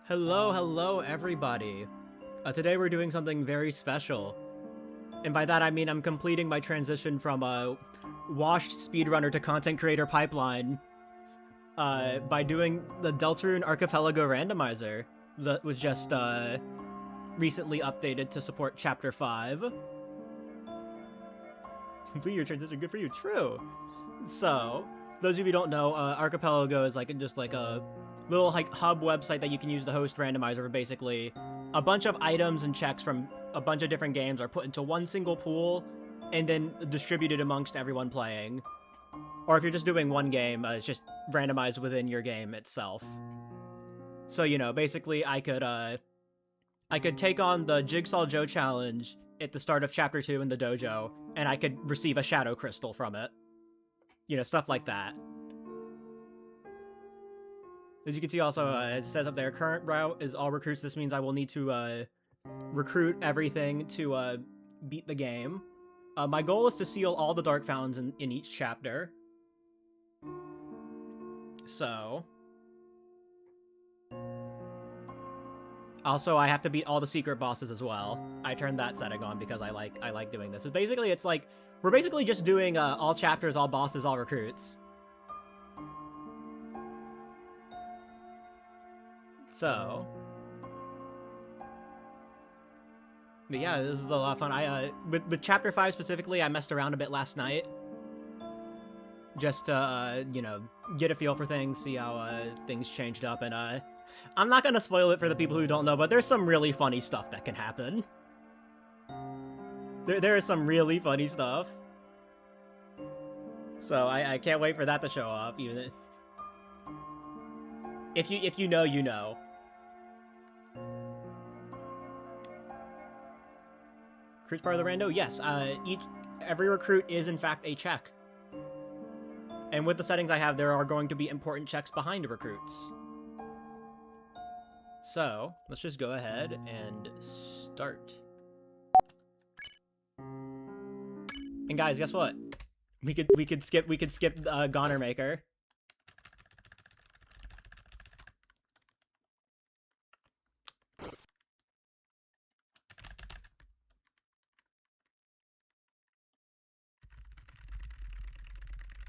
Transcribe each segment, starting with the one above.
Hello, everybody. Today we're doing something very special. And by that I mean I'm completing my transition from a washed speedrunner to content creator pipeline by doing the Deltarune Archipelago Randomizer that was just recently updated to support Chapter 5. Complete your transition, good for you, true. So, those of you who don't know, Archipelago is just like a little hub website that you can use to host Randomizer, where basically a bunch of items and checks from a bunch of different games are put into one single pool and then distributed amongst everyone playing. Or if you're just doing one game, it's just randomized within your game itself. So, you know, basically I could take on the Jigsaw Joe challenge at the start of Chapter 2 in the dojo, and I could receive a Shadow Crystal from it. You know, stuff like that. As you can see also, it says up there, current route is all recruits. This means I will need to recruit everything to beat the game. My goal is to seal all the Dark Fountains in each chapter. So... Also, I have to beat all the secret bosses as well. I turned that setting on because I like doing this. Basically, it's like, we're basically just doing all chapters, all bosses, all recruits. So... But yeah, this is a lot of fun. With Chapter 5 specifically, I messed around a bit last night. Just to, you know, get a feel for things, see how things changed up, and I'm not gonna spoil it for the people who don't know, but there's some really funny stuff that can happen. There is some really funny stuff. So I can't wait for that to show up, even if you know, you know. Recruit's part of the rando? Yes, every recruit is in fact a check. And with the settings I have, there are going to be important checks behind recruits. So, let's just go ahead and start. And guys, guess what? We could skip Goner Maker.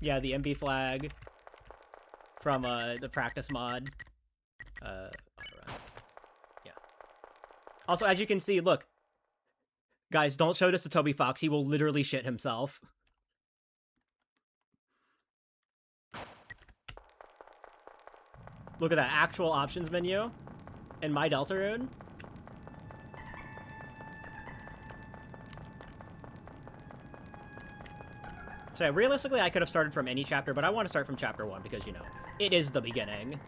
Yeah, the MB flag from the practice mod. Yeah. Also, as you can see, look. Guys, don't show this to Toby Fox. He will literally shit himself. Look at that actual options menu in my Deltarune. So realistically, I could have started from any chapter, but I want to start from chapter 1 because, you know, it is the beginning.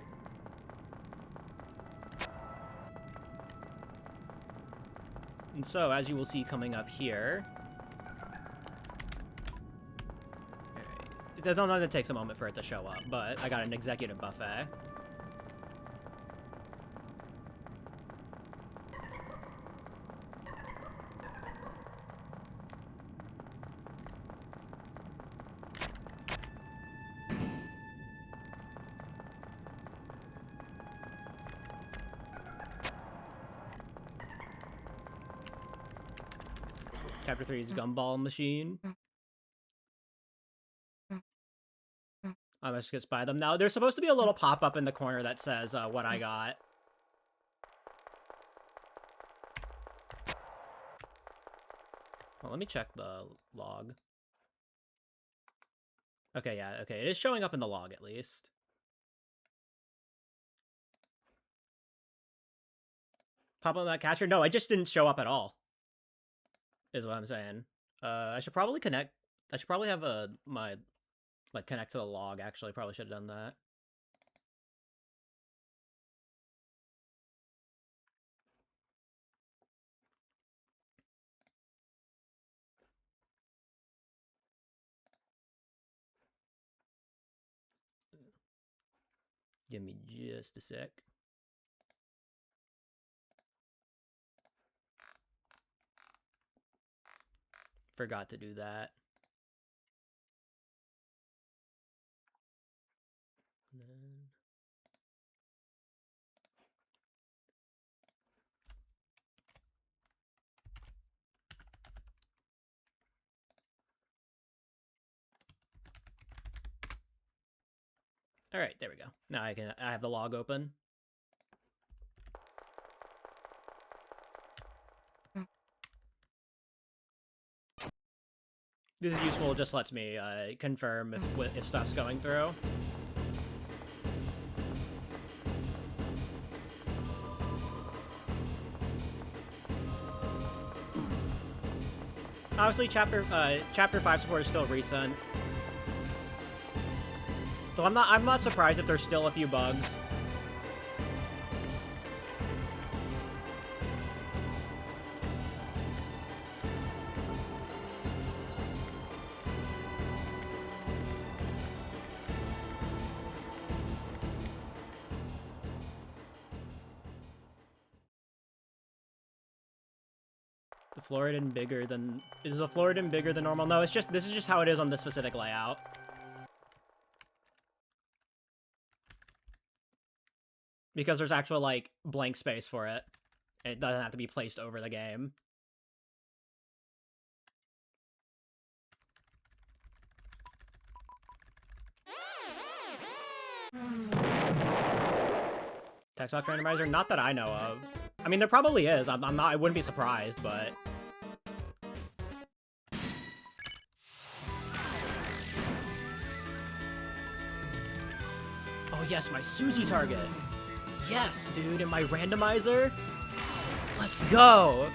And so, as you will see coming up here... Alright. It don't know, it takes a moment for it to show up, but I got an executive buffet. Chapter 3's Gumball Machine. I must just buy them. Now, there's supposed to be a little pop-up in the corner that says what I got. Well, let me check the log. Okay, yeah, okay. It is showing up in the log, at least. Pop up that catcher? No, I just didn't show up at all. Is what I'm saying. I should probably connect. I should probably have my connect to the log. Actually, probably should have done that. Give me just a sec. Forgot to do that. All right, there we go. Now I have the log open. This is useful. It just lets me confirm if stuff's going through. Obviously, chapter 5 support is still recent, so I'm not surprised if there's still a few bugs. The Floridan bigger than... Is the Floridan bigger than normal? No, it's just... This is just how it is on this specific layout. Because there's actual, like, blank space for it. It doesn't have to be placed over the game. Text box randomizer? Not that I know of. I mean, there probably is. I'm not... I wouldn't be surprised, but... Oh yes, my Susie target! Yes, dude, and my randomizer? Let's go!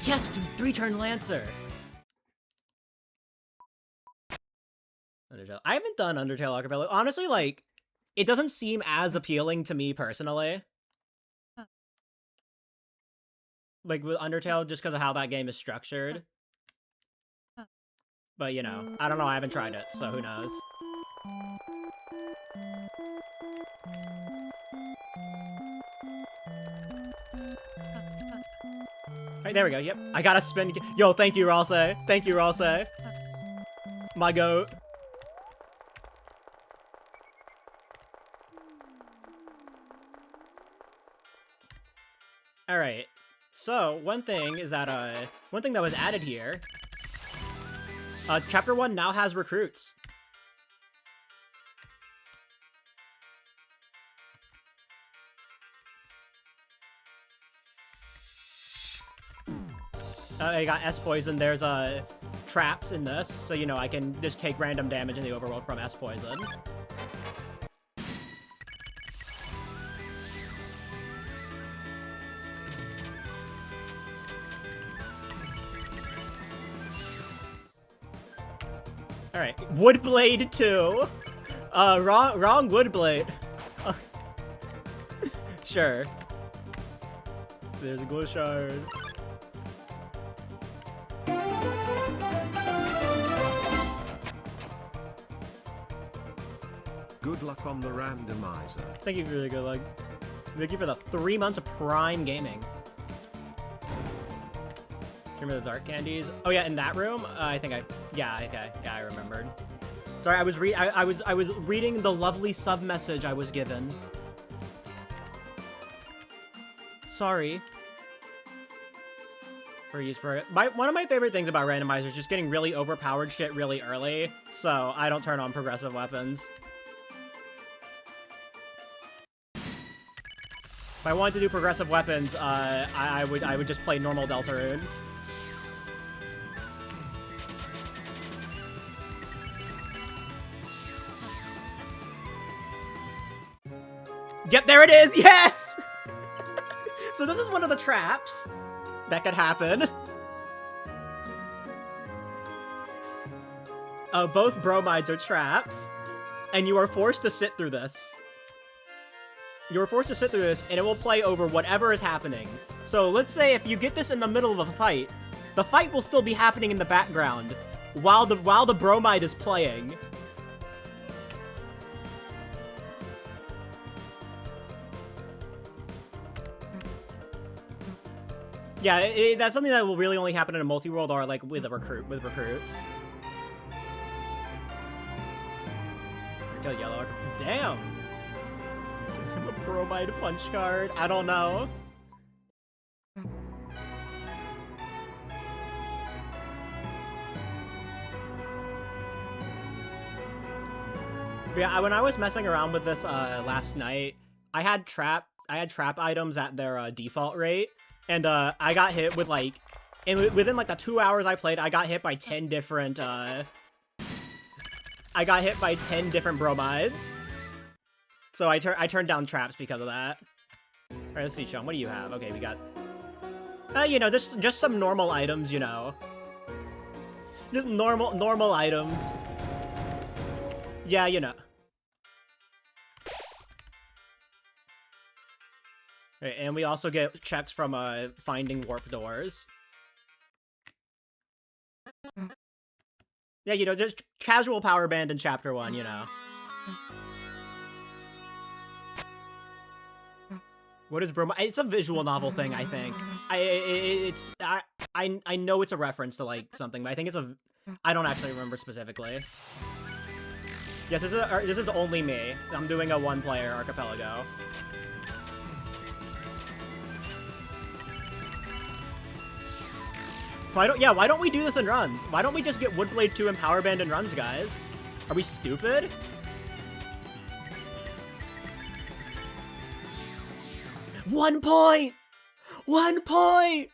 Yes, dude, 3-turn Lancer! Undertale. I haven't done Undertale Archipelago. Honestly, like, it doesn't seem as appealing to me personally. Like, with Undertale, just because of how that game is structured. But, you know, I don't know, I haven't tried it, so who knows. Alright, there we go, yep. I got a spin. Yo, thank you, Rosse. Thank you, Rosse. My goat. Alright. So, one thing is that, one thing that was added here, Chapter 1 now has recruits. I got S-Poison, there's, traps in this, so, you know, I can just take random damage in the overworld from S-Poison. Alright, Woodblade 2. Wrong Woodblade. Sure. There's a glow shard. Good luck on the randomizer. Thank you for the good luck. Thank you for the 3 months of Prime Gaming. Remember the dark candies? Oh yeah, in that room? I think yeah, okay. Yeah, I remembered. Sorry, I was reading the lovely sub message I was given. Sorry. For use for one of my favorite things about randomizers is just getting really overpowered shit really early, so I don't turn on progressive weapons. If I wanted to do progressive weapons, I would just play normal Deltarune. Yep, there it is! Yes! So this is one of the traps that could happen. Both bromides are traps, and you are forced to sit through this. You are forced to sit through this, and it will play over whatever is happening. So let's say if you get this in the middle of a fight, the fight will still be happening in the background while the bromide is playing. Yeah, that's something that will really only happen in a multi-world or like with recruits. Yellow. Damn. The bromide punch card. I don't know. But yeah, when I was messing around with this last night, I had trap items at their default rate, and I got hit with like, within like the 2 hours I played, I got hit by 10 different bromides. So I turned down traps because of that. All right, let's see, Sean. What do you have? Okay, we got, you know, just some normal items, you know, just normal items. Yeah, you know. Right, and we also get checks from finding warp doors. Yeah, you know, just casual power band in chapter 1, you know. What is bromide? It's a visual novel thing, I think. I know it's a reference to like something, but I think it's a, I don't actually remember specifically. Yes, this is only me. I'm doing a one-player archipelago. Why don't we do this in runs? Why don't we just get Woodblade 2 and Power Band in runs, guys? Are we stupid? One point! 1 point!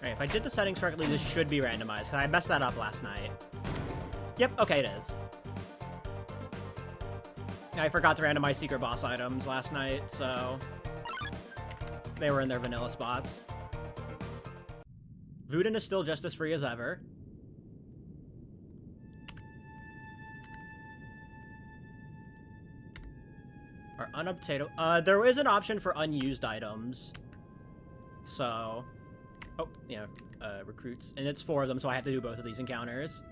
If I did the settings correctly, this should be randomized, because I messed that up last night. Yep, okay, it is. I forgot to randomize secret boss items last night, so they were in their vanilla spots. Vuden is still just as free as ever. Or unobtainable. There is an option for unused items. So... Oh, yeah, recruits. And it's 4 of them, so I have to do both of these encounters.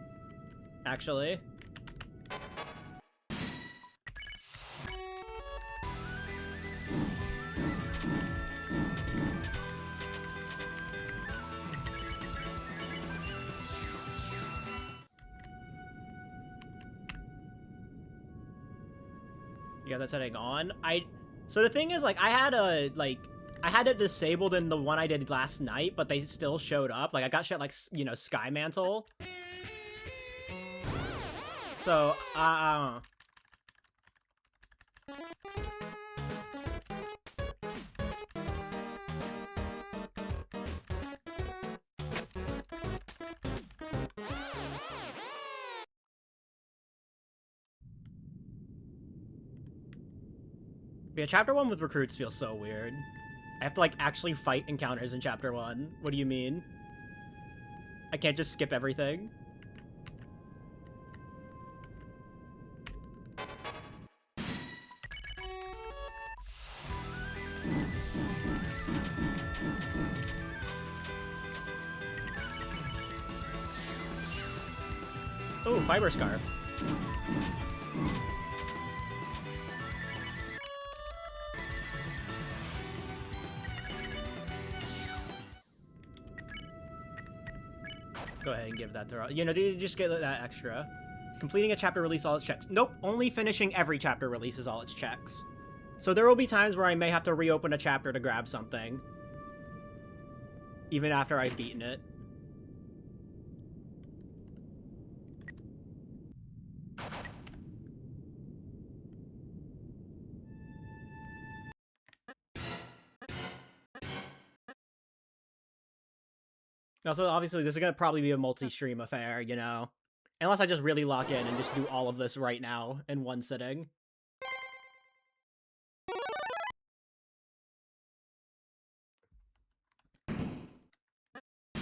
Actually. You got that setting on? So the thing is, like, I had it disabled in the one I did last night, but they still showed up. Like, I got shit like, you know, Sky Mantle. So, yeah, chapter 1 with recruits feels so weird. I have to, like, actually fight encounters in chapter 1. What do you mean? I can't just skip everything? Oh, Fiber Scarf. Go ahead and give that to... You know, you just get that extra. Completing a chapter release all its checks. Nope, only finishing every chapter releases all its checks. So there will be times where I may have to reopen a chapter to grab something. Even after I've beaten it. Also, obviously, this is going to probably be a multi-stream affair, you know? Unless I just really lock in and just do all of this right now in one sitting.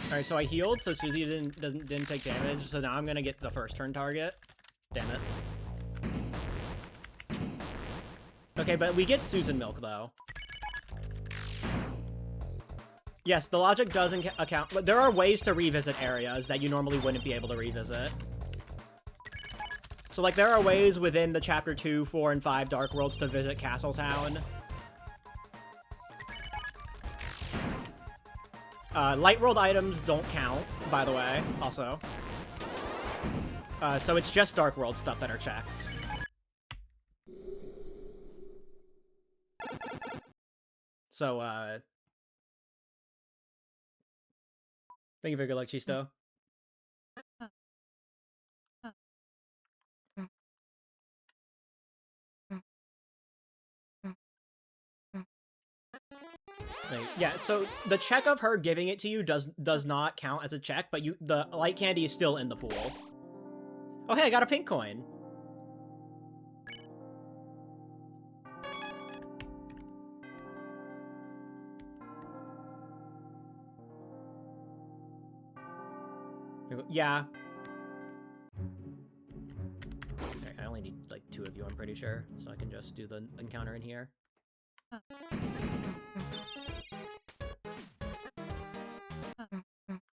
Alright, so I healed, so Susie didn't take damage, so now I'm going to get the first turn target. Damn it. Okay, but we get Susan Milk, though. Yes, the logic does account, but there are ways to revisit areas that you normally wouldn't be able to revisit. So, like, there are ways within the Chapter 2, 4, and 5 Dark Worlds to visit Castletown. Light rolled items don't count, by the way, also. So it's just Dark World stuff that are checks. So, thank you for your good luck, Chisto. Yeah, so the check of her giving it to you does not count as a check, but the light candy is still in the pool. Oh, hey, I got a pink coin. Yeah. Right, I only need, like, 2 of you, I'm pretty sure, so I can just do the encounter in here.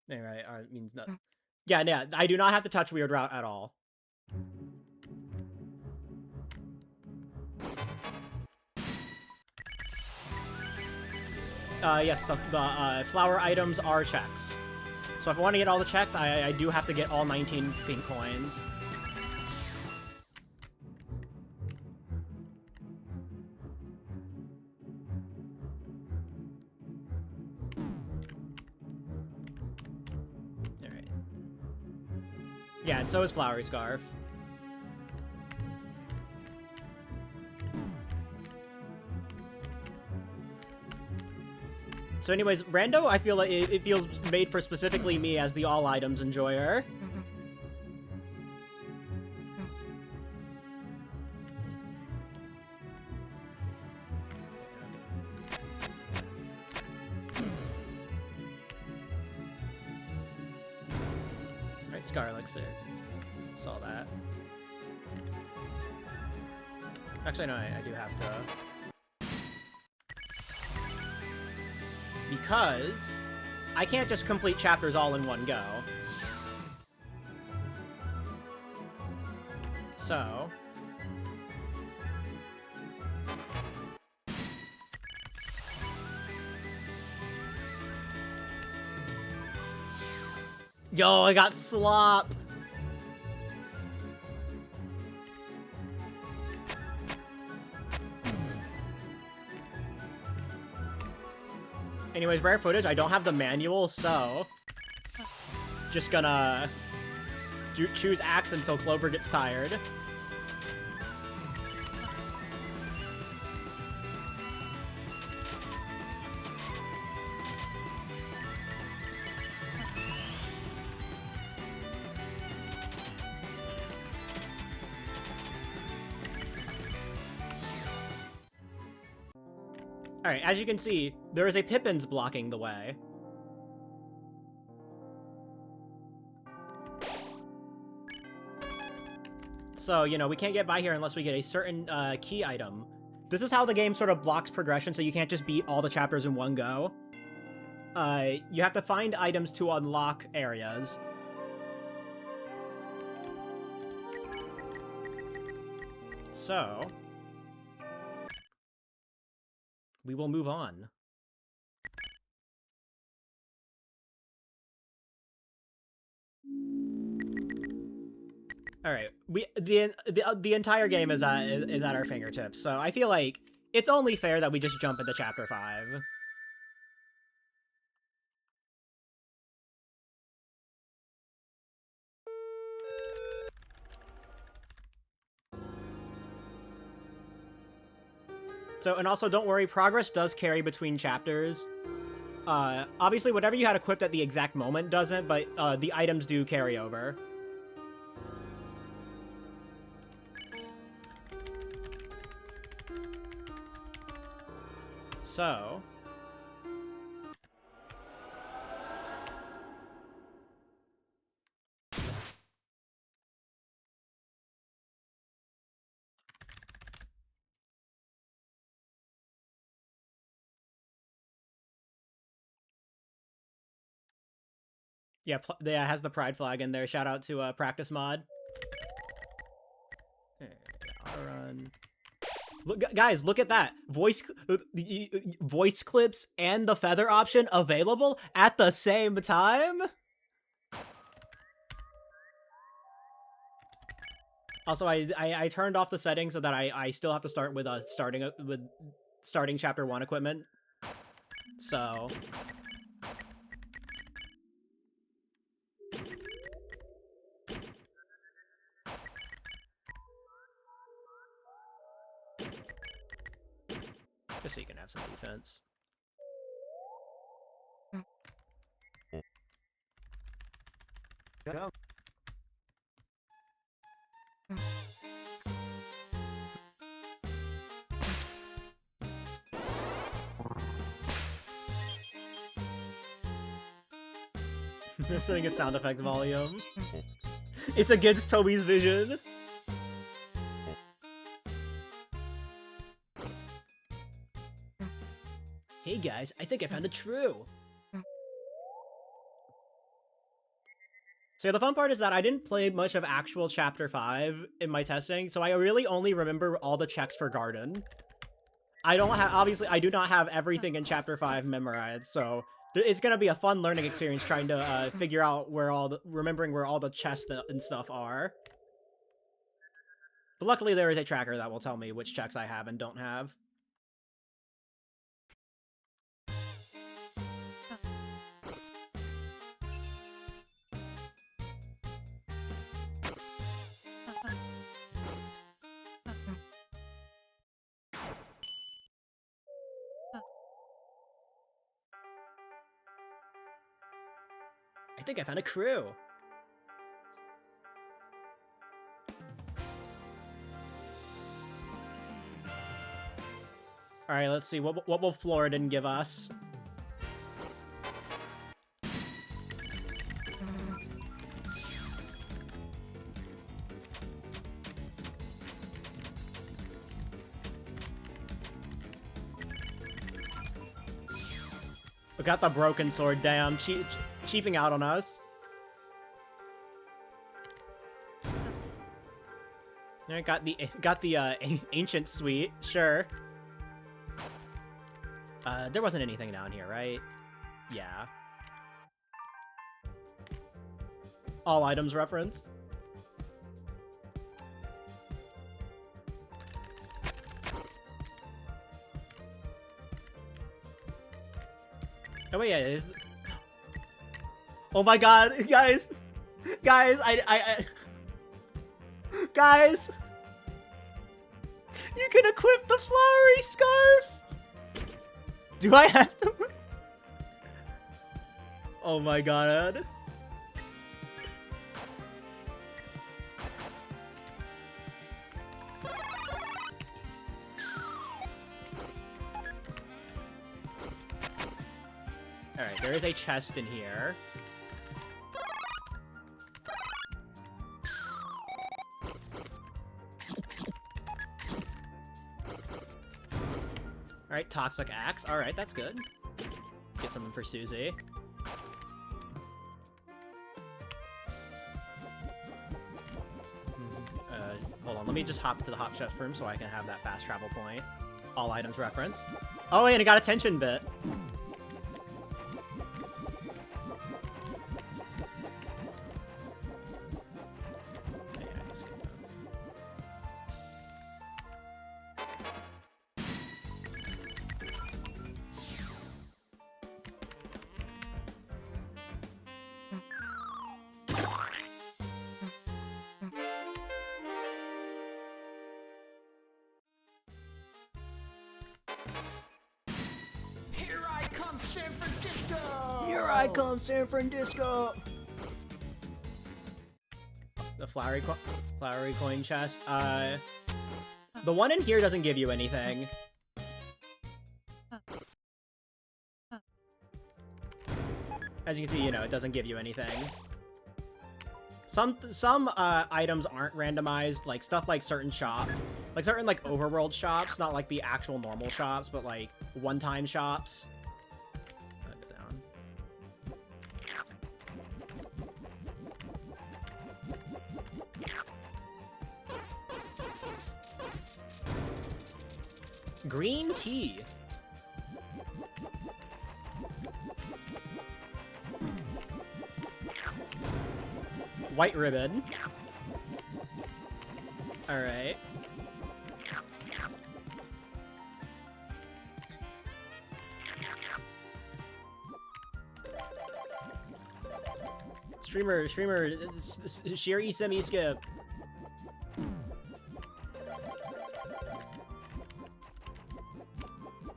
Alright, means no. Yeah, I do not have to touch Weird Route at all. Yes, the flower items are checks. So if I want to get all the checks, I do have to get all 19 pink coins. Alright. Yeah, and so is Flowery Scarf. So anyways, Rando, I feel like it feels made for specifically me as the all items enjoyer. Right, Scar Elixir. Saw that. Actually, no, I do have to. Because I can't just complete chapters all in one go. So... Yo, I got slop! Anyways, rare footage, I don't have the manual, so... Just gonna... choose Axe until Clover gets tired. Alright, as you can see, there is a Pippins blocking the way. So, you know, we can't get by here unless we get a certain key item. This is how the game sort of blocks progression, so you can't just beat all the chapters in one go. You have to find items to unlock areas. So... we will move on. All right, the entire game is at our fingertips, so I feel like it's only fair that we just jump into chapter 5. So, and also don't worry, progress does carry between chapters. Obviously, whatever you had equipped at the exact moment doesn't, but the items do carry over. So... yeah, yeah, it has the pride flag in there. Shout out to Practice Mod. Auto run. Look, guys, look at that. Voice clips and the feather option available at the same time. Also, I turned off the settings so that I still have to start with starting chapter 1 equipment. So just so you can have some defense. Go. Setting a sound effect volume. It's against Toby's vision. Hey guys, I think I found a true. So yeah, the fun part is that I didn't play much of actual Chapter 5 in my testing, so I really only remember all the checks for Garden. I don't have, obviously, I do not have everything in Chapter 5 memorized, so it's gonna be a fun learning experience trying to figure out remembering where all the chests and stuff are. But luckily there is a tracker that will tell me which checks I have and don't have. I think I found a crew. All right, let's see. What will Floridan give us? We got the broken sword. Damn, cheaping out on us. I got the ancient suite. Sure. There wasn't anything down here, right? Yeah. All items referenced. Oh wait, yeah, it is. Oh my god, guys! Guys, guys! You can equip the flowery scarf! Do I have to? Oh my god. Alright, there is a chest in here. Alright, Toxic Axe. Alright, that's good. Get something for Susie. Hold on, let me just hop to the Hop Chef room so I can have that fast travel point. All items referenced. Oh, wait, and I got a tension bit. San Francisco. The flowery coin chest. The one in here doesn't give you anything. As you can see, you know, it doesn't give you anything. Some items aren't randomized, like stuff like certain like overworld shops, not like the actual normal shops, but like one-time shops. Green tea. White ribbon. Alright. Streamer, sheer semi skip.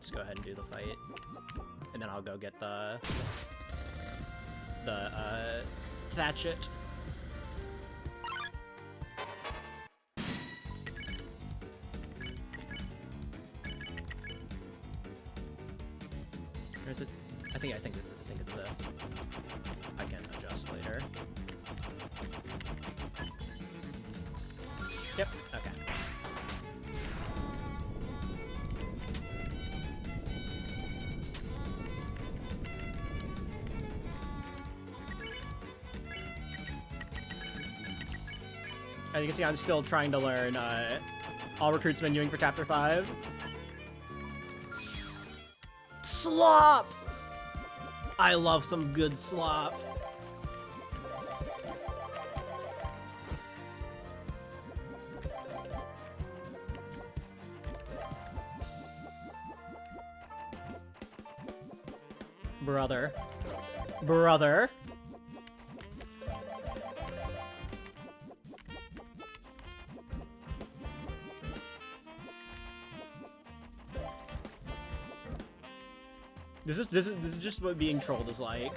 Just go ahead and do the fight. And then I'll go get the Thatchet. Or is it? I think it's this. I can adjust later. Yep. Okay. As you can see, I'm still trying to learn all recruits menuing for Chapter 5. Slop! I love some good slop. Brother. Brother. This is just what being trolled is like.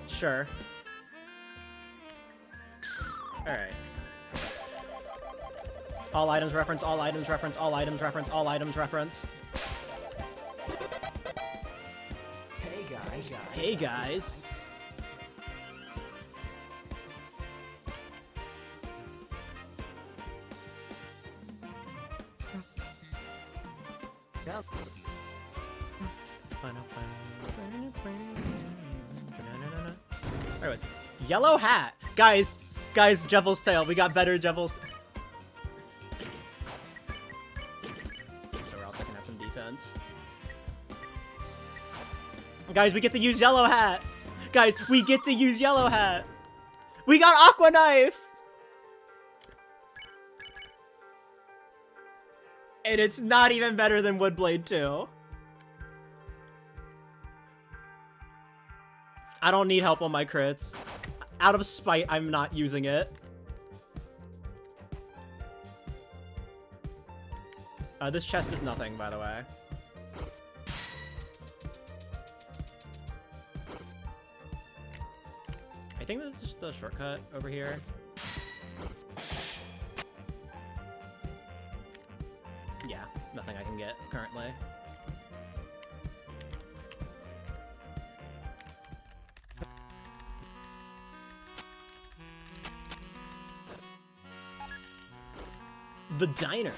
Sure. Alright. All items reference, all items reference, all items reference, all items reference. Hey guys. Hey guys. Alright, yellow hat. Guys, Jevils tail. We got better Jevils. So else I can have some defense. Guys, we get to use yellow hat. Guys, we get to use yellow hat. We got aqua knife. And it's not even better than Woodblade 2. I don't need help on my crits. Out of spite, I'm not using it. This chest is nothing, by the way. I think this is just a shortcut over here. Yeah, nothing I can get currently. The diner.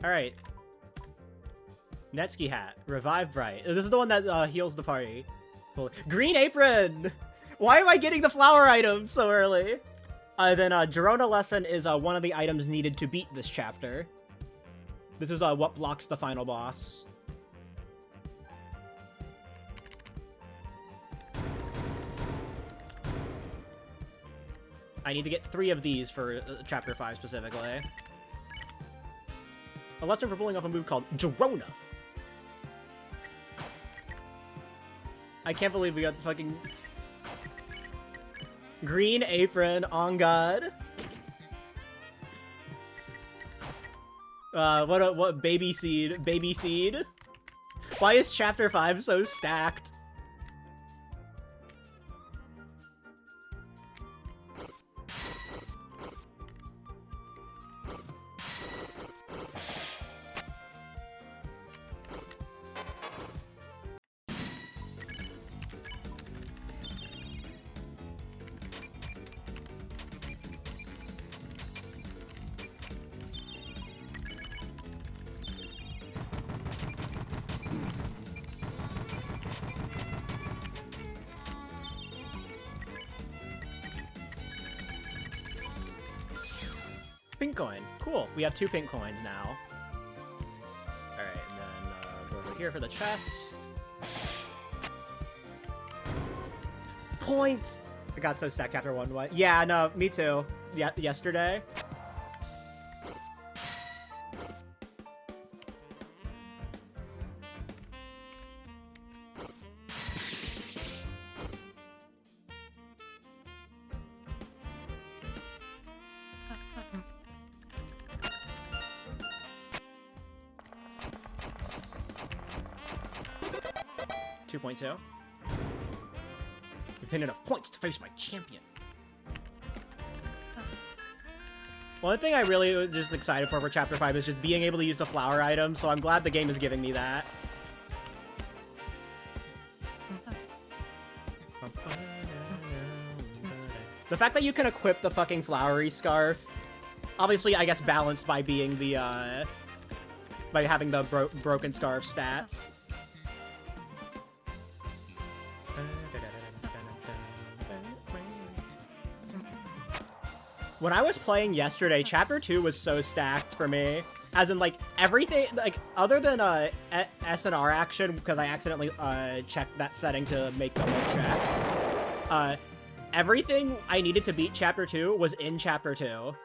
All right. Netski hat. Revive Bright. This is the one that heals the party. Green apron! Why am I getting the flower item so early? Then Gerona lesson is one of the items needed to beat this chapter. This is what blocks the final boss. I need to get 3 of these for chapter 5 specifically. A lesson for pulling off a move called Gerona. I can't believe we got the fucking green apron on God. What baby seed? Why is chapter 5 so stacked? Pink coin. Cool. We have 2 pink coins now. Alright, and then go over here for the chest. Points! I got so stacked after 1-1. Yeah, no, me too. Yeah, yesterday. You've hit enough points to face my champion. One thing I really just excited for Chapter 5 is just being able to use the flower item, so I'm glad the game is giving me that. The fact that you can equip the fucking flowery scarf, obviously I guess balanced by being the, by having the broken scarf stats. When I was playing yesterday, Chapter 2 was so stacked for me. As in, like, everything, like, other than S&R action, because I accidentally checked that setting to make the whole check. Everything I needed to beat Chapter 2 was in Chapter 2.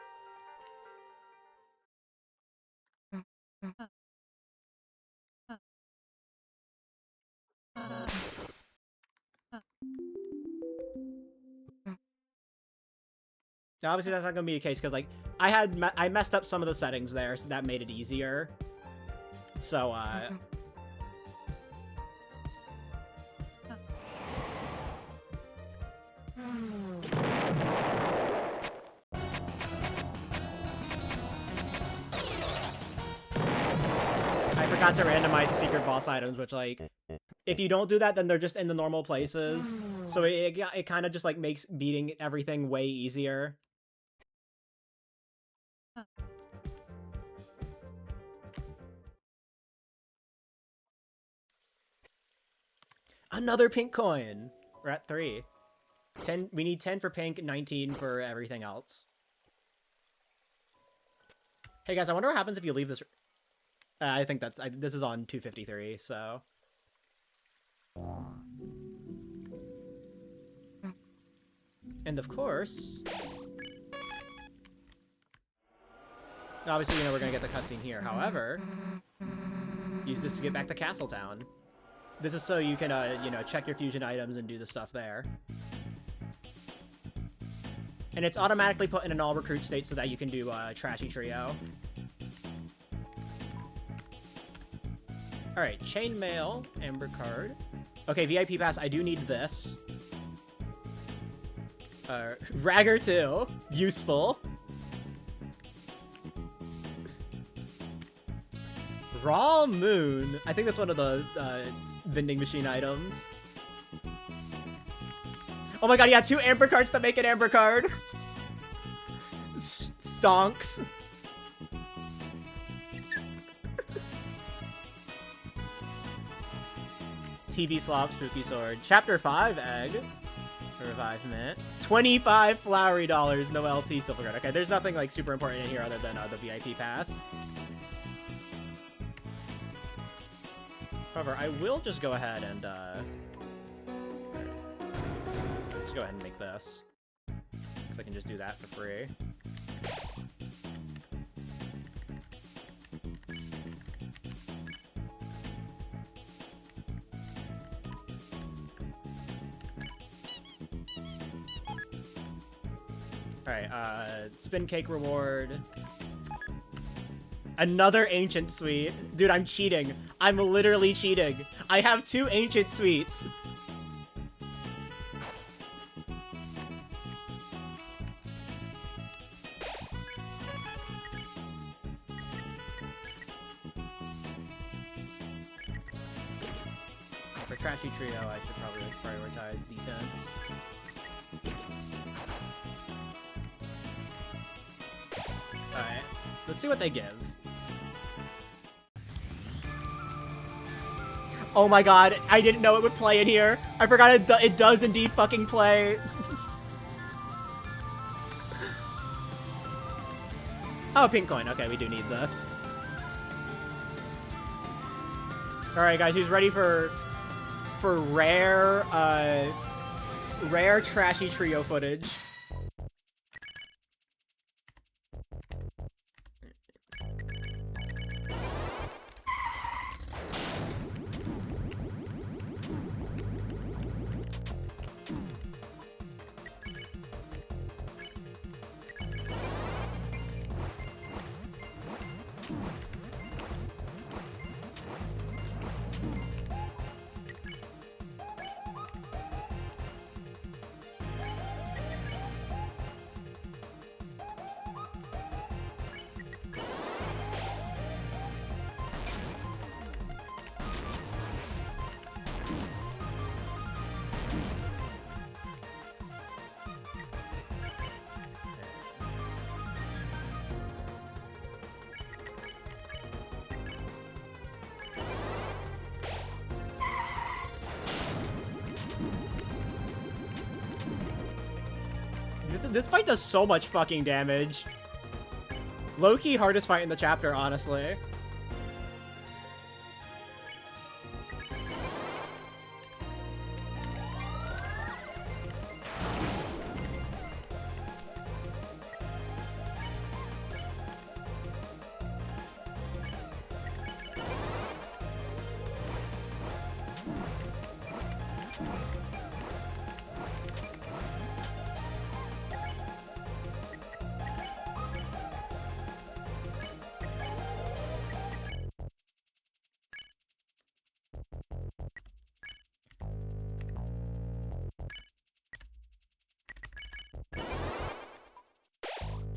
Now, obviously, that's not gonna be the case because, like, I messed up some of the settings there, so that made it easier. So, I forgot to randomize the secret boss items, which, like, if you don't do that, then they're just in the normal places. So it kind of just, like, makes beating everything way easier. Another pink coin! We're at 3. 10. We need 10 for pink, 19 for everything else. Hey guys, I wonder what happens if you leave this... I think that's... this is on 253, so... And of course... Obviously, you know, we're gonna get the cutscene here. However... use this to get back to Castletown. This is so you can, you know, check your fusion items and do the stuff there. And it's automatically put in an all recruit state so that you can do Trashy Trio. Alright, Chainmail, Amber Card. Okay, VIP Pass, I do need this. Ragger 2, useful. Raw Moon, I think that's one of the vending machine items. Oh my god, yeah, 2 Amber Cards to make an Amber Card. Stonks. TV Slop, Spooky Sword. Chapter 5 Egg. Revivement. 25 Flowery Dollars, no LT Silver Card. Okay, there's nothing like super important in here other than the VIP Pass. However, I will just go ahead and, just go ahead and make this. Because I can just do that for free. Alright, spin cake reward. Another ancient sweet. Dude, I'm cheating. I'm literally cheating. I have 2 ancient sweets. For Trashy Trio, I should probably like, prioritize defense. Alright, let's see what they give. Oh my god, I didn't know it would play in here. I forgot it does indeed fucking play. Oh, pink coin. Okay, we do need this. Alright, guys, who's ready for rare, rare trashy trio footage? This fight does so much fucking damage. Low-key hardest fight in the chapter, honestly.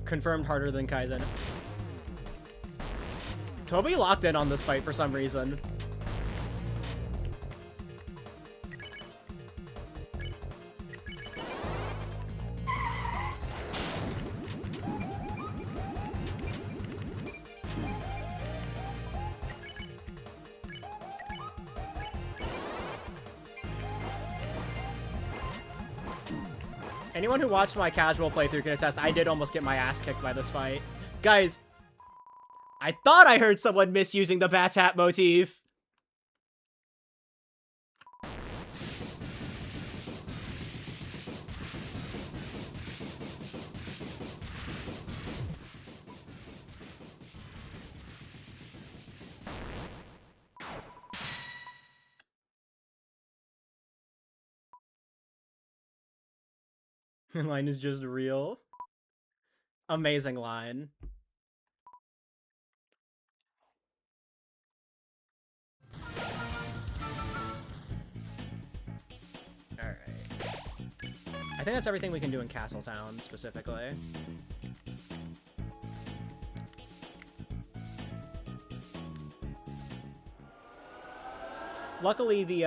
Confirmed harder than Kaizen. Toby locked in on this fight for some reason. Anyone who watched my casual playthrough can attest, I did almost get my ass kicked by this fight. Guys, I thought I heard someone misusing the Bat's hat motif. Line is just real. Amazing line. Alright. I think that's everything we can do in Castletown, specifically. Luckily, the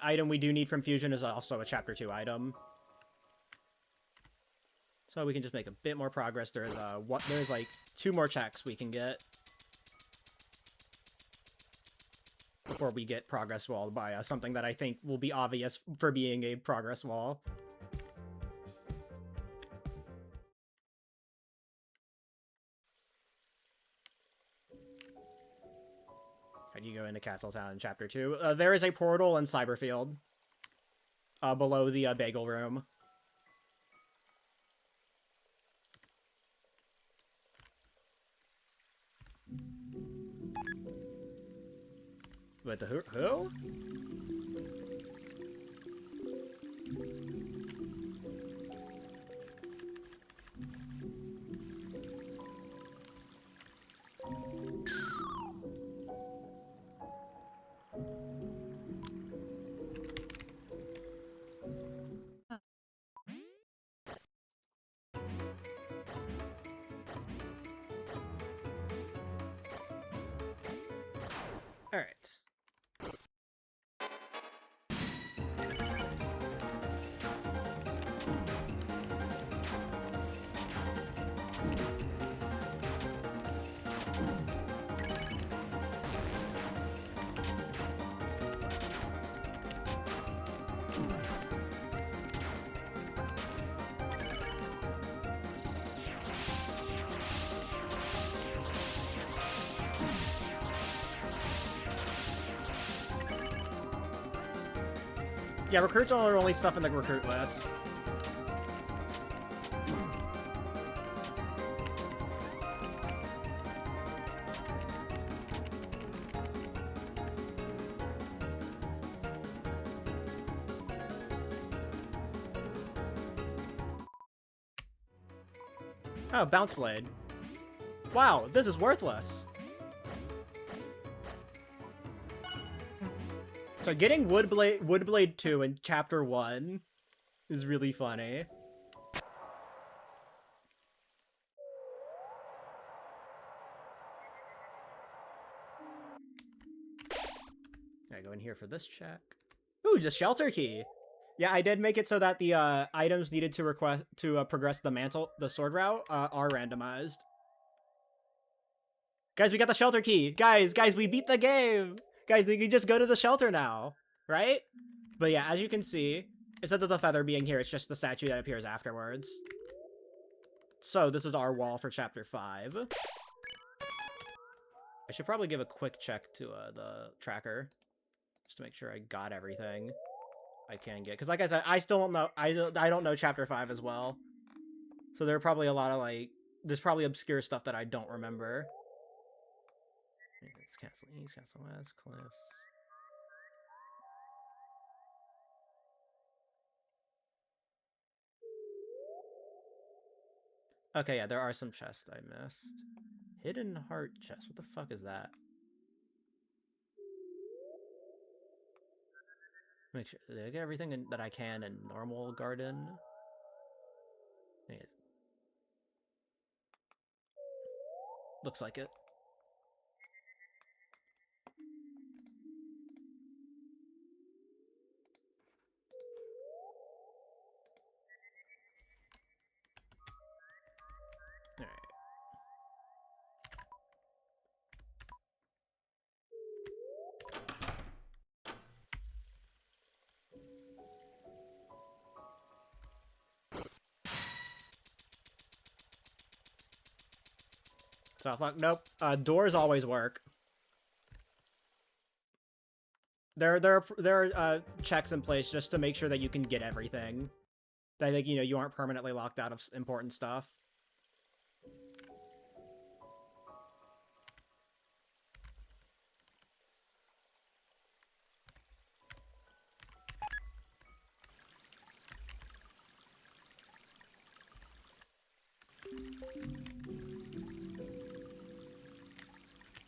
item we do need from Fusion is also a Chapter 2 item. So we can just make a bit more progress. There's like 2 more checks we can get before we get progress walled by something that I think will be obvious for being a progress wall. How do you go into Castletown in Chapter 2? There is a portal in Cyberfield below the bagel room. Wait, the who? All right. Yeah, recruits are only stuff in the recruit list. Oh, Bounce Blade. Wow, this is worthless. So getting Woodblade 2 in Chapter 1 is really funny. I go in here for this check. Ooh, just Shelter Key. Yeah, I did make it so that the items needed to progress the sword route are randomized. Guys, we got the Shelter Key. Guys, we beat the game. Guys, we can just go to the shelter now, right? But yeah, as you can see, instead of the feather being here, it's just the statue that appears afterwards. So this is our wall for Chapter 5. I should probably give a quick check to the tracker, just to make sure I got everything I can get. Because like I said, I still don't know. I don't know Chapter 5 as well. So there are probably a lot of there's probably obscure stuff that I don't remember. It's Castle East, Castle West, Cliffs. Okay, yeah, there are some chests I missed. Hidden Heart chest. What the fuck is that? Make sure did I get everything that I can in normal garden. Looks like it. Alright. Soft lock. Nope. Doors always work. There are checks in place just to make sure that you can get everything. That you aren't permanently locked out of important stuff.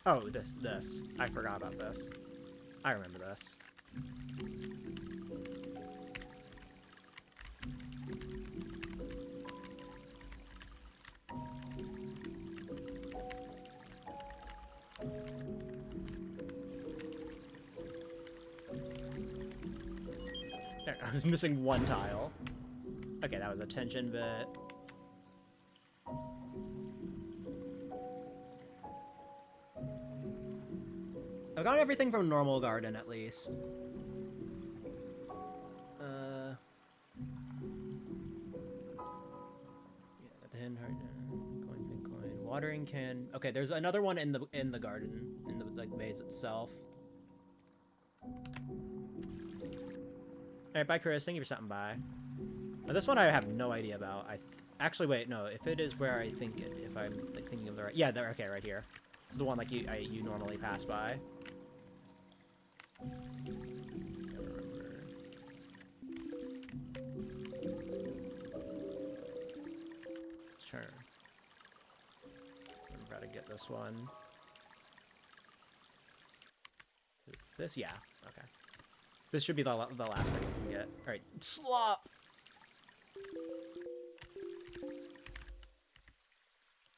Oh, this. I forgot about this. I remember this. There, I was missing one tile. Okay, that was a tension bit. I've got everything from normal garden, at least. Yeah, got the hidden heart, coin, pink coin, watering can. Okay, there's another one in the garden, in the maze itself. Alright, bye, Chris. Thank you for stopping by. Now, this one I have no idea about. Actually, wait, no. If it is where I think it, if I'm thinking of the right, yeah, there. Okay, right here. It's the one you normally pass by. Sure. I'm about to get this one. This, yeah, okay. This should be the last thing we can get. All right, slop.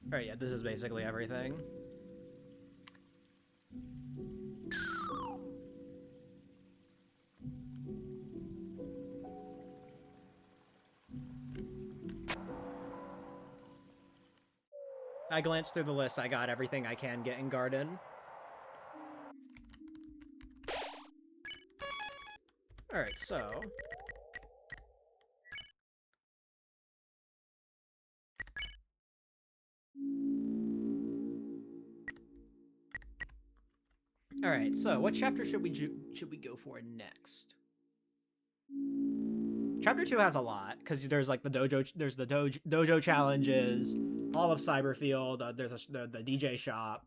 All right, yeah, this is basically everything. I glanced through the list. I got everything I can get in garden. Alright, so... Alright, so what chapter should we go for next? Chapter 2 has a lot, because there's like the dojo challenges, all of Cyberfield, there's the DJ shop.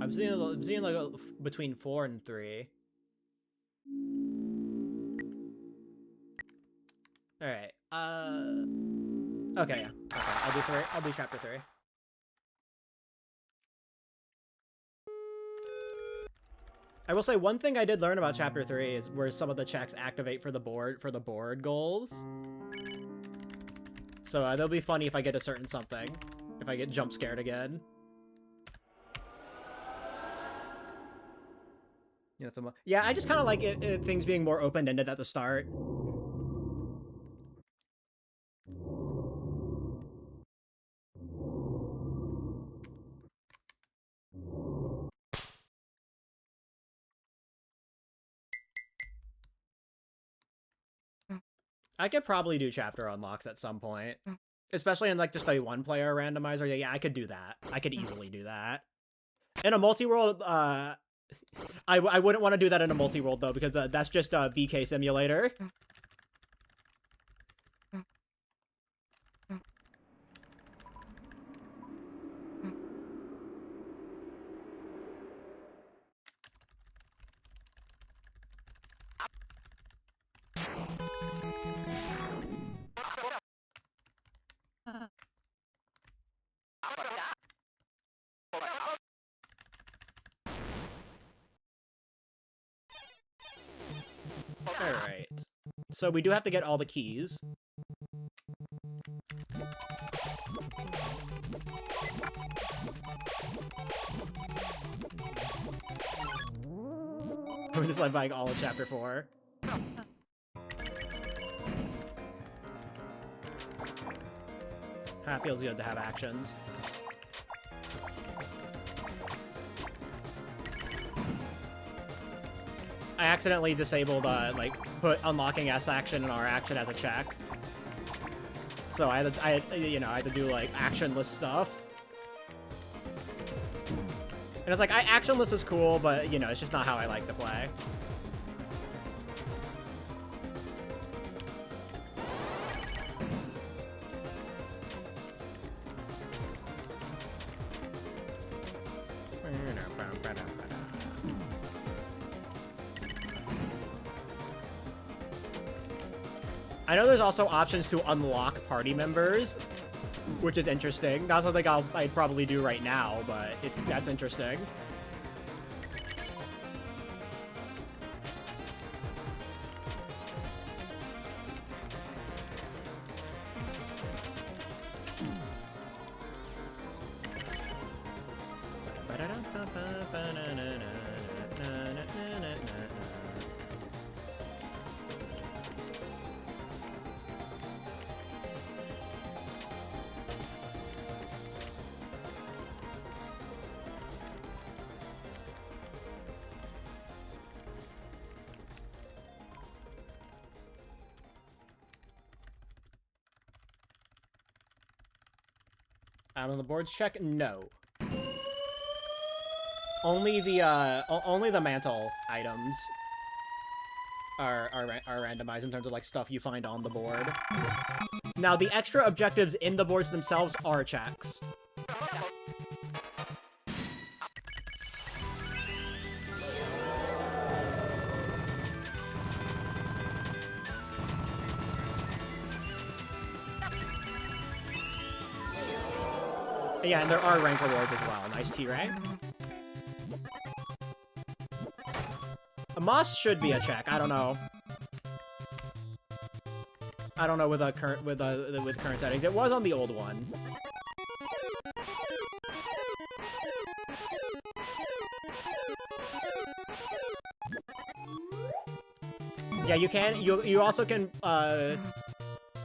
I'm seeing like between 4 and 3. All right. Okay, yeah. Okay, I'll do 3. I'll do chapter 3. I will say one thing I did learn about chapter 3 is where some of the checks activate for the board goals. So that'll be funny if I get a certain something. If I get jump scared again. Yeah, I just kind of like things being more open-ended at the start. I could probably do chapter unlocks at some point. Especially in like just a one-player randomizer. Yeah, I could do that. I could easily do that. In a multi-world, I wouldn't want to do that in a multi-world though, because that's just a BK simulator. Alright. So we do have to get all the keys. We're just like buying all of chapter 4. That feels good to have actions. I accidentally disabled, like, put unlocking S action and R action as a check. So I had to do, like, actionless stuff. And it's like, actionless is cool, but, you know, it's just not how I like to play. I know there's also options to unlock party members, which is interesting. Not something I'd probably do right now, but that's interesting. On the boards check, no. Only the mantle items are randomized in terms of like stuff you find on the board. Now the extra objectives in the boards themselves are checks. Yeah, and there are rank rewards as well. Nice T rank. A Moss should be a check. I don't know. I don't know with current settings. It was on the old one. Yeah, you can. You also can.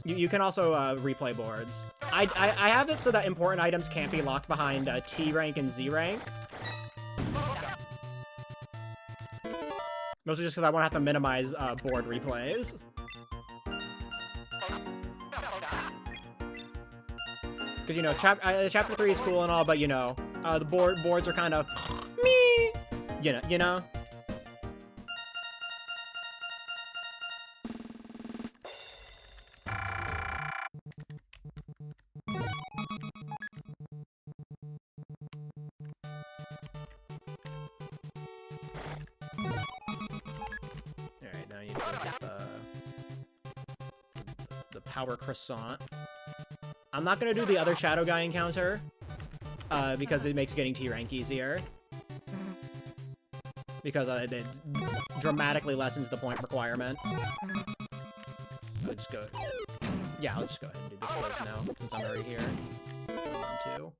You can also replay boards. I have it so that important items can't be locked behind T rank and Z rank. Mostly just because I want to have to minimize board replays. Because, you know, chapter 3 is cool and all, but, you know, the boards are kind of me. You know? Alright, now you need to get the power croissant. I'm not gonna do the other shadow guy encounter, because it makes getting T rank easier. Because it dramatically lessens the point requirement. I'll just go. Yeah, I'll just go ahead and do this first now, since I'm already here. 1, 2.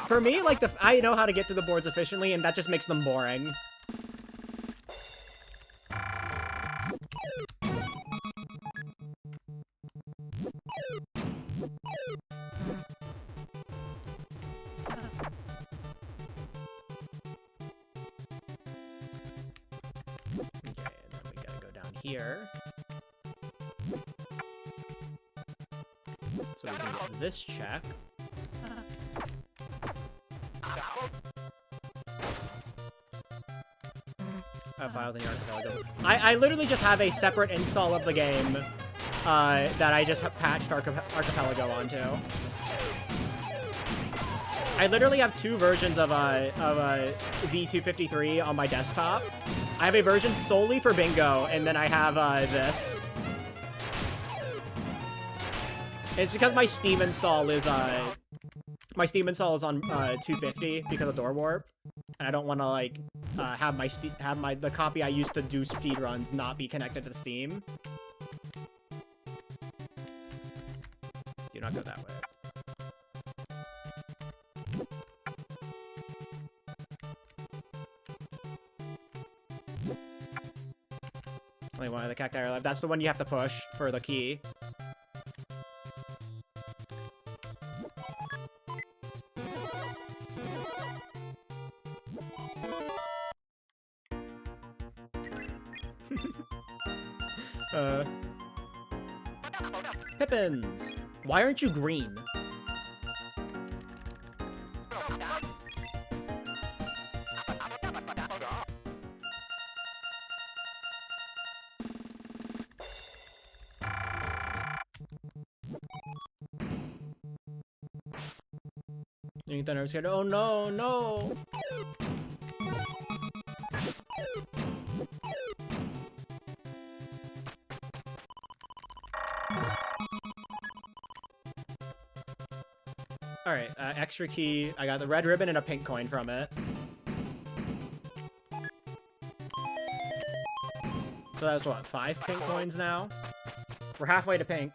For me, like, I know how to get to the boards efficiently, and that just makes them boring. Here. So we can get this check. Files in the Archipelago. I literally just have a separate install of the game that I just patched Archipelago onto. I literally have 2 versions of V253 on my desktop. I have a version solely for Bingo, and then I have this. It's because my Steam install is on 250 because of Door Warp, and I don't want to like have the copy I used to do speedruns not be connected to Steam. Do not go that way. Only one of the cacti are left. That's the one you have to push for the key. Pippins! Why aren't you green? You thought I was scared? Oh no, no! Alright, extra key. I got the red ribbon and a pink coin from it. So that's what, 5 pink coins now? We're halfway to pink.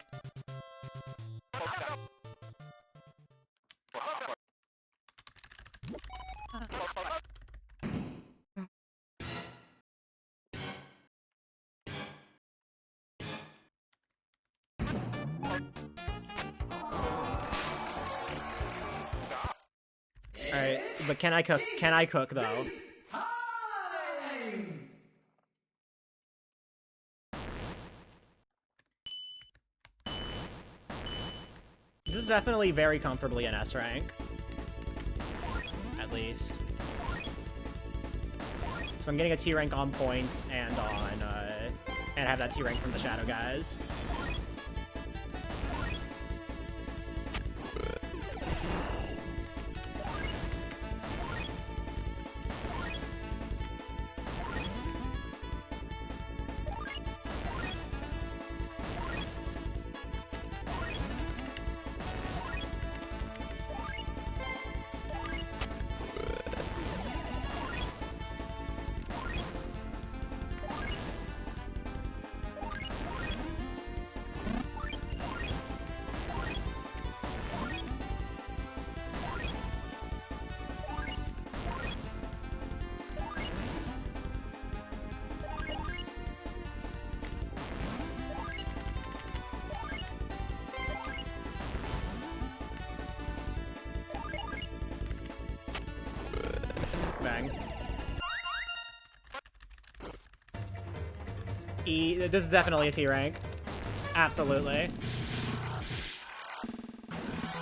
Alright, but can I cook? Can I cook, though? This is definitely very comfortably an S rank. At least. So I'm getting a T rank on points and on, and have that T rank from the Shadow guys. E. This is definitely a T rank. Absolutely.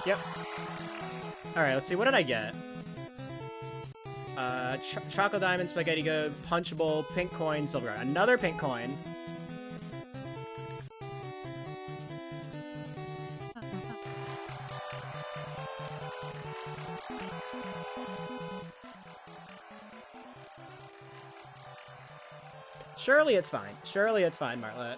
Yep. Alright, let's see. What did I get? Choco Diamond, Spaghetti Good, Punch Bowl, Pink Coin, Silver Guard. Another Pink Coin. Surely it's fine. Surely it's fine, Martlet.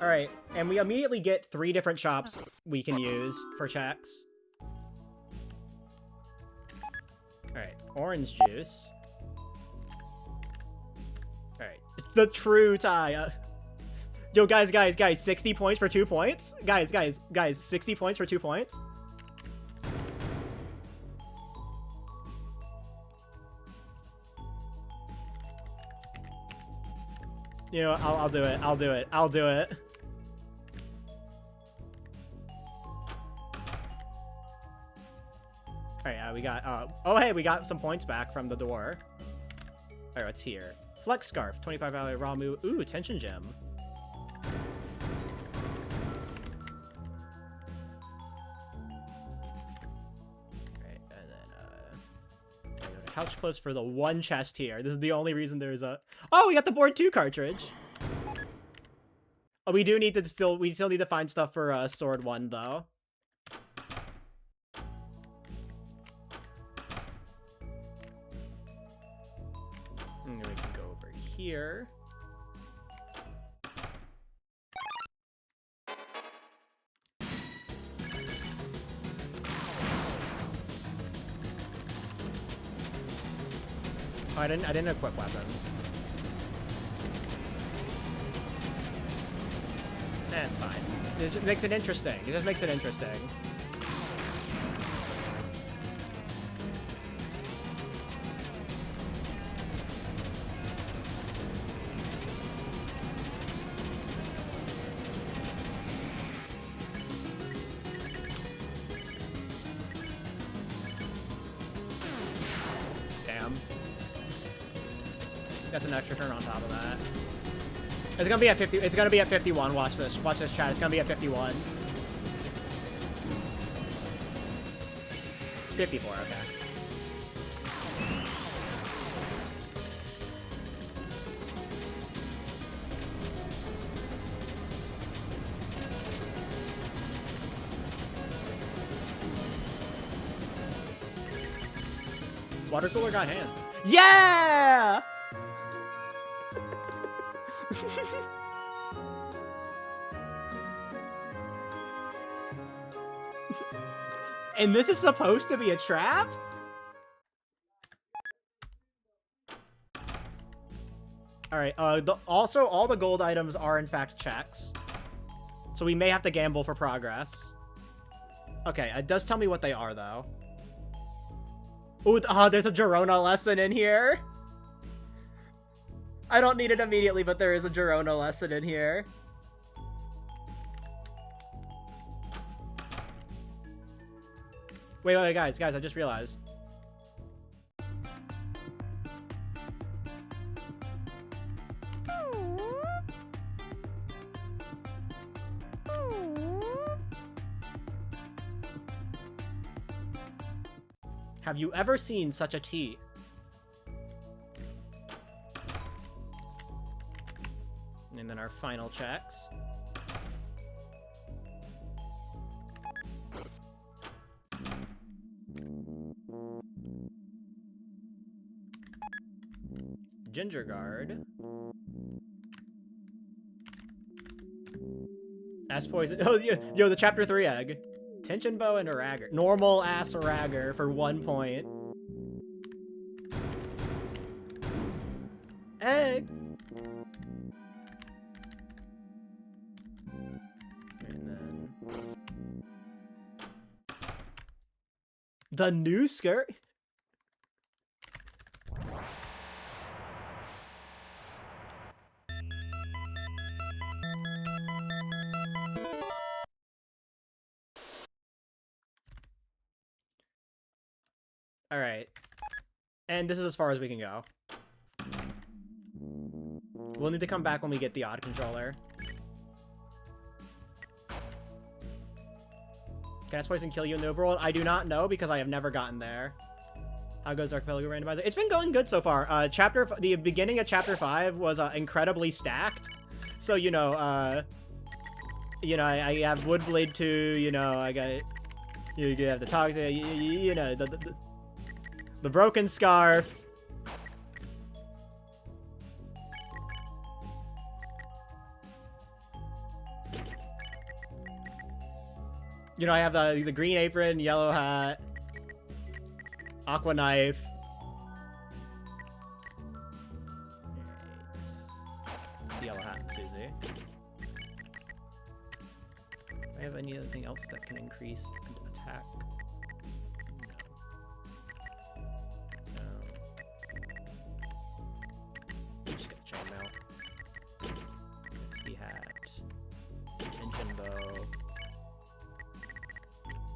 Alright, and we immediately get 3 different shops we can use for checks. Alright, orange juice. Alright, the true tie. Yo, guys, 60 points for 2 points? Guys, 60 points for 2 points? You know, I'll do it. I'll do it. I'll do it. Alright, we got, oh, hey, we got some points back from the door. Alright, what's here? Flex Scarf, 25 value, Ramu. Ooh, Tension Gem. Alright, and then, couch close for the 1 chest here. This is the only reason there's a... Oh, we got the board 2 cartridge. Oh, we do need to we still need to find stuff for sword 1 though. And we can go over here. Oh, I didn't equip weapons. That's fine. It just makes it interesting. It just makes it interesting. Damn. That's an extra turn on top of that. It's gonna be at 50. It's gonna be at 51. Watch this. Watch this, chat. It's gonna be at 51. 54. Okay. Water cooler got hands. Yeah! And this is supposed to be a trap? Alright, also all the gold items are in fact checks. So we may have to gamble for progress. Okay, it does tell me what they are though. Ooh, there's a Girona lesson in here. I don't need it immediately, but there is a Girona lesson in here. Wait, guys, I just realized. Have you ever seen such a tea? And then our final checks. Ginger Guard. Ass Poison. Oh, yo, the Chapter 3 egg. Tension Bow and a Ragger. Normal ass Ragger for 1 point. Egg. And then... the new skirt? All right. And this is as far as we can go. We'll need to come back when we get the odd controller. Can I poison kill you in the overworld? I do not know because I have never gotten there. How goes Archipelago Randomizer? It's been going good so far. The beginning of Chapter 5 was incredibly stacked. So, you know, I have Woodblade 2, you know, I got... You have the Toxic, you know, the Broken Scarf. You know, I have the Green Apron, Yellow Hat, Aqua Knife. Right. Yellow Hat and Susie. Do I have anything else that can increase attack? No. Just get the chainmail. XP hat. Engine bow.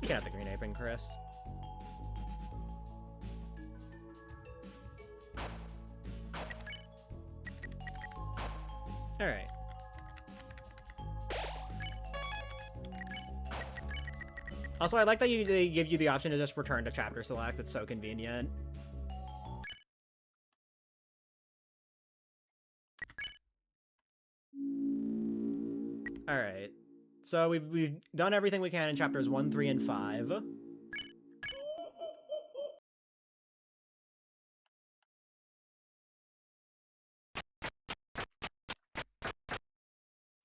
You can have the Green Apron, Chris. Alright. Also, I like that they give you the option to just return to chapter select. It's so convenient. Alright. So we've done everything we can in chapters 1, 3, and 5.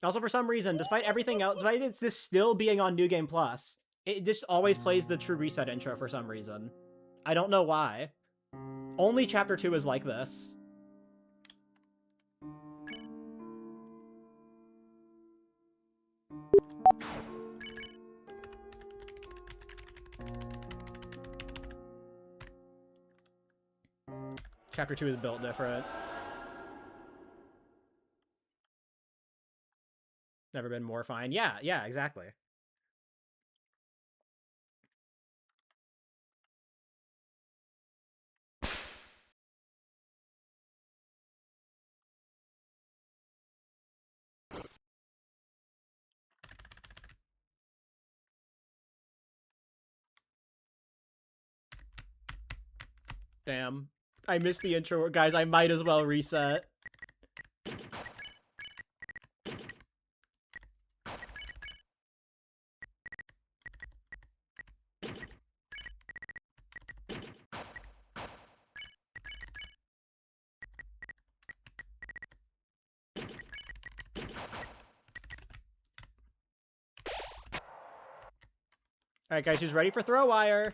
Also, for some reason, despite everything else, despite this still being on New Game Plus, it just always plays the True Reset intro for some reason. I don't know why. Only chapter 2 is like this. Chapter 2 is built different. Never been more fine. Yeah, exactly. Damn. I missed the intro. Guys, I might as well reset. Alright, guys, who's ready for throw wire?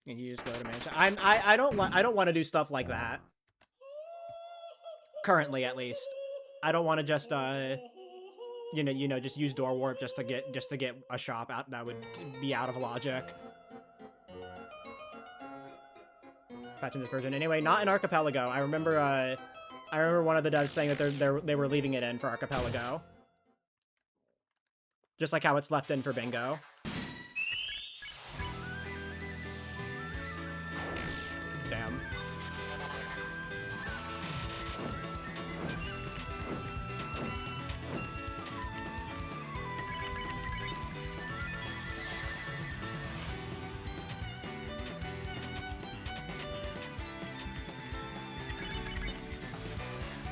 And you just go to mansion. I don't want to do stuff like that. Currently, at least. I don't want to just you know, just use door warp just to get a shop out. That would be out of logic. Patching this version. Anyway, not in Archipelago. I remember one of the devs saying that they were leaving it in for Archipelago. Just like how it's left in for Bingo. Damn.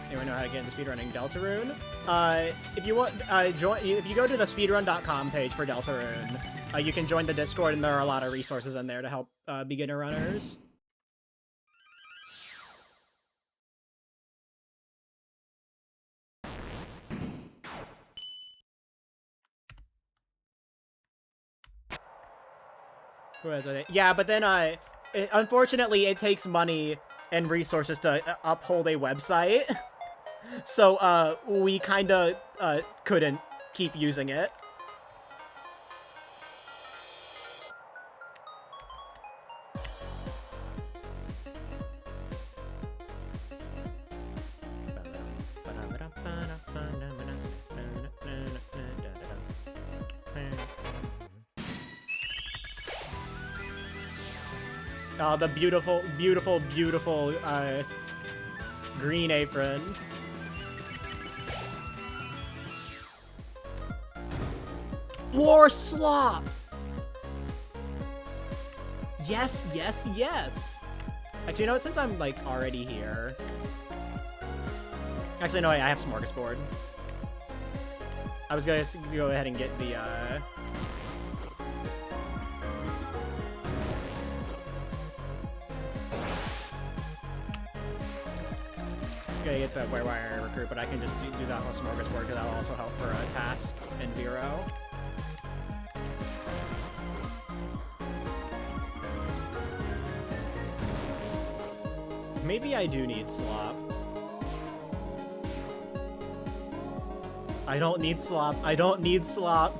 Anyone know how to get into speedrunning Deltarune? If you want, if you go to the speedrun.com page for Deltarune, you can join the Discord, and there are a lot of resources in there to help beginner runners. Yeah, but then unfortunately, it takes money and resources to uphold a website. So, we kinda, couldn't keep using it. Oh, the beautiful, beautiful, beautiful, green apron. War slop! Yes, yes, yes! Actually, you know what, since I'm, like, already here... Actually, no, I have Smorgasbord. I was gonna go ahead and get the, Gonna get the Wire recruit, but I can just do that on Smorgasbord because that'll also help for a task and Vero. Maybe I do need slop. I don't need slop. I don't need slop.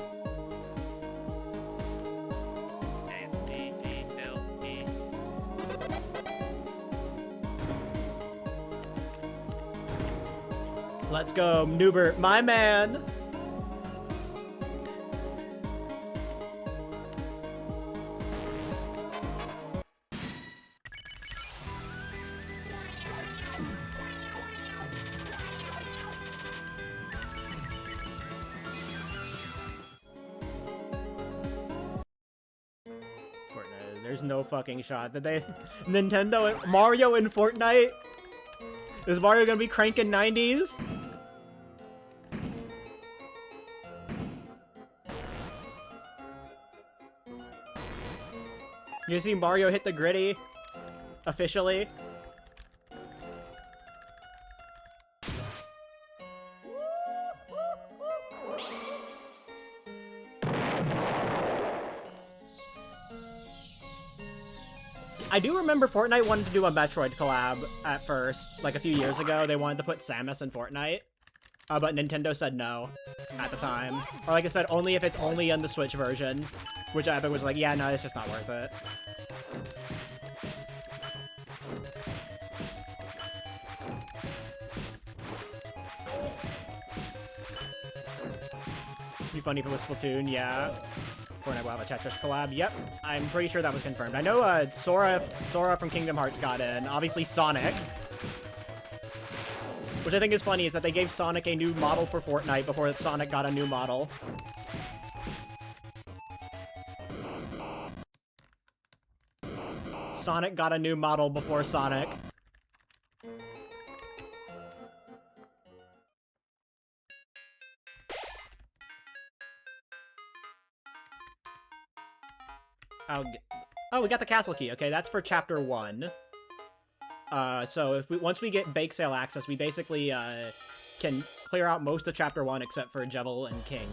Let's go, Newbert, my man. There's no fucking shot that they... Nintendo... Mario in Fortnite? Is Mario gonna be cranking 90s? You see Mario hit the gritty? Officially? I do remember Fortnite wanted to do a Metroid collab at first, like a few years ago. They wanted to put Samus in Fortnite, but Nintendo said no at the time. Or like I said, only if it's only on the Switch version, which Epic was like, yeah, no, it's just not worth it. Be funny if it was Splatoon, yeah. Fortnite will have a Tetris collab. Yep, I'm pretty sure that was confirmed. I know Sora from Kingdom Hearts got in. Obviously Sonic. Which I think is funny is that they gave Sonic a new model for Fortnite before Sonic got a new model. Sonic got a new model before Sonic. Oh, we got the castle key. Okay, that's for chapter 1. So if once we get bake sale access, we basically can clear out most of chapter 1 except for Jevil and King.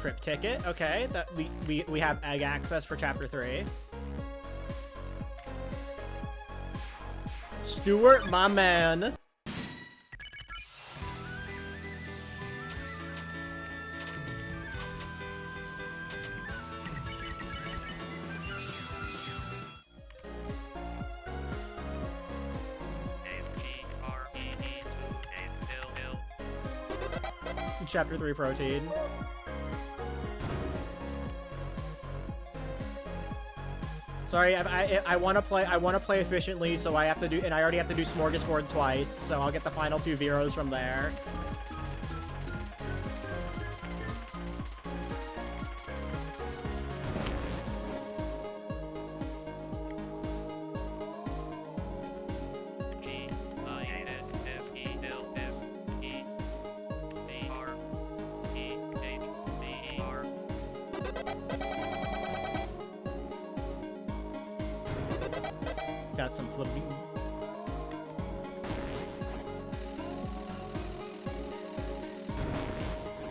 Trip ticket, okay, that we have egg access for chapter 3. Stuart, my man. Chapter 3 protein. Sorry, I want to play efficiently, so I have to do, and I already have to do Smorgasbord twice, so I'll get the final 2 Veros from there. Got some flipping.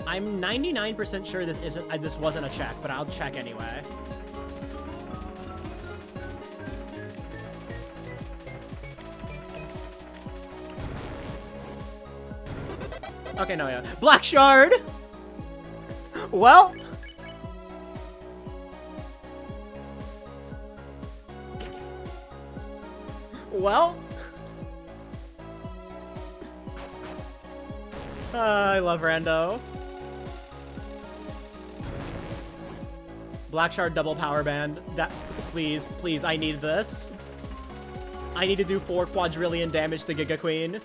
I'm 99% sure this wasn't a check, but I'll check anyway. Okay, no, yeah. Black Shard! Well. Well. I love Rando. Black Shard double power band. Please, please, I need this. I need to do 4 quadrillion damage to Giga Queen.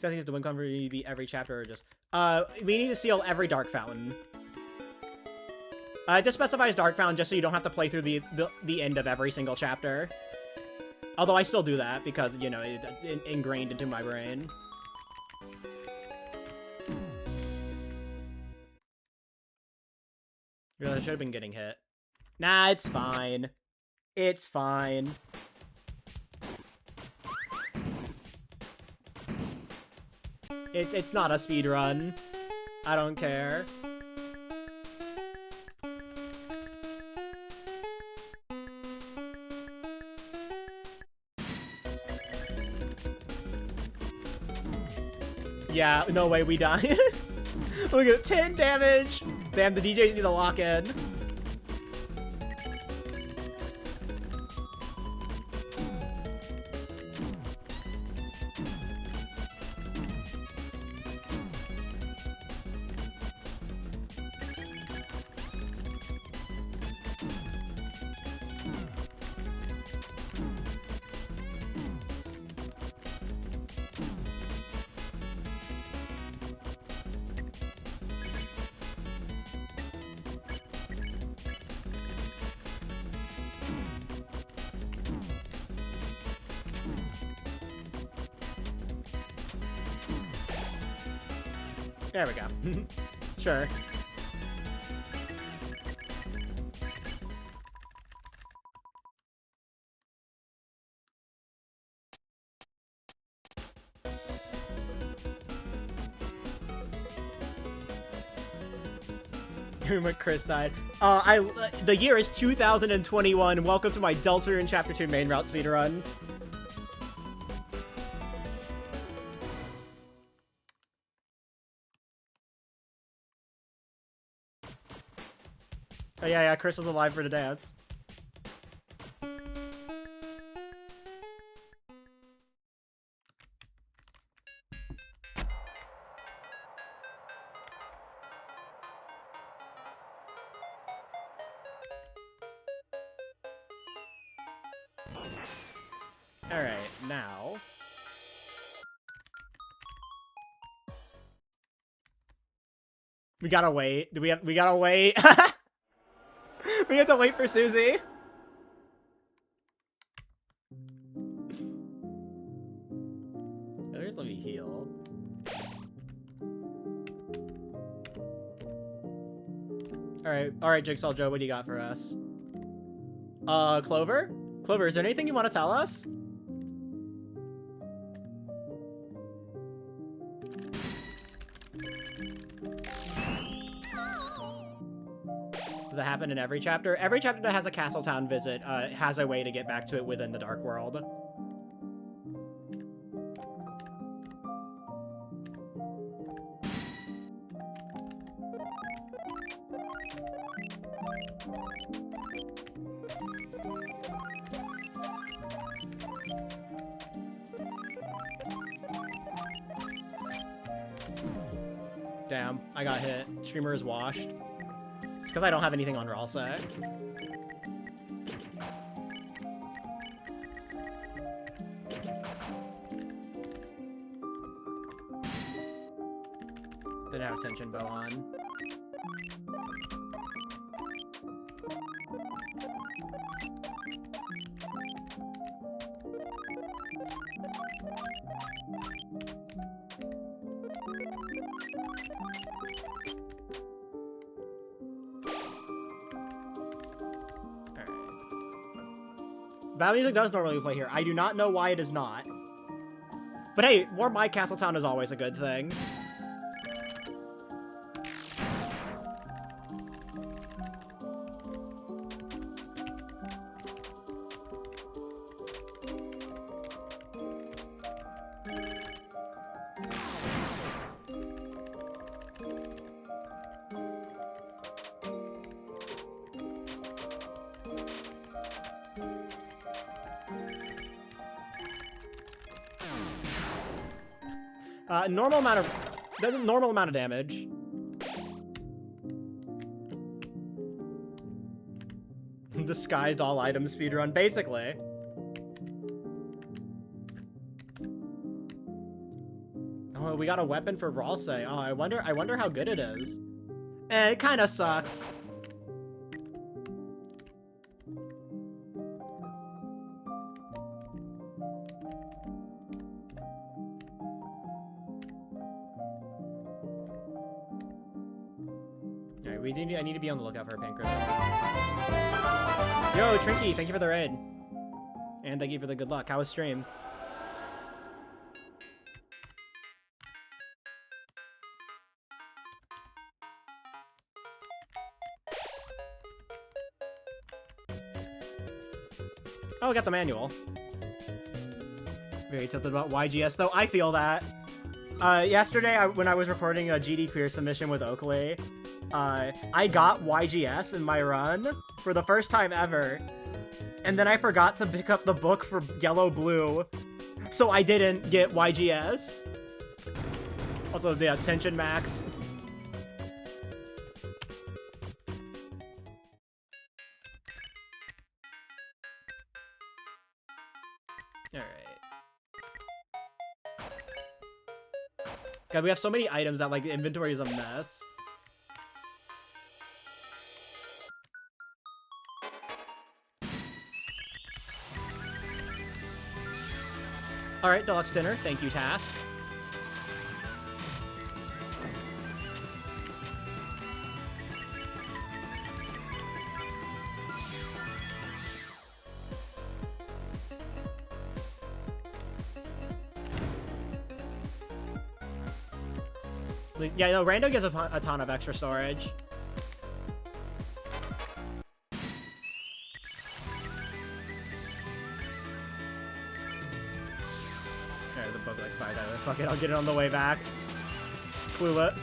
I think it's the win cover be every chapter or just we need to seal every Dark Fountain. It just specifies Dark Fountain just so you don't have to play through the end of every single chapter. Although I still do that because, you know, it's ingrained into my brain. Really, I should have been getting hit. Nah, it's fine. It's fine. It's not a speed run. I don't care. Yeah, no way we die. Look at 10 damage. Damn, the DJs need to lock in. There we go. Sure. Chris died. The year is 2021. Welcome to my Deltarune Chapter 2 main route speedrun. Oh yeah, Chris was alive for the dance. Alright, now... We gotta wait. We gotta wait. We have to wait for Susie. Just let me heal. Alright, Jigsaw Joe, what do you got for us? Clover? Clover, is there anything you want to tell us? Does that happen in every chapter? Every chapter that has a Castletown visit has a way to get back to it within the Dark World. Damn, I got hit. Streamer is washed. It's because I don't have anything on Rosso. Didn't have tension bow on. Battle music does normally play here. I do not know why it is not. But hey, more My Castletown is always a good thing. Normal amount of damage. Disguised all items speedrun, basically. Oh, we got a weapon for Rosso. Oh, I wonder how good it is. It kind of sucks. Alright, I need to be on the lookout for a pink ribbon. Yo, Trinky, thank you for the raid. And thank you for the good luck. How was stream? Oh, I got the manual. Very tilted about YGS, though. I feel that. Yesterday, when I was recording a GD Queer submission with Oakley, I got YGS in my run for the first time ever. And then I forgot to pick up the book for Yellow Blue, so I didn't get YGS. Also, the Tension Max. God, we have so many items that, like, the inventory is a mess. Alright, Deluxe Dinner. Thank you, Task. Yeah, no, Rando gives a ton of extra storage. Alright, the book like 5 out of it. Fuck it, I'll get it on the way back. Clue it.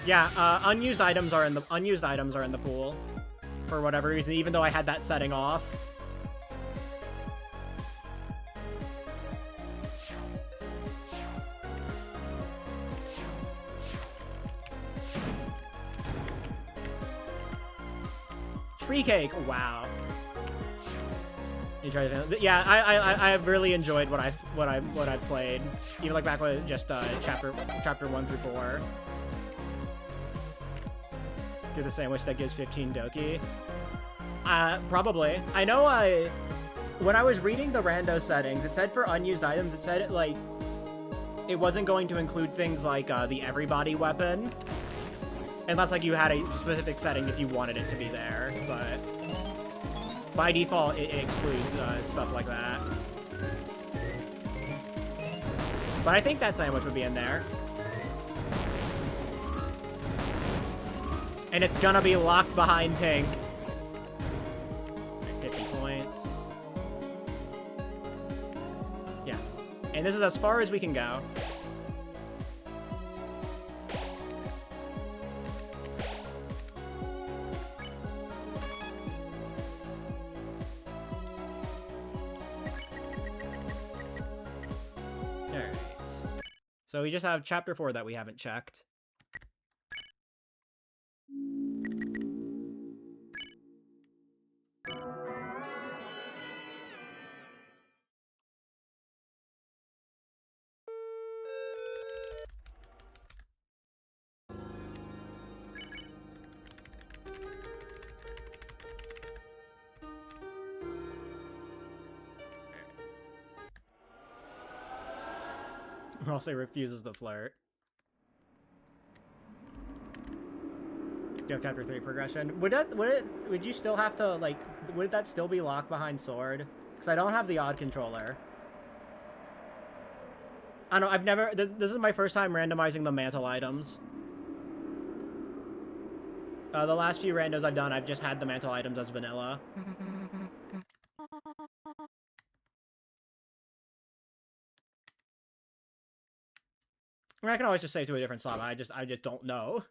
Yeah, unused items are in the pool for whatever reason, even though I had that setting off. Tree cake, wow. You tried to, yeah, I have really enjoyed what I've played, even like back when just chapter 1 through 4. Do the sandwich that gives 15 Doki. Probably. I know when I was reading the rando settings, it said for unused items, it said it wasn't going to include things like the everybody weapon. Unless, like, you had a specific setting if you wanted it to be there, but by default, it excludes stuff like that. But I think that sandwich would be in there. And it's gonna be locked behind pink. 50 points. Yeah. And this is as far as we can go. So we just have chapter 4 that we haven't checked. Also refuses to flirt. Do you have chapter 3 progression? Would you still have to, like, would that still be locked behind sword? Because I don't have the odd controller. I don't know, I've never, this is my first time randomizing the mantle items. The last few randos I've done, I've just had the mantle items as vanilla. I mean, I can always just save to a different slot. I just don't know.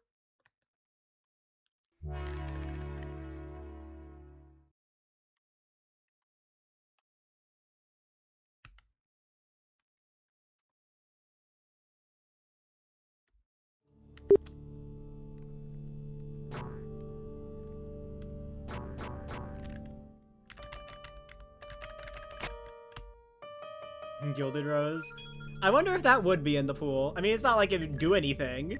Gilded Rose. I wonder if that would be in the pool. I mean, it's not like it would do anything.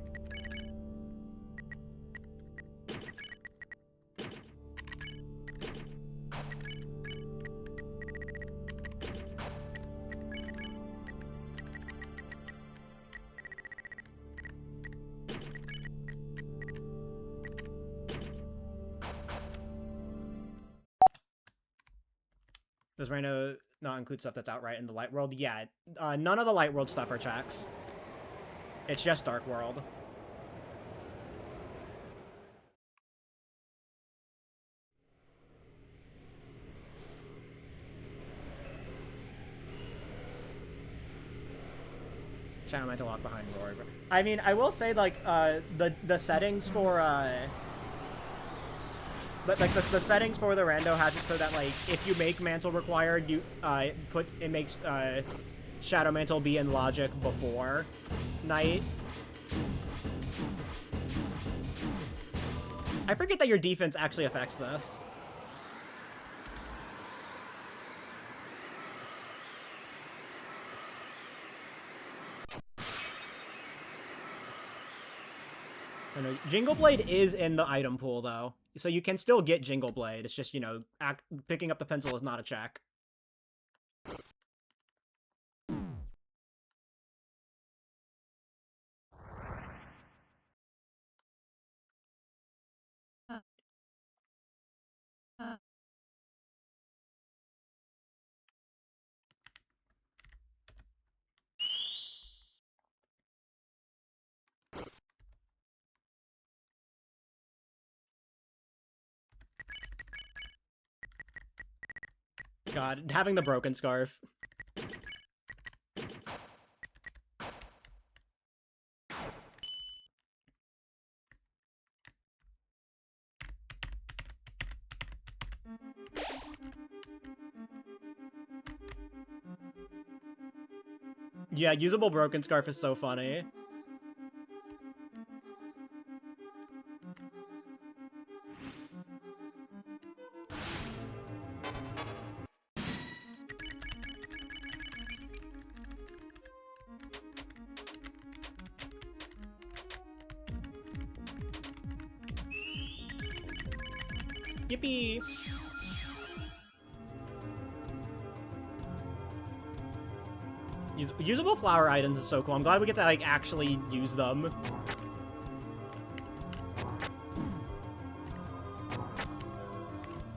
Does Rando not include stuff that's outright in the Light World? Yeah, none of the Light World stuff are checks. It's just Dark World. Shadow Mantle lock behind Roar. I mean, I will say, like, the settings for, but like the settings for the rando has it so that like if you make mantle required, you it makes Shadow Mantle be in logic before night. I forget that your defense actually affects this. So no, Jingle Blade is in the item pool though. So you can still get Jingle Blade. It's just, you know, picking up the pencil is not a check. God, having the broken scarf. Yeah, usable broken scarf is so funny. Yippee! Usable flower items is so cool. I'm glad we get to, like, actually use them.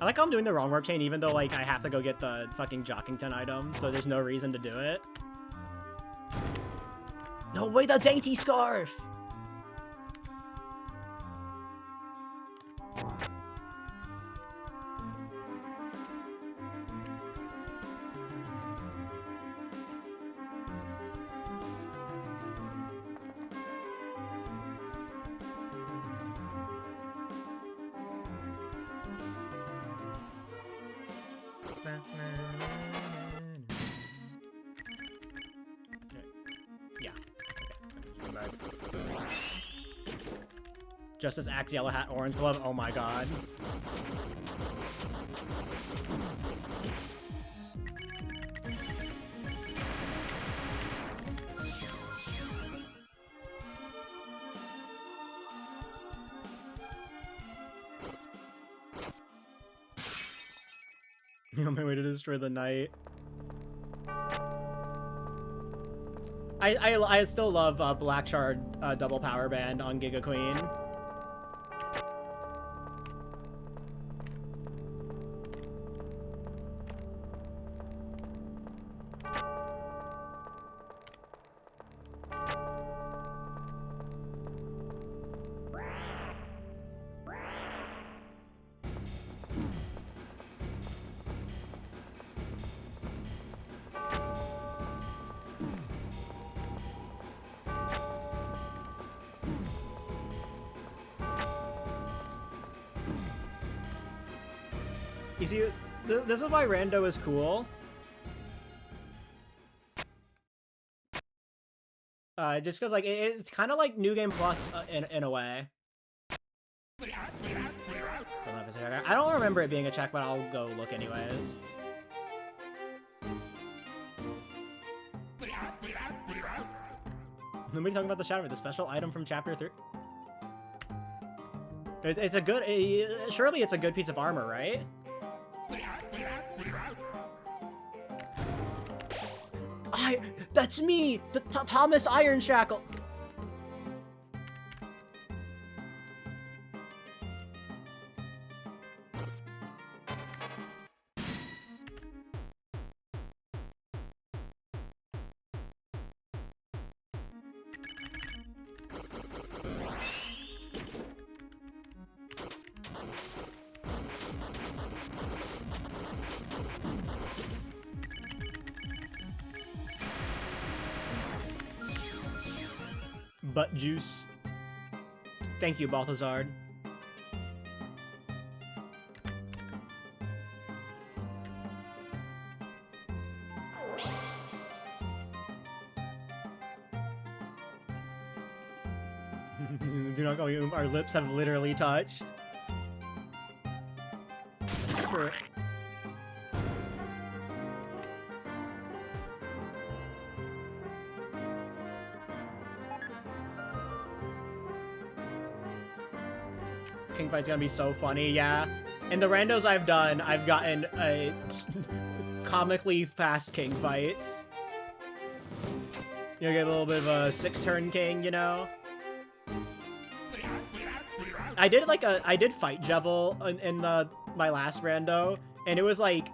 I like how I'm doing the wrong warp chain even though, like, I have to go get the fucking Jockington item, so there's no reason to do it. No way, the dainty scarf! Just as Axe Yellow Hat Orange Glove, oh my god. On my way to destroy the night. I still love Black Shard double power band on Giga Queen. You see, this is why Rando is cool. Just because, like, it's kind of like New Game Plus in a way. I don't remember it being a check, but I'll go look anyways. Nobody talking about the shadow, the special item from chapter 3. It's a good, surely it's a good piece of armor, right? That's me, the Thomas Iron Shackle. Butt juice. Thank you, Balthazar. Do not call me Our lips have literally touched. King fight's gonna be so funny, yeah. In the randos I've done, I've gotten comically fast king fights. You'll get a little bit of a 6-turn king, you know? I did fight Jevil in my last rando, and it was like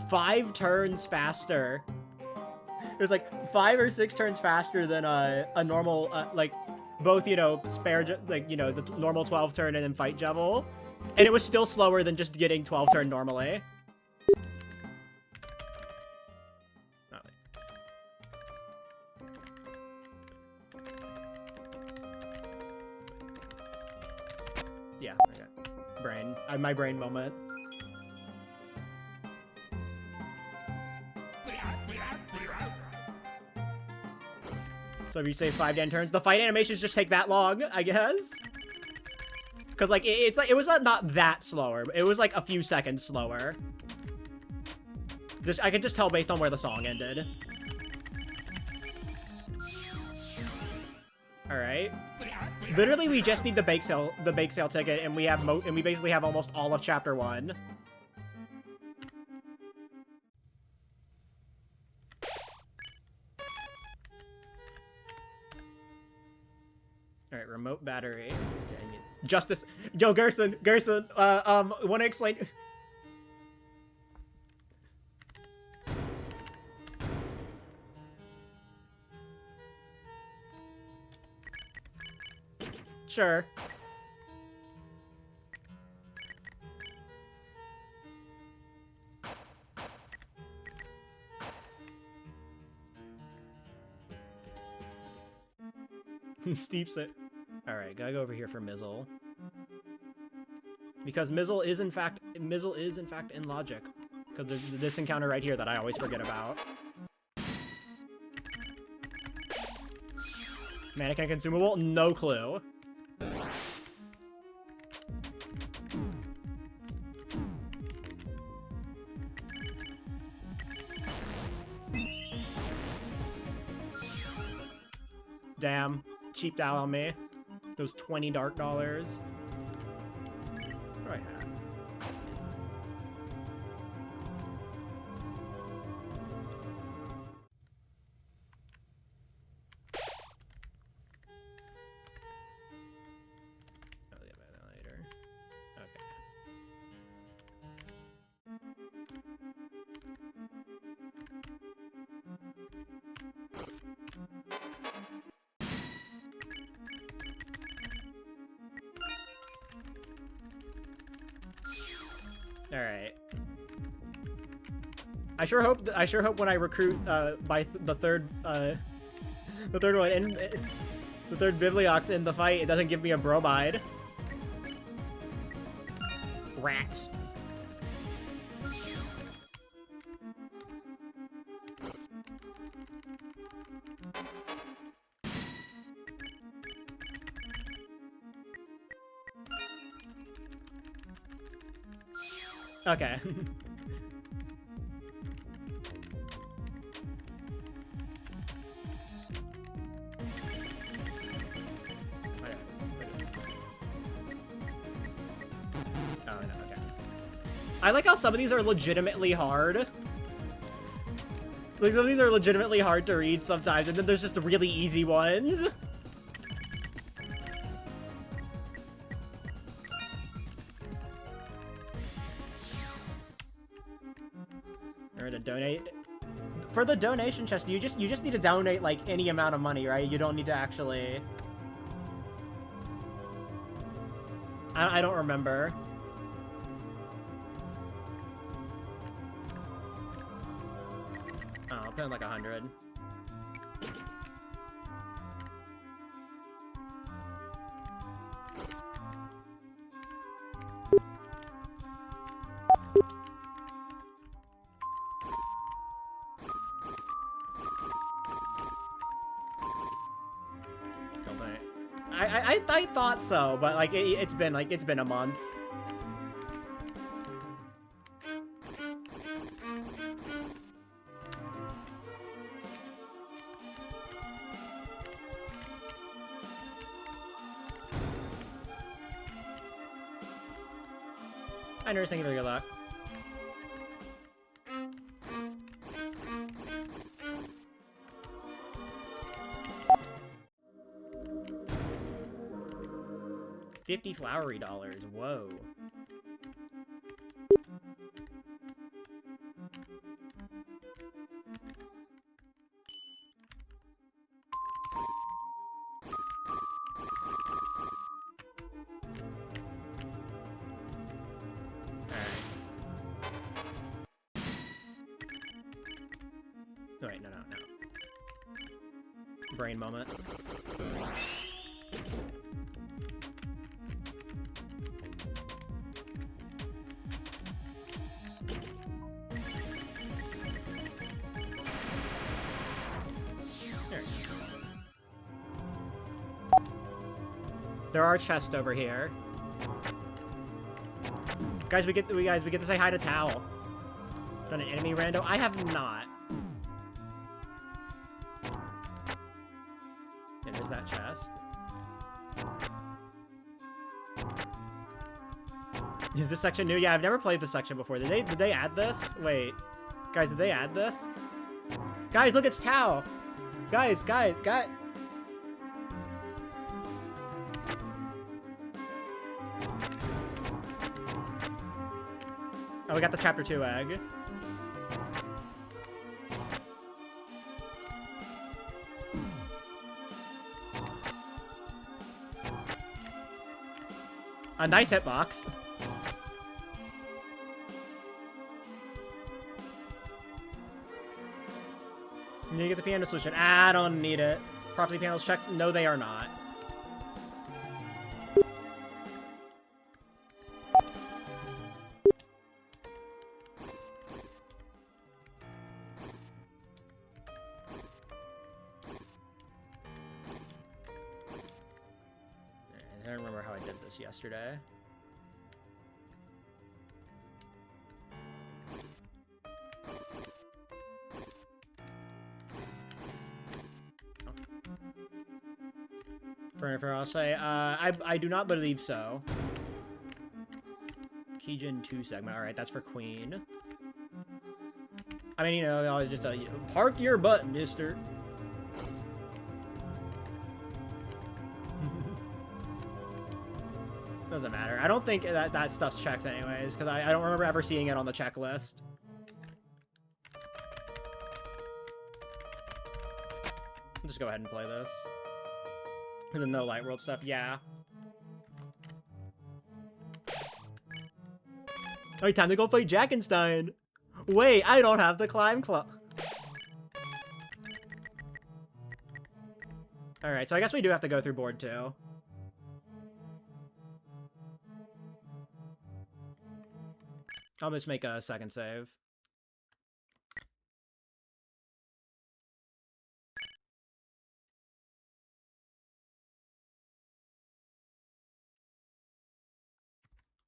5 turns faster. It was like 5 or 6 turns faster than a normal, like, both, you know, like, you know, the normal 12 turn and then fight Jevil. And it was still slower than just getting 12 turn normally. Yeah, okay. Brain. My brain moment. So if you say 5 10 turns, the fight animations just take that long, I guess. Cause like it's like it was not that slower. It was like a few seconds slower. I could just tell based on where the song ended. All right. Literally, we just need the bake sale ticket, and we basically have almost all of chapter 1. All right, remote battery. Okay, Justice. Yo, Gerson, want to explain? Sure. He steeps it. Alright, gotta go over here for Mizzle. Because Mizzle is in fact in logic. Because there's this encounter right here that I always forget about. Mannequin consumable? No clue. Damn, cheaped out on me. Those 20 dark dollars. What do I have? I'll get back to that later. Okay. All right. I sure hope when I recruit by the third one in the third Bibliox in the fight, it doesn't give me a bromide. Rats. Okay. Oh, no, okay. I like how some of these are legitimately hard. Like, some of these are legitimately hard to read sometimes, and then there's just the really easy ones. Or to donate. For the donation chest, you just need to donate, like, any amount of money, right? You don't need to actually... I don't remember. Oh, I'll put in like 100. I thought so, but like it's been a month. Hi, Nurse. Thank you for your luck. $50 flowery dollars. Whoa. Oh, wait, no. Brain moment. There are chests over here. Guys, we get to say hi to Tao. Done an enemy rando? I have not. And there's that chest. Is this section new? Yeah, I've never played this section before. Did they add this? Wait. Guys, did they add this? Guys, look, it's Tao. Guys. Oh, we got the chapter 2 egg. A nice hitbox. You need to get the piano solution. I don't need it. Property panels checked. No, they are not. I don't remember how I did this yesterday. For I'll say, I do not believe so. Keijin 2 segment. Alright, that's for Queen. I mean, you know, I'll just park your butt, mister. Doesn't matter. I don't think that stuff's checked anyways, because I don't remember ever seeing it on the checklist. I'll just go ahead and play this. And then no Light World stuff, yeah. Alright, time to go fight Jackenstein. Wait, I don't have the climb club. Alright, so I guess we do have to go through board 2. I'll just make a second save.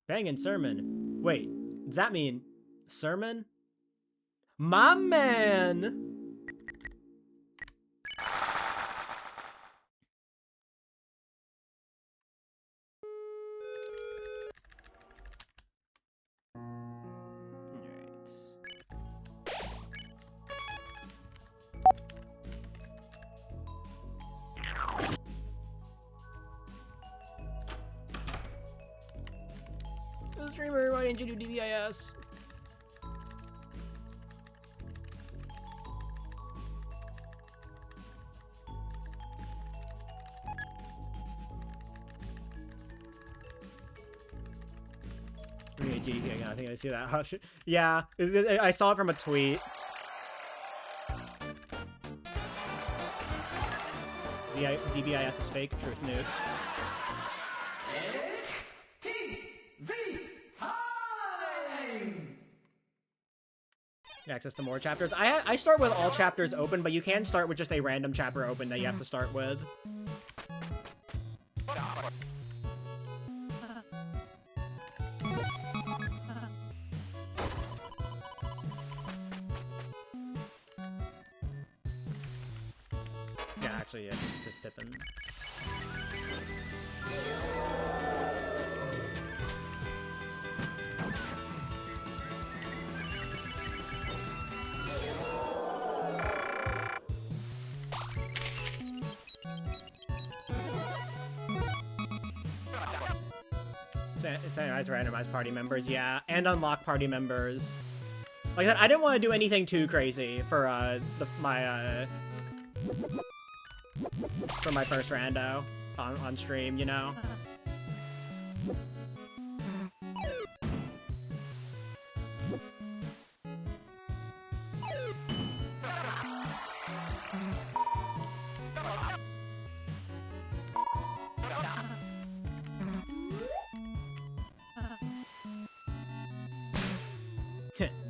Bangin' sermon. Wait, does that mean sermon? My man! range and do DBIS. I think I see that. Yeah, I saw it from a tweet. DBIS is fake. Truth nude. Access to more chapters. I start with all chapters open, but you can start with just a random chapter open that you have to start with. Yeah, actually, yeah, just Pippin. Sanitize randomized party members, yeah, and unlock party members. Like that, I didn't want to do anything too crazy for my first rando on stream, you know.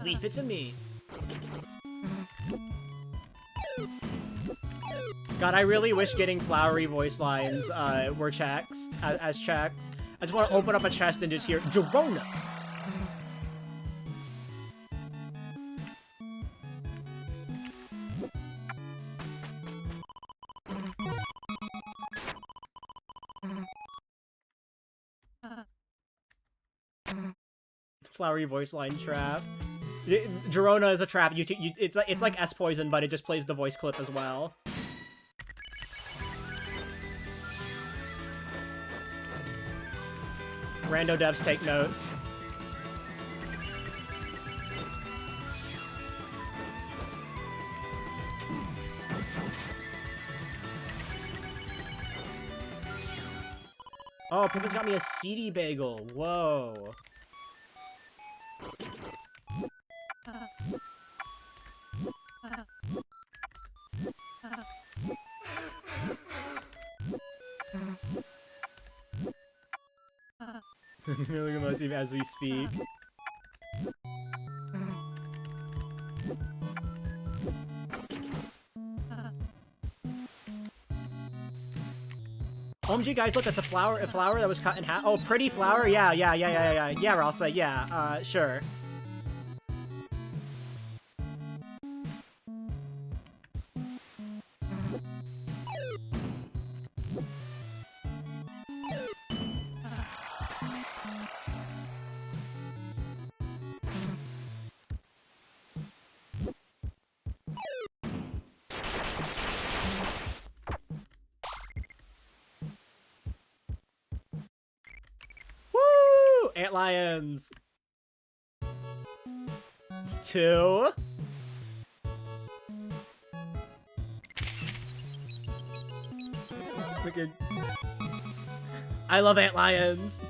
Leave it to me. God, I really wish getting flowery voice lines were checks, as checks. I just want to open up a chest and just hear Dorona. Flowery voice line trap. Dorona is a trap. It's like S Poison, but it just plays the voice clip as well. Rando devs take notes. Oh, Pippin's got me a CD bagel. Whoa. Look at my team as we speak. OMG, guys, look, that's a flower that was cut in half. Oh, pretty flower? Yeah, Rosso, yeah, sure. Antlions. 2. Freaking. I love antlions.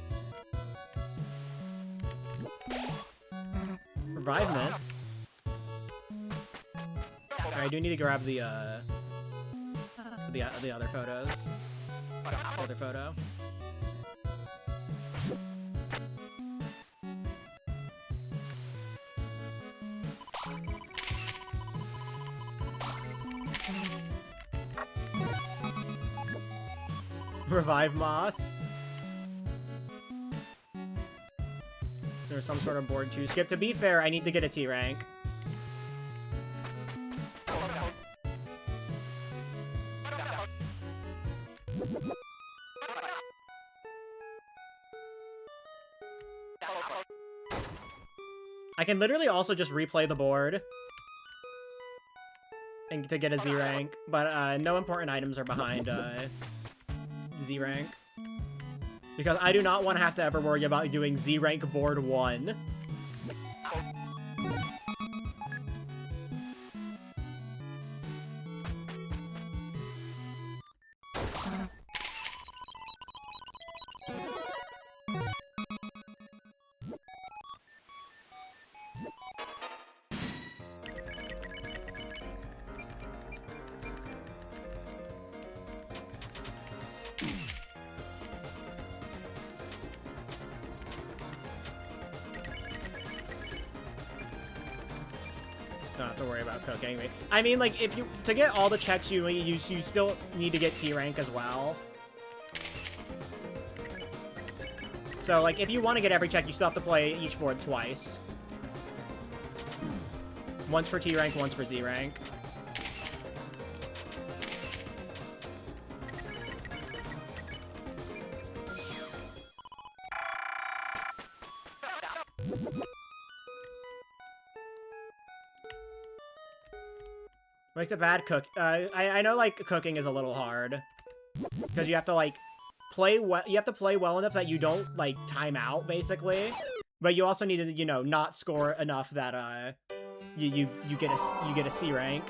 Revivement. Alright, I do need to grab the other photos. The other photo. Revive Moss. There's some sort of board to skip. To be fair, I need to get a T rank. I can literally also just replay the board and to get a Z rank, but no important items are behind Z rank. Because I do not want to have to ever worry about doing Z rank board 1. Don't have to worry about cooking. I mean, like, if you to get all the checks you still need to get T rank as well. So, like, if you want to get every check, you still have to play each board twice. Once for T rank, once for Z rank. Makes it bad cook. I know like cooking is a little hard because you have to like play well. You have to play well enough that you don't like time out basically, but you also need to, you know, not score enough that you get a C rank.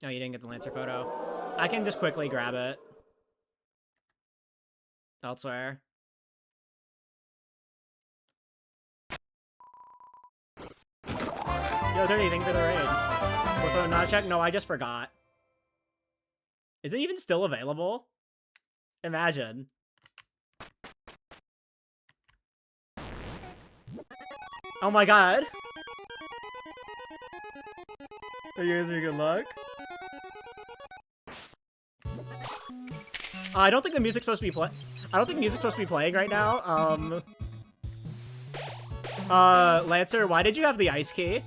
No, you didn't get the Lancer photo. I can just quickly grab it elsewhere. Yo, 30, thank you for the raid. Ortho not check? No, I just forgot. Is it even still available? Imagine. Oh my god. Are you guys good luck? I don't think the music's supposed to be I don't think music's supposed to be playing right now. Lancer, why did you have the ice key?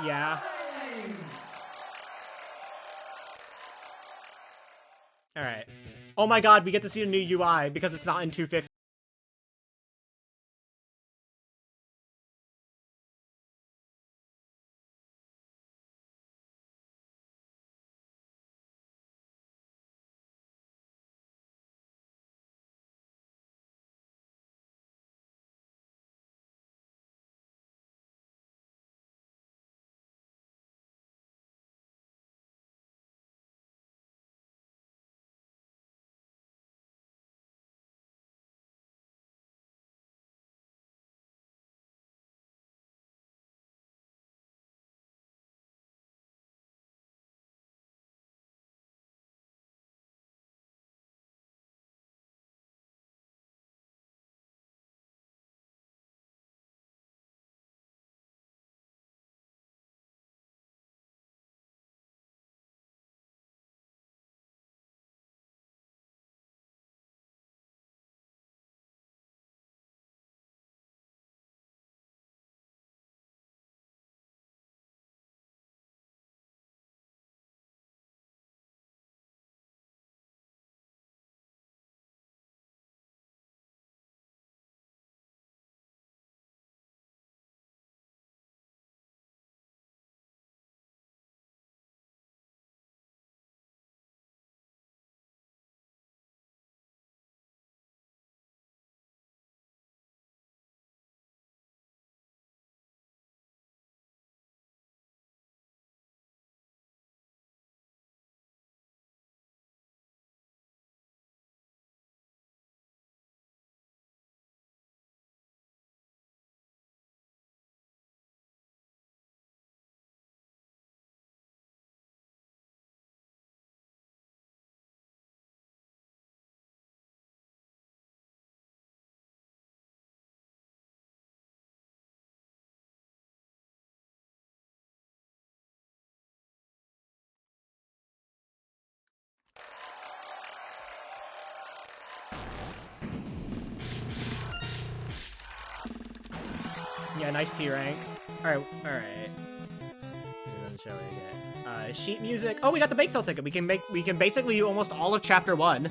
Yeah. Alright. Oh my god, we get to see the new UI because it's not in 250. Yeah, nice T rank. Alright, alright. Show we get. Sheet music. Oh, we got the bake sale ticket. We can basically do almost all of chapter 1.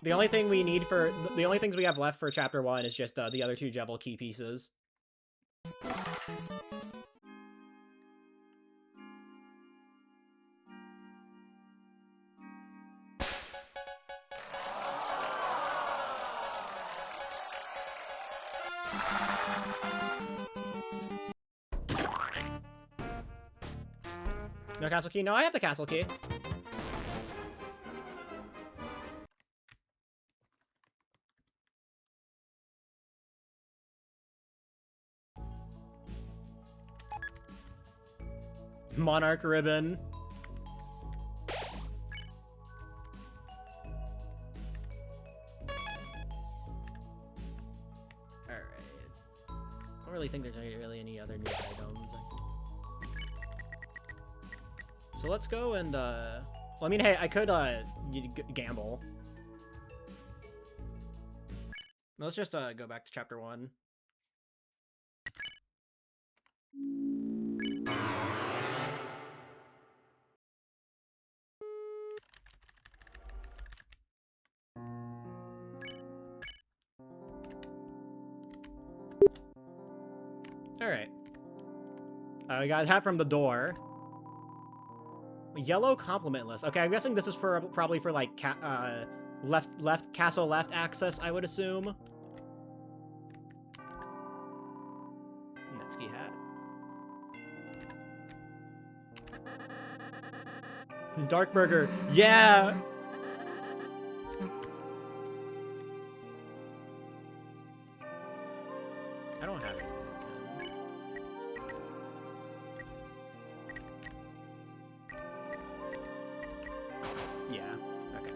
The only thing we need for the only things we have left for chapter 1 is just the other 2 Jevil key pieces. No castle key? No, I have the castle key. Monarch ribbon. Alright. I don't really think there's really any other new items. So let's go and, well, I mean, hey, I could, gamble. Let's just, go back to chapter 1. Alright. We got that from the door. Yellow compliment list. Okay, I'm guessing this is for probably for like left castle left access, I would assume. Netsky hat. Dark burger. Yeah. I don't have it. Yeah, okay.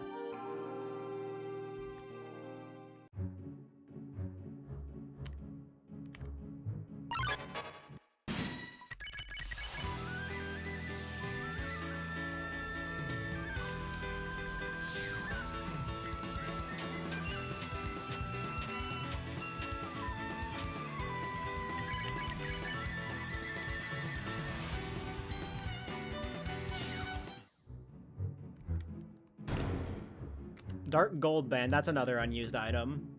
Dark gold band, that's another unused item.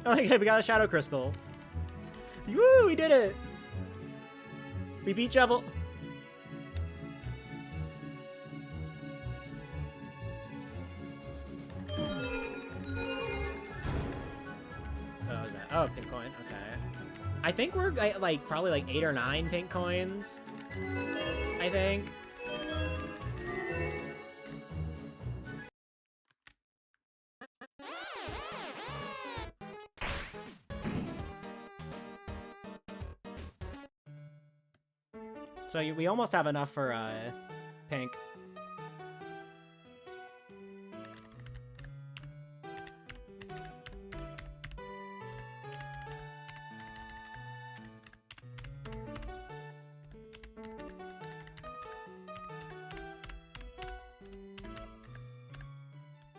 Okay, we got a shadow crystal. Woo, we did it! We beat Jevil. Oh, pink coin, okay. I think we're like probably like 8 or 9 pink coins. I think. So we almost have enough for pink.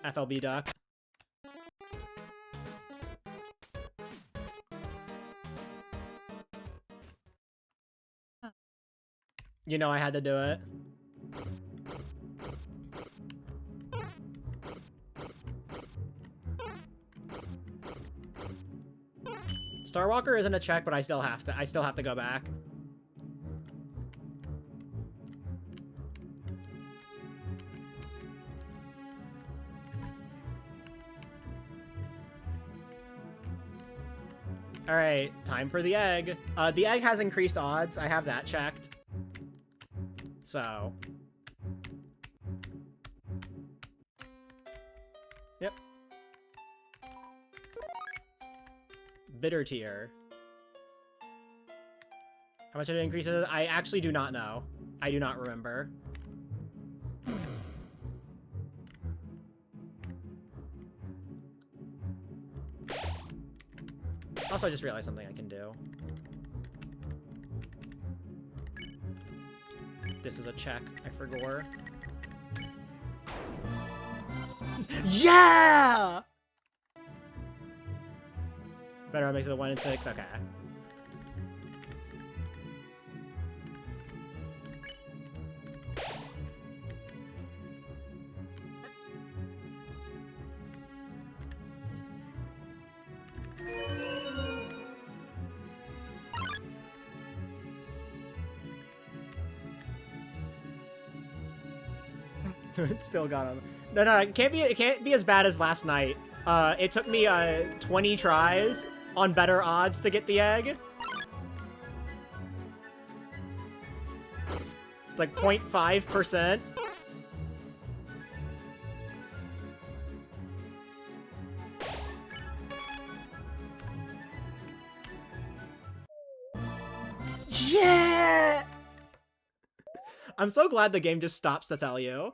FLB duck. You know I had to do it. Starwalker isn't a check, but I still have to go back. All right, time for the egg. The egg has increased odds. I have that checked. So. Yep. bitter tier. How much it increases? I actually do not know. I do not remember. Also, I just realized something I can do. This is a check. I forgot. Yeah! Better makes it a 1 in 6. Okay. It's still got on. No, it can't be as bad as last night. It took me 20 tries on better odds to get the egg. It's like 0.5%. Yeah! I'm so glad the game just stops to tell you.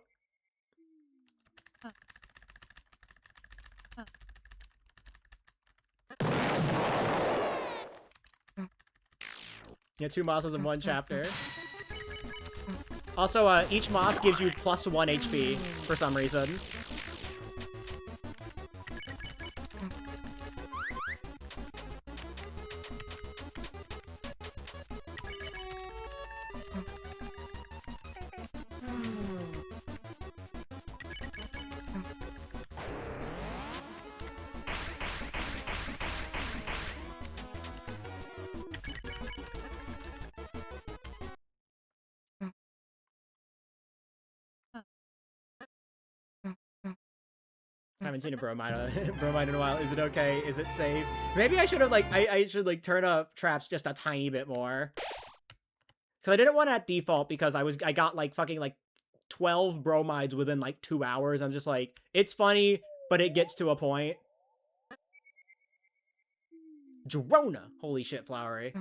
Yeah, 2 mosses in 1 chapter. Also, each moss gives you plus 1 HP for some reason. I haven't seen a bromide, bromide in a while. Is it okay? Is it safe? Maybe I should have, like, I should, like, turn up traps just a tiny bit more. Because I didn't want it at default because I got, like, fucking, like, 12 bromides within, like, 2 hours. I'm just like, it's funny, but it gets to a point. Drona! Holy shit, Flowery.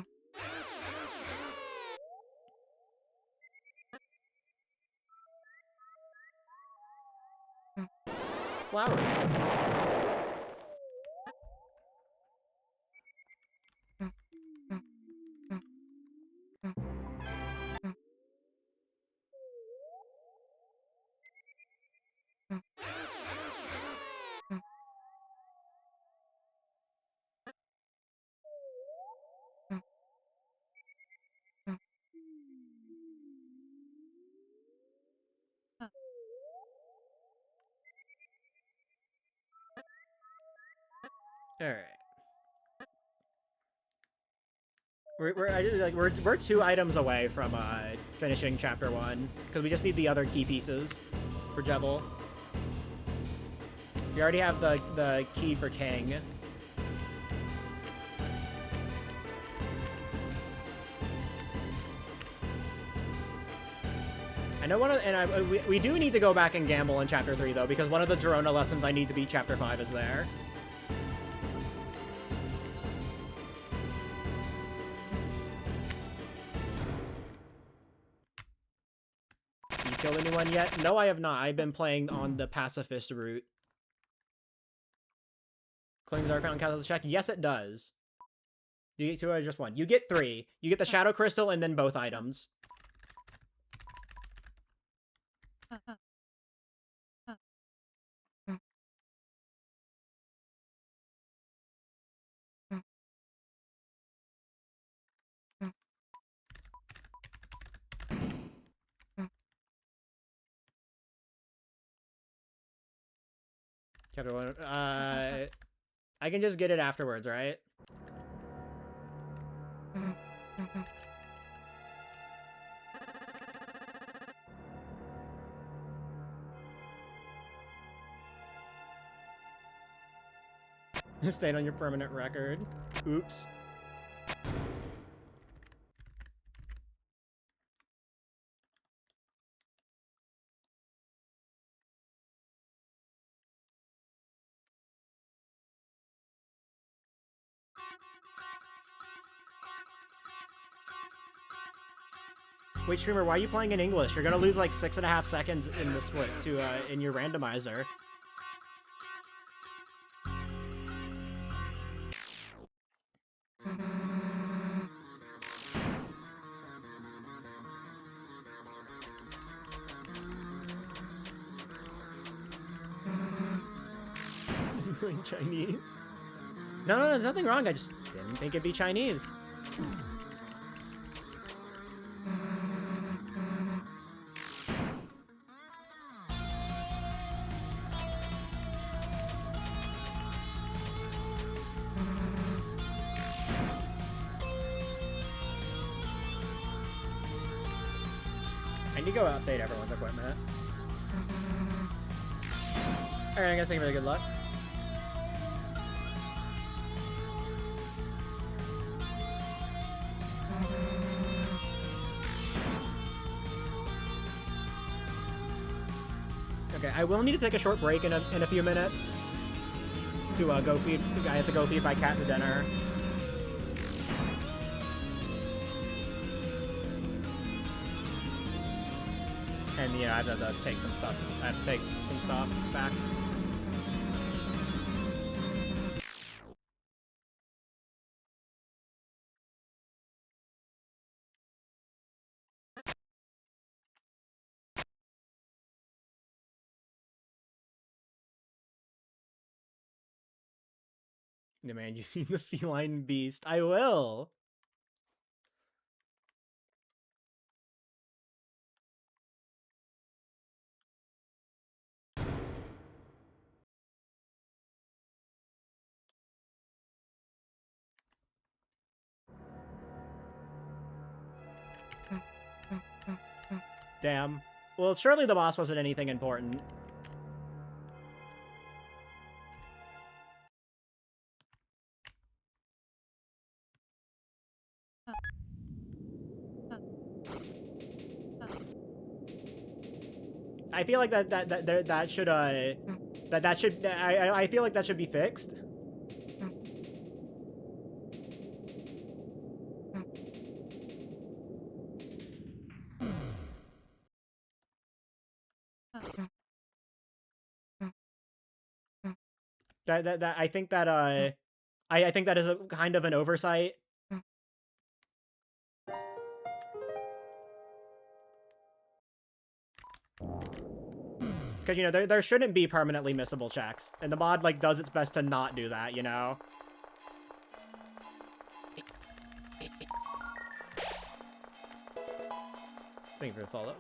Flowery. Alright. We're 2 items away from finishing chapter 1 because we just need the other key pieces for Jebel. We already have the key for King. I know we do need to go back and gamble in chapter 3 though because one of the Drona lessons I need to beat chapter 5 is there. You killed anyone yet? No, I have not. I've been playing on the pacifist route. Claim the Dark Fountain counts as a check? Yes, it does. You get 2 or just 1? You get 3. You get the Shadow Crystal and then both items. Chapter 1. I can just get it afterwards, right? Stayed on your permanent record. Oops. Wait, streamer, why are you playing in English? You're gonna lose like 6.5 seconds in the split to in your randomizer. Chinese? No, there's nothing wrong. I just didn't think it'd be Chinese. I need to go update everyone's equipment. Alright, I guess I give it a good luck. Okay, I will need to take a short break in a few minutes to go feed. I have to go feed my cat to dinner. And yeah, I have to take some stuff. I have to take some stuff back. Demand you feed the feline beast. I will. Damn. Well, surely the boss wasn't anything important. I feel like that should I feel like that should be fixed. I think that I think that is a kind of an oversight. Because, you know, there shouldn't be permanently missable checks. And the mod, like, does its best to not do that, you know? Thank you for the follow.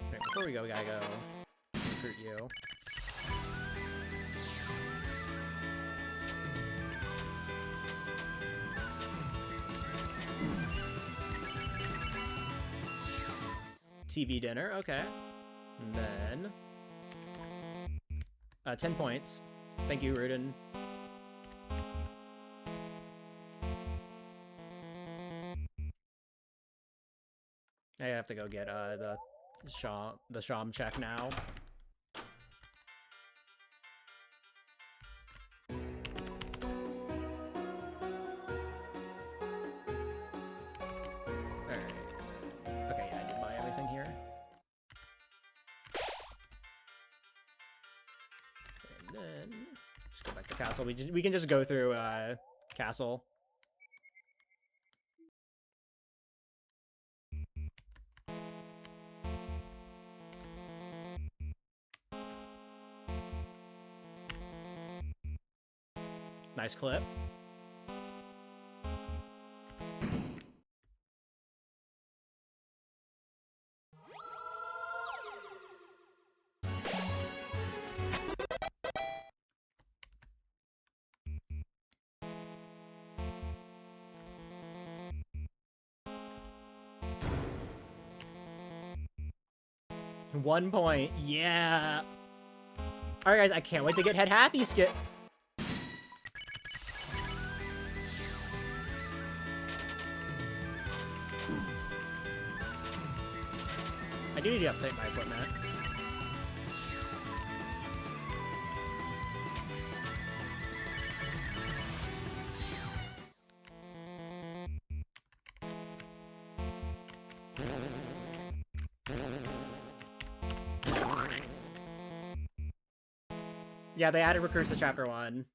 Okay, before we go, we gotta go recruit you. TV dinner, okay. And then 10 points. Thank you, Rudin. I have to go get the Sham check now. Castle. We can just go through castle. Nice clip. One point, yeah. All right, guys, I can't wait to get Head Happy skip. I do need to update my equipment. Yeah, they added recruits to Chapter 1.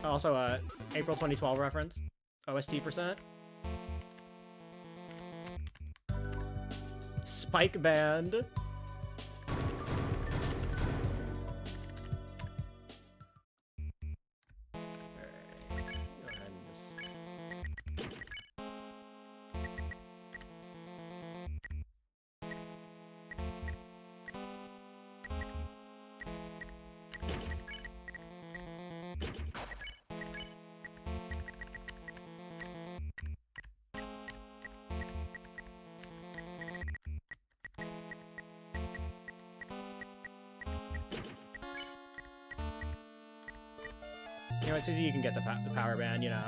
Also, April 2012 reference. OST percent. Spike Band. You know what, Susie, you can get the power band, you know.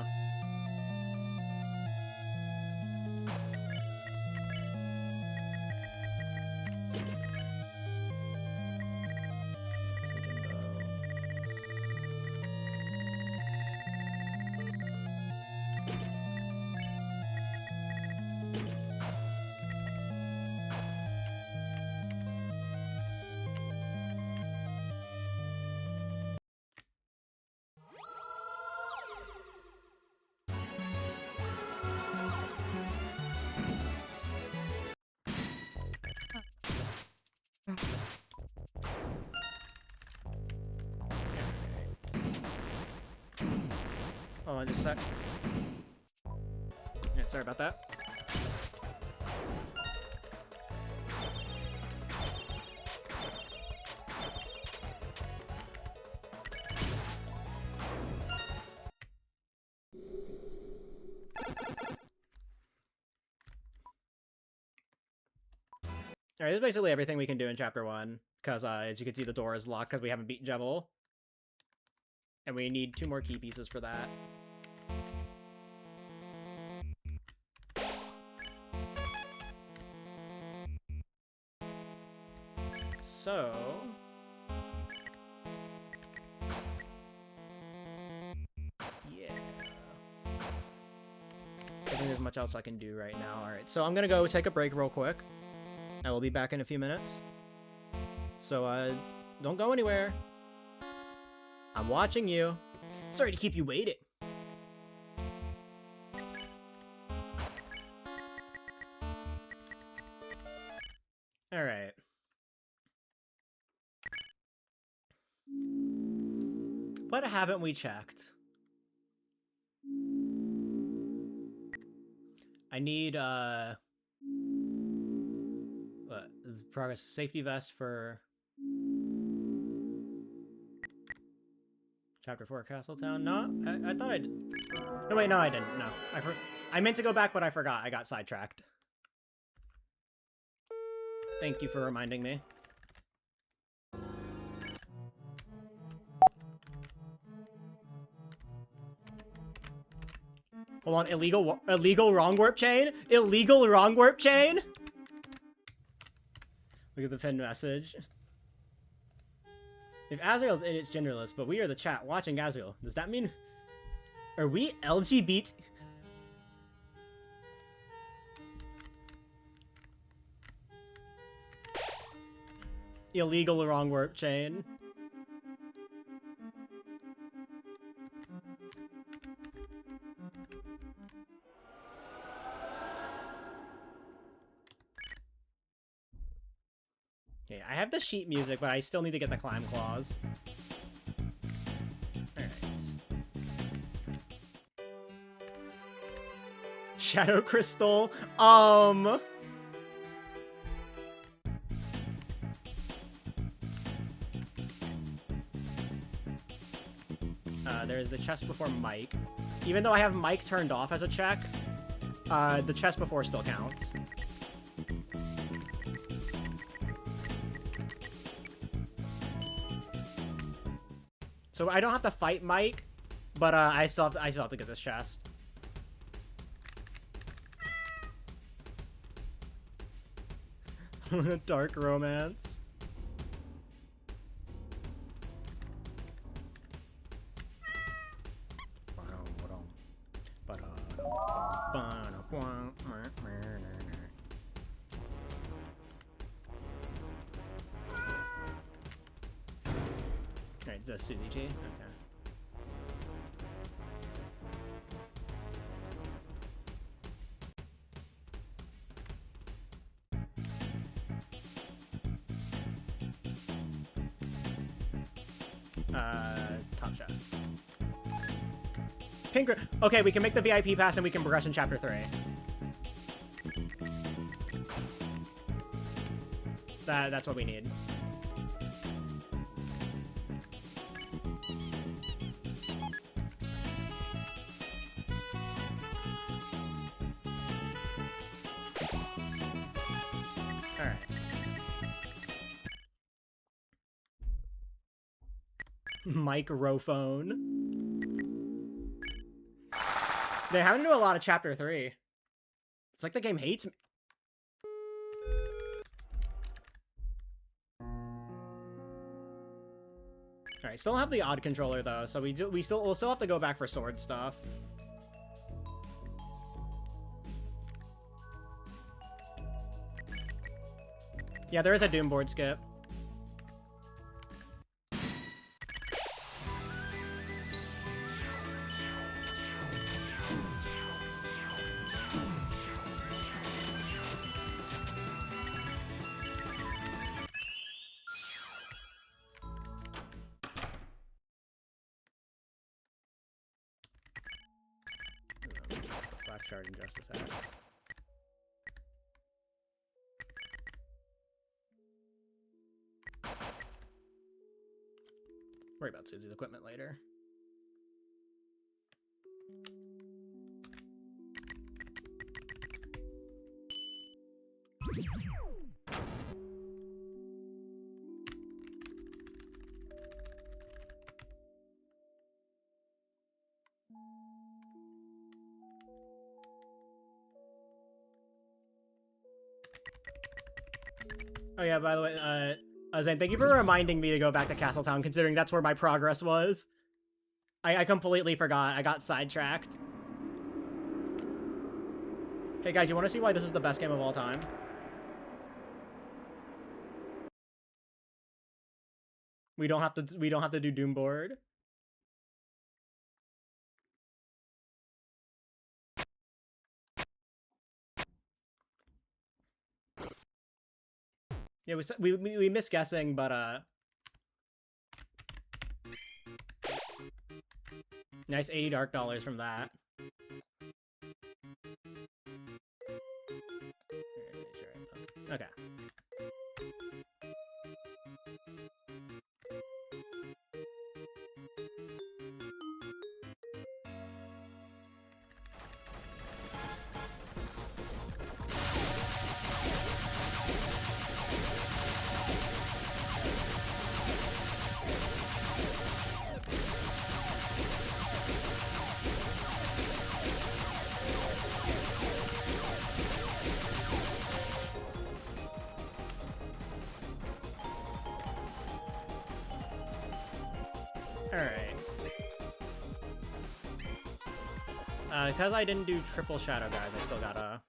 Hold on just a sec. Yeah, sorry about that. Alright, this is basically everything we can do in Chapter 1, because as you can see, the door is locked because we haven't beaten Jevil. And we need 2 more key pieces for that. So... yeah. I think there's much else I can do right now. Alright, so I'm gonna go take a break real quick. I will be back in a few minutes. So, don't go anywhere. I'm watching you. Sorry to keep you waiting. Alright. What haven't we checked? I need, what? Progress safety vest for Chapter 4 Castletown? No, I thought I did. No, wait, no, I didn't. No, I meant to go back, but I forgot. I got sidetracked. Thank you for reminding me. Hold on, illegal wrong warp chain? Illegal wrong warp chain? Look at the pinned message. If Azrael's in, it's genderless, but we are the chat watching Azrael. Does that mean... are we LGBT? Illegal wrong warp chain. Okay, I have the sheet music, but I still need to get the climb claws. Alright. Shadow Crystal. There's the chest before Mike. Even though I have Mike turned off as a check, the chest before still counts. So I don't have to fight Mike, but I still have to get this chest. Dark romance. Alright, it's a Suzy T? Okay. Top Chef. Pink. Okay, we can make the VIP pass and we can progress in Chapter 3. That's what we need. Alright. Microphone. They haven't do a lot of Chapter 3. It's like the game hates me. Alright, still have the odd controller though, so we'll still have to go back for sword stuff. Yeah, there is a Doom board skip. Black Shard and Justice Axe. Worry about Suzy's equipment later. Oh yeah, by the way, Zane, thank you for reminding me to go back to Castletown, considering that's where my progress was. I completely forgot. I got sidetracked. Hey guys, you want to see why this is the best game of all time? We don't have to do Doom board. Yeah, we missed guessing, but nice $80 dark dollars from that. Okay. Alright. Because I didn't do triple shadow, guys, I still gotta...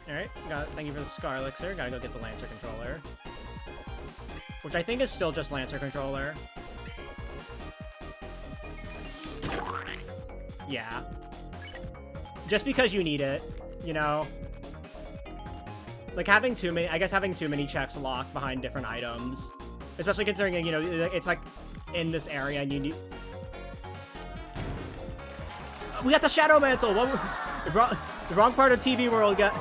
Alright, thank you for the Scar Elixir. Gotta go get the Lancer controller. Which I think is still just Lancer controller. Yeah. Just because you need it, you know? Like, having too many checks locked behind different items. Especially considering, you know, it's like in this area and you need... We got the Shadow Mantle! The wrong part of TV World got...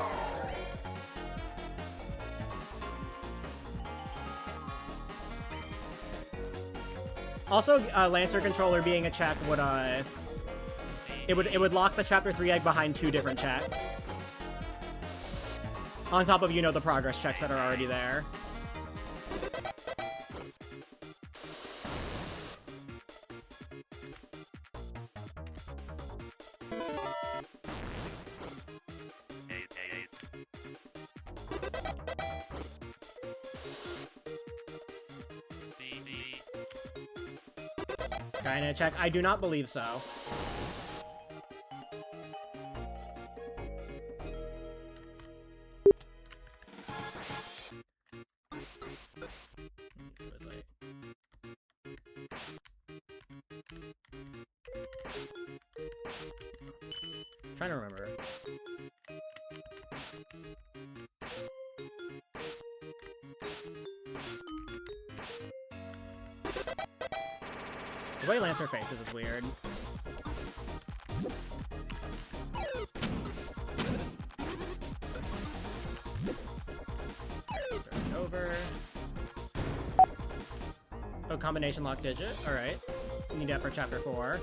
Also, Lancer controller being a check would, it would lock the Chapter 3 egg behind 2 different checks. On top of, you know, the progress checks that are already there. Trying to check. I do not believe so. Trying to remember. The way Lancer faces is weird. Throw it over. Oh, combination lock digit. Alright. Need that for chapter 4.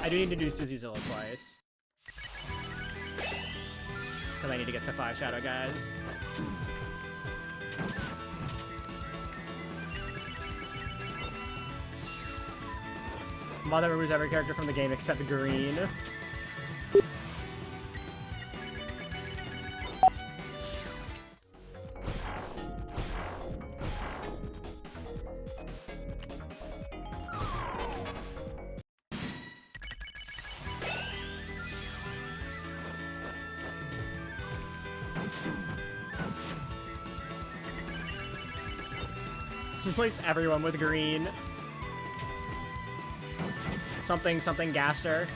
I do need to do Susuzilla twice. Because I need to get to 5 Shadow guys. Mother removes every character from the game except green. Replace everyone with green. Something Gaster.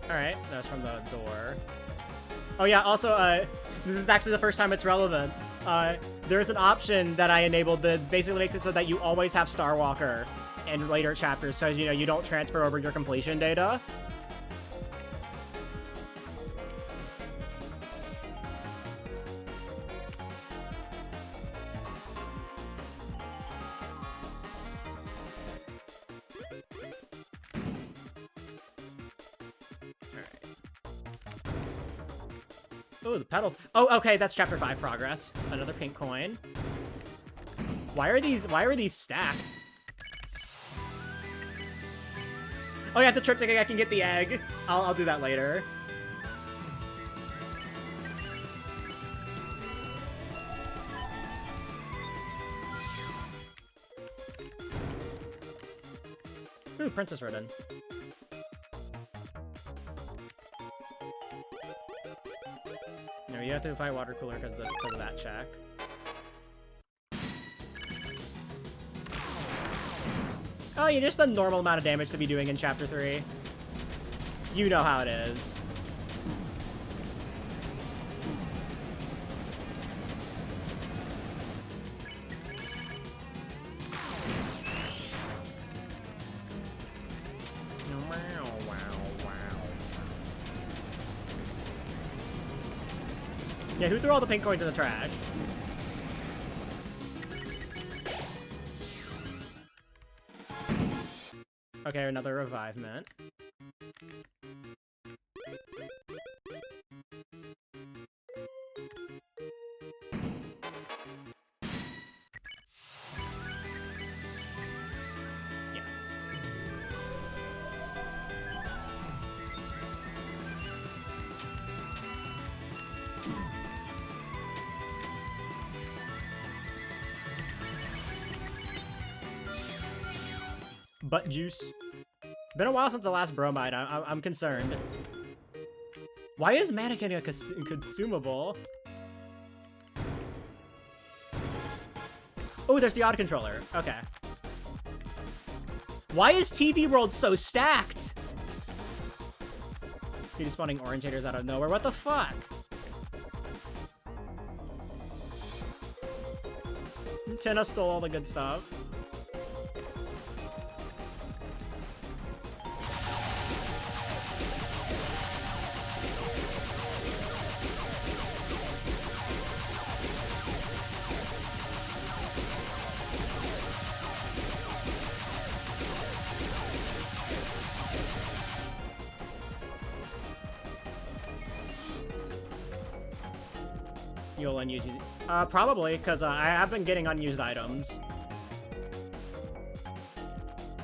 Alright, that's from the door. Oh yeah, also, this is actually the first time it's relevant. There's an option that I enabled that basically makes it so that you always have Starwalker in later chapters, so you know you don't transfer over your completion data. Oh, the pedal. Oh, okay, that's chapter 5 progress. Another pink coin. Why are these stacked? Oh yeah, the triptych, I can get the egg. I'll do that later. Ooh, Princess Ribbon. No, you have to fight water cooler because of that check. Oh, you're just a normal amount of damage to be doing in chapter 3. You know how it is. Yeah, who threw all the pink coins in the trash? Okay, another revivement. Yeah. Butt juice. Been a while since the last bromide. I'm concerned. Why is mannequin a consumable? Oh, there's the odd controller. Okay. Why is TV World so stacked? He's spawning orange haters out of nowhere. What the fuck? Tina stole all the good stuff. You'll unuse... probably, because I have been getting unused items.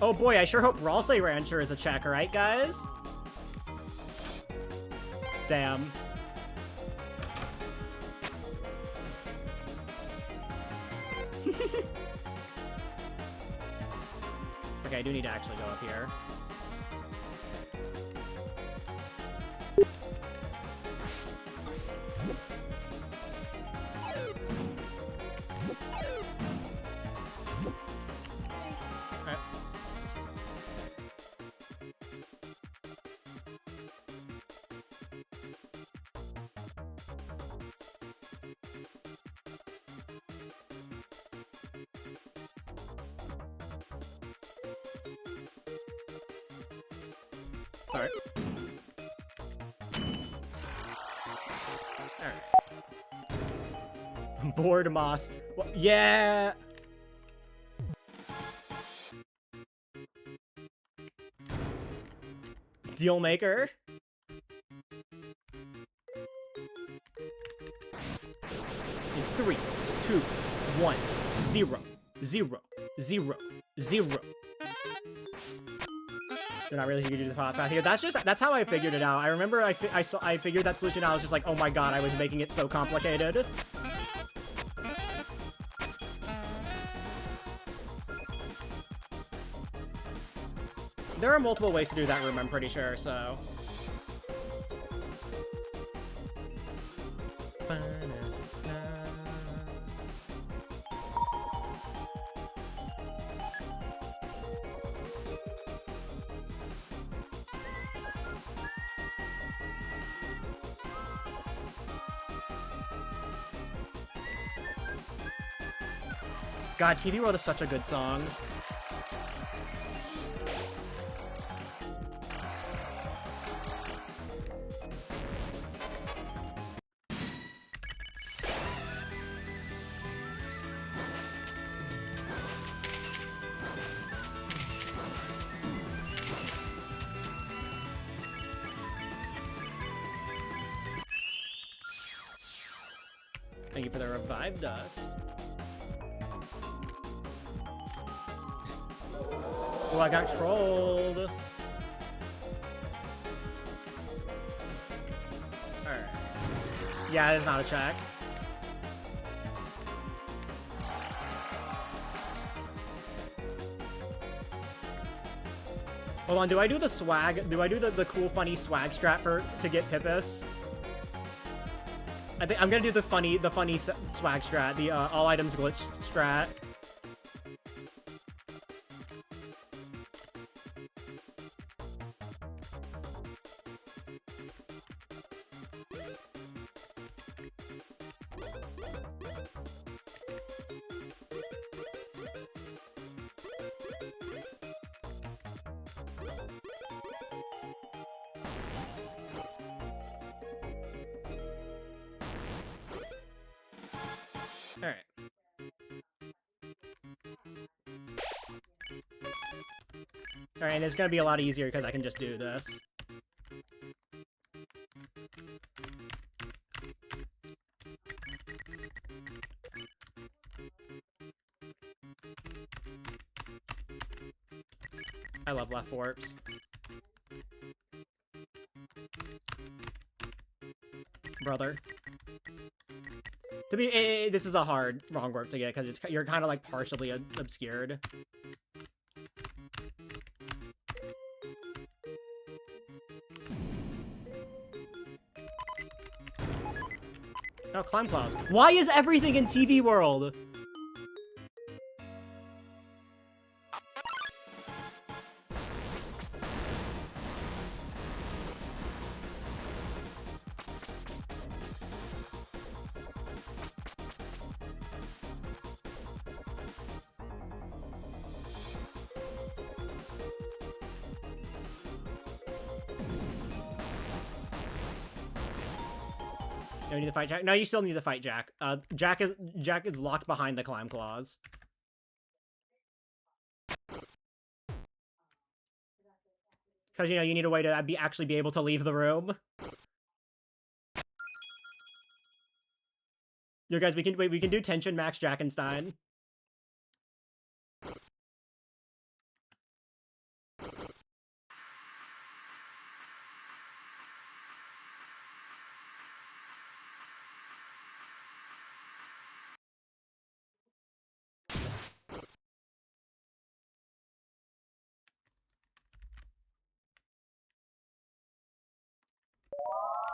Oh boy, I sure hope Rosso Rancher is a check, right, guys? Damn. Okay, I do need to actually go up here. Sorry. Alright. Board moss. Well, yeah! Deal maker. In 3, 2, 1, 0, 0, 0, 0. They're not really figured the path here. That's how I figured it out. I remember I figured that solution out. I was just like, oh my god, I was making it so complicated. There are multiple ways to do that room, I'm pretty sure, so. God, TV World is such a good song. Thank you for the revived dust. Oh, I got trolled. Alright. Yeah, it's not a check. Hold on, do I do the swag? Do I do the cool, funny swag strat to get Pippus? I think I'm gonna do the funny swag strat, the all items glitch strat. Alright. Alright, and it's gonna be a lot easier because I can just do this. I love left warps. Brother. To be, this is a hard wrong warp to get because you're kind of like partially obscured. Oh, climb claws. Why is everything in TV World? No, you need to fight Jack. No, you still need to fight Jack. Jack is locked behind the climb claws. Because, you know, you need a way to actually be able to leave the room. You guys, we can do tension Max Jackenstein.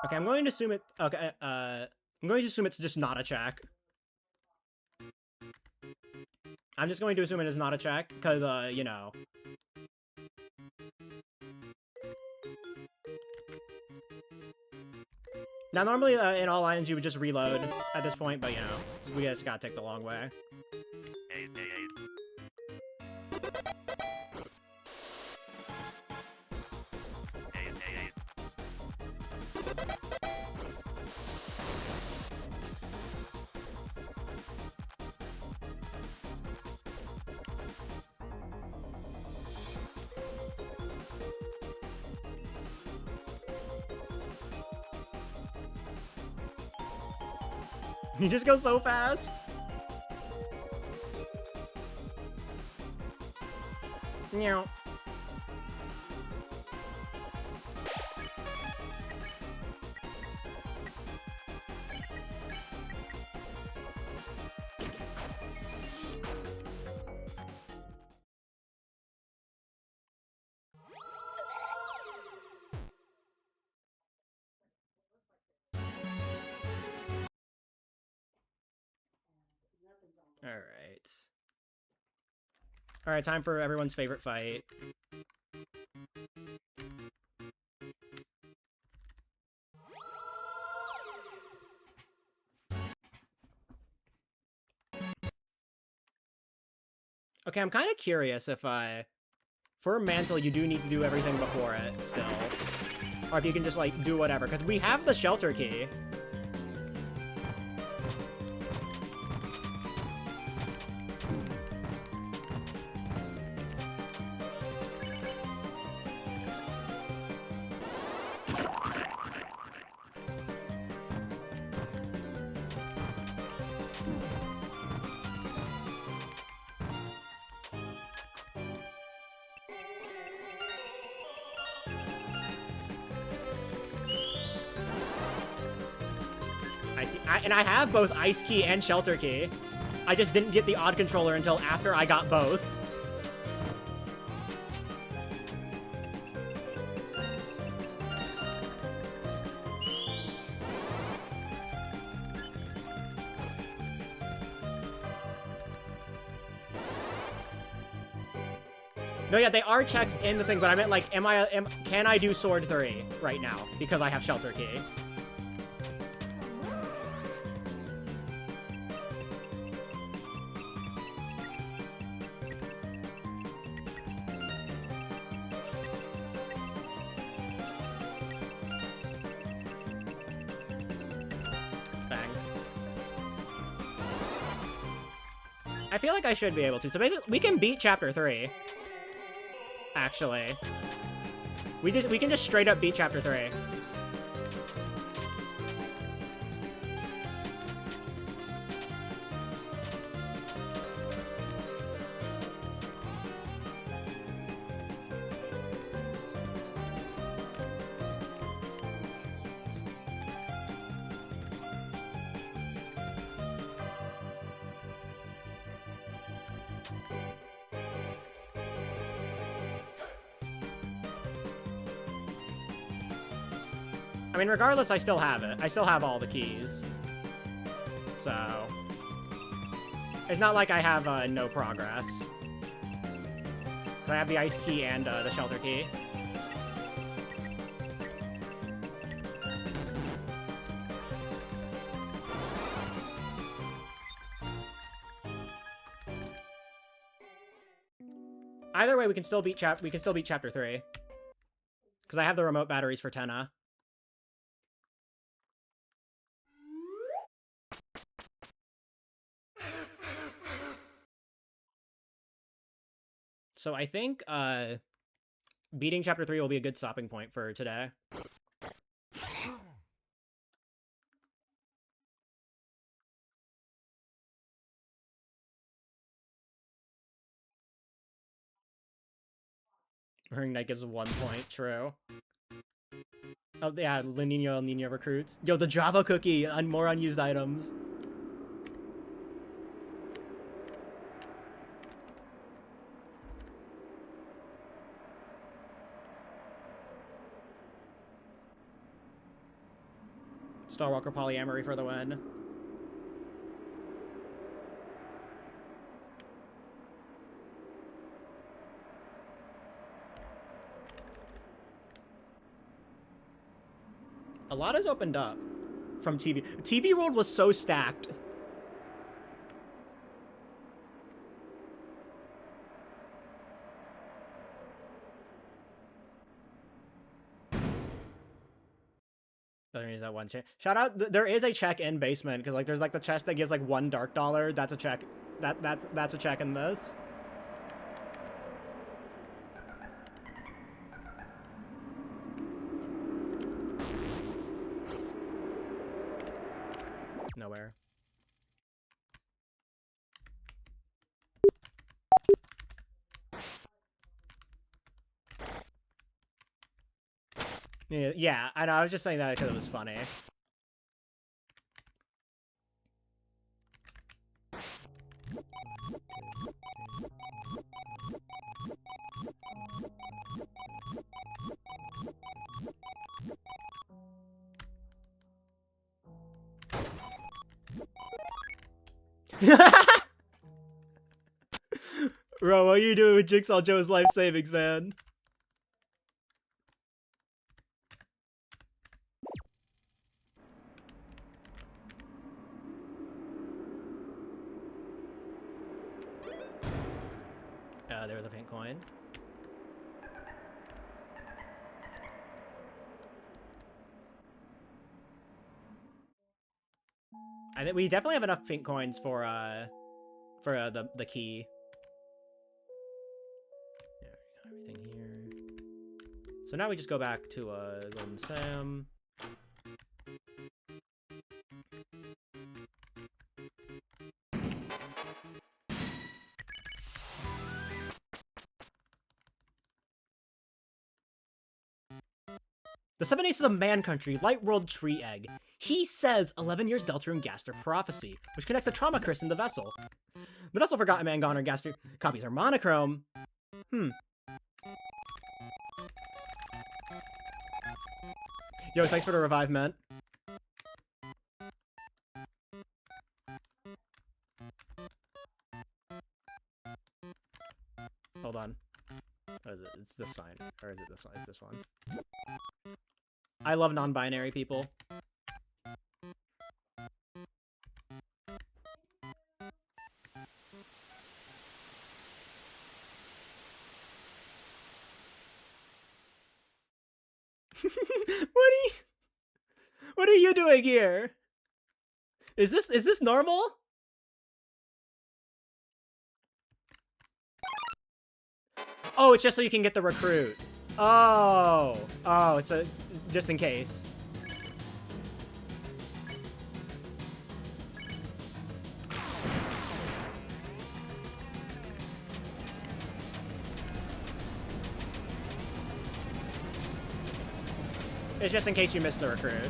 Okay, I'm going to assume it. Okay, I'm going to assume it's just not a check. I'm just going to assume it is not a check, because, you know. Now, normally, in all lines, you would just reload at this point, but, you know, we just gotta take the long way. He just goes so fast. Meow. Alright. Alright, time for everyone's favorite fight. Okay, I'm kind of curious if, for Mantle, you do need to do everything before it, still. Or if you can just, like, do whatever. Because we have the shelter key. And I have both Ice Key and Shelter Key. I just didn't get the Odd Controller until after I got both. No, yeah, they are checks in the thing, but I meant, like, can I do Sword 3 right now? Because I have Shelter Key. I feel like I should be able to. So basically, we can beat Chapter 3. Actually. We can just straight up beat Chapter 3. I mean, regardless, I still have it. I still have all the keys. So... it's not like I have no progress. I have the Ice Key and the Shelter Key. Either way, we can still beat Chapter 3. Because I have the remote batteries for Tenna. So I think beating Chapter 3 will be a good stopping point for today. Ring Knight gives 1 point, true. Oh, yeah, La Nina El Nino recruits. Yo, the Java cookie and more unused items. Star Walker polyamory for the win. A lot has opened up from TV. TV World was so stacked. There is that one check. Shout out! There is a check in basement because like there's like the chest that gives like $1 dark dollar. That's a check. That's a check in this. Nowhere. Yeah, I know. I was just saying that because it was funny. Bro, what are you doing with Jigsaw Joe's life savings, man? There was a pink coin. I think we definitely have enough pink coins for the key. Yeah, we got everything here. So now we just go back to Golden Sam. The Seven Aces of Man Country, Light World Tree Egg. He says 11 years Deltarune Gaster Prophecy, which connects the Trauma Curse in the vessel. The vessel Forgotten Man Goner Gaster copies are monochrome. Yo, thanks for the revive, man. Hold on. What is it? It's this sign. Or is it this one? It's this one. I love non-binary people. What are you doing here? Is this normal? Oh, it's just so you can get the recruit. Oh, it's a just in case. It's just in case you miss the recruit.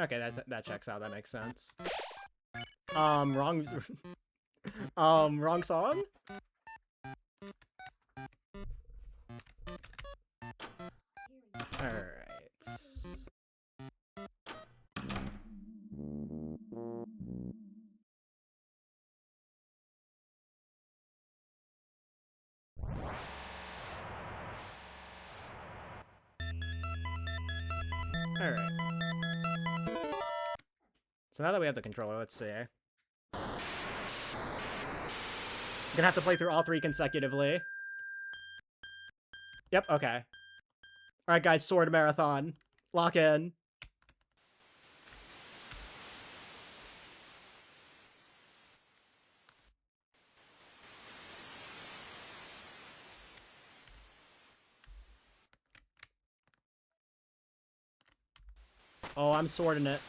Okay, that checks out. That makes sense. Wrong. Wrong song. All right. All right. So now that we have the controller, let's see. I'm gonna have to play through all 3 consecutively. Yep, okay. Alright guys, sword marathon. Lock in. Oh, I'm sorting it.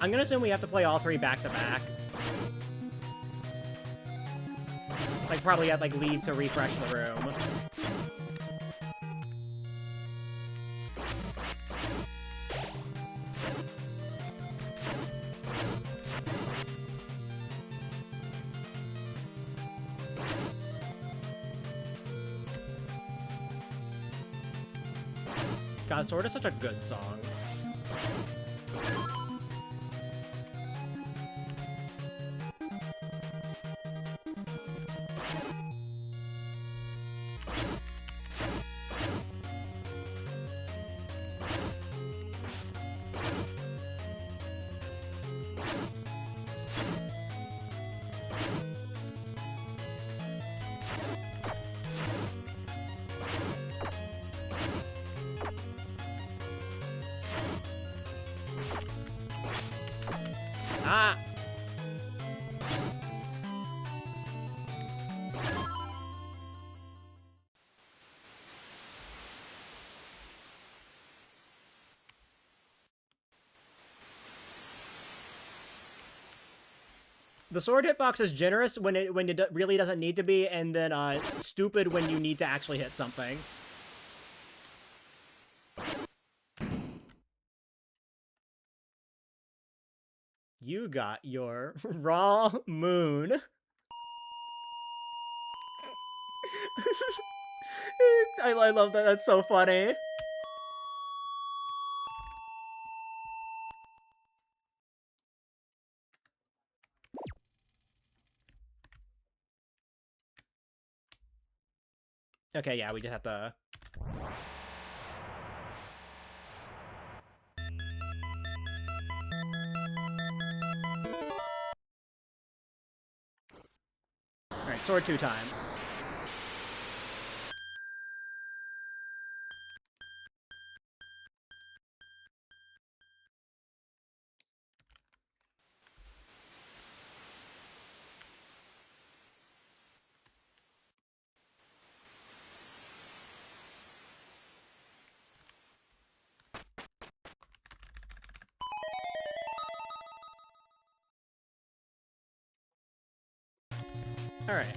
I'm gonna assume we have to play all 3 back to back. Like, probably have, like, leave to refresh the room. God, Sword is such a good song. Ah! The sword hitbox is generous when it really doesn't need to be, and then stupid when you need to actually hit something. You got your raw moon. I love that. That's so funny. Okay, yeah, we just have to... Alright, sword 2 time. Alright.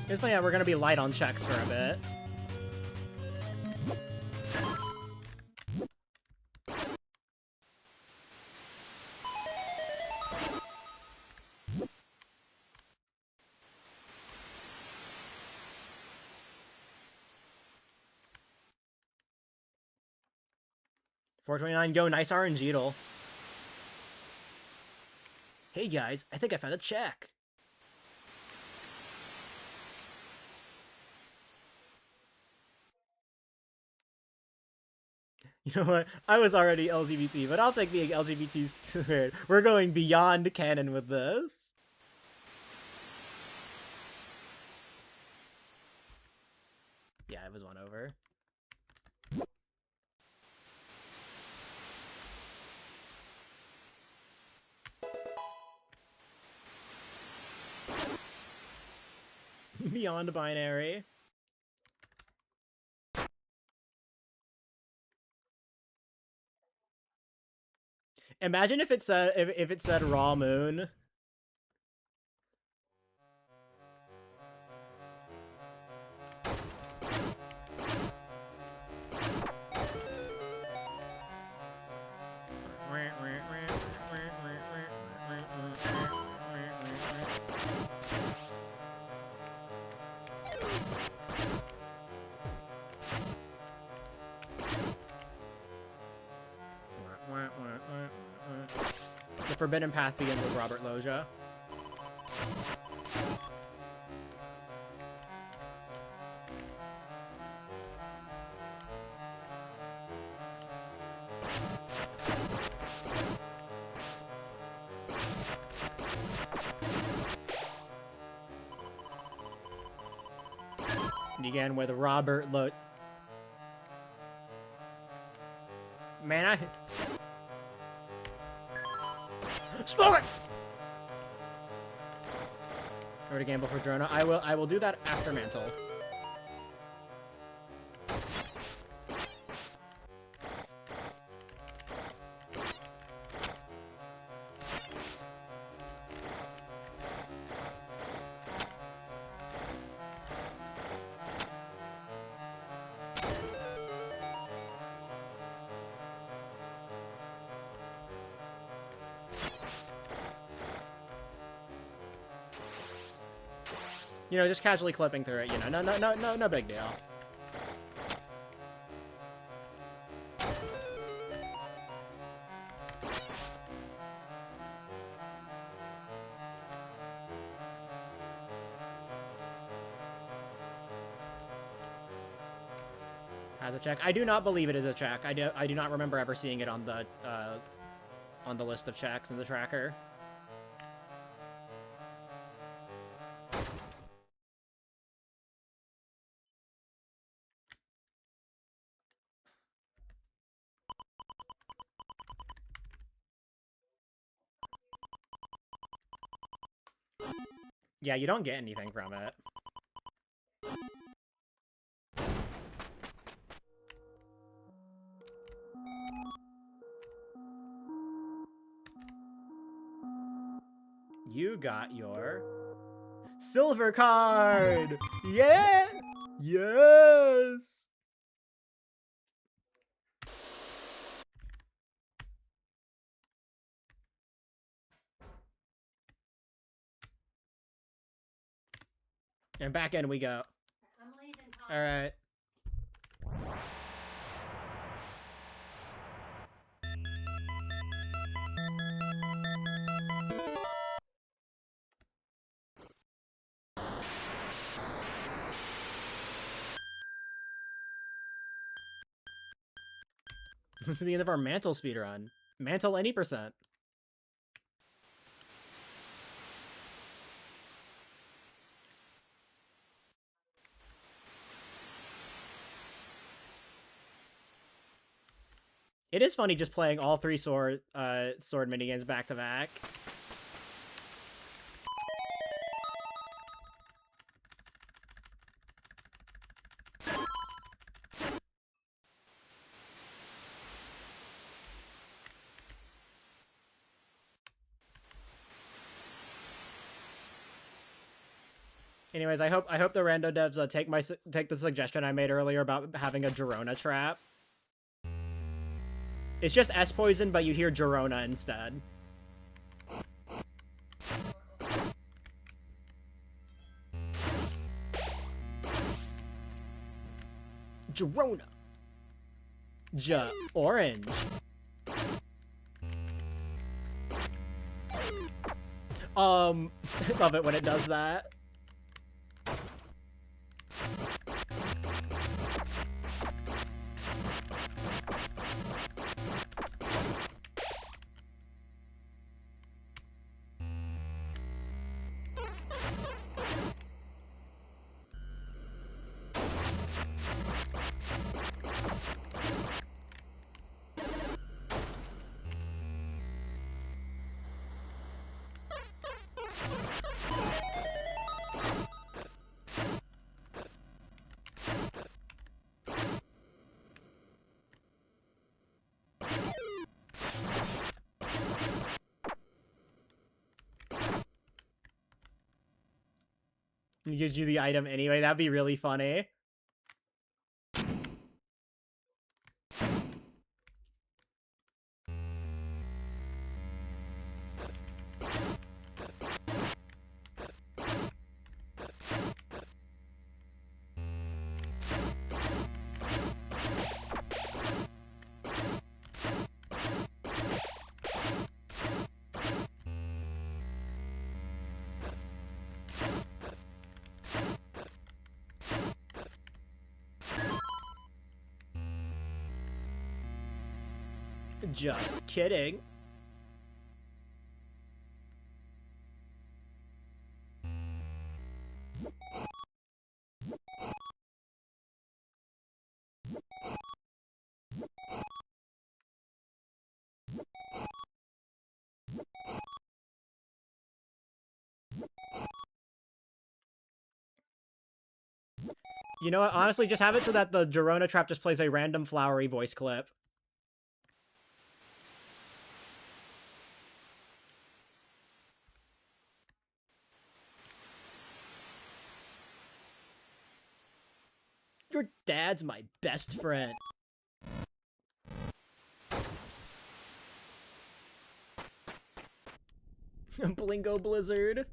Here's my, yeah, we're gonna be light on checks for a bit. $4.29, go, nice RNG. Hey guys, I think I found a check. You know what? I was already LGBT, but I'll take the LGBTs to it. We're going beyond canon with this. Yeah, it was 1 over. Beyond binary. Imagine if it said if it said raw moon. The forbidden path begins with Robert Loggia. Began with Robert Loggia. Man, I... Slow it! Or to gamble for Drona. I will do that after Mantle. You know, just casually clipping through it, you know, no big deal. Has a check. I do not believe it is a check. I do not remember ever seeing it on the list of checks in the tracker. Yeah, you don't get anything from it. You got your silver card! Yeah! Yes! And back in we go. I'm leaving, Tom. All right. This is the end of our Mantle speedrun. Mantle any percent. It is funny just playing all three sword minigames back to back. Anyways, I hope the rando devs take the suggestion I made earlier about having a Girona trap. It's just S poison, but you hear Girona instead. Girona. Orange. Love it when it does that. He gives you the item anyway. That'd be really funny. Just kidding. You know what? Honestly, just have it so that the Girona trap just plays a random flowery voice clip. Your dad's my best friend. Blingo Blizzard.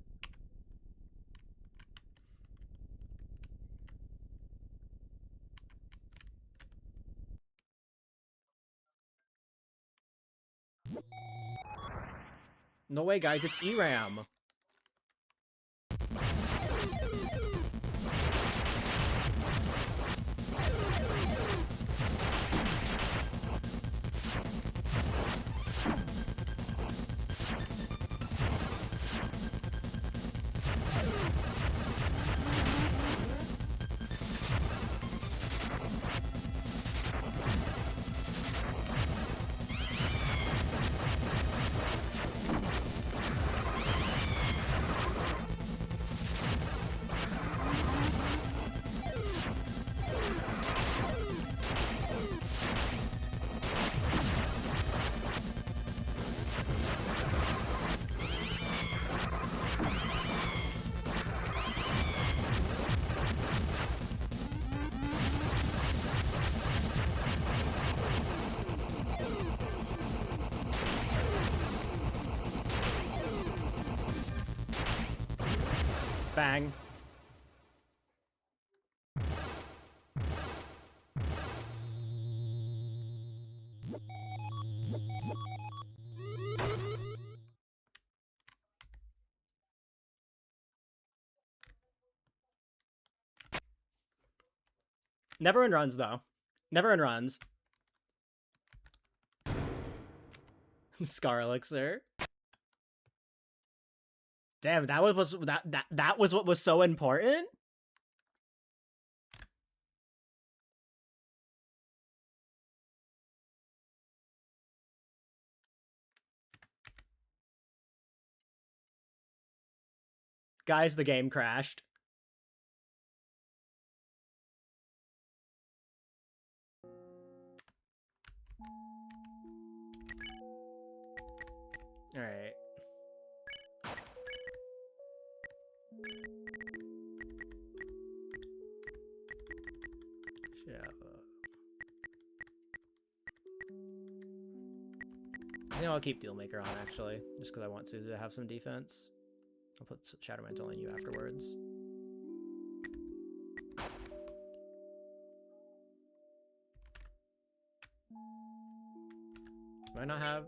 No way, guys, it's ERAM. Bang. Never in runs, though. Never in runs. Scar Elixir. Damn, that was that was what was so important? Guys, the game crashed. Alright. I think I'll keep Dealmaker on, actually, just because I want Suzu to have some defense. I'll put Shadow Mantle on you afterwards. Do I not have...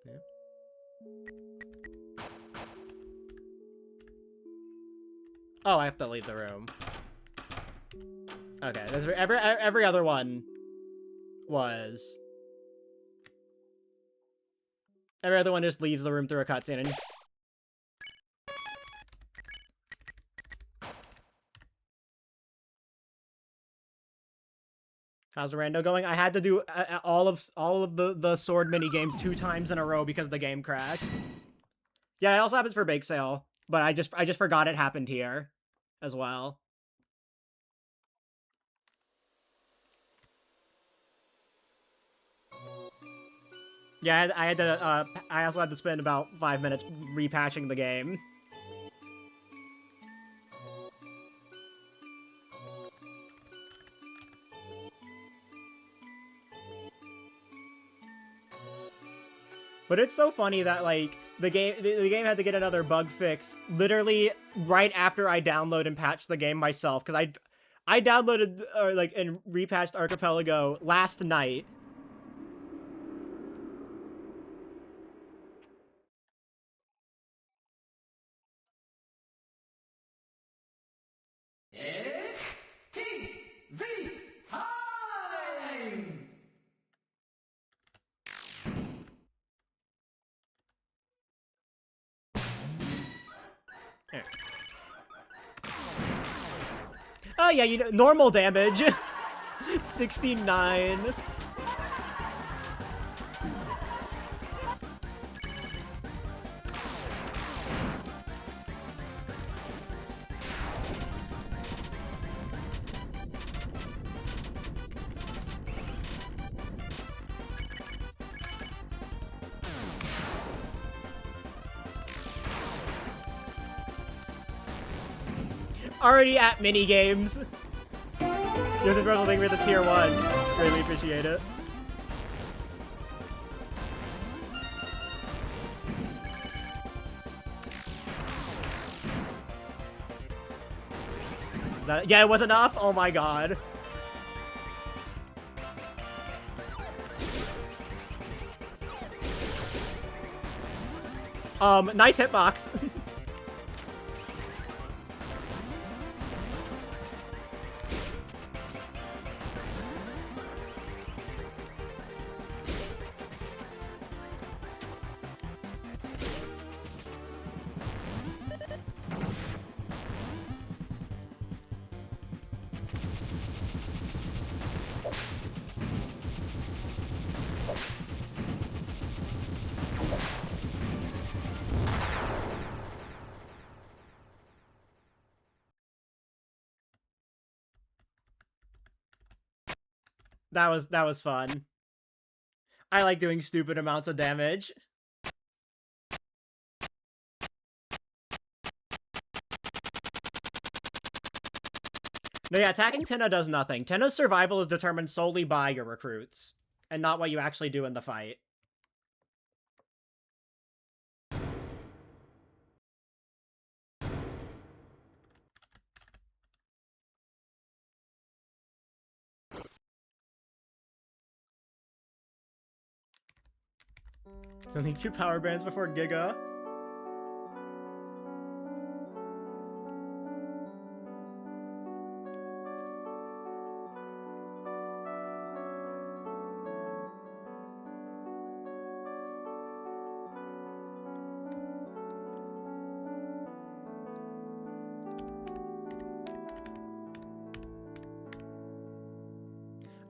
Yeah. Oh, I have to leave the room. Okay, every other one was... Every other one just leaves the room through a cutscene and... How's the rando going? I had to do all of the sword mini games 2 times in a row because the game crashed. Yeah, it also happens for Bake Sale, but I just forgot it happened here as well. Yeah, I had to. I also had to spend about 5 minutes repatching the game. But it's so funny that, like, the game had to get another bug fix literally right after I download and patch the game myself, because I downloaded and repatched Archipelago last night. There. Oh yeah, you know, normal damage. 69. Already at mini games. You're the special thing for the tier 1. Really appreciate it. Yeah, it was enough? Oh my god. Nice hitbox. That was fun. I like doing stupid amounts of damage. No, yeah, attacking Tenna does nothing. Tenna's survival is determined solely by your recruits, and not what you actually do in the fight. There's only 2 power bands before Giga.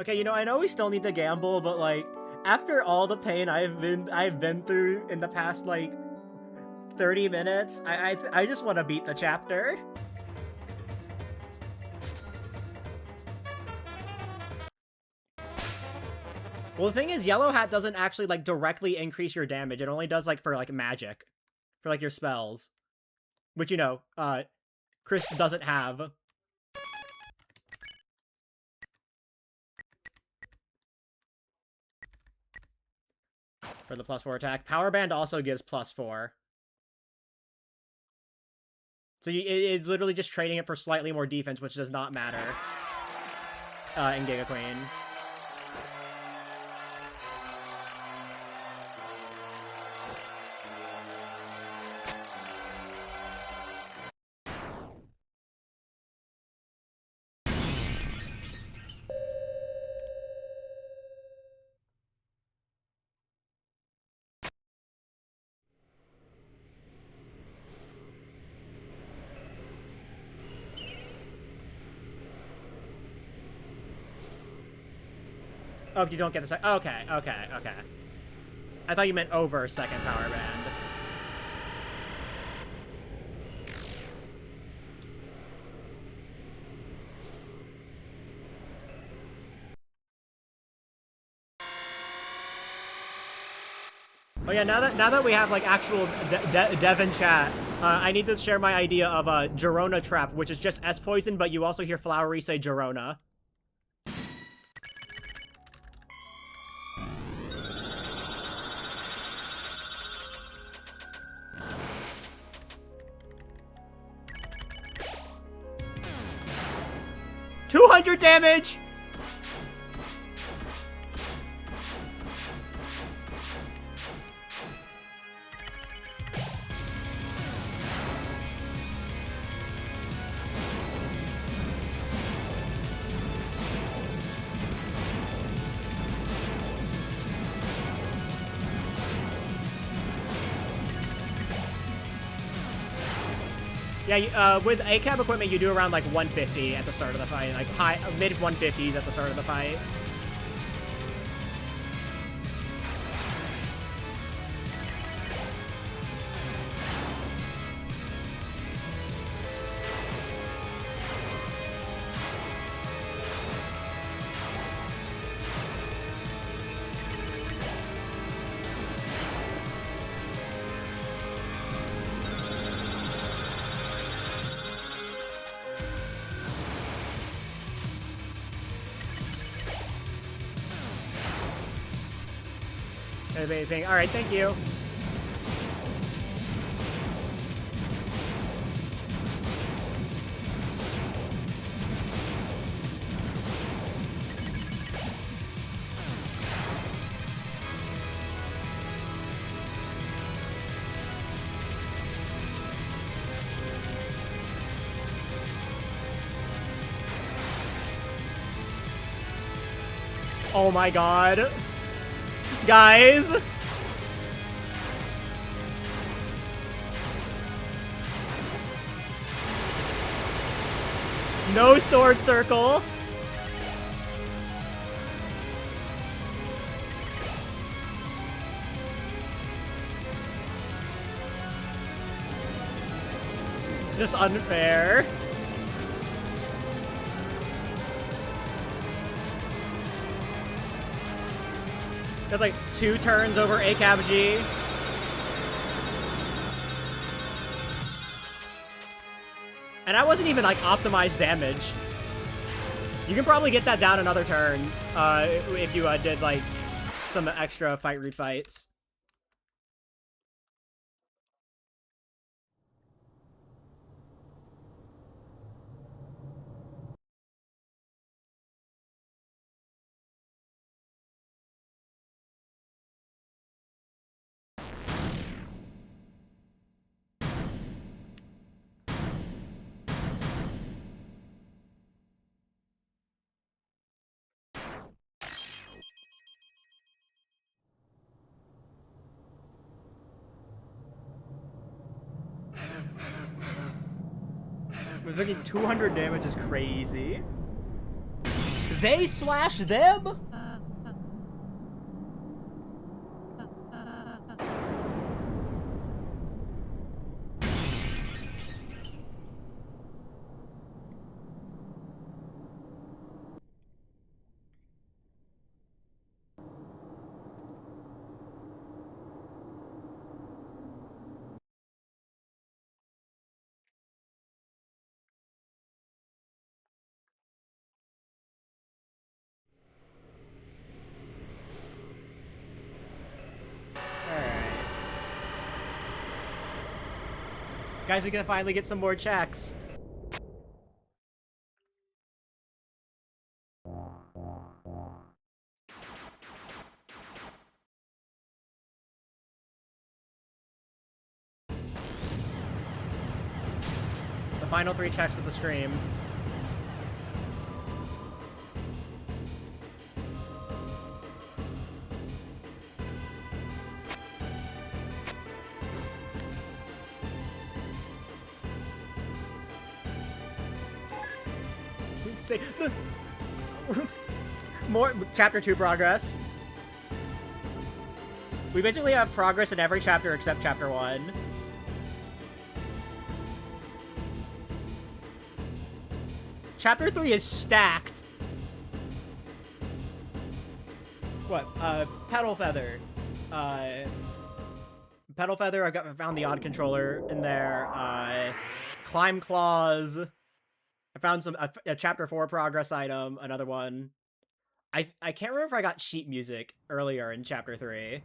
Okay, you know, I know we still need to gamble, but like, after all the pain I've been through in the past like 30 minutes, I just want to beat the chapter. Well, the thing is, Yellow Hat doesn't actually like directly increase your damage. It only does like for like magic, for like your spells, which, you know, Chris doesn't have. For the +4 attack. Power Band also gives +4. So it's literally just trading it for slightly more defense, which does not matter in Giga Queen. Oh, you don't get the second. Okay. I thought you meant over second power band. Oh yeah, now that we have like actual dev in chat, I need to share my idea of a Girona trap, which is just S poison, but you also hear Flowery say Girona. $200 damage! Yeah, with ACAB equipment, you do around like 150 at the start of the fight, like mid 150s at the start of the fight. All right, thank you. Oh my god. Guys. No sword circle. Just unfair. That's like 2 turns over ACAB G. And I wasn't even like optimized damage. You can probably get that down another turn if you did like some extra fight root fights. We're thinking 200 damage is crazy. They slash them? Guys, we can finally get some more checks. The final 3 checks of the stream. More chapter 2 progress. We basically have progress in every chapter except chapter 1. Chapter 3 is stacked. What? Petal Feather. Petal Feather, I found the odd controller in there. Climb Claws. I found a chapter 4 progress item, another one. I can't remember if I got sheet music earlier in chapter 3.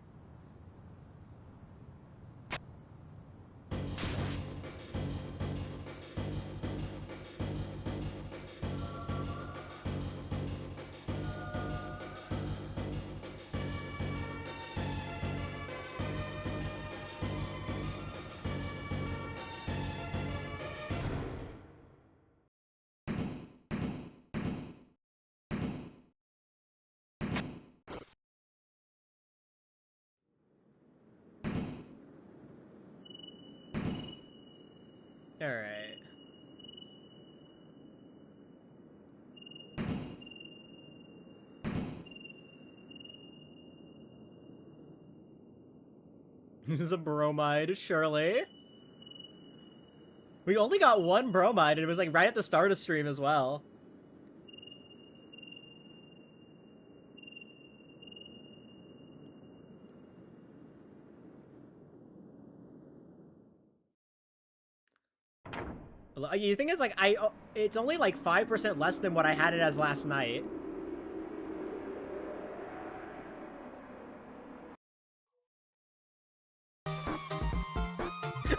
Alright. This is a bromide, surely. We only got one bromide, and it was like right at the start of stream as well. The thing is, like, it's only like 5% less than what I had it as last night.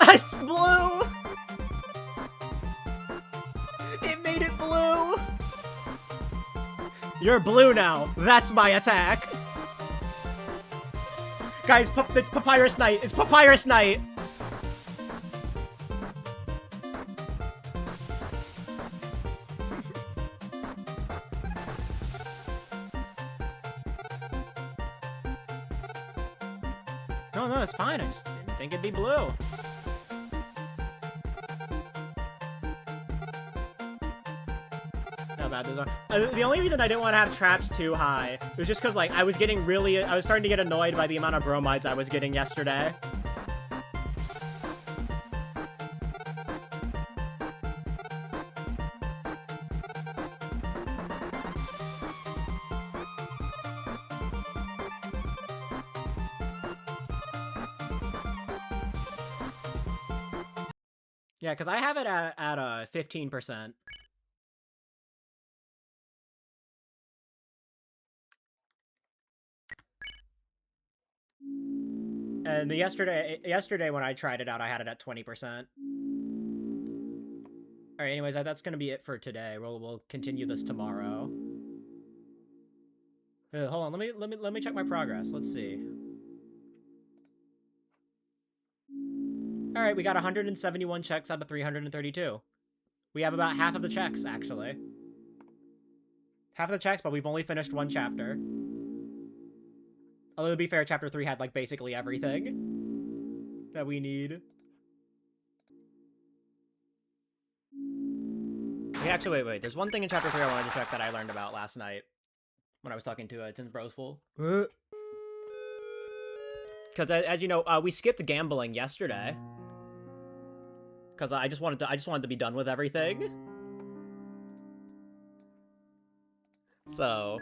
It's blue! It made it blue! You're blue now. That's my attack. Guys, it's Papyrus Night. It's Papyrus Night. No, it's fine. I just didn't think it'd be blue. Not bad. The only reason I didn't want to have traps too high was just because, like, I was starting to get annoyed by the amount of bromides I was getting yesterday. Yeah, because I have it at 15%. And yesterday when I tried it out, I had it at 20%. All right, anyways, that's gonna be it for today. We'll continue this tomorrow. Hold on, let me check my progress. Let's see. All right, we got 171 checks out of 332. We have about half of the checks, actually. Half of the checks, but we've only finished one chapter. Although, to be fair, chapter 3 had, like, basically everything that we need. Actually, wait. There's one thing in chapter 3 I wanted to check that I learned about last night when I was talking to Tins Brosful. Because, as you know, we skipped gambling yesterday. Because I just wanted to be done with everything. So...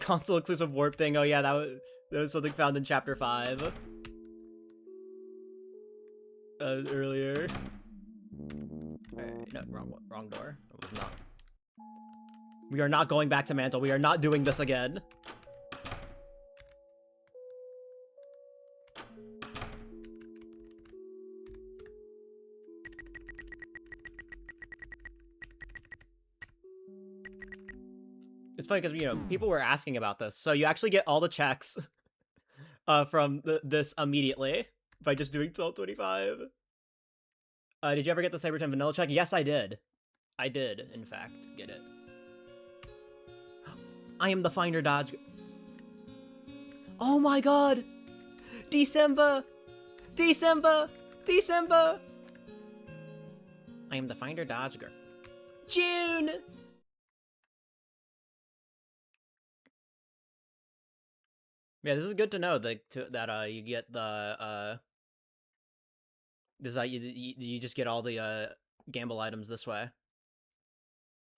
console exclusive warp thing. Oh yeah, that was something found in chapter 5. Earlier. No, wrong door. It was not. We are not going back to Mantle. We are not doing this again. It's funny because, you know, people were asking about this. So you actually get all the checks from this immediately by just doing 1225. Did you ever get the Saberton vanilla check? Yes, I did. I did, in fact, get it. I am the Finder Dodge. Oh my god! December! December! December! I am the Finder Dodge girl. June! Yeah, this is good to know that you get the you just get all the gamble items this way.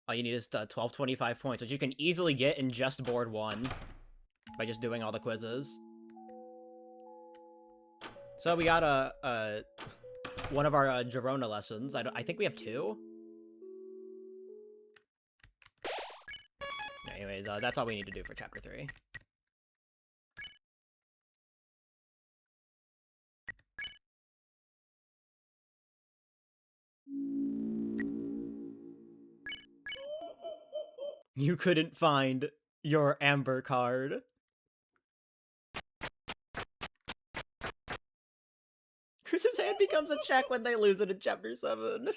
All you need is 1225 points, which you can easily get in just board 1 by just doing all the quizzes. So we got one of our Girona lessons. I think we have 2. Anyways, that's all we need to do for chapter 3. You couldn't find your Amber card. Chris's hand becomes a check when they lose it in chapter 7.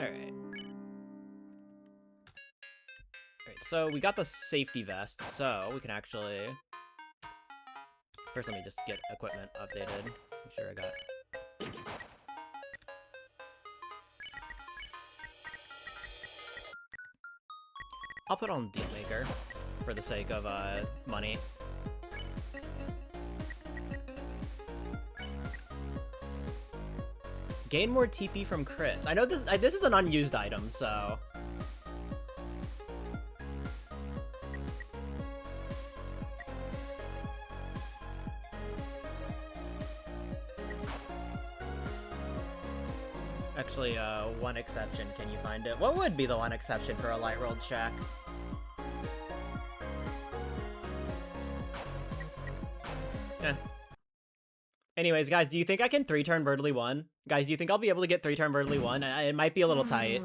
Alright. Alright, so we got the safety vest, so we can actually... First, let me just get equipment updated. Make sure I got... I'll put on Dealmaker for the sake of money. Gain more TP from crits. I know this is an unused item, so... Actually, one exception. Can you find it? What would be the one exception for a light roll check? Eh. Anyways, guys, do you think I can 3-turn Birdly 1? Guys, do you think I'll be able to get 3-turn Birdly 1? It might be a little tight.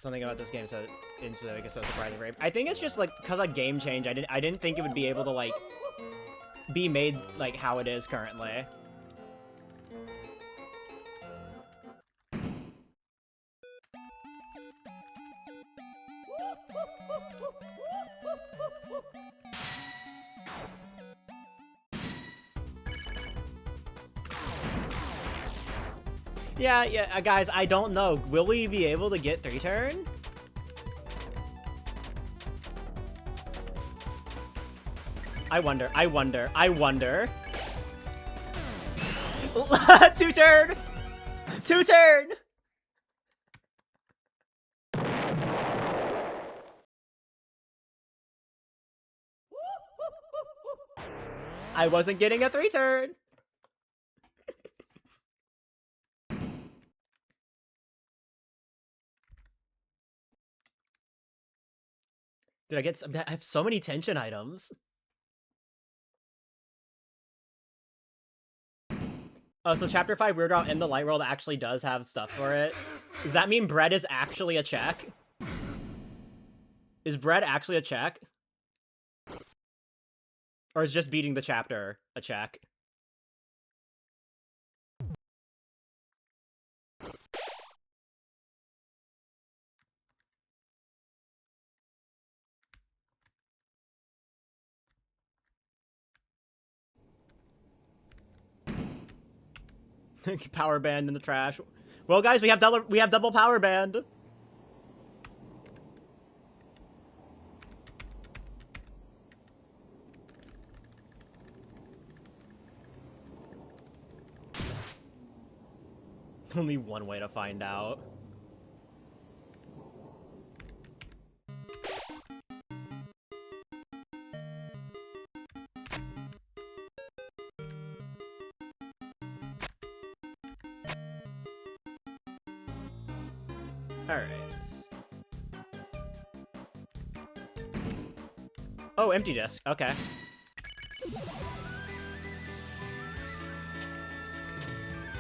Something about this game so in specific is so surprising. I think it's just like because of game change. I didn't think it would be able to like be made like how it is currently. Yeah, guys, I don't know. Will we be able to get 3-turn? I wonder. 2-turn! 2-turn! I wasn't getting a 3-turn! Did I get some? I have so many tension items. Oh, so Chapter 5 Weird Out in the Light World actually does have stuff for it. Does that mean bread is actually a check? Is bread actually a check? Or is just beating the chapter a check? Power band in the trash. Well, guys, we have double power band. Only one way to find out. Alright. Oh, empty disc. Okay.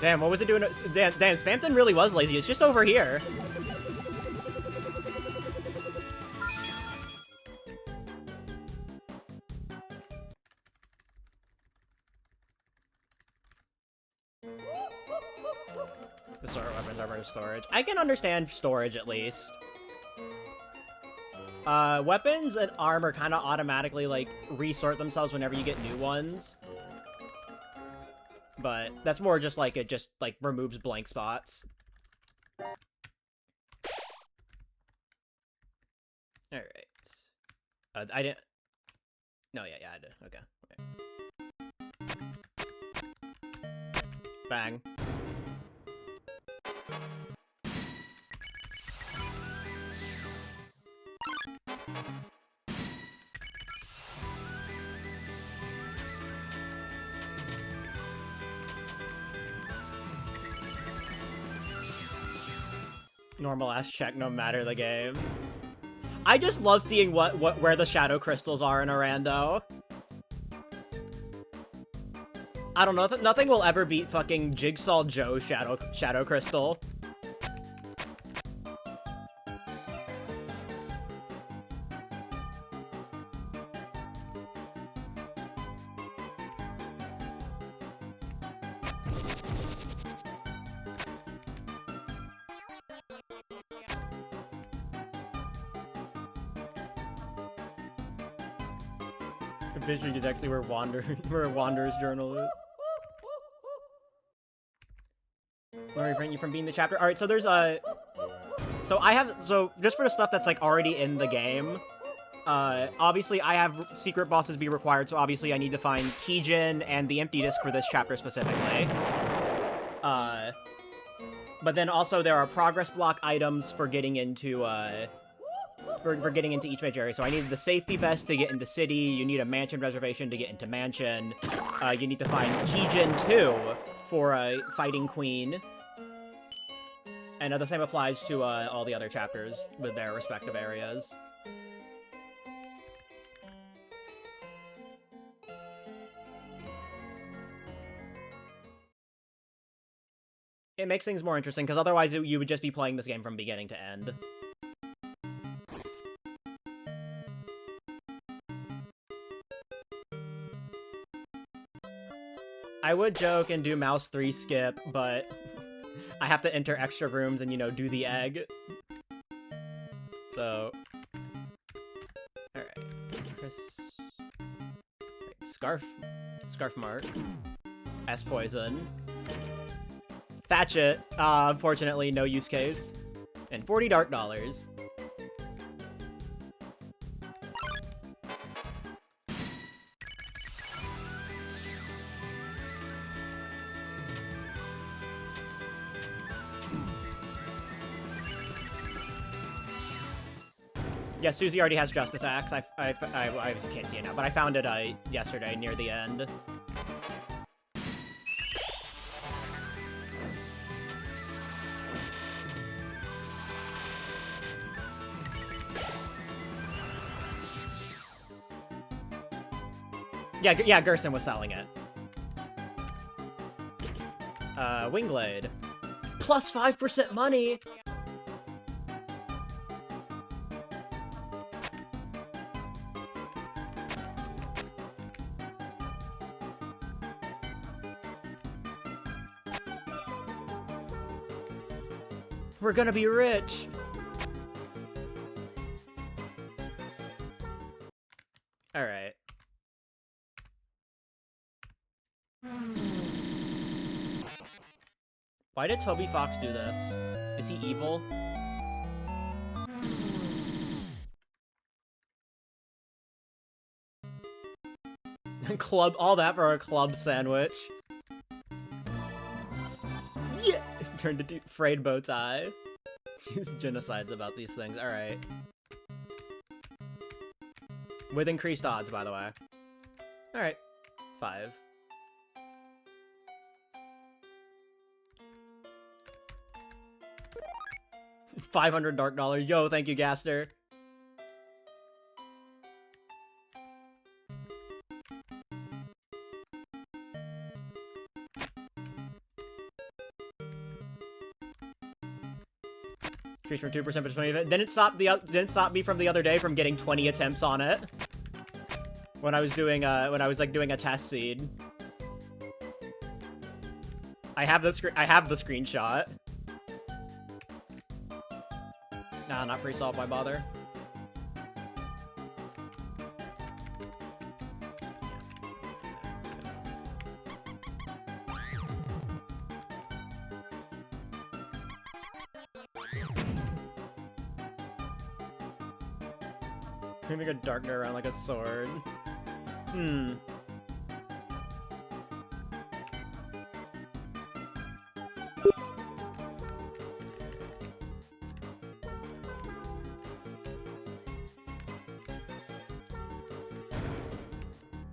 Damn, what was it doing? Damn, Spamton really was lazy. It's just over here. The sort of weapons armor storage. I can understand storage at least. Weapons and armor kind of automatically like resort themselves whenever you get new ones. But that's more just like it just like removes blank spots. All right. I didn't. No, yeah, I did. Okay. Bang. Normal ass check no matter the game. I just love seeing where the shadow crystals are in a rando. I don't know, nothing will ever beat fucking Jigsaw Joe's shadow crystal. Fishing is actually where where a Wanderer's Journal is. Let me prevent you from being the chapter. All right, so there's so just for the stuff that's like already in the game. Obviously I have secret bosses be required, so obviously I need to find Kijin and the empty disc for this chapter specifically. But then also there are progress block items for getting into for getting into each major area. So I needed the safety vest to get into city. You need a mansion reservation to get into mansion. You need to find Kijin 2 for fighting Queen. And the same applies to all the other chapters with their respective areas. It makes things more interesting, because otherwise you would just be playing this game from beginning to end. I would joke and do mouse 3 skip, but I have to enter extra rooms and, you know, do the egg. So... Alright. Scarf Mark. S-Poison. Thatchet. Unfortunately, no use case. And 40 dark dollars. Yeah, Susie already has Justice Axe. I can't see it now, but I found it yesterday near the end. Yeah, Gerson was selling it. Wingblade. Plus 5% money! We're gonna be rich! Alright. Why did Toby Fox do this? Is he evil? Club, all that for a club sandwich. Yeah! Turned to frayed bow tie. He's genocides about these things, alright. With increased odds, by the way. Alright. 5. $500 dark dollars. Yo, thank you, Gaster. Increase from 2% to 20. Then it stopped me from the other day from getting 20 attempts on it. When I was doing doing a test seed. I have the screenshot. Nah, not pre-solved, why bother? Moving a darkner around like a sword.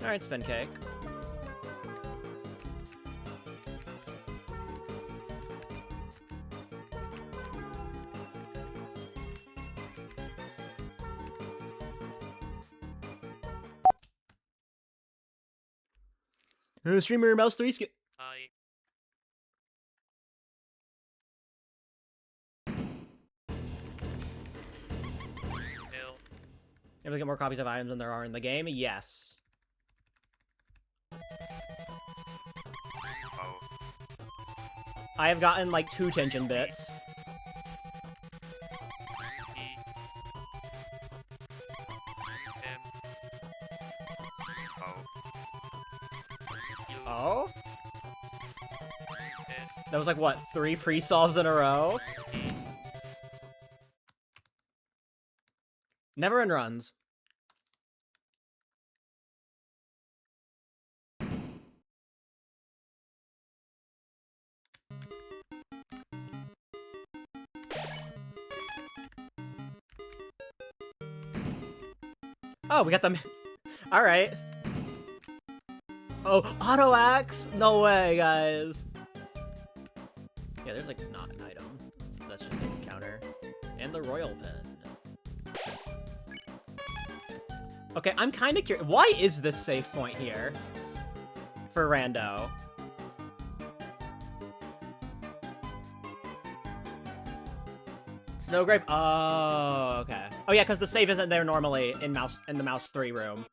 Alright, spin cake. Streamer mouse 3 skip. Hi. Able to get more copies of items than there are in the game? Yes. Oh. I have gotten like 2 tension bits. That was like, what, 3 pre-solves in a row? Never in runs. Oh, we got them. All right. Oh, auto axe? No way, guys. Yeah, there's like not an item. That's just like a counter. And the royal pen. Okay, I'm kind of curious. Why is this safe point here? For Rando. Snowgrape? Oh, okay. Oh yeah, because the save isn't there normally in the mouse 3 room.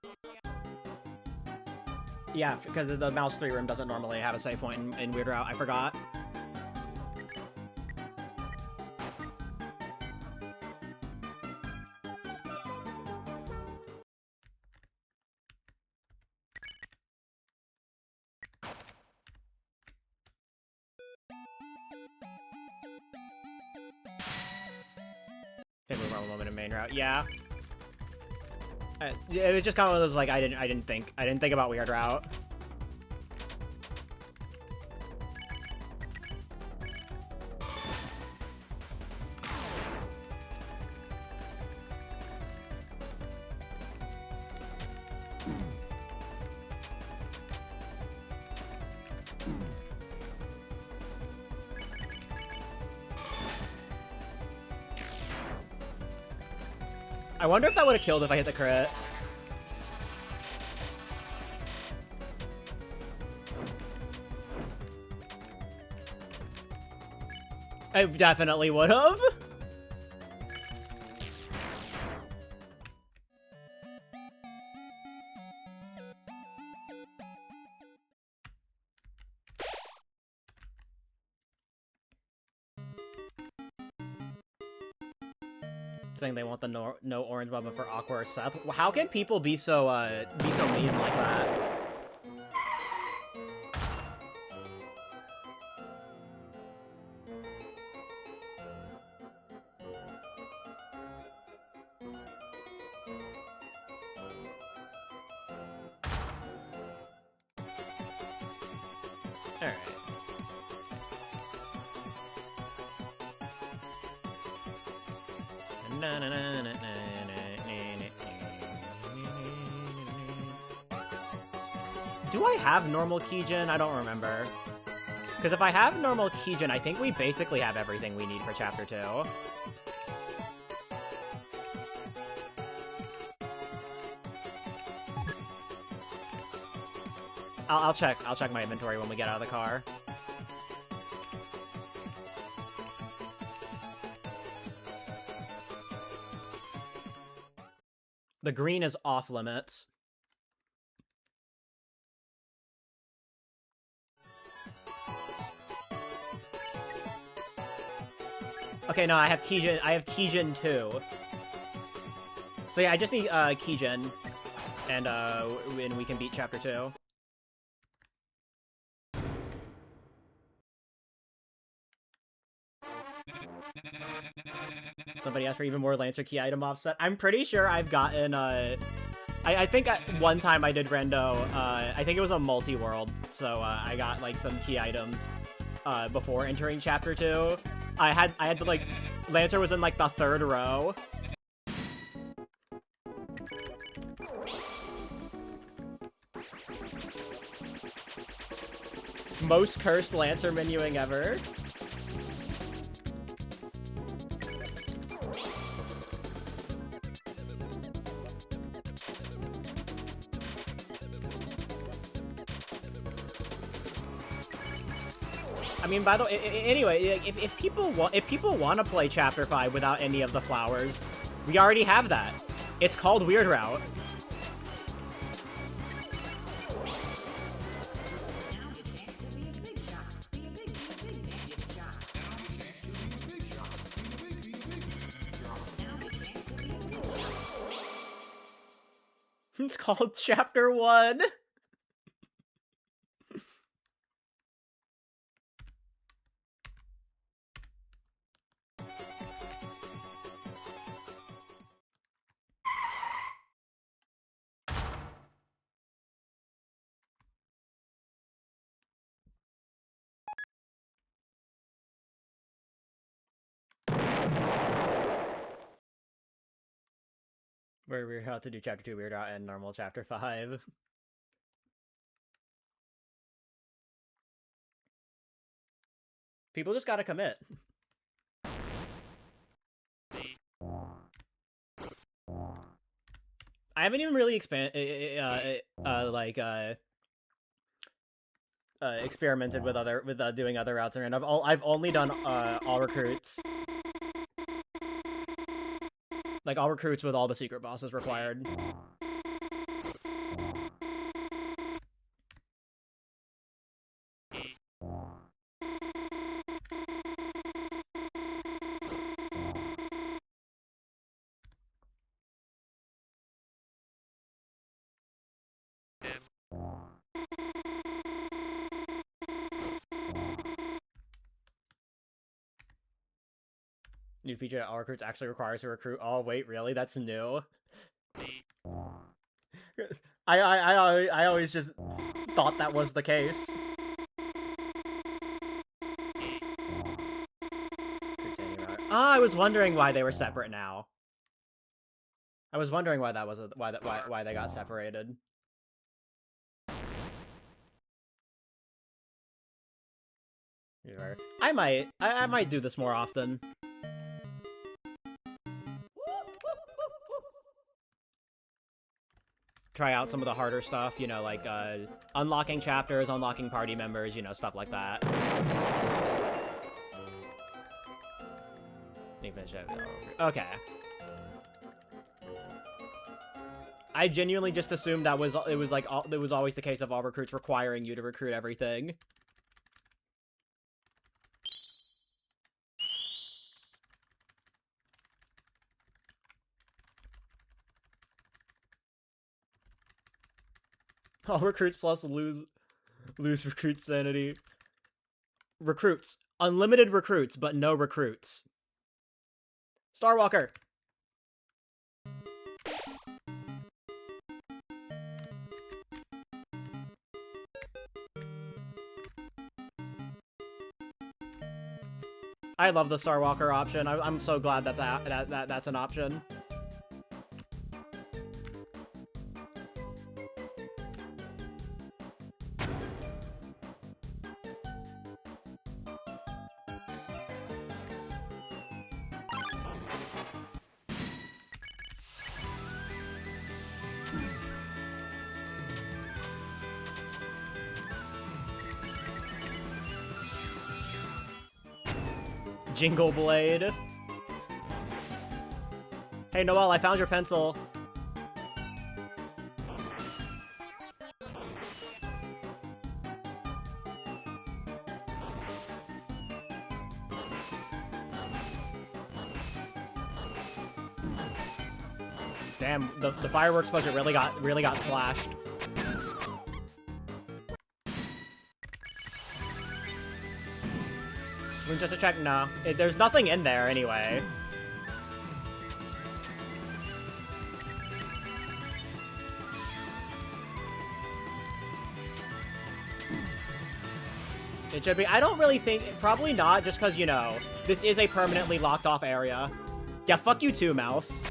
Yeah, because the mouse 3 room doesn't normally have a save point in Weird Route. I forgot. Okay, move on a moment in main route. Yeah. It was just kind of one of those like I didn't think about Weird Route. I wonder if that would have killed if I hit the crit. I definitely would have. Saying they want the no orange bubba for Aqua or Seth. How can people be so mean like that? Alright. Do I have normal Keygen? I don't remember. Because if I have normal Keygen, I think we basically have everything we need for Chapter 2. I'll check my inventory when we get out of the car. The green is off limits. Okay, no, I have Keygen too. So yeah, I just need Keygen, and we can beat Chapter 2. Somebody asked for even more Lancer key item offset. I'm pretty sure I've gotten, I think one time I did rando, I think it was a multi-world, so I got, like, some key items before entering Chapter 2. I had to, like, Lancer was in, like, the 3rd row. Most cursed Lancer menuing ever. I mean, by the way, anyway, if people want to play Chapter 5 without any of the flowers, we already have that. It's called Weird Route. It's called Chapter 1. We're about to do chapter 2 Weird Out and normal chapter 5. People just gotta commit. I haven't even really experimented with doing other routes, and I've only done all recruits. Like all recruits with all the secret bosses required. New feature that all recruits actually requires a recruit. Oh wait, really? That's new. I always just thought that was the case. Ah, I was wondering why they were separate now. I was wondering why that was why they got separated. I might do this more often. Try out some of the harder stuff, you know, like unlocking chapters, unlocking party members, you know, stuff like that. Okay. I genuinely just assumed it was always the case of all recruits requiring you to recruit everything. All recruits plus lose recruit sanity. Recruits. Unlimited recruits, but no recruits. Starwalker. I love the Starwalker option. I'm so glad that's an option. Jingle Blade. Hey, Noelle, I found your pencil. Damn, the fireworks budget really got slashed. Just to check, no. There's nothing in there anyway. It should be. I don't really think, probably not, just because, you know, this is a permanently locked off area. Yeah, fuck you too, Mouse.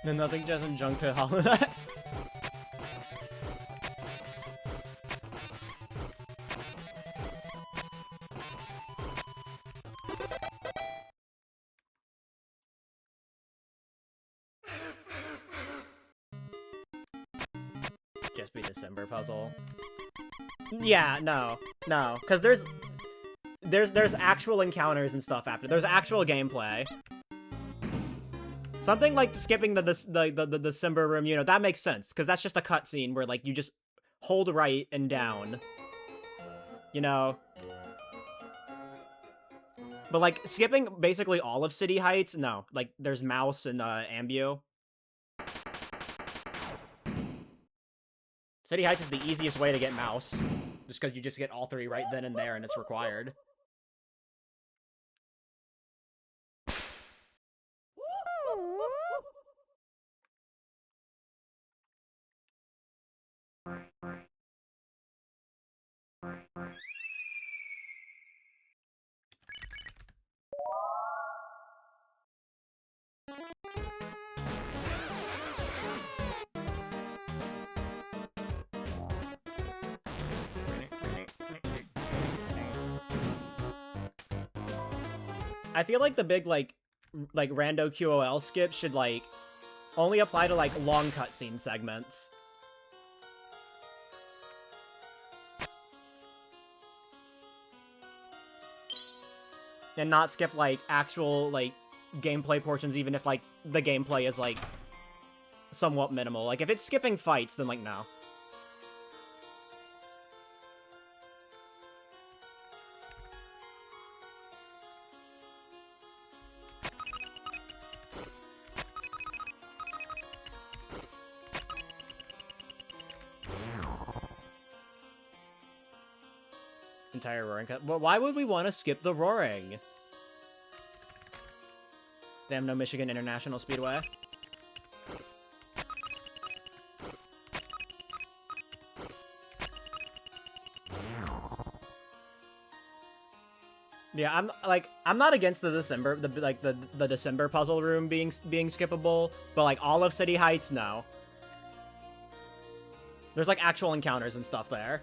Then nothing doesn't junk to holiday. Just be December puzzle. Yeah, no, because there's actual encounters and stuff after. There's actual gameplay. Something like skipping the December room, you know, that makes sense, because that's just a cutscene where, like, you just hold right and down. You know? But, like, skipping basically all of City Heights, no. Like, there's Mouse and, Ambu. City Heights is the easiest way to get Mouse. Just because you just get all 3 right then and there, and it's required. I feel like the big, like rando QOL skip should, like, only apply to, like, long cutscene segments. And not skip, like, actual, like, gameplay portions, even if, like, the gameplay is, like, somewhat minimal. Like, if it's skipping fights, then, like, no. Entire roaring cut. Well, why would we want to skip the roaring? Damn, no Michigan International Speedway. Yeah, I'm not against the December, the December puzzle room being skippable, but like all of City Heights, no. There's like actual encounters and stuff there.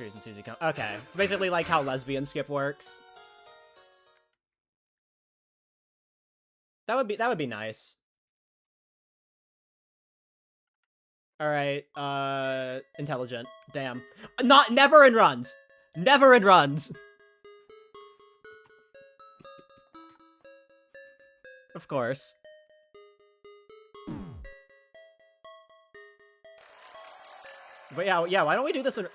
And Susie come. Okay, it's basically like how lesbian skip works. That would be nice. All right, intelligent. Damn, never in runs. Never in runs. Of course. But yeah, why don't we do this in...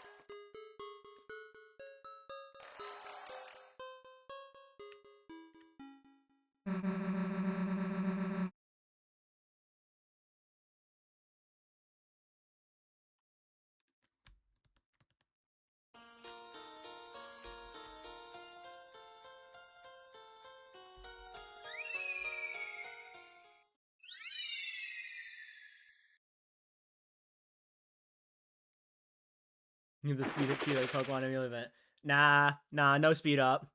The speed up key like Pokemon Emule event. Nah, no speed up.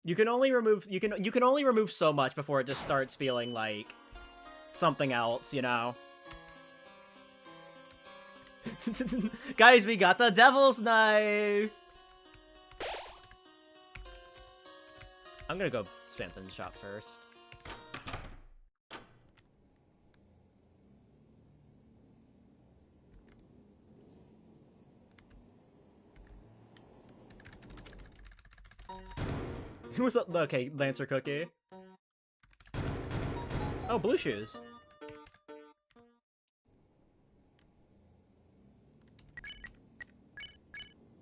You can only remove you can only remove so much before it just starts feeling like something else, you know. Guys, we got the Devil's Knife. I'm gonna go Spamton's shop first. What's up? Okay, Lancer Cookie. Oh, blue shoes.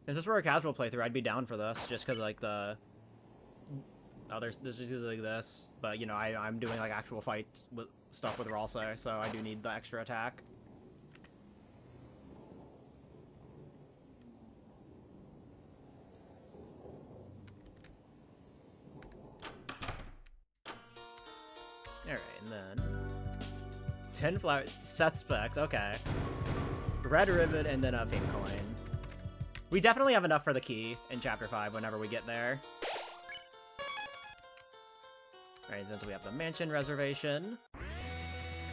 If this were a casual playthrough, I'd be down for this, just because, like, the... Oh, there's just like this, but, you know, I'm doing, like, actual fight with stuff with Rosso, so I do need the extra attack. Alright, and then... 10 flower... Set specs, okay. Red ribbon, and then a pink coin. We definitely have enough for the key in Chapter 5 whenever we get there. Alright, since we have the mansion reservation.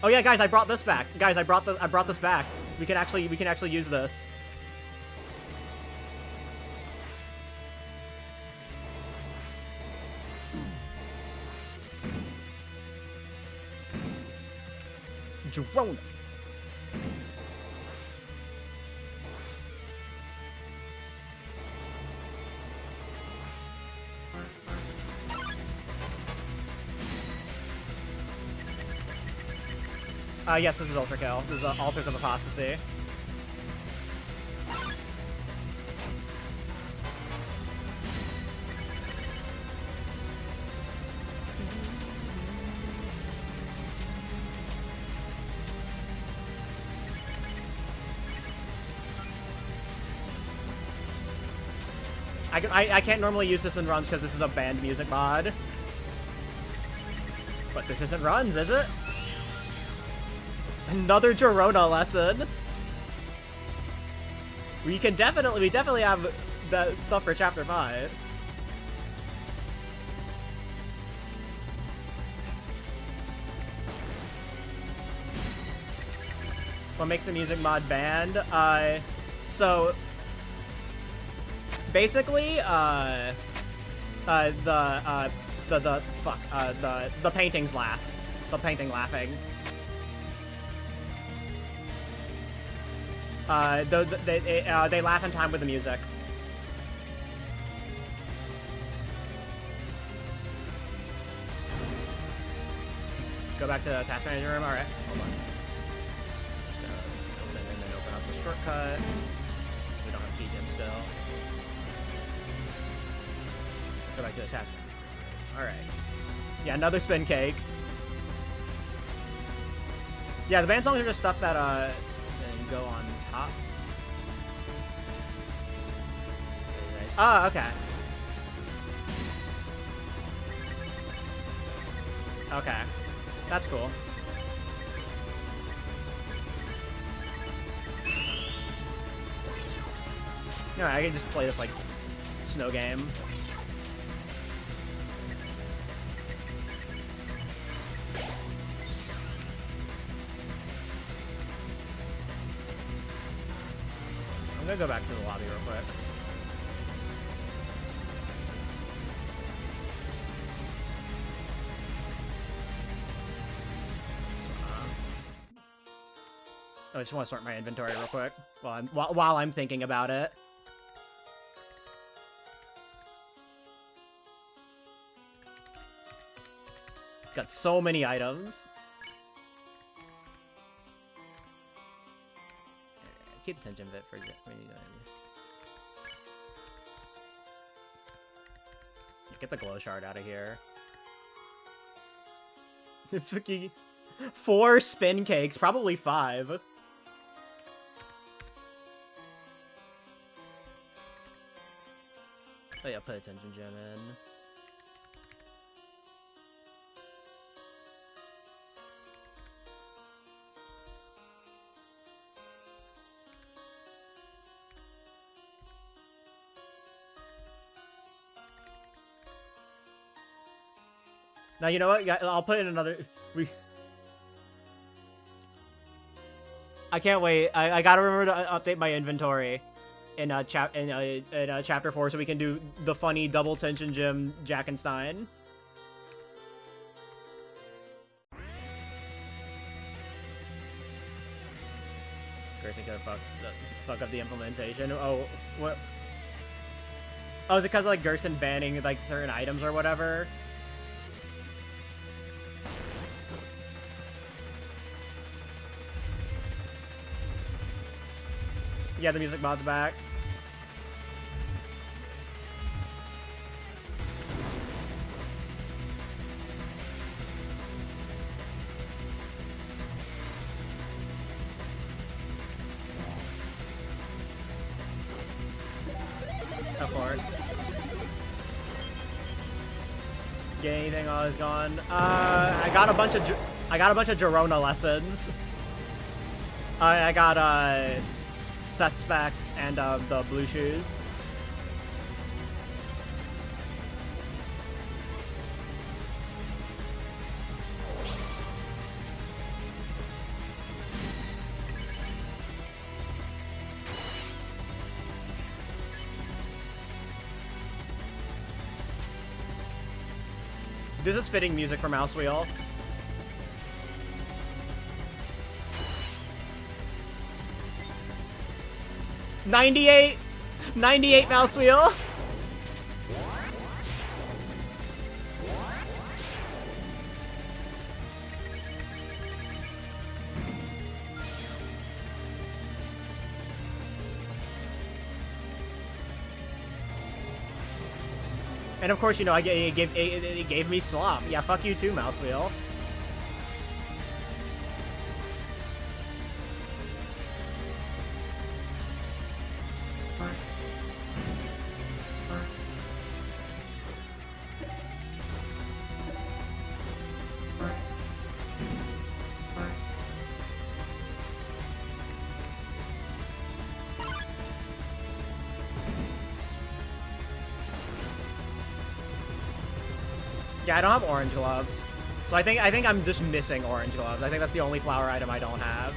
Oh yeah, guys, I brought this back. Guys, I brought this back. We can actually use this. Drone. Yes, this is ULTRAKILL. This is Altars of Apostasy. I can't normally use this in runs because this is a banned music mod. But this isn't runs, is it? Another Girona lesson. We definitely have that stuff for chapter 5. What makes the music mod banned? So basically, the paintings laugh. The painting laughing. They laugh in time with the music. Go back to the task manager room. All right, hold on. Just open and then open up the shortcut. We don't have key in still. Go back to the task manager. All right. Yeah, another spin cake. Yeah, the band songs are just stuff that then go on top. Oh, okay. Okay. That's cool. No, I can just play this like snow game. I'm gonna go back to the lobby real quick. I just want to sort my inventory real quick while I'm thinking about it. Got so many items. Keep the tension bit for when you get the glow shard out of here. 4 spin cakes, probably 5. Oh yeah, put attention gem in. Now you know what? I'll put in another. I can't wait. I gotta remember to update my inventory in chapter 4 so we can do the funny double tension gem Jackenstein. Gerson gonna fuck up the implementation. Oh, what? Oh, is it because of like Gerson banning like certain items or whatever? Yeah, the music mod's back. Of course. Get anything while I was gone? I got a bunch of Girona lessons. I got Seth Specs and the blue shoes. This is fitting music for Mouse Wheel. $98 mouse wheel. And of course, you know, it gave me slop. Yeah, fuck you too, mouse wheel. Yeah, I don't have orange gloves. So I think I'm just missing orange gloves. I think that's the only flower item I don't have.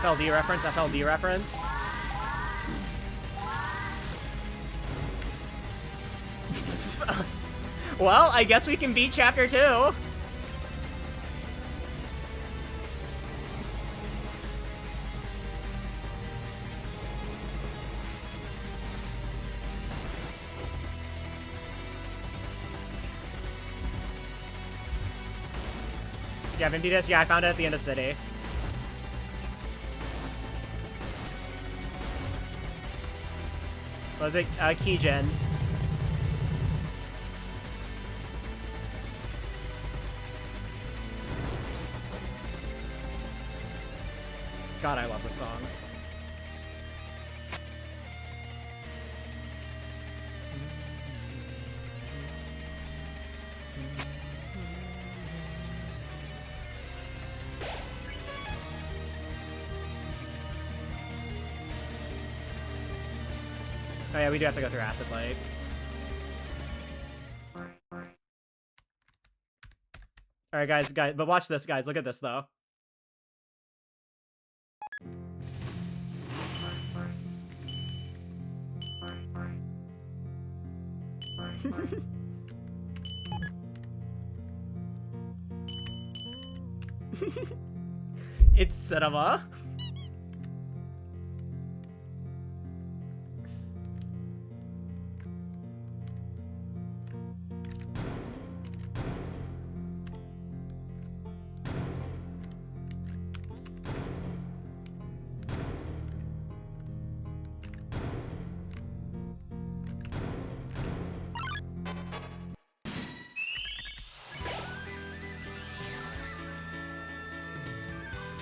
FLD reference, FLD reference. Well, I guess we can beat Chapter 2. Yeah, Vimpitus, yeah, I found it at the end of City. Was it Keygen? God, I love this song. Oh yeah, we do have to go through Acid Lake. Alright, guys, but watch this, guys. Look at this, though. It's cinema.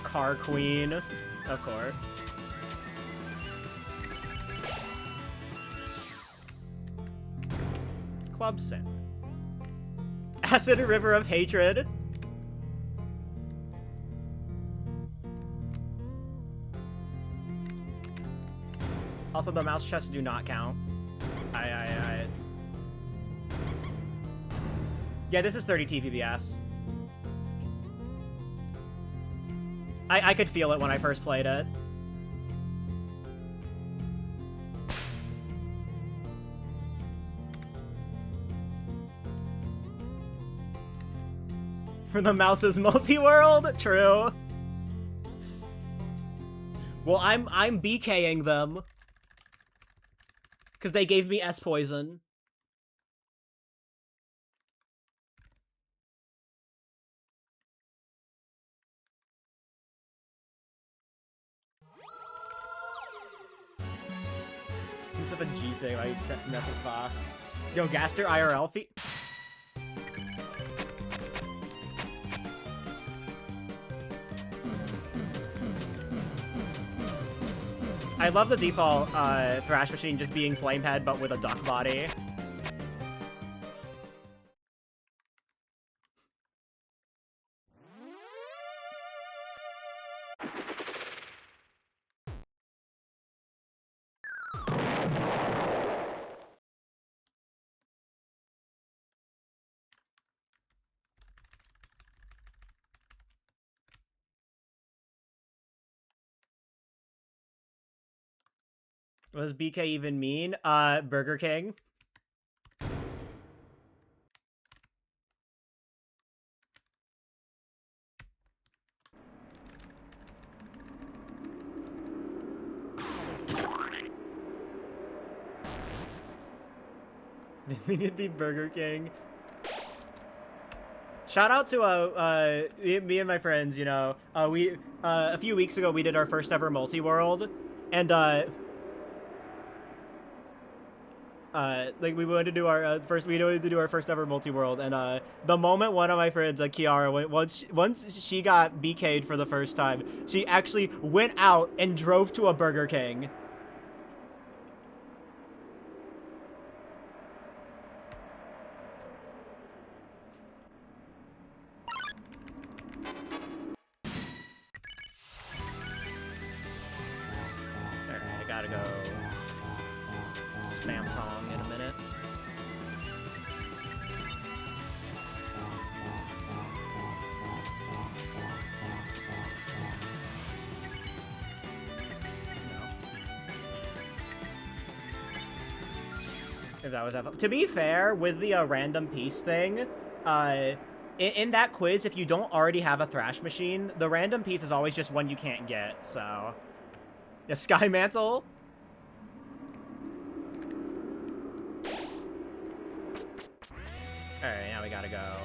Car Queen, of course. Club Sin. Acid River of Hatred. Also, the mouse chests do not count. Yeah, this is 30 TPBS. I could feel it when I first played it. For the mouse's multi-world? True. Well, I'm BKing them. Because they gave me S-Poison. Use of a G-Save, I message Fox. Yo, Gaster IRL feet. I love the default Thrash Machine just being Flamehead, but with a duck body. What does BK even mean? Burger King. It'd be Burger King. Shout out to me and my friends. You know, we a few weeks ago we did our first ever multi-world, and like we wanted to do our first ever multi-world, and the moment one of my friends, like Kiara, once she got BK'd for the first time, she actually went out and drove to a Burger King. Alright, I gotta go spam Tong in a minute. If that was to be fair, with the random piece thing, in that quiz, if you don't already have a thrash machine, the random piece is always just one you can't get. So, yeah, Sky Mantle. All right, now we gotta go.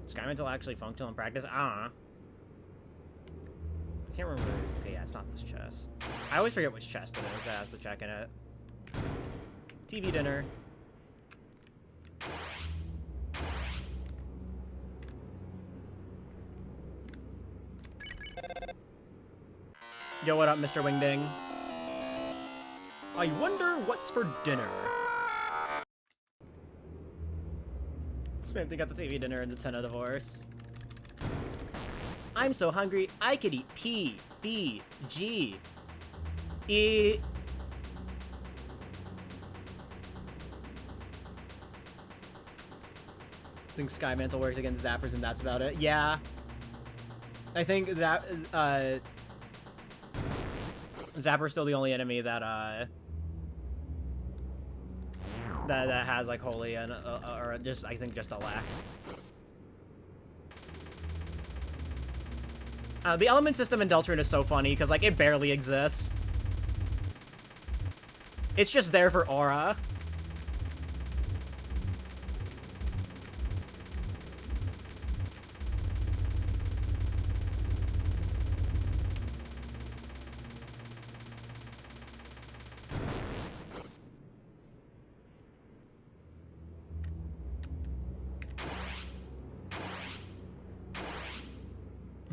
Sky Mantle actually functional in practice? I don't know. I can't remember. Okay, yeah, it's not this chest. I always forget which chest it is that has to check in it. TV dinner. Yo, what up, Mr. Wingding? I wonder what's for dinner. Spamty got the TV dinner and the 10 of the horse. I'm so hungry, I could eat P, B, G, E. I think Sky Mantle works against Zappers and that's about it. Yeah. I think that is, Zapper's still the only enemy that, that has, like, Holy and, or just, I think, just a lack. The element system in Deltarune is so funny, because, like, it barely exists. It's just there for aura.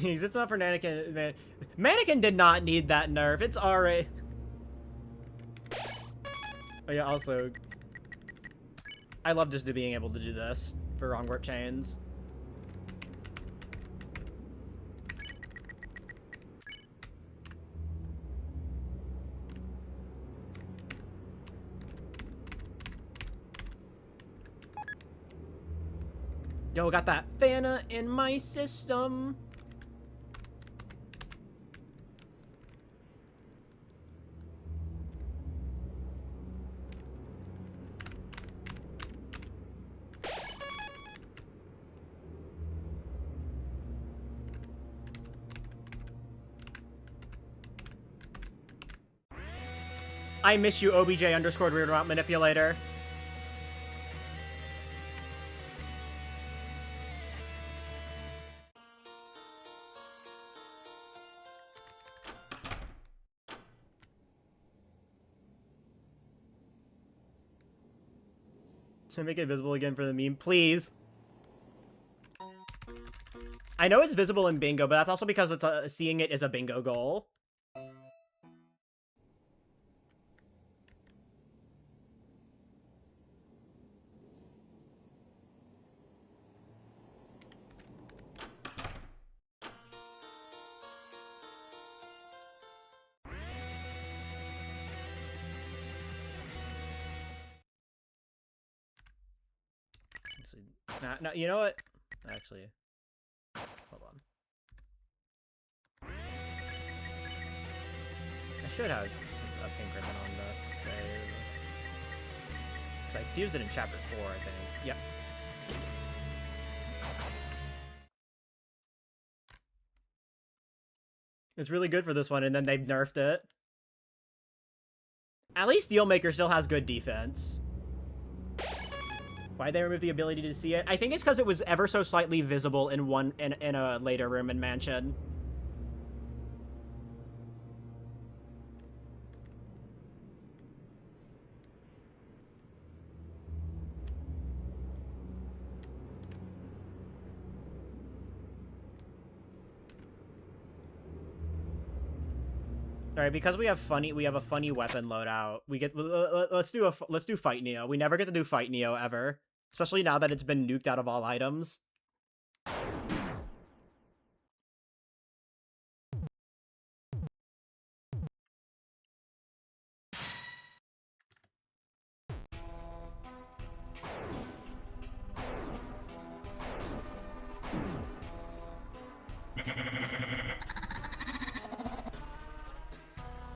It's not for Mannequin. Man. Mannequin did not need that nerf. It's alright. Oh yeah, also, I love just being able to do this for wrong warp chains. Yo, got that Fana in my system. I miss you, OBJ _ weird route manipulator. Should I make it visible again for the meme? Please. I know it's visible in bingo, but that's also because it's seeing it is a bingo goal. No, you know what? Actually, hold on. should have a pink ribbon on this save. 'Cause I fused it in chapter 4, I think. Yep. It's really good for this one, and then they've nerfed it. At least Steelmaker still has good defense. Why'd they remove the ability to see it? I think it's because it was ever so slightly visible in a later room in Mansion. All right, because we have a funny weapon loadout. Let's do Fight Neo. We never get to do Fight Neo ever, especially now that it's been nuked out of all items.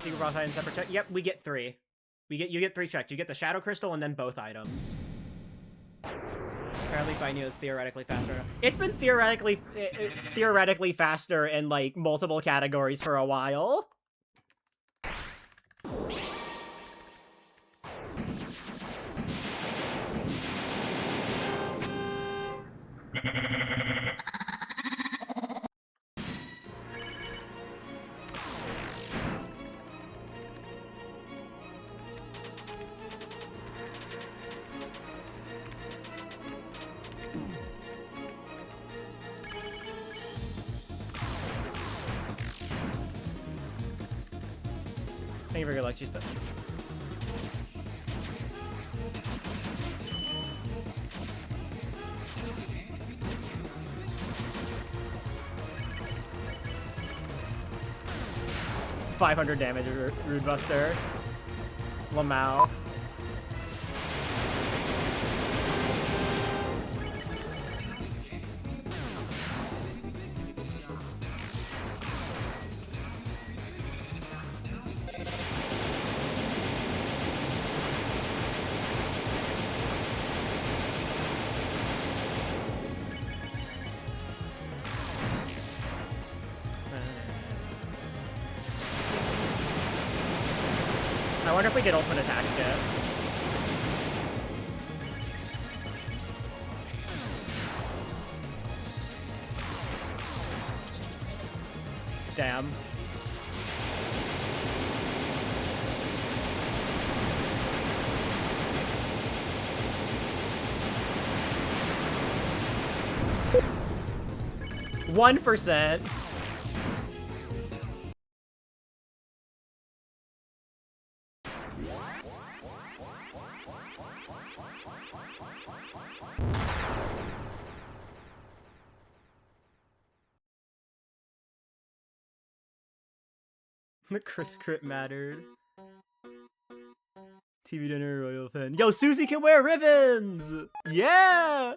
Secret Frost item separate check. Yep, we get 3. You get 3 checked. You get the Shadow Crystal and then both items. Apparently, Fight Neo is theoretically faster. It's been theoretically faster in like multiple categories for a while. Thank you for your Lexi stuff. $500 damage, Rude Buster. Lamau. I wonder if we get ultimate attacks yet. Damn. %. The Chris Crit mattered. TV dinner, royal fan. Yo, Susie can wear ribbons! Yeah!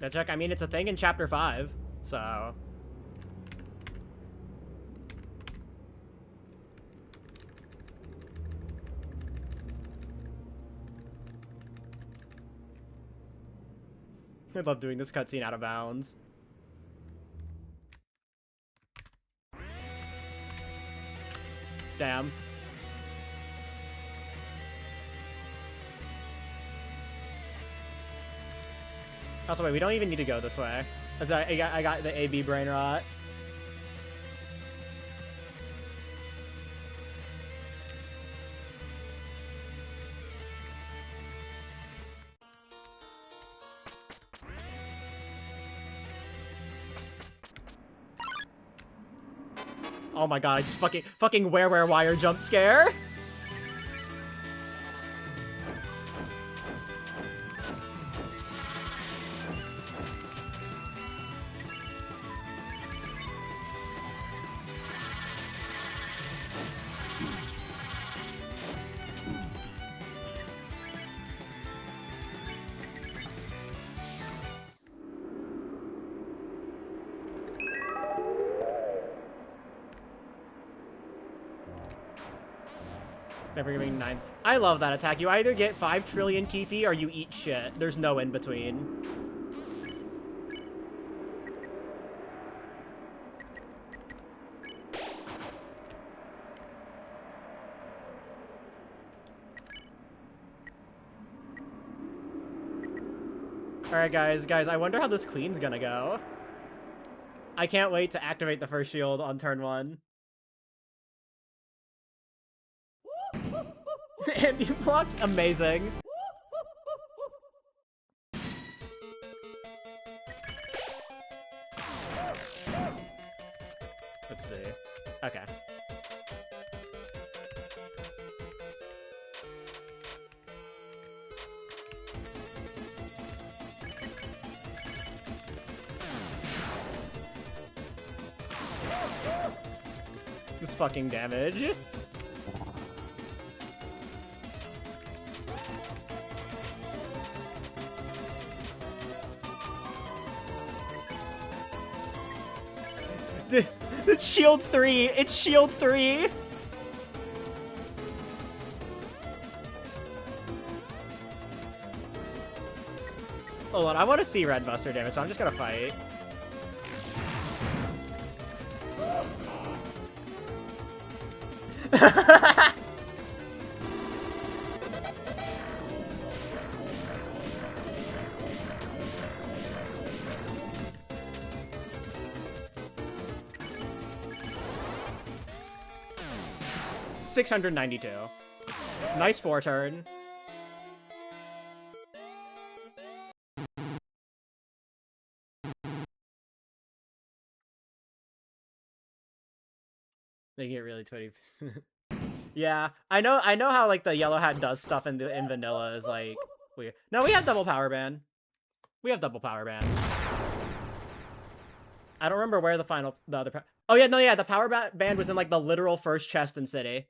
Now check, I mean, it's a thing in Chapter 5, so... I love doing this cutscene out of bounds. Damn. Also, wait, we don't even need to go this way. I got the AB brain rot. Oh my god, I just fucking where wire jump scare. Never giving 9. I love that attack. You either get 5 trillion TP or you eat shit. There's no in between. Alright, guys, I wonder how this queen's gonna go. I can't wait to activate the first shield on turn 1. And you block? Amazing. Let's see. Okay. This fucking damage. It's shield 3. It's shield 3. Hold on, I want to see Red Buster damage, so I'm just gonna fight. $692. Nice 4-turn. They get really 20%. Yeah, I know how like the yellow hat does stuff in vanilla is like weird. No, we have double power band. We have double power band. I don't remember where the other. Oh yeah, no, yeah, the power band was in like the literal first chest in City.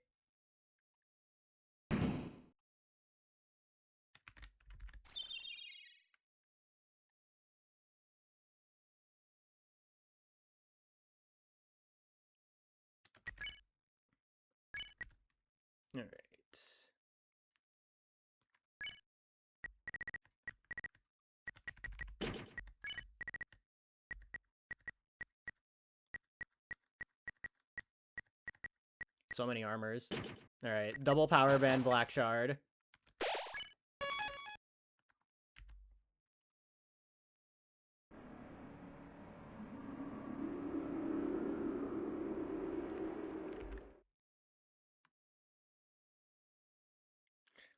All right. So many armors. All right, double power band, black shard.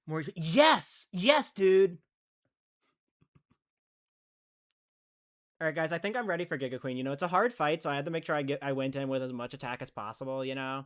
More. Yes, yes, dude. All right, guys, I think I'm ready for Giga Queen. You know, it's a hard fight, so I had to make sure I went in with as much attack as possible. You know.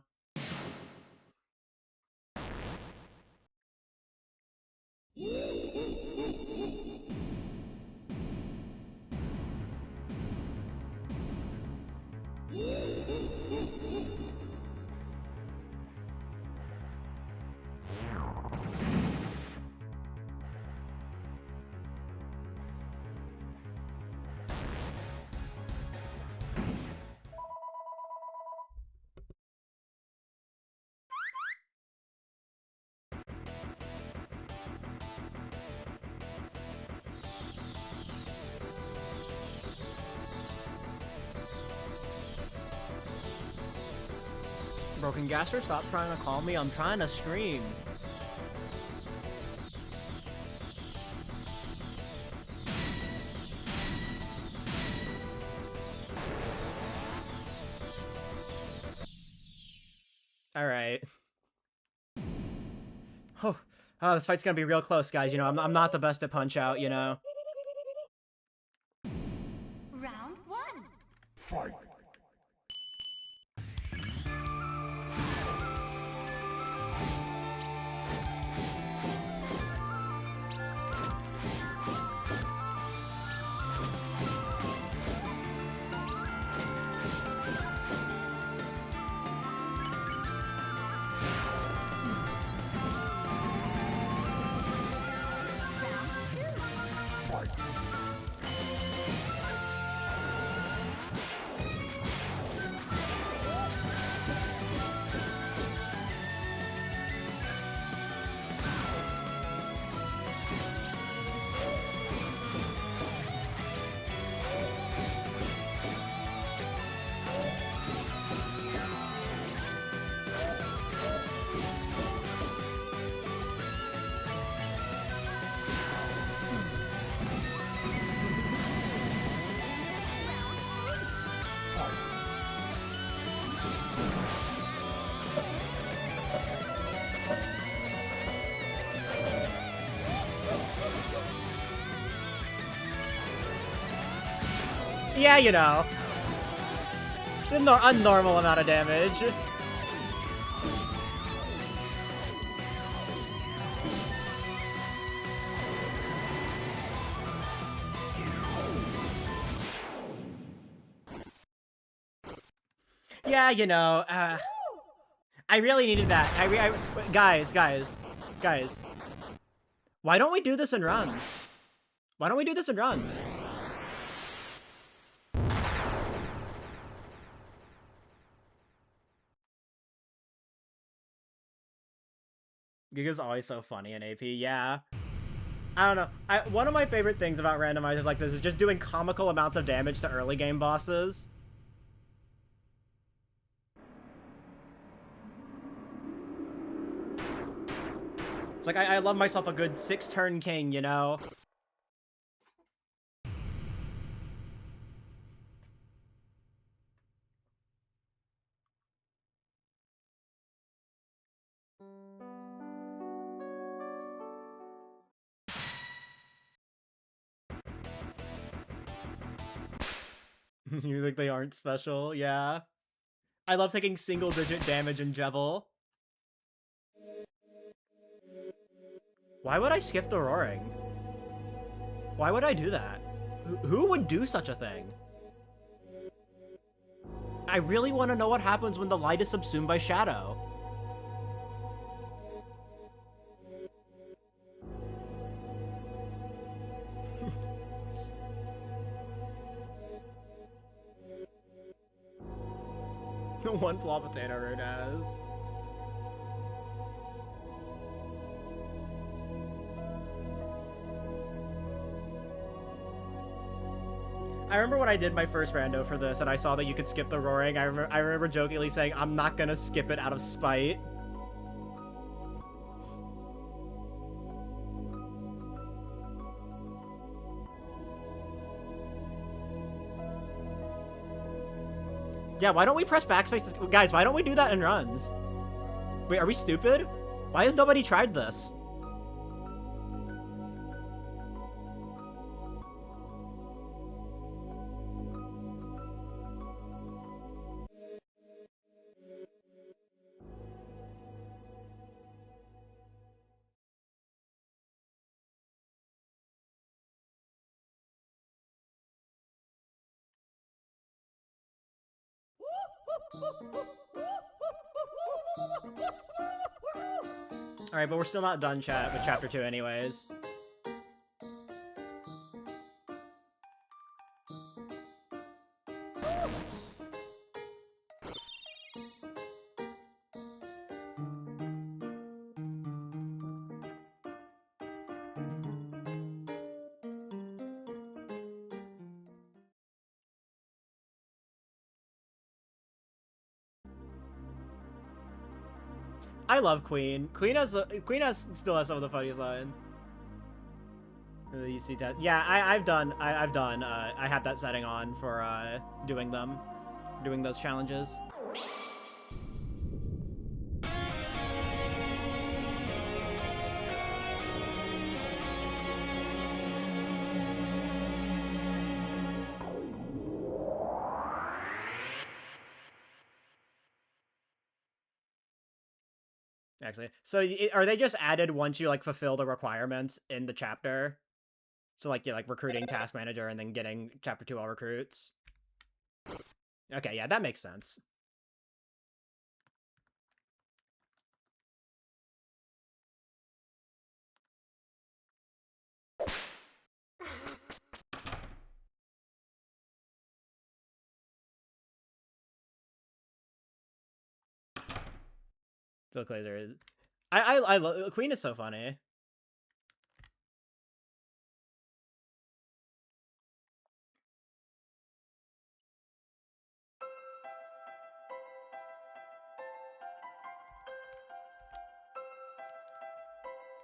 Broken Gasser, stop trying to call me. I'm trying to stream. All right. Oh, this fight's gonna be real close, guys. You know, I'm not the best at Punch Out. You know. Round 1. Fight. Yeah, you know. A normal amount of damage. Yeah, you know, I really needed that. Guys. Why don't we do this in runs? Why don't we do this in runs? Giga's always so funny in AP, yeah. I don't know. One of my favorite things about randomizers like this is just doing comical amounts of damage to early game bosses. It's like, I love myself a good 6-turn king, you know? You think they aren't special? Yeah. I love taking single-digit damage in Jevil. Why would I skip the roaring? Why would I do that? Who would do such a thing? I really want to know what happens when the light is subsumed by shadow. One flaw potato root has. I remember when I did my first rando for this and I saw that you could skip the roaring, I remember jokingly saying, I'm not gonna skip it out of spite. Yeah, why don't we press backspace? Guys, why don't we do that in runs? Wait, are we stupid? Why has nobody tried this? Alright, but we're still not done with chapter 2 anyways. I love Queen. Queen still has some of the funniest lines. The EC test. Yeah, I have that setting on for doing those challenges. Actually, so are they just added once you like fulfill the requirements in the chapter? So like you're like recruiting task manager and then getting chapter 2 all recruits. Okay, yeah, that makes sense. So Glazer is. I love Queen is so funny.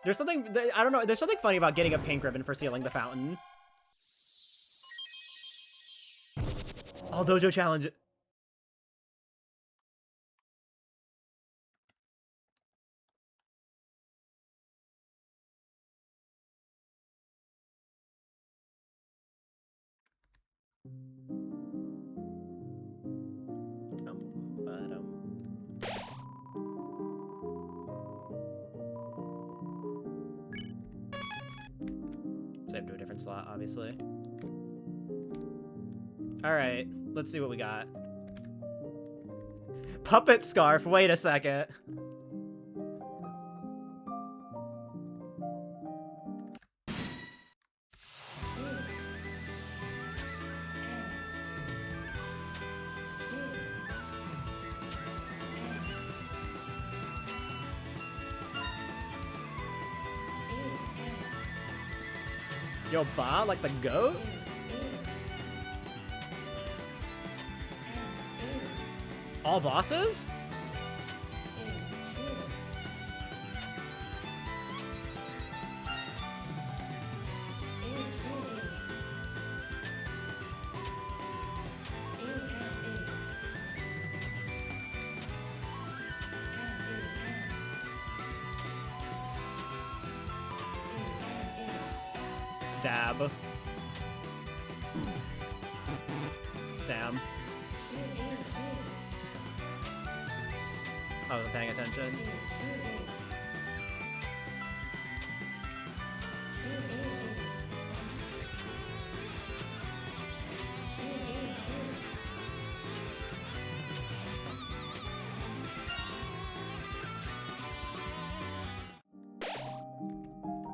There's something, I don't know, there's something funny about getting a pink ribbon for sealing the fountain. All dojo challenge. different slot, obviously. Alright, let's see what we got. Puppet scarf, wait a second. Yo, Ba, like the goat? All bosses? Dab. Damn. I wasn't paying attention.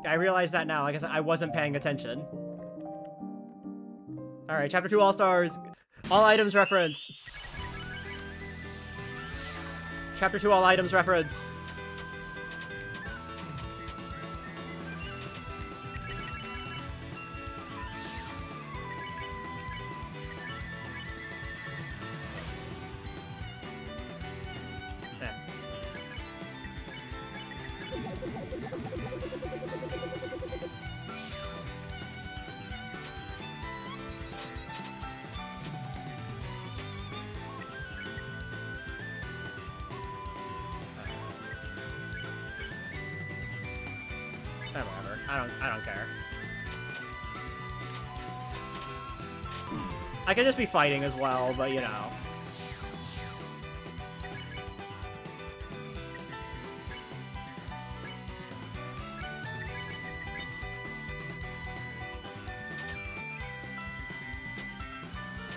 I realize that now. Like I said, I wasn't paying attention. Alright, Chapter 2 All-Stars. All items reference. Chapter 2 all items reference. Whatever. I don't care. I could just be fighting as well, but you know.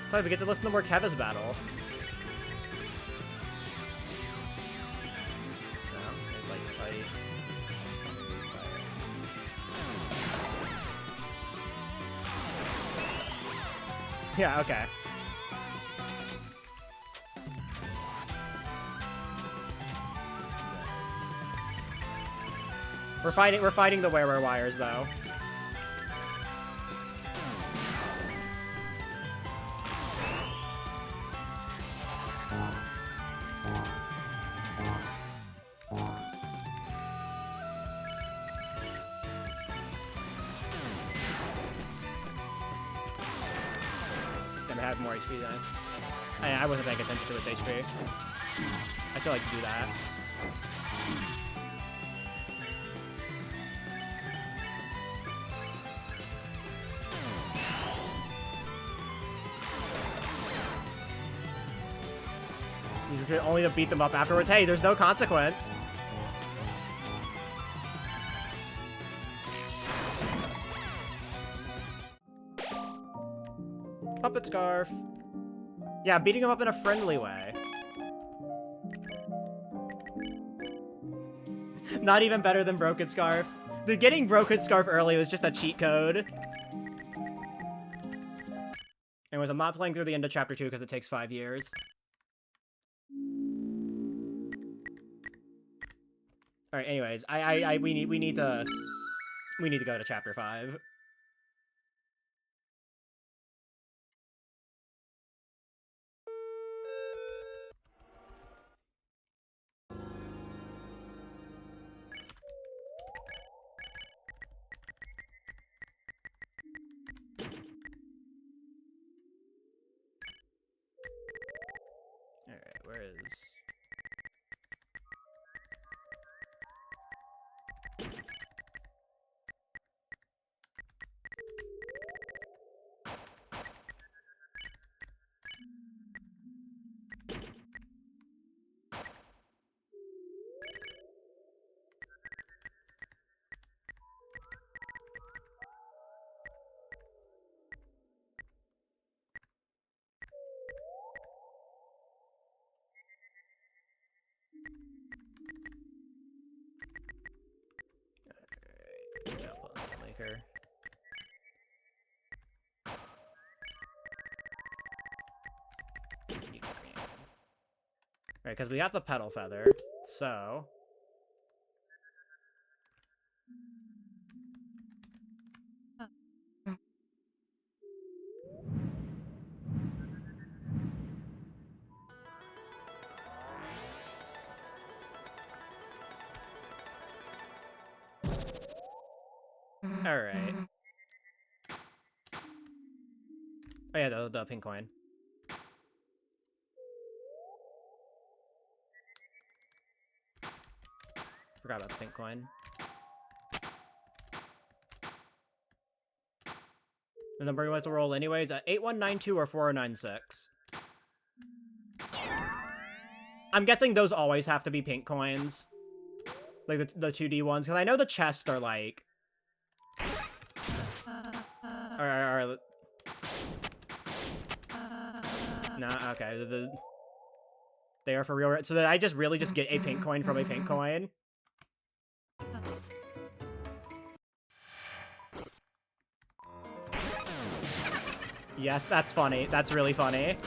So we get to listen to more Keves battle. Yeah, okay. We're fighting the where wires though. Have more HP then. I wasn't paying attention to its HP. I feel like to do that. Only to beat them up afterwards. Hey, there's no consequence. Puppet scarf. Yeah, beating him up in a friendly way. Not even better than Broken Scarf. The getting Broken Scarf early was just a cheat code. Anyways, I'm not playing through the end of Chapter 2 because it takes 5 years. Alright, anyways, we need to go to Chapter 5. Alright, where is... here. Right, because we have the petal feather, so... Alright. Oh yeah, the pink coin. Forgot about the pink coin. The number you want to roll anyways, 8192 or 4096. I'm guessing those always have to be pink coins. Like the 2D ones, because I know the chests are like... No, okay. They are for real. So that I just really just get a pink coin from a pink coin. Yes, that's funny. That's really funny.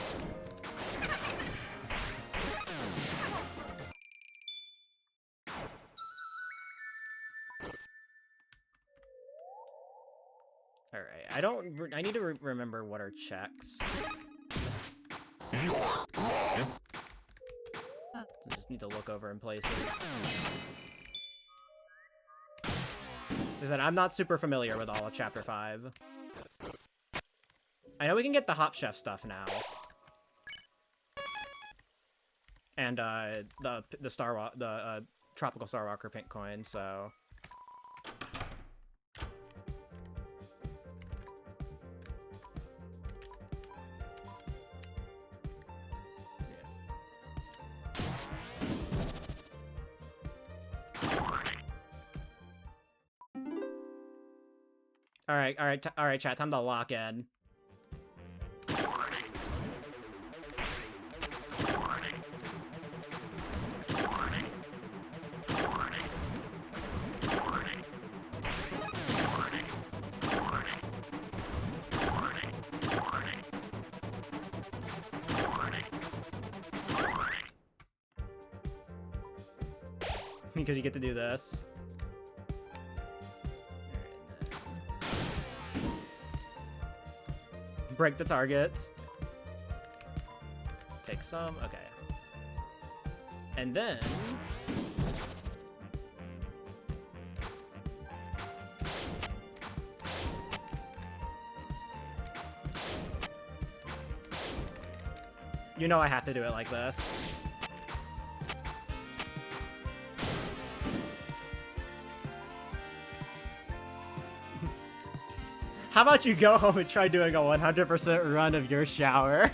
Alright, I need to remember what are checks. So just need to look over in places. Because I'm not super familiar with all of Chapter 5. I know we can get the Hop Chef stuff now. And the Tropical Star Walker pink coin, so... Alright, chat, time to lock in. Because you get to do this. Break the targets. Take some. Okay. And then... You know I have to do it like this. How about you go home and try doing a 100% run of your shower?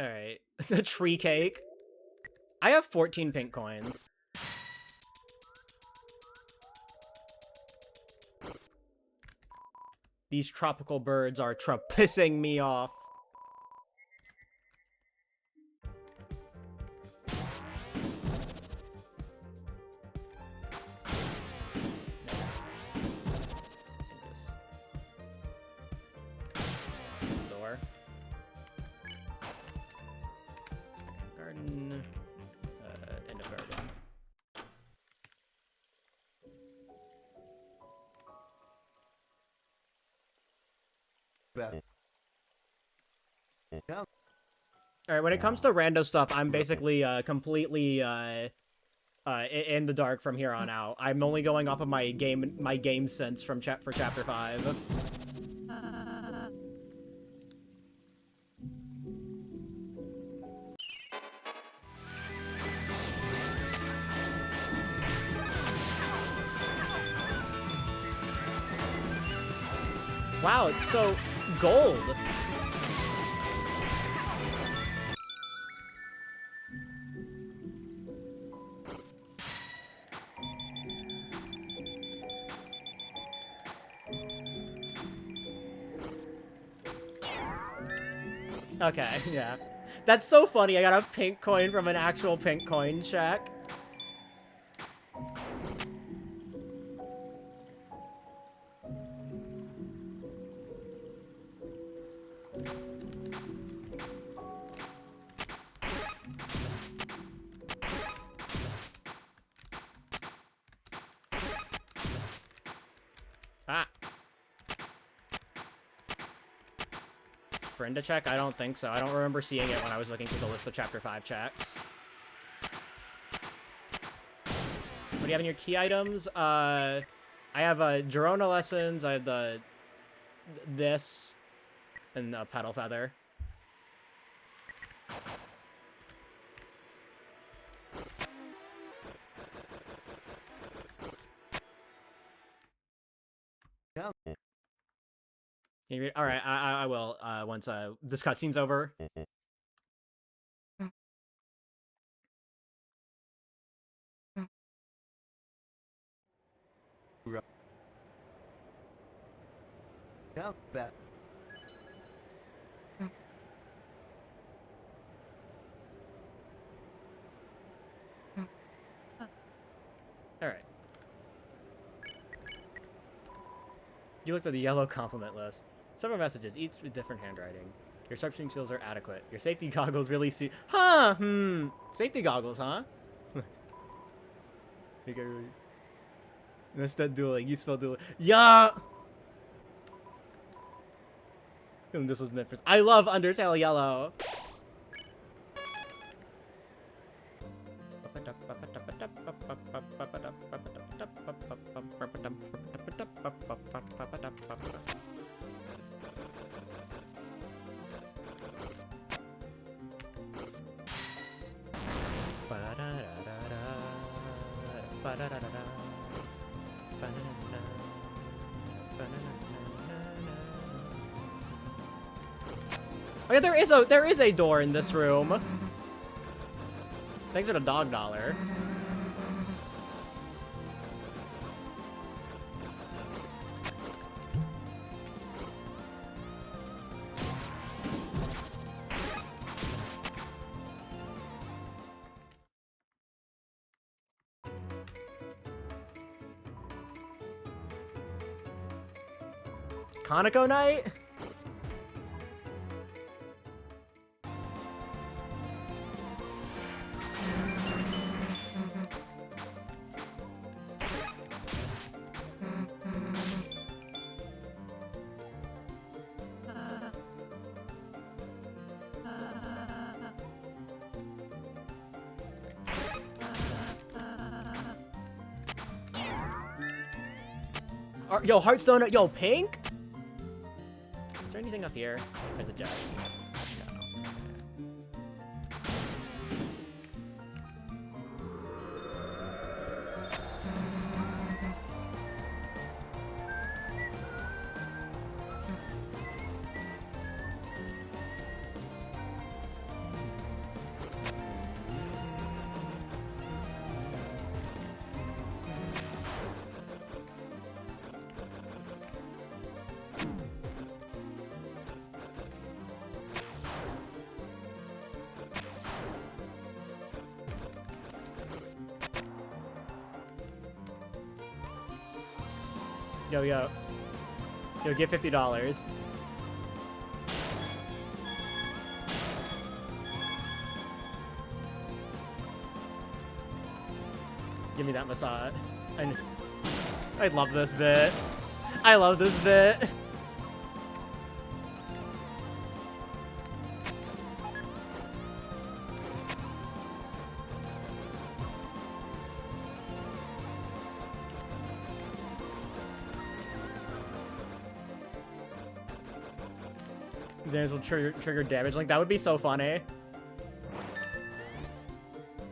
Alright. The tree cake. I have 14 pink coins. These tropical birds are pissing me off. Door. Garden. End of garden. Yeah. Alright, when it comes to rando stuff, I'm basically completely in the dark from here on out. I'm only going off of my game sense from for chapter 5. Wow, it's so gold. Okay, yeah. That's so funny. I got a pink coin from an actual pink coin shack. Ah. Friend to check? I don't think so. I don't remember seeing it when I was looking through the list of Chapter 5 checks. What do you have in your key items? I have Girona lessons. I have this and a pedal feather. All right, I will once this cutscene's over. Bet. All right. You looked at the yellow compliment list. Several messages, each with different handwriting. Your sharpshooting skills are adequate. Your safety goggles really suit. Huh? Safety goggles, huh? Think I really. Instead dueling. You spell dueling. Yeah. And this was meant for. I love Undertale Yellow. Oh yeah, there is a door in this room. Thanks for the dog dollar. Conoco Night? Yo, Hearthstone, yo, pink? Is there anything up here? There's a judge. Yo, get $50. Give me that massage. I love this bit. I love this bit. Damage will trigger damage. Like, that would be so funny.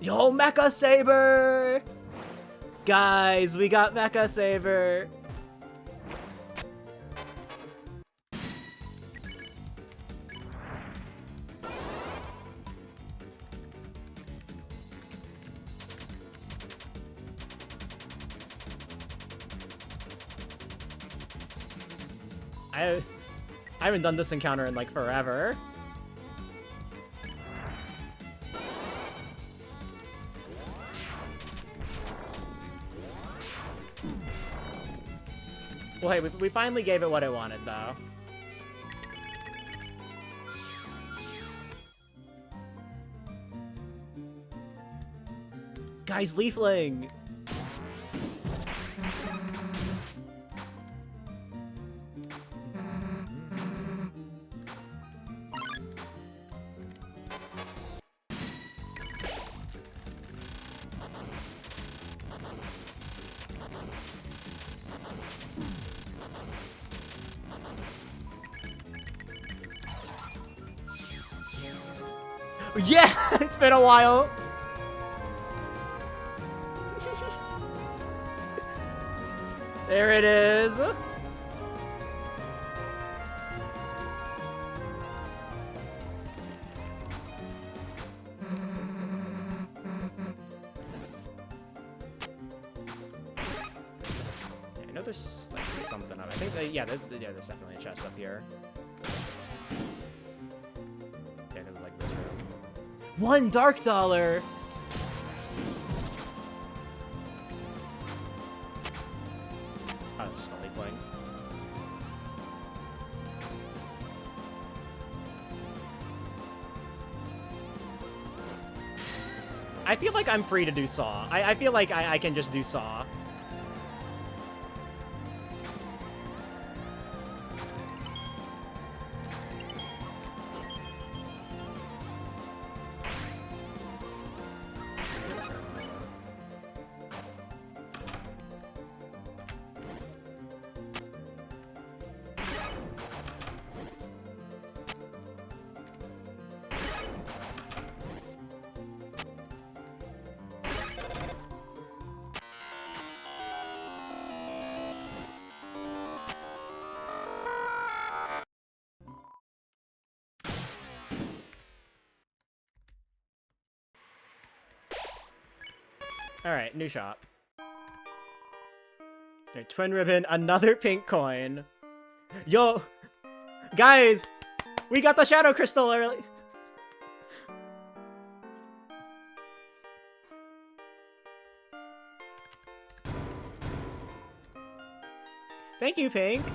Yo, Mecha Saber! Guys, we got Mecha Saber. I haven't done this encounter in like forever. Well, hey, we finally gave it what it wanted, though. Guys, Leafling! Yeah! It's been a while! There it is! Yeah, I know there's like something up. I think that, yeah, there's definitely a chest up here. Yeah, there's like this room. $1 dark dollar! Oh, it's just a Leafling. I feel like I'm free to do Saw. I feel like I can just do Saw. Alright, new shop. Okay, twin ribbon, another pink coin. Yo! Guys! We got the shadow crystal early! Thank you, Pink!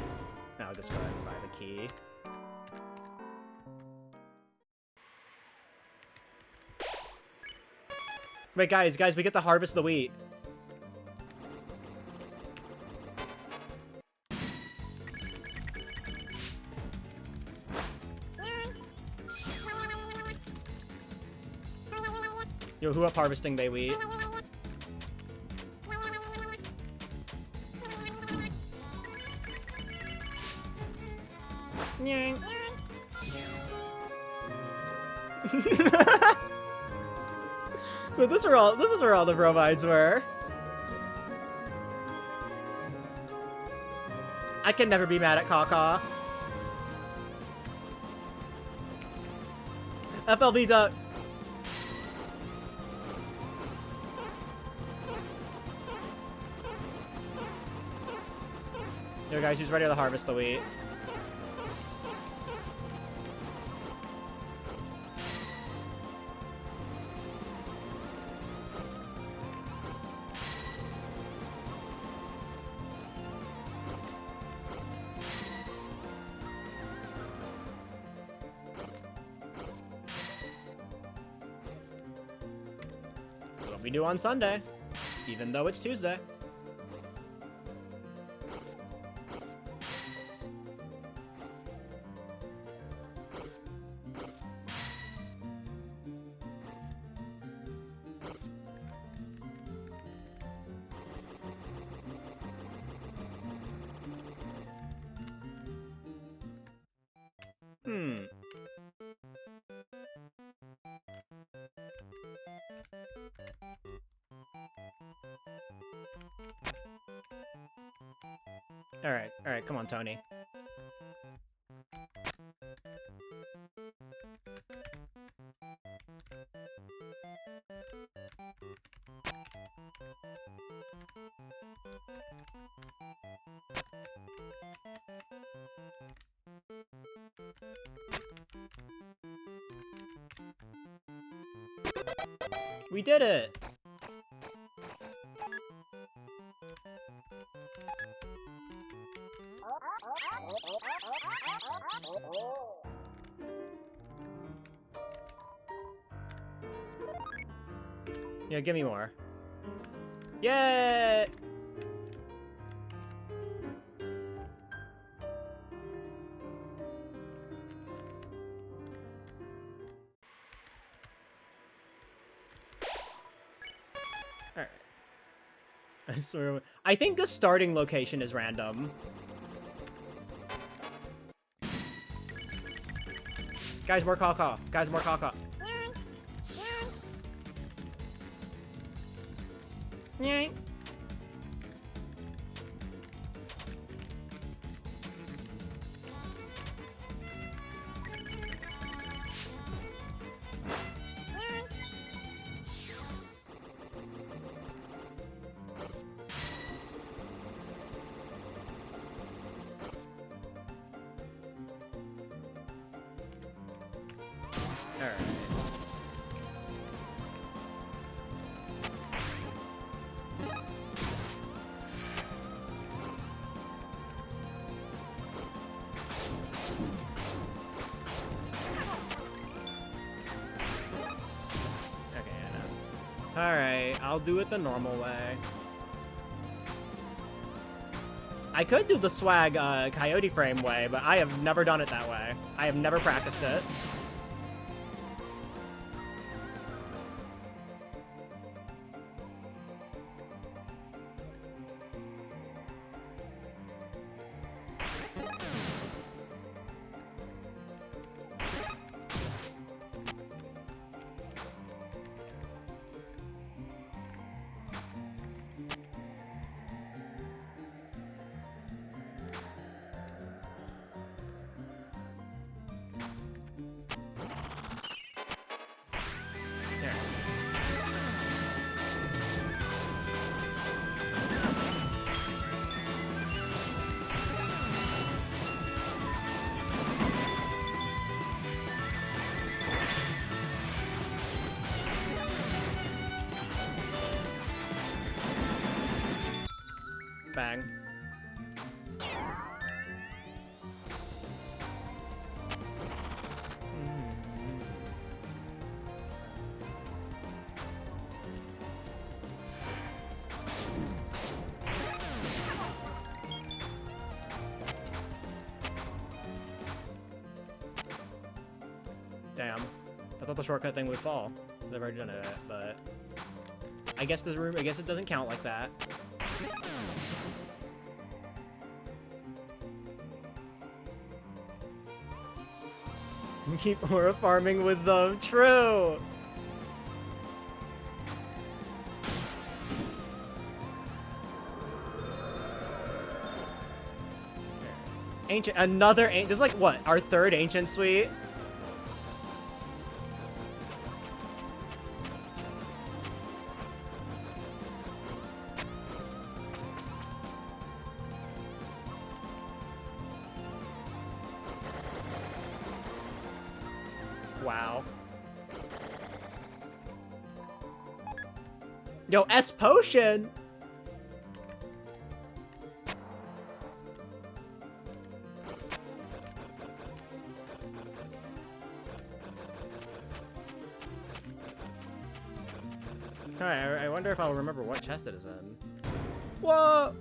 Now I'll just go ahead and buy the key. Wait, guys, we get to harvest the wheat. Yo, who up harvesting they wheat? So this is where all the bromides were. I can never be mad at Kaka. FLB duck. Yo guys, who's ready to harvest the wheat? We do on Sunday, even though it's Tuesday. All right, come on, Tony. We did it! Yeah, give me more. Yay! Alright. I swear. I think the starting location is random. Guys, more caw-caw. Guys, more caw-caw. Yay. Alright, I'll do it the normal way. I could do the swag coyote frame way, but I have never done it that way. I have never practiced it. Bang. Damn. I thought the shortcut thing would fall. I've already done it, but I guess the room. I guess it doesn't count like that. Keep more farming with them. True. Ancient. Another. This is like what? Our third ancient suite. Wow. Yo, S potion. I wonder if I'll remember what chest it is in. Whoa!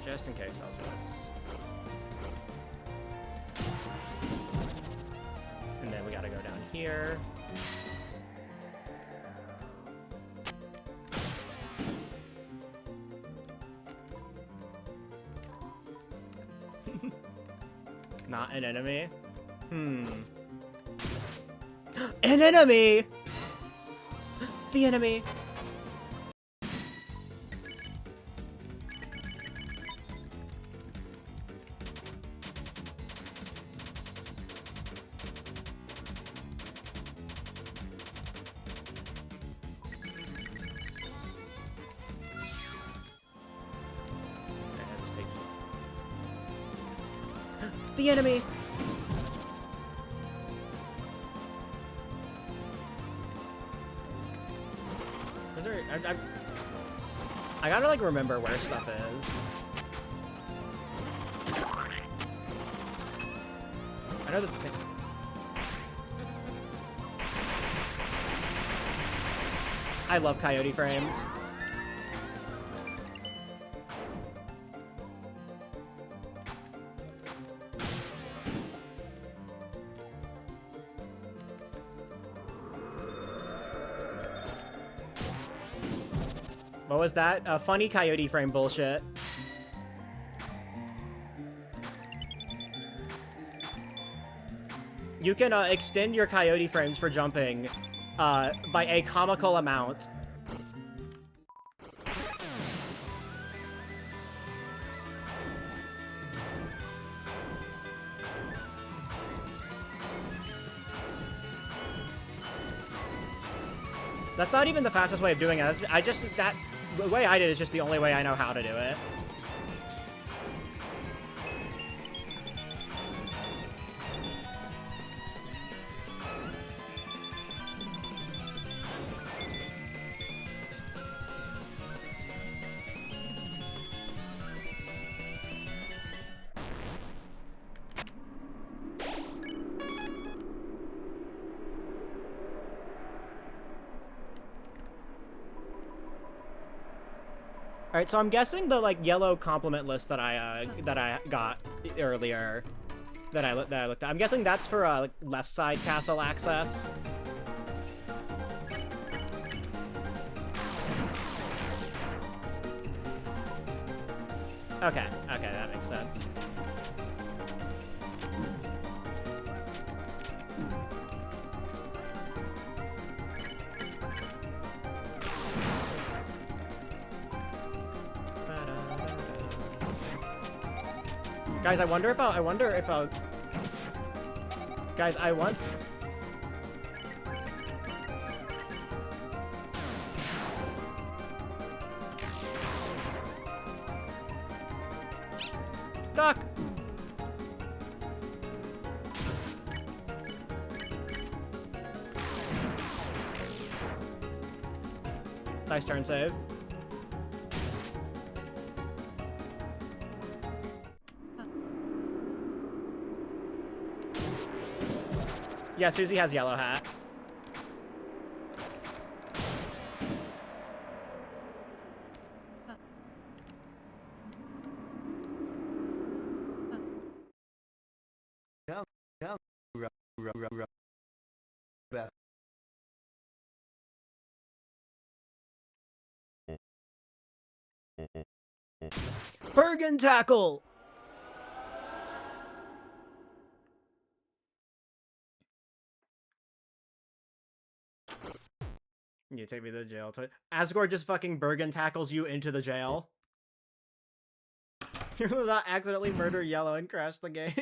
Just in case, I'll do this. And then we gotta go down here. Not an enemy? An enemy! The enemy! The enemy! Is there... I gotta, like, remember where stuff is. I know the thing. I love coyote frames. What was that? Funny coyote frame bullshit. You can extend your coyote frames for jumping by a comical amount. That's not even the fastest way of doing it. The way I did it is just the only way I know how to do it. All right, so I'm guessing the like yellow compliment list that I got earlier, that I looked at. I'm guessing that's for like left side castle access. Okay, that makes sense. Guys, I wonder if I'll... Guys, I want... Duck! Nice turn save. Yeah, Susie has yellow hat. Bergen tackle! You take me to the jail. Asgore just fucking Bergen tackles you into the jail. You're gonna not accidentally murder Yellow and crash the game.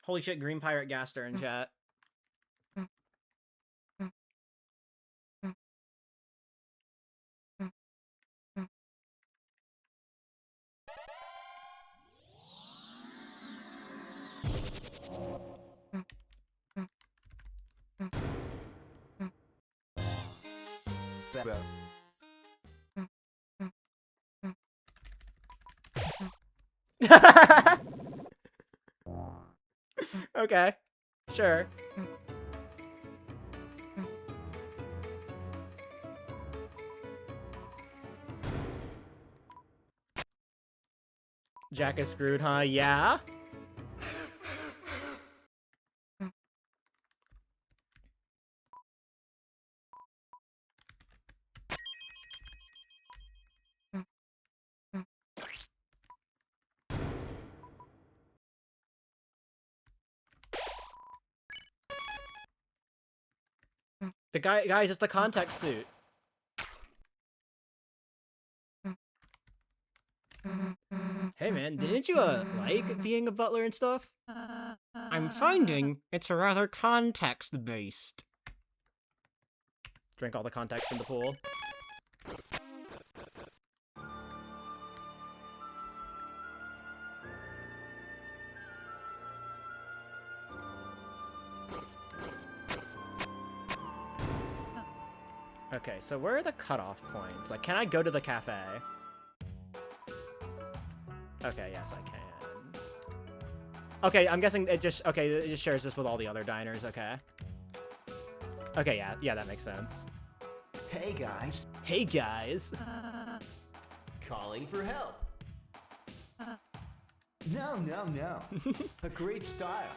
Holy shit, Green Pirate Gaster in chat. Okay, sure. Jack is screwed, huh? Yeah? Guys, it's the context suit. Hey man, didn't you like being a butler and stuff? I'm finding it's rather context-based. Drink all the context in the pool. Okay, so where are the cutoff points? Like, can I go to the cafe? Okay, yes, I can. Okay, I'm guessing it just shares this with all the other diners, okay. Okay, yeah, that makes sense. Hey guys, Hey, guys! calling for help. No. A great style.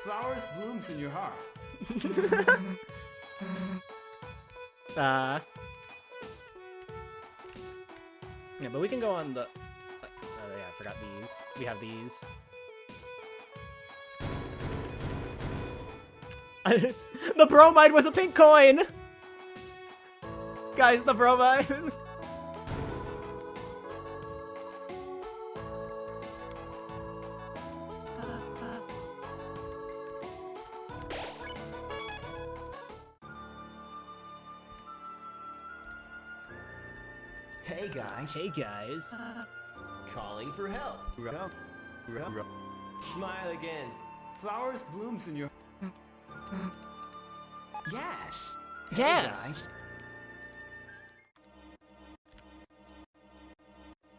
Flowers blooms in your heart. Yeah, but we can go on the... oh, yeah, I forgot these. We have these. The bromide was a pink coin! Guys, the bromide! Hey guys, Hey, guys. calling for help. Smile again. Flowers blooms in your... Yes. Hey Yes! guys.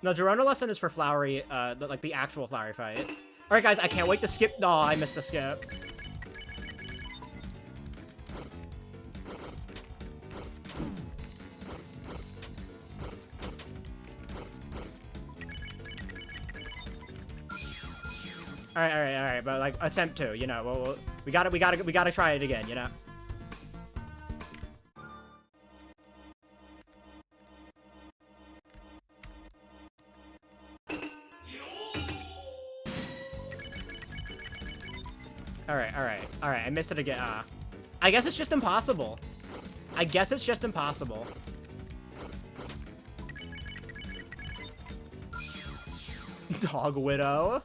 No, Girona lesson is for flowery, like the actual flowery fight. Alright, guys, I can't wait to skip. No, I missed the skip. Alright, but like attempt to, you know, we gotta try it again, you know. Alright, I missed it again. I guess it's just impossible. I guess it's just impossible. Dog Widow.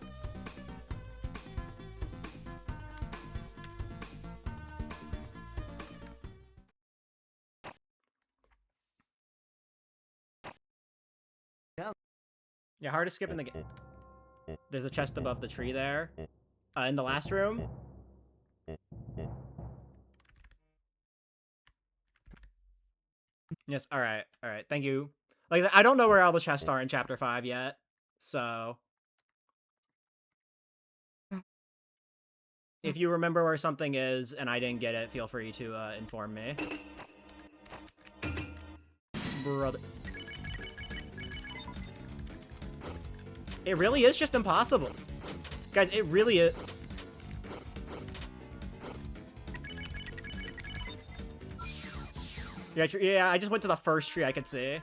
Yeah, hard to skip in the game. There's a chest above the tree there. In the last room. Yes, alright. Thank you. Like, I don't know where all the chests are in Chapter 5 yet, so... If you remember where something is and I didn't get it, feel free to inform me. Brother. It really is just impossible. Guys, it really is. Yeah, I just went to the first tree I could see.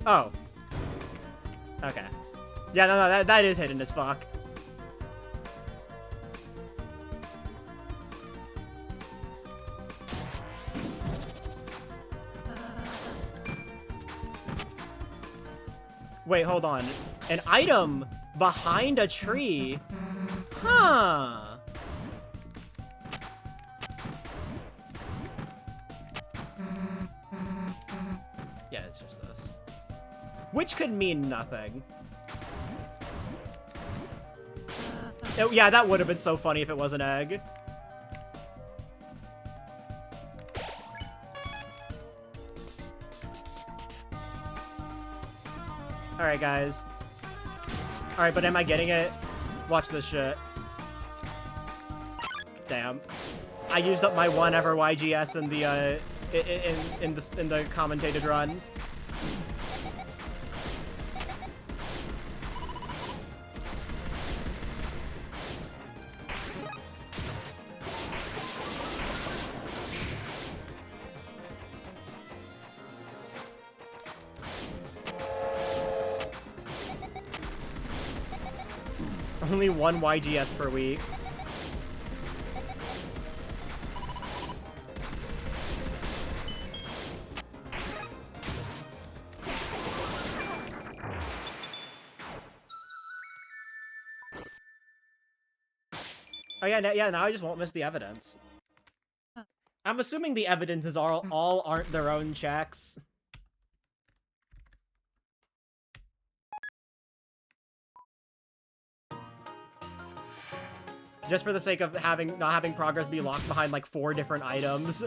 Oh. Okay. Yeah, no, that is hidden as fuck. Wait, hold on. An item behind a tree? Huh. Yeah, it's just this. Which could mean nothing. Oh, yeah, that would have been so funny if it was an egg. Alright, guys. Alright, but am I getting it? Watch this shit. Damn. I used up my one ever YGS in the, in the commentated run. Only one YGS per week. Oh yeah, yeah. Now I just won't miss the evidence. I'm assuming the evidence is all aren't their own checks. Just for the sake of not having progress be locked behind like 4 different items.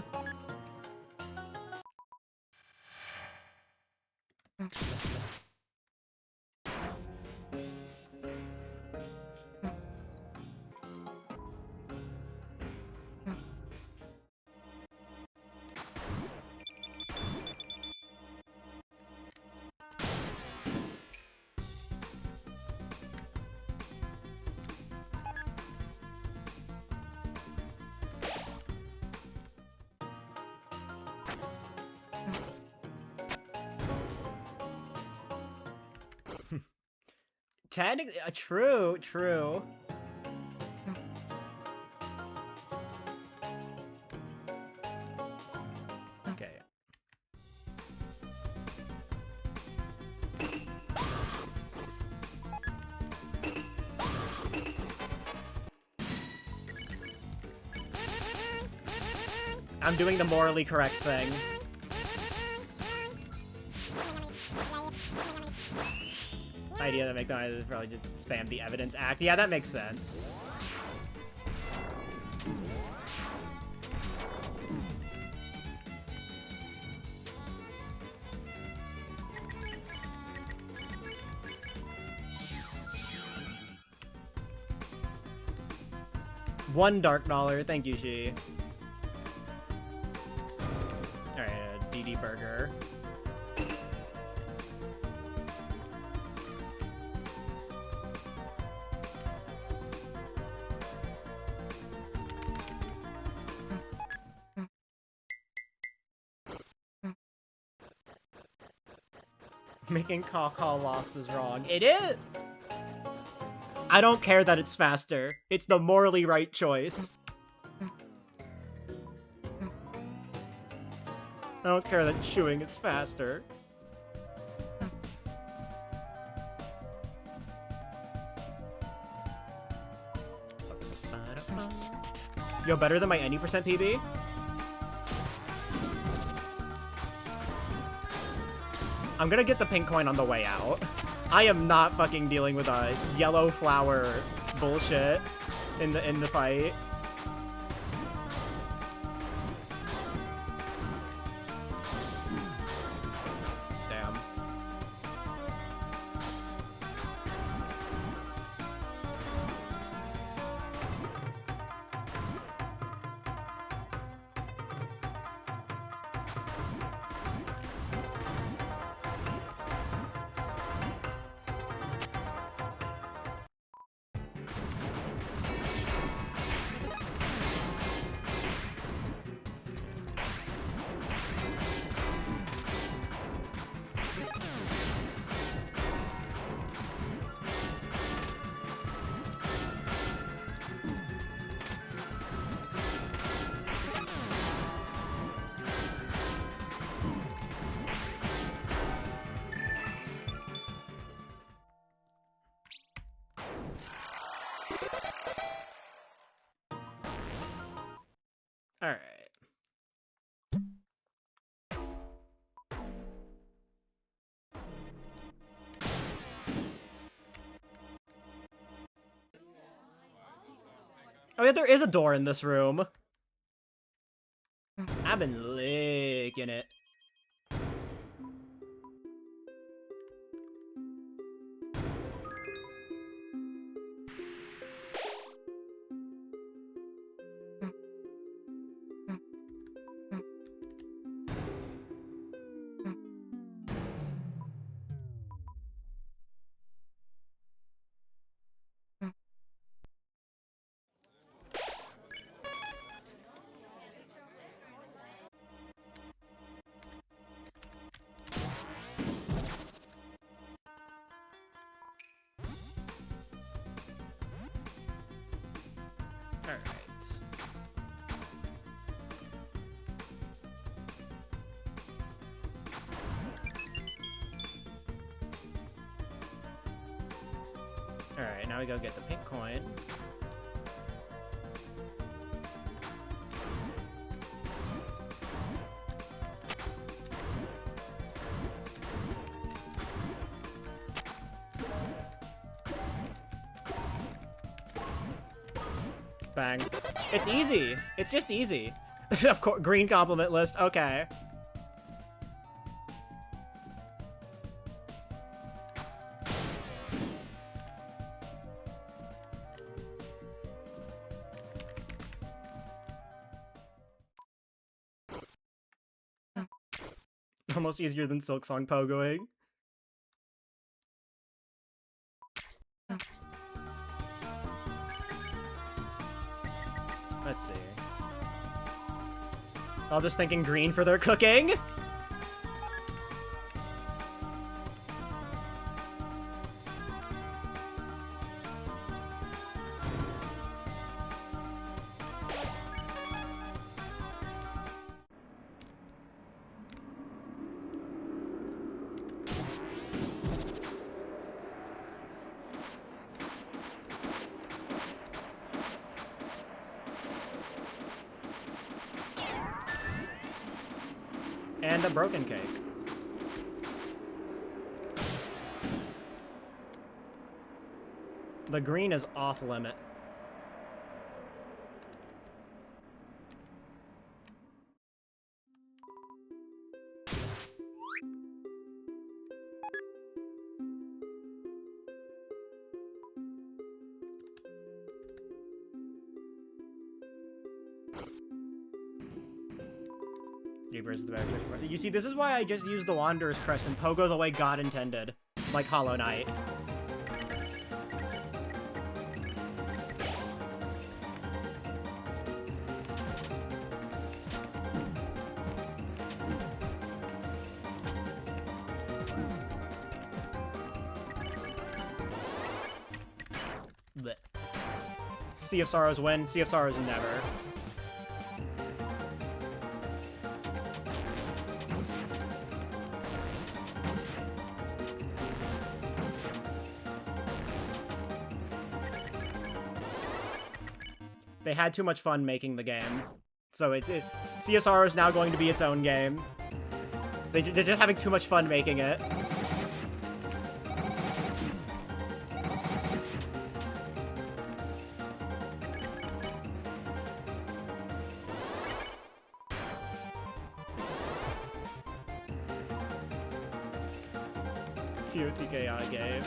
Technically, true. Okay. I'm doing the morally correct thing. Idea that McDonald's is probably just spam the evidence act. Yeah, that makes sense. $1 thank you, She. Alright, DD Burger. Making call lost is wrong. It is! I don't care that it's faster. It's the morally right choice. I don't care that chewing is faster. Yo, better than my any percent PB? I'm gonna get the pink coin on the way out. I am not fucking dealing with a yellow flower bullshit in the fight. Damn. Alright. Oh yeah, there is a door in this room. I've been licking it. Alright, now we go get the pink coin. Bang. It's easy. It's just easy. Of course, green compliment list. Okay. Almost easier than Silksong pogoing. Let's see. All just thinking green for their cooking. And a broken cake. The green is off limit. You see, this is why I just use the Wanderer's Crest and pogo the way God intended. Like Hollow Knight. Blech. Sea of Sorrows win, Sea of Sorrows never. They had too much fun making the game. So CSR is now going to be its own game. They're just having too much fun making it. TOTKI game.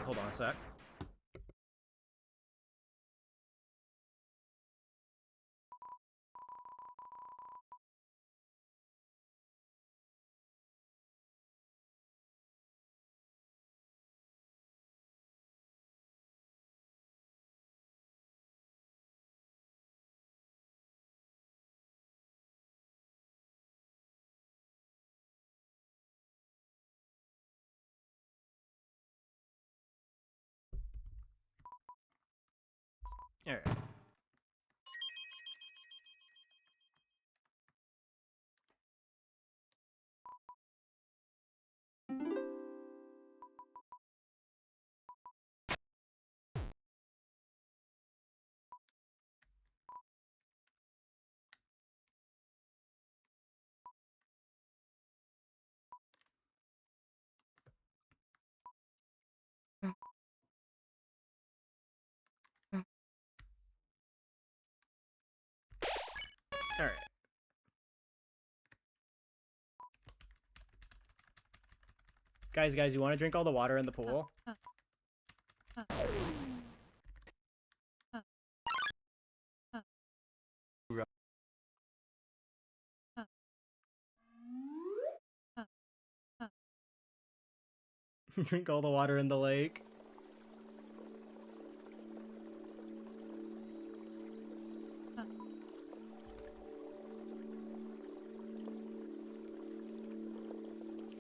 Hold on a sec. Alright. Alright. Guys, you want to drink all the water in the pool? Drink all the water in the lake.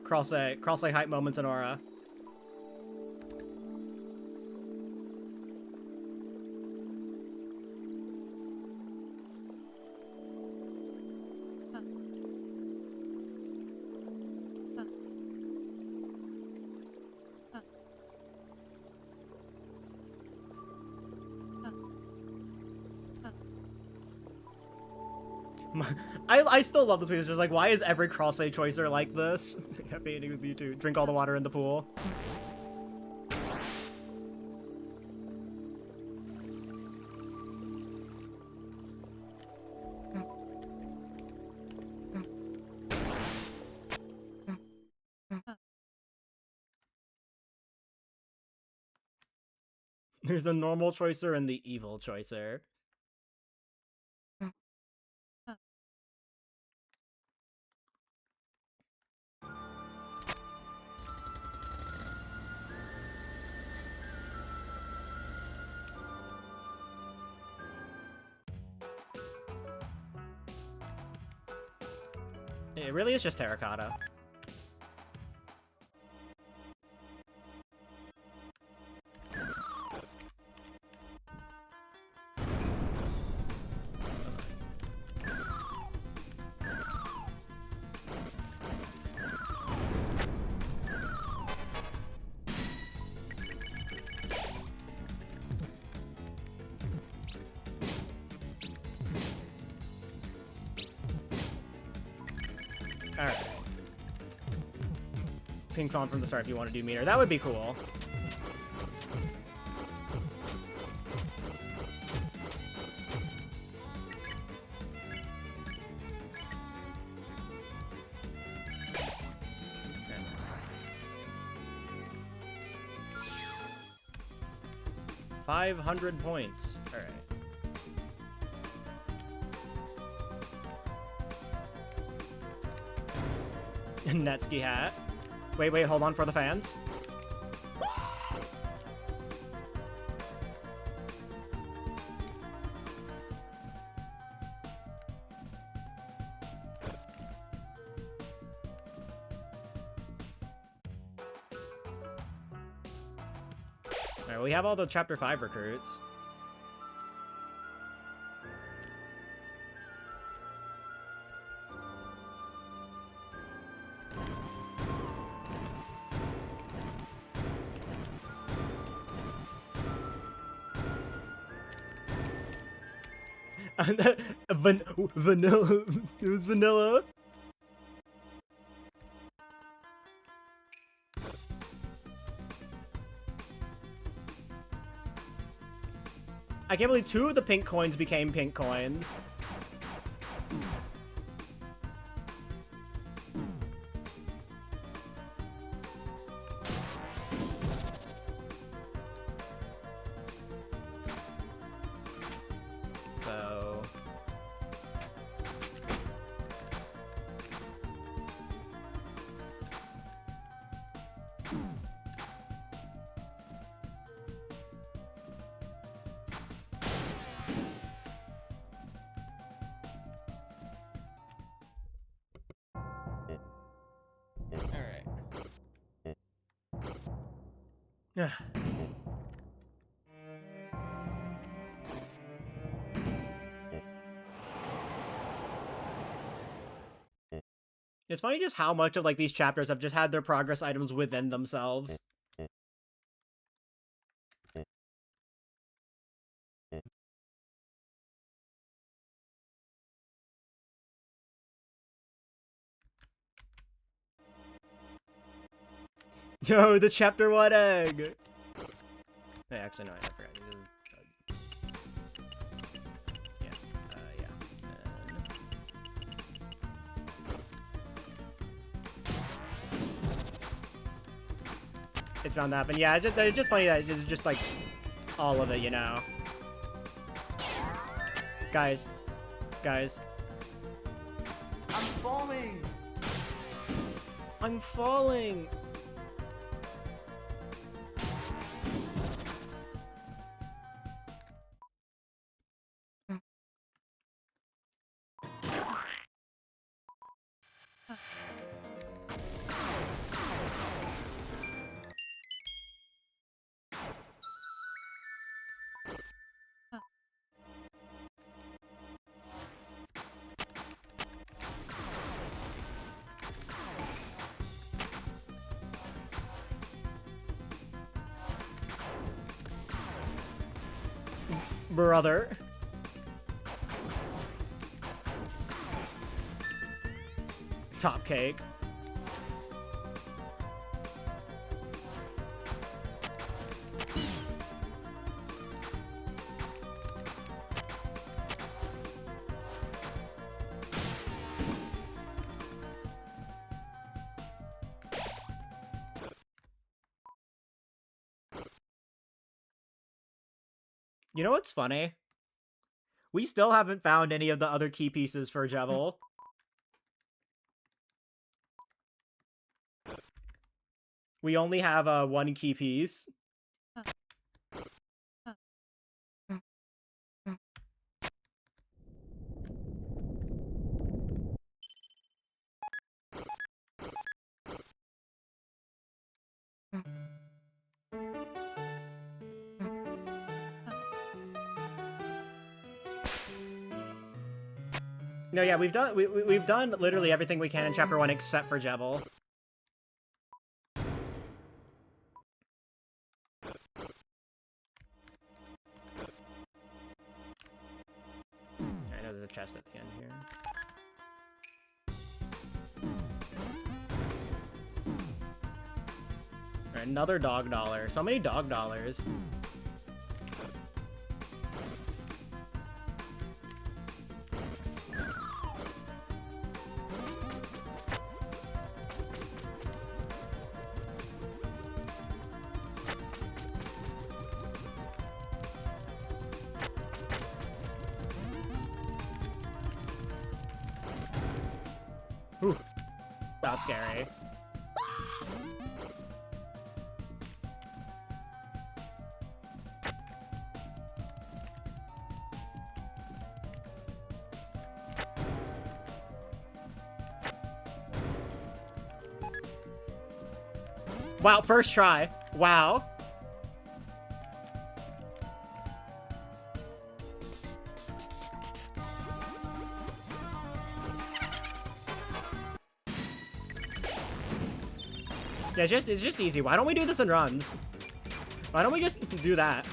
Cross hype moments in aura. I still love the tweets. Just like, why is every cross-save choicer like this? Happy ending with you too. Drink all the water in the pool. There's the normal choicer and the evil choicer. It really is just terracotta. Alright. Ping pong from the start if you want to do meter. That would be cool. Okay. 500 points. Alright. Netsky hat. Wait, hold on for the fans. Alright, we have all the Chapter 5 recruits. Vanilla. It was vanilla. I can't believe 2 of the pink coins became pink coins. It's funny just how much of like these chapters have just had their progress items within themselves. Yo, the chapter 1 egg! Hey, actually, no, I forgot. It's bound to happen. Yeah, it's just funny that it's just like all of it, you know. Guys. I'm falling! I'm falling! Brother. Top cake. You know what's funny? We still haven't found any of the other key pieces for Jevil. We only have one key piece. No, yeah, we've done literally everything we can in Chapter 1 except for Jevil. I know there's a chest at the end here. Alright, another dog dollar. So many dog dollars. Ooh, that was scary. Wow, first try. Wow. Yeah, it's just easy. Why don't we do this in runs? Why don't we just do that?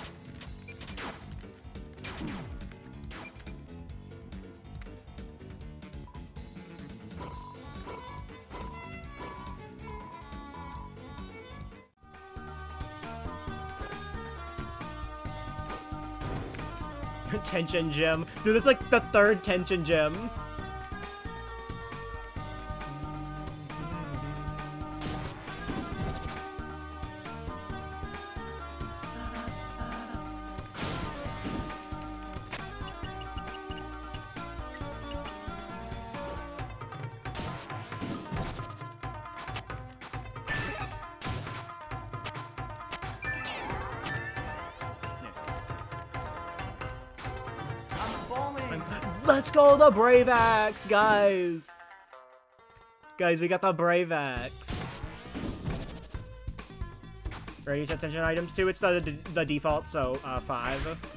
Tension gym. Dude, this is like the third tension gym. Let's go, the Brave Axe, guys! Guys, we got the Brave Axe. Ready to set tension items too? It's the default, so 5.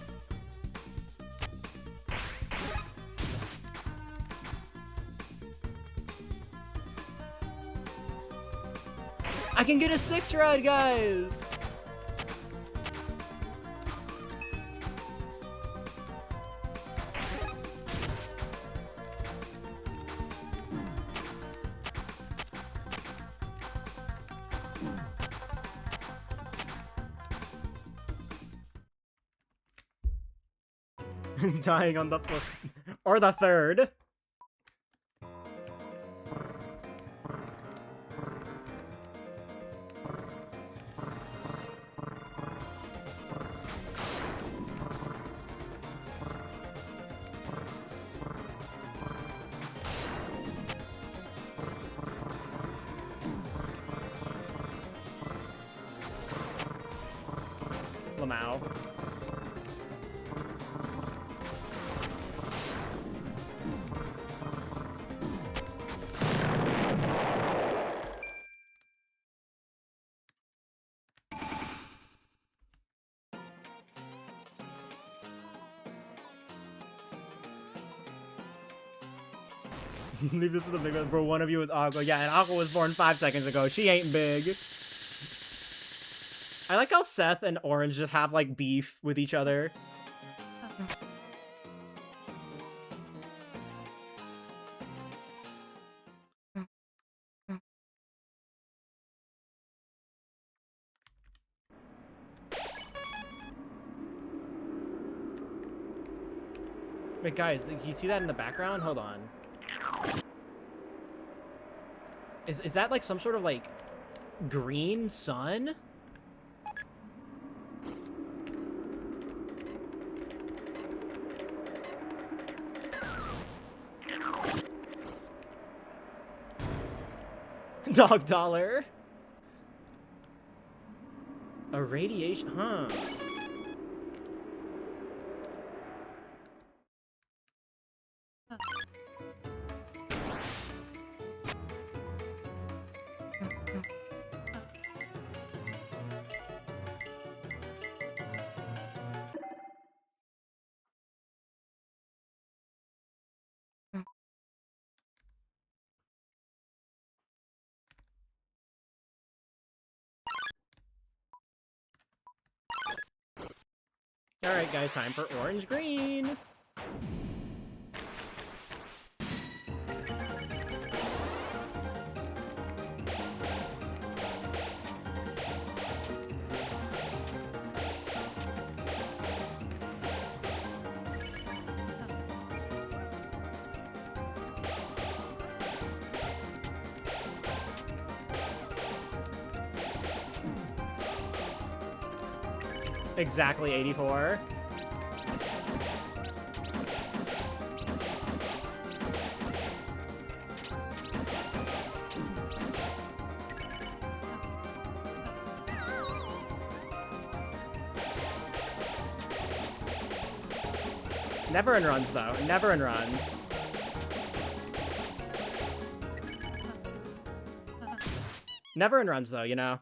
I can get a 6 red, guys! Dying on the fourth or the third. Lamau. Leave this to the big one. Bro, one of you is Aqua. Yeah, and Aqua was born 5 seconds ago. She ain't big. I like how Seth and Orange just have, like, beef with each other. Wait, guys, you see that in the background? Hold on. Is that like some sort of like green sun? Dog dollar. A radiation, huh? Alright guys, time for orange green. Exactly 84. Never in runs though, never in runs. Never in runs though, you know?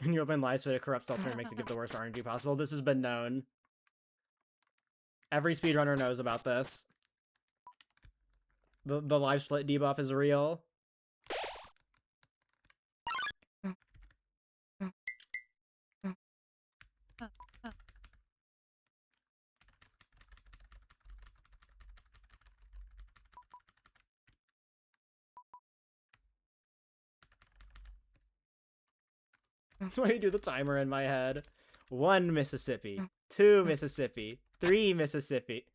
When you open live split, it corrupts Ultramarine, makes it give the worst RNG possible. This has been known. Every speedrunner knows about this. The live split debuff is real. That's why you do the timer in my head. 1 Mississippi, 2 Mississippi, 3 Mississippi.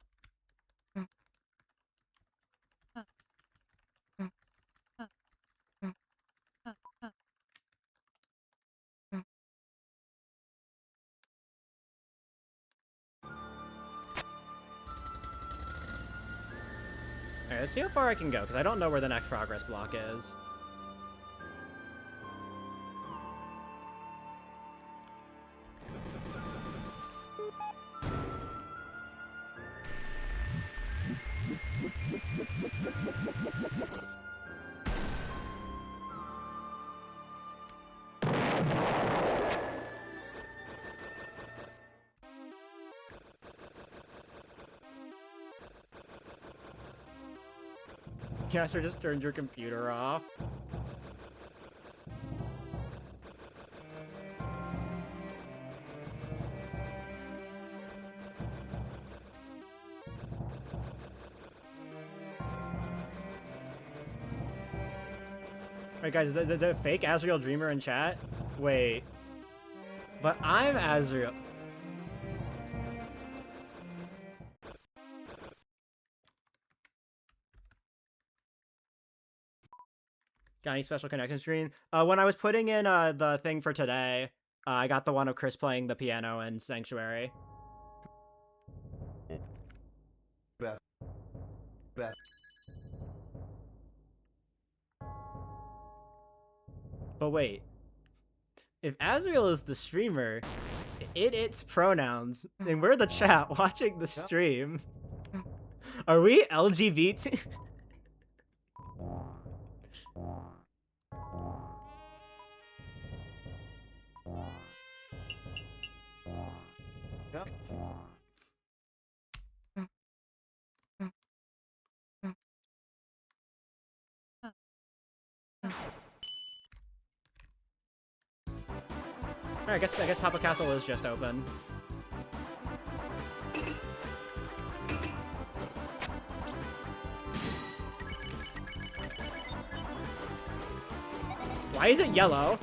Alright, let's see how far I can go, because I don't know where the next progress block is. Caster just turned your computer off. Alright guys, the fake Azrael Dreamer in chat? Wait. But I'm Azrael. Got any special connection screen? When I was putting in the thing for today, I got the one of Chris playing the piano in Sanctuary. But wait. If Azrael is the streamer, it's pronouns, and we're the chat watching the stream. Are we LGBT? Alright, I guess Hapa Castle is just open. Why is it yellow?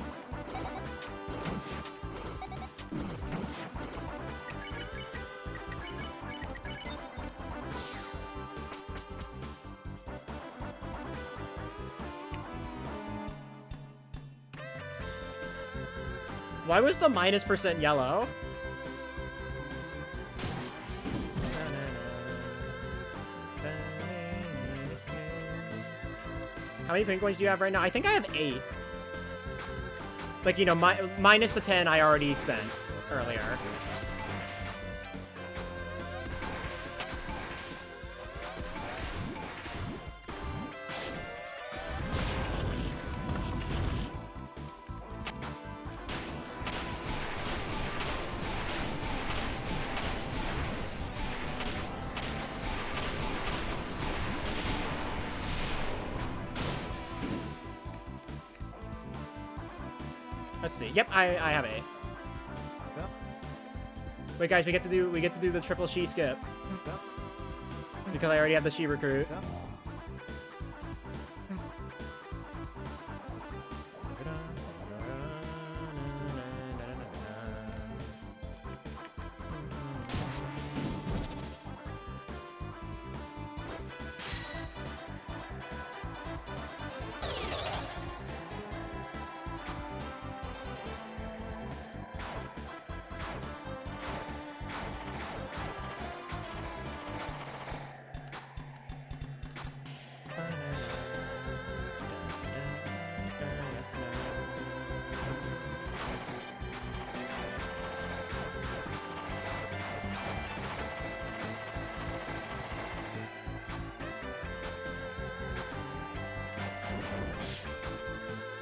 Why was the -% yellow? How many pin coins do you have right now? I think I have 8. Like, you know, minus the 10 I already spent earlier. Let's see. Yep, I have 8. Yep. Wait, guys, we get to do the triple she skip Yep. because I already have the she recruit. Yep.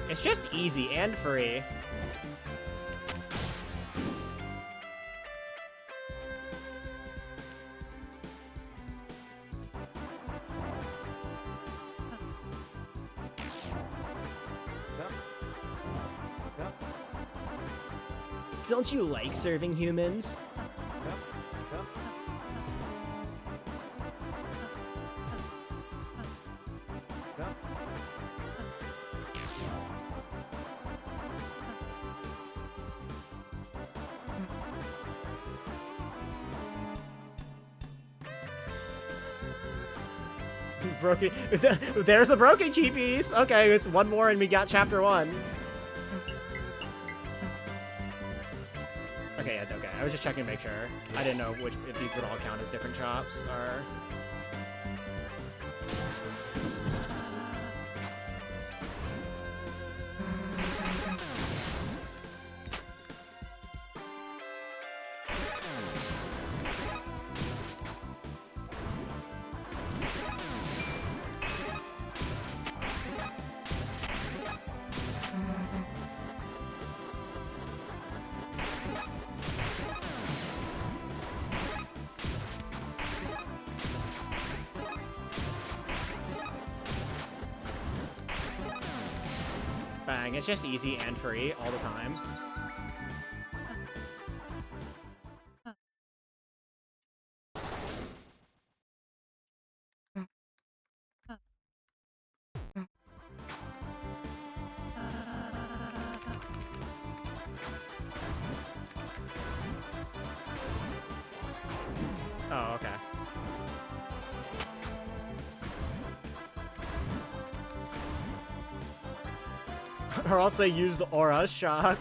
It's just easy and free. Yep. Yep. Don't you like serving humans? Yep. Yep. Yep. Broken. There's the broken key piece. Okay, it's one more and we got chapter 1. Okay, yeah, okay. I was just checking to make sure. I didn't know if these would all count as different chops or. Bang, it's just easy and free all the time. Oh, okay. Or I'll say use the aura shock.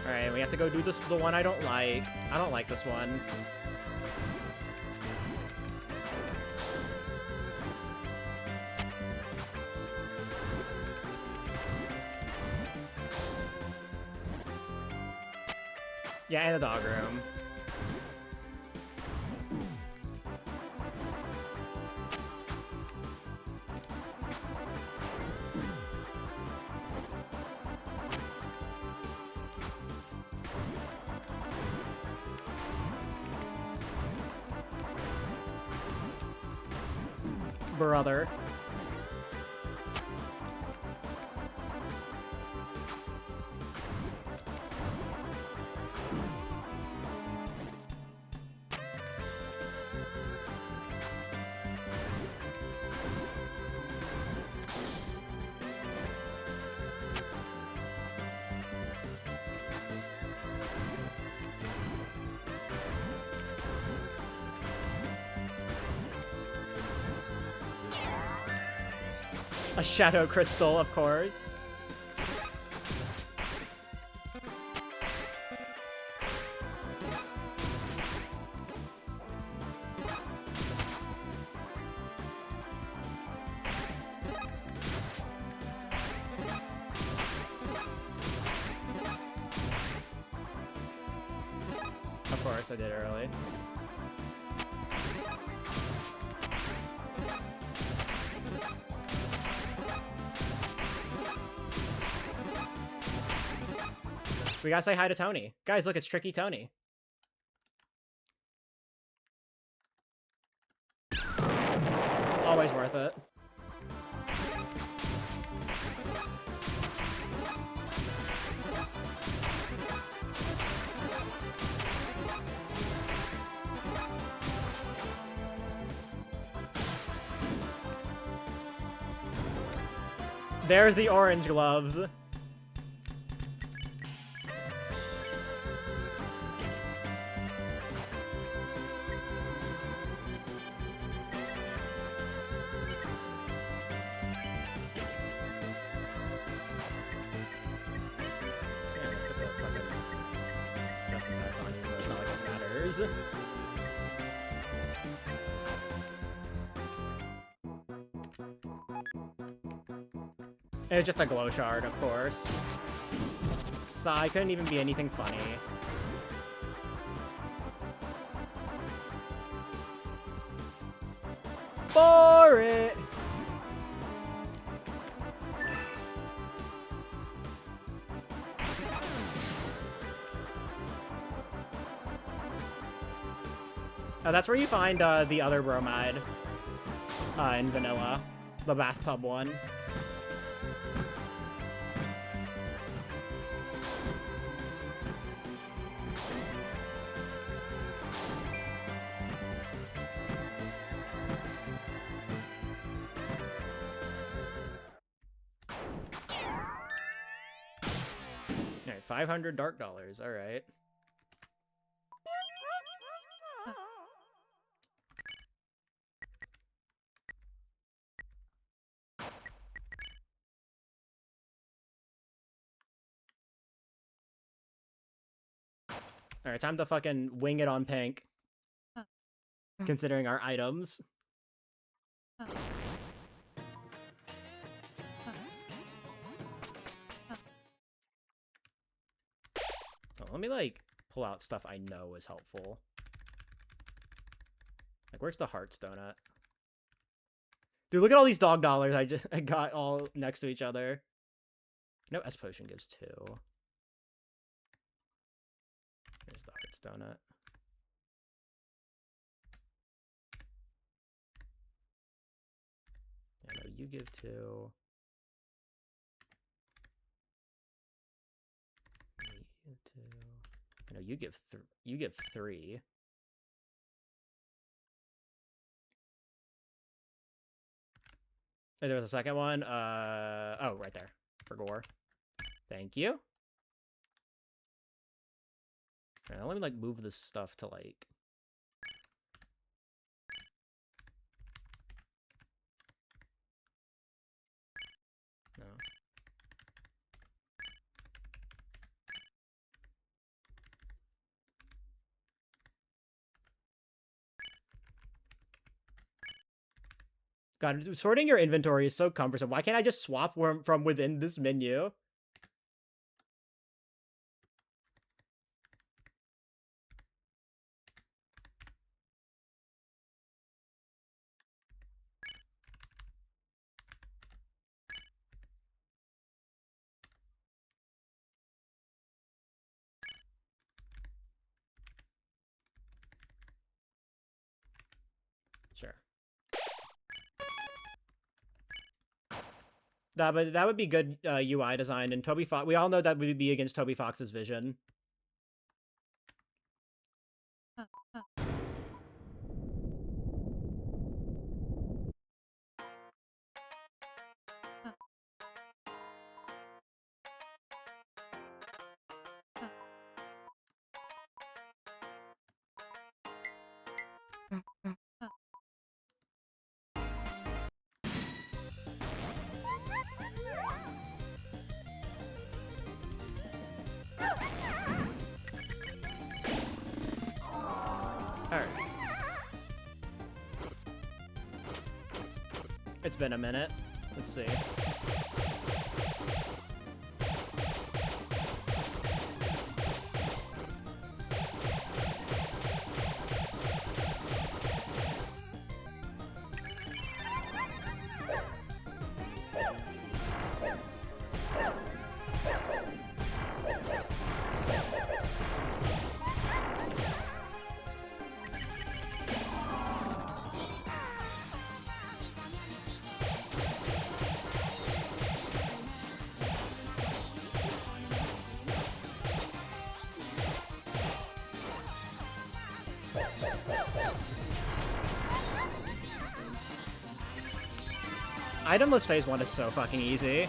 Alright, we have to go do this, the one I don't like. I don't like this one. Yeah, in the dog room. brother. A shadow crystal, of course. Of course, I did early. We gotta say hi to Tony. Guys, look, it's Tricky Tony. Always worth it. There's the orange gloves. It's just a glow shard, of course. Sigh, couldn't even be anything funny. For it! Oh, that's where you find the other bromide in vanilla, the bathtub one. Alright, 500 dark dollars, alright. Alright, time to fucking wing it on pink. Considering our items. Oh, let me, like, pull out stuff I know is helpful. Like, where's the heartstone at? Dude, look at all these dog dollars I got all next to each other. No, S potion gives 2. There's the heartstone at. Yeah, no, you give 2. You give 2. No, you give 3. Hey, there was a second one. Oh, right there. For gore. Thank you. Alright, let me, like, move this stuff to, like... No. God, sorting your inventory is so cumbersome. Why can't I just swap from within this menu? Sure. That would be good UI design, and Toby Fox. We all know that would be against Toby Fox's vision. Alright. It's been a minute. Let's see. Itemless phase 1 is so fucking easy.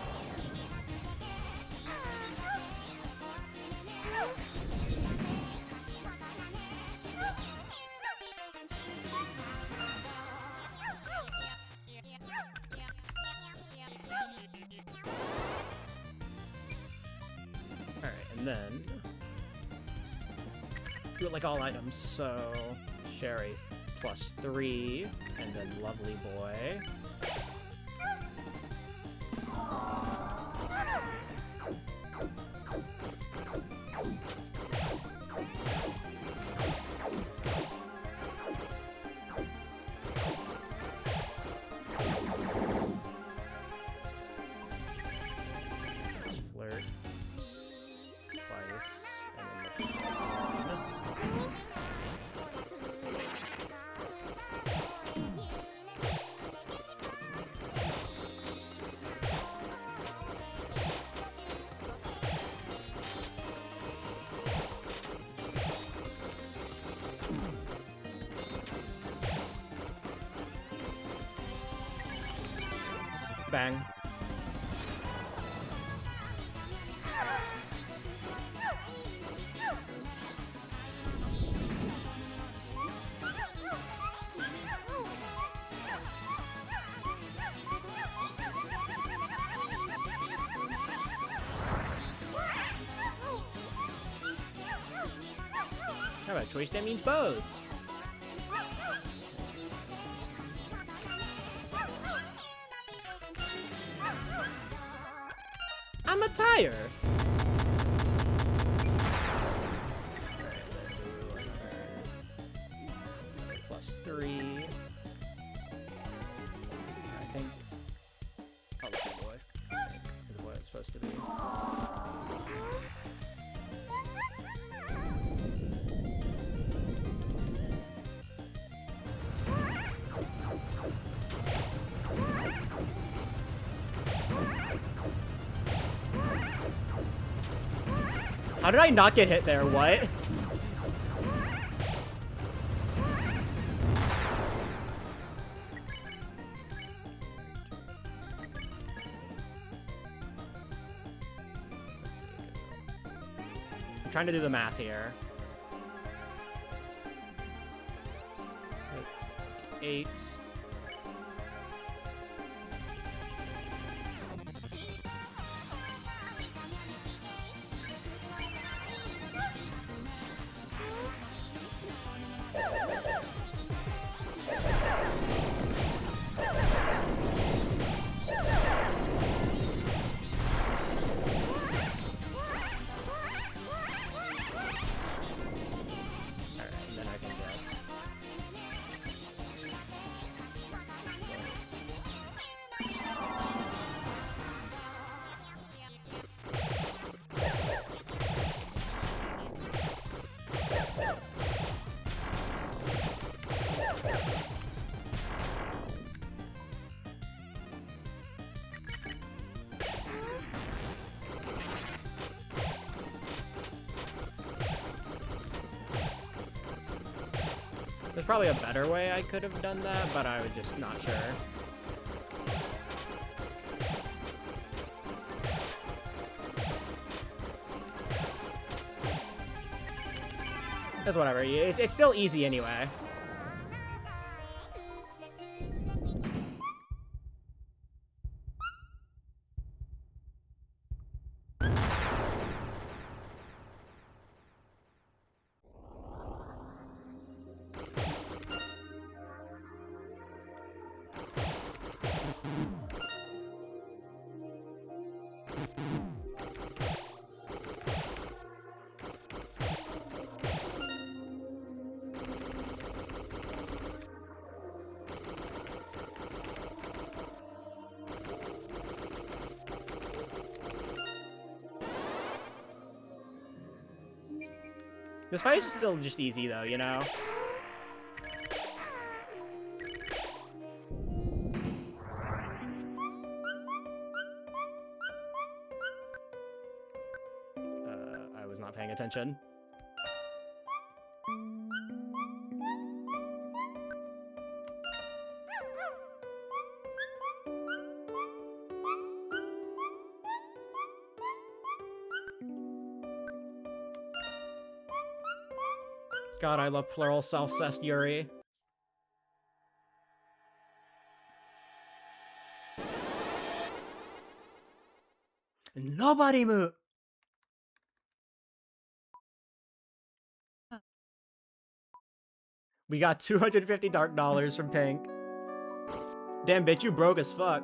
Alright, and then do it like all items, so Sherry +3, and then Lovely Boy. Bang. Alright, choice that means both. I'm a tire. +3. I think. Oh, look at the boy. I think the boy it's supposed to be. How did I not get hit there? What? I'm trying to do the math here. 8. probably a better way I could have done that, but I was just not sure. That's whatever. It's still easy anyway. This fight is still just easy, though, you know? I was not paying attention. God, I love plural self-cessed Yuri. Nobody move. We got 250 dark dollars from Pink. Damn, bitch, you broke as fuck.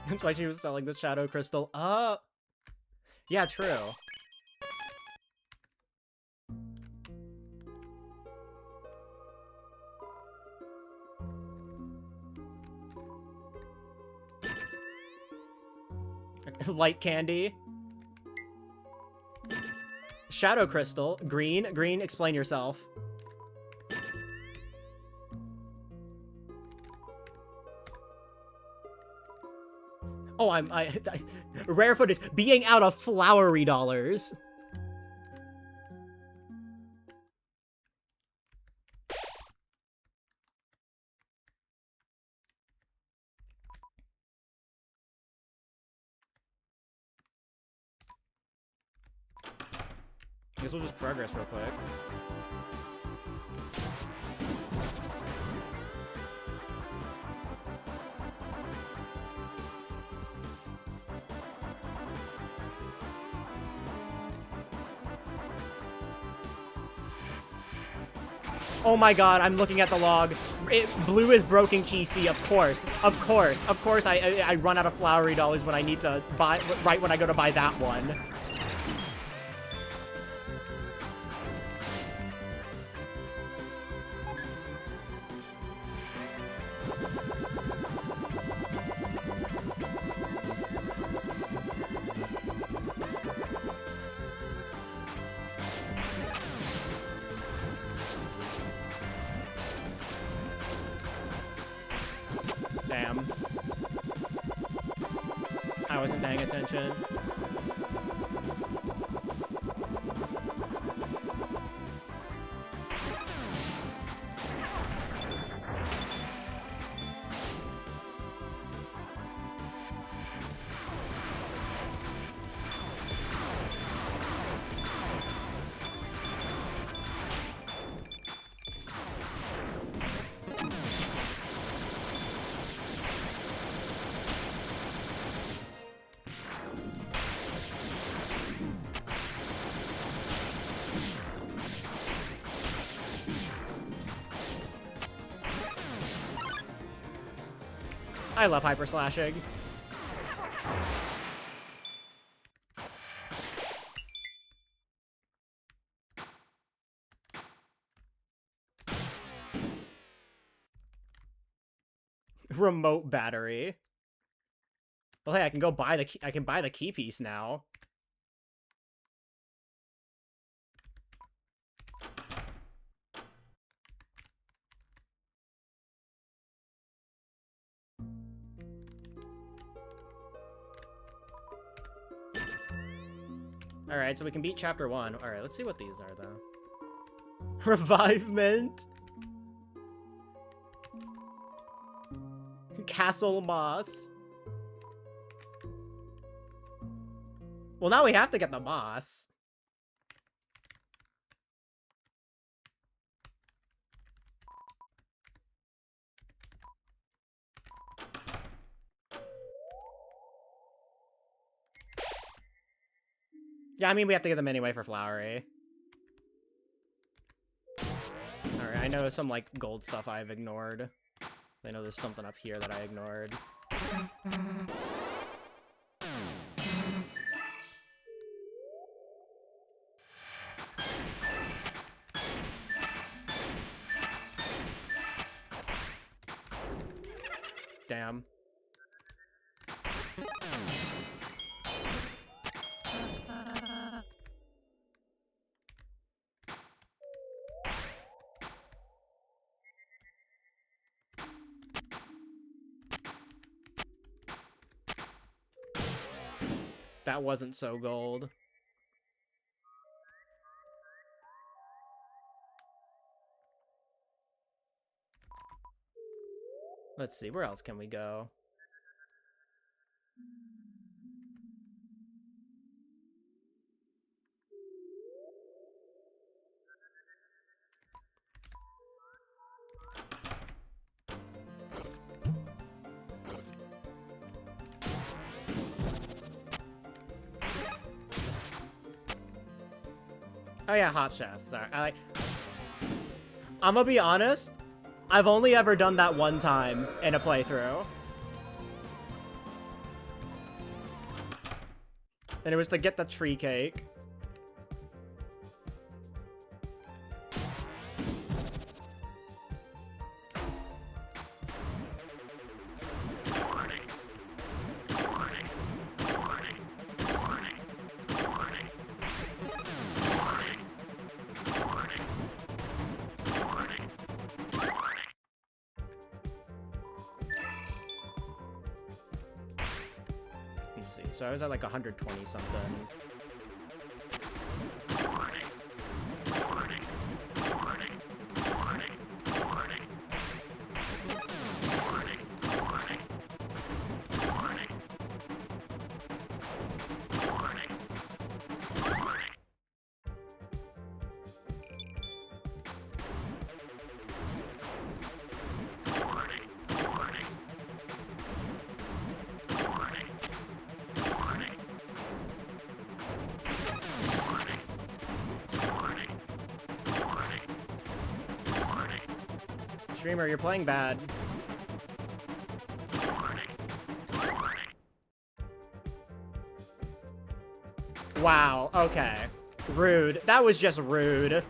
That's why she was selling the shadow crystal. Yeah, true. Light candy. Shadow crystal. Green. Green, explain yourself. Oh, I rare footage. Being out of flowery dollars. I guess we'll just progress real quick. Oh my god, I'm looking at the log. Blue is broken key C, of course. Of course. Of course I run out of flowery dollars when I need to buy, right when I go to buy that one. Damn. I wasn't paying attention. I love hyper slashing. Remote battery. Well, hey, I can go buy the key, I can buy the key piece now. Alright, so we can beat chapter 1. Alright, let's see what these are, though. Revivement. Castle Moss. Well, now we have to get the moss. Yeah, I mean, we have to get them anyway for Flowery. Alright, I know some, like, gold stuff I've ignored. I know there's something up here that I ignored. Damn. That wasn't so gold. Let's see, where else can we go? Oh yeah, Hop Shaft. Sorry. I'm gonna be honest. I've only ever done that one time in a playthrough. And it was to get the tree cake. So I was at like 120 something. Streamer, you're playing bad. Wow, okay. Rude. That was just rude.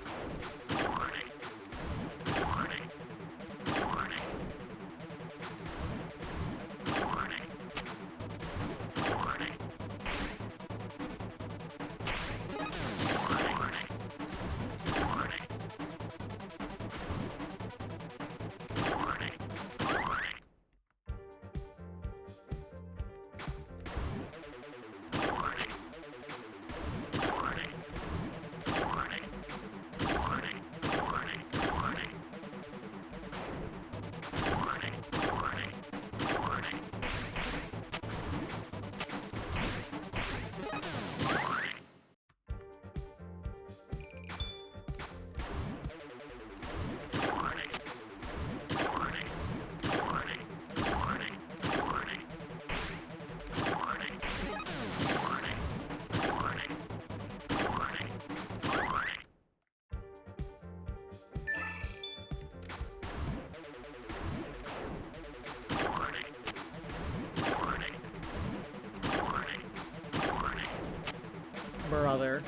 Brother.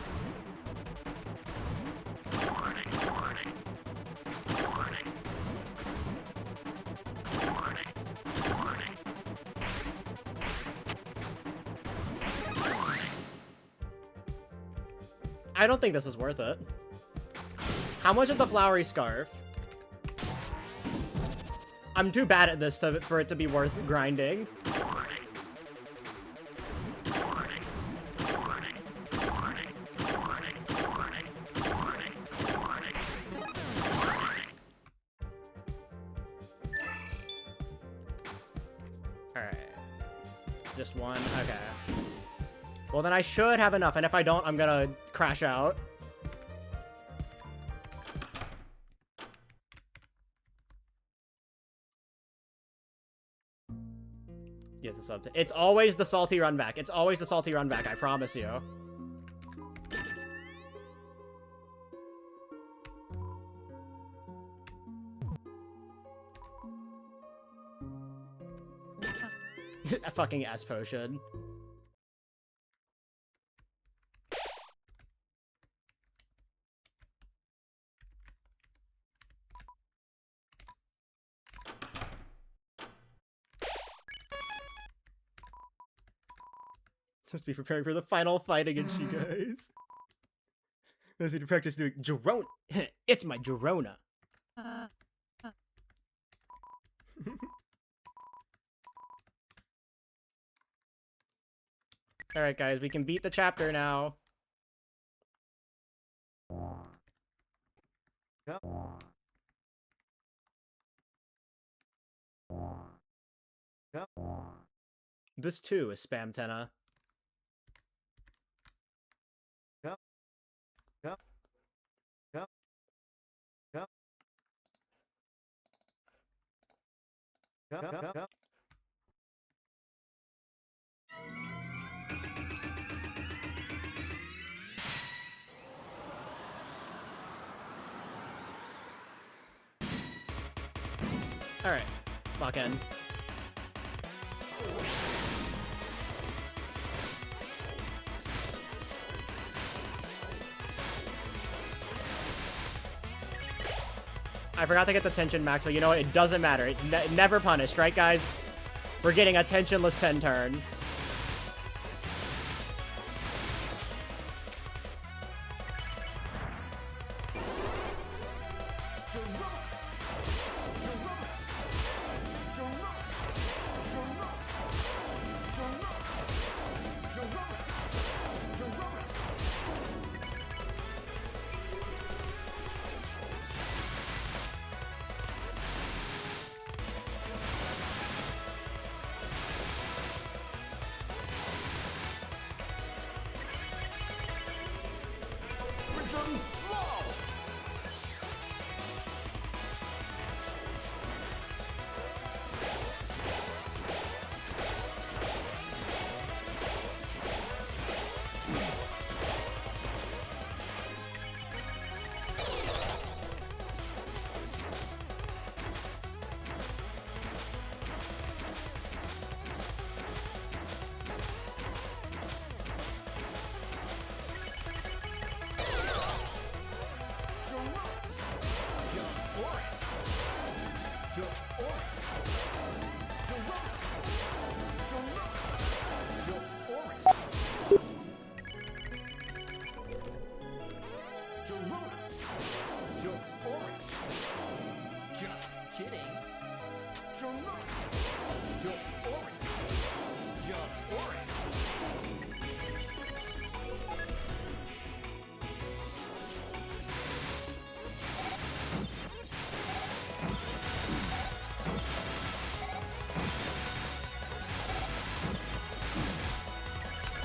I don't think this is worth it. How much is the flowery scarf? I'm too bad at this for it to be worth grinding. Just one? Okay. Well, then I should have enough, and if I don't, I'm gonna crash out. Yes, it's always the salty run back. It's always the salty run back, I promise you. A fucking S potion. Just be preparing for the final fight against you guys. I need to practice doing Gerona. It's my Gerona. Alright guys, we can beat the chapter now. Yep. Yep. This too is spam tenna. Yep. Yep. Yep. Yep. Yep. Yep. Yep. Alright, lock in. I forgot to get the tension max, but you know what? It doesn't matter. It never punished, right, guys? We're getting a tensionless 10 turn.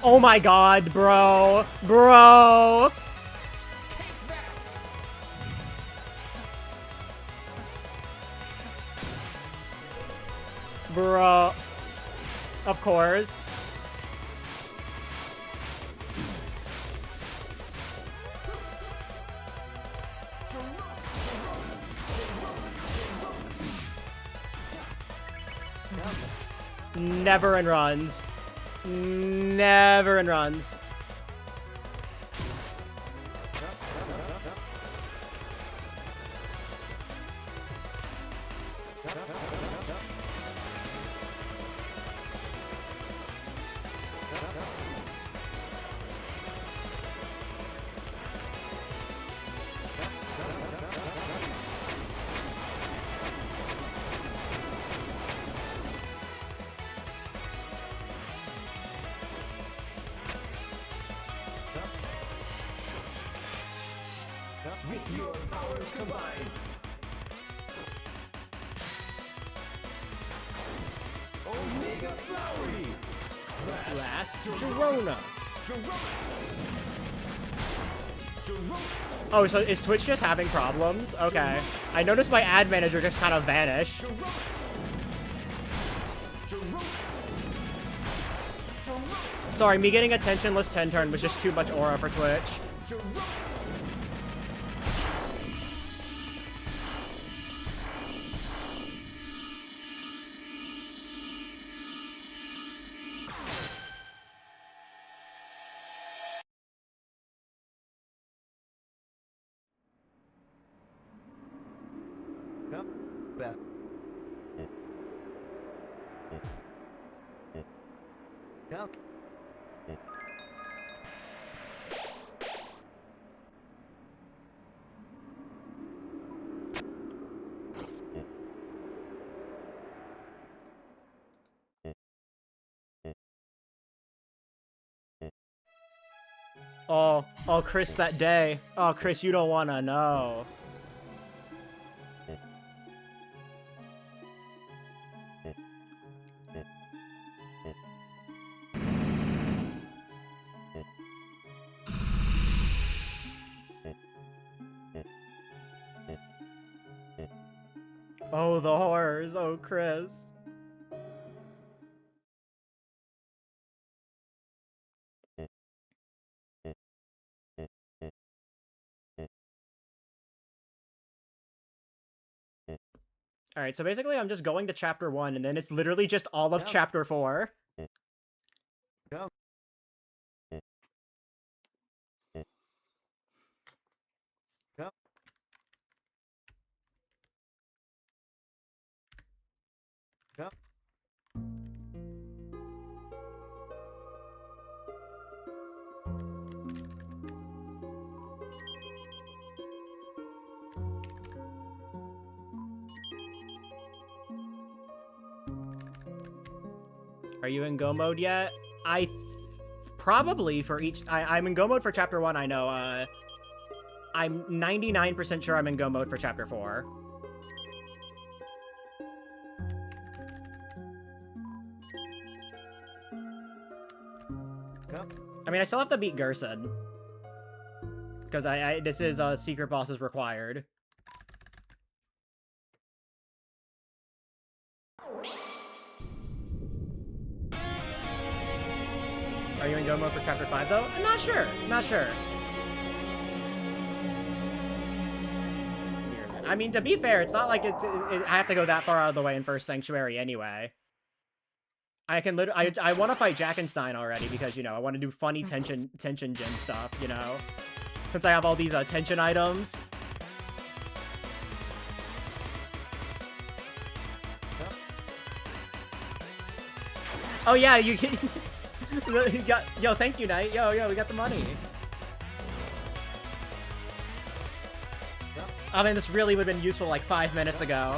Oh my god, bro. Bro. Bro. Of course. Never in runs. Never in runs. With your powers combined. Omega Flowery. Last Girona. Oh, so is Twitch just having problems? Okay. I noticed my ad manager just kind of vanished. Sorry, me getting attentionless 10 turn was just too much aura for Twitch. Oh, Chris, that day. Oh, Chris, you don't want to know. Oh, the horrors. Oh, Chris. Alright, so basically I'm just going to chapter 1, and then it's literally just all of chapter 4. Are you in go mode yet? Probably for each... I'm in go mode for chapter 1, I know. I'm 99% sure I'm in go mode for chapter 4. I mean, I still have to beat Gerson. Because this is secret bosses required. Are you in go mode for chapter 5, though? I'm not sure. Not sure. I mean, to be fair, it's not like I have to go that far out of the way in First Sanctuary anyway. I can literally... I want to fight Jackenstein already because, you know, I want to do funny tension gym stuff, you know? Since I have all these tension items. Oh, yeah, you got... Yo, thank you, Knight. Yo, we got the money. I mean, this really would have been useful like 5 minutes ago.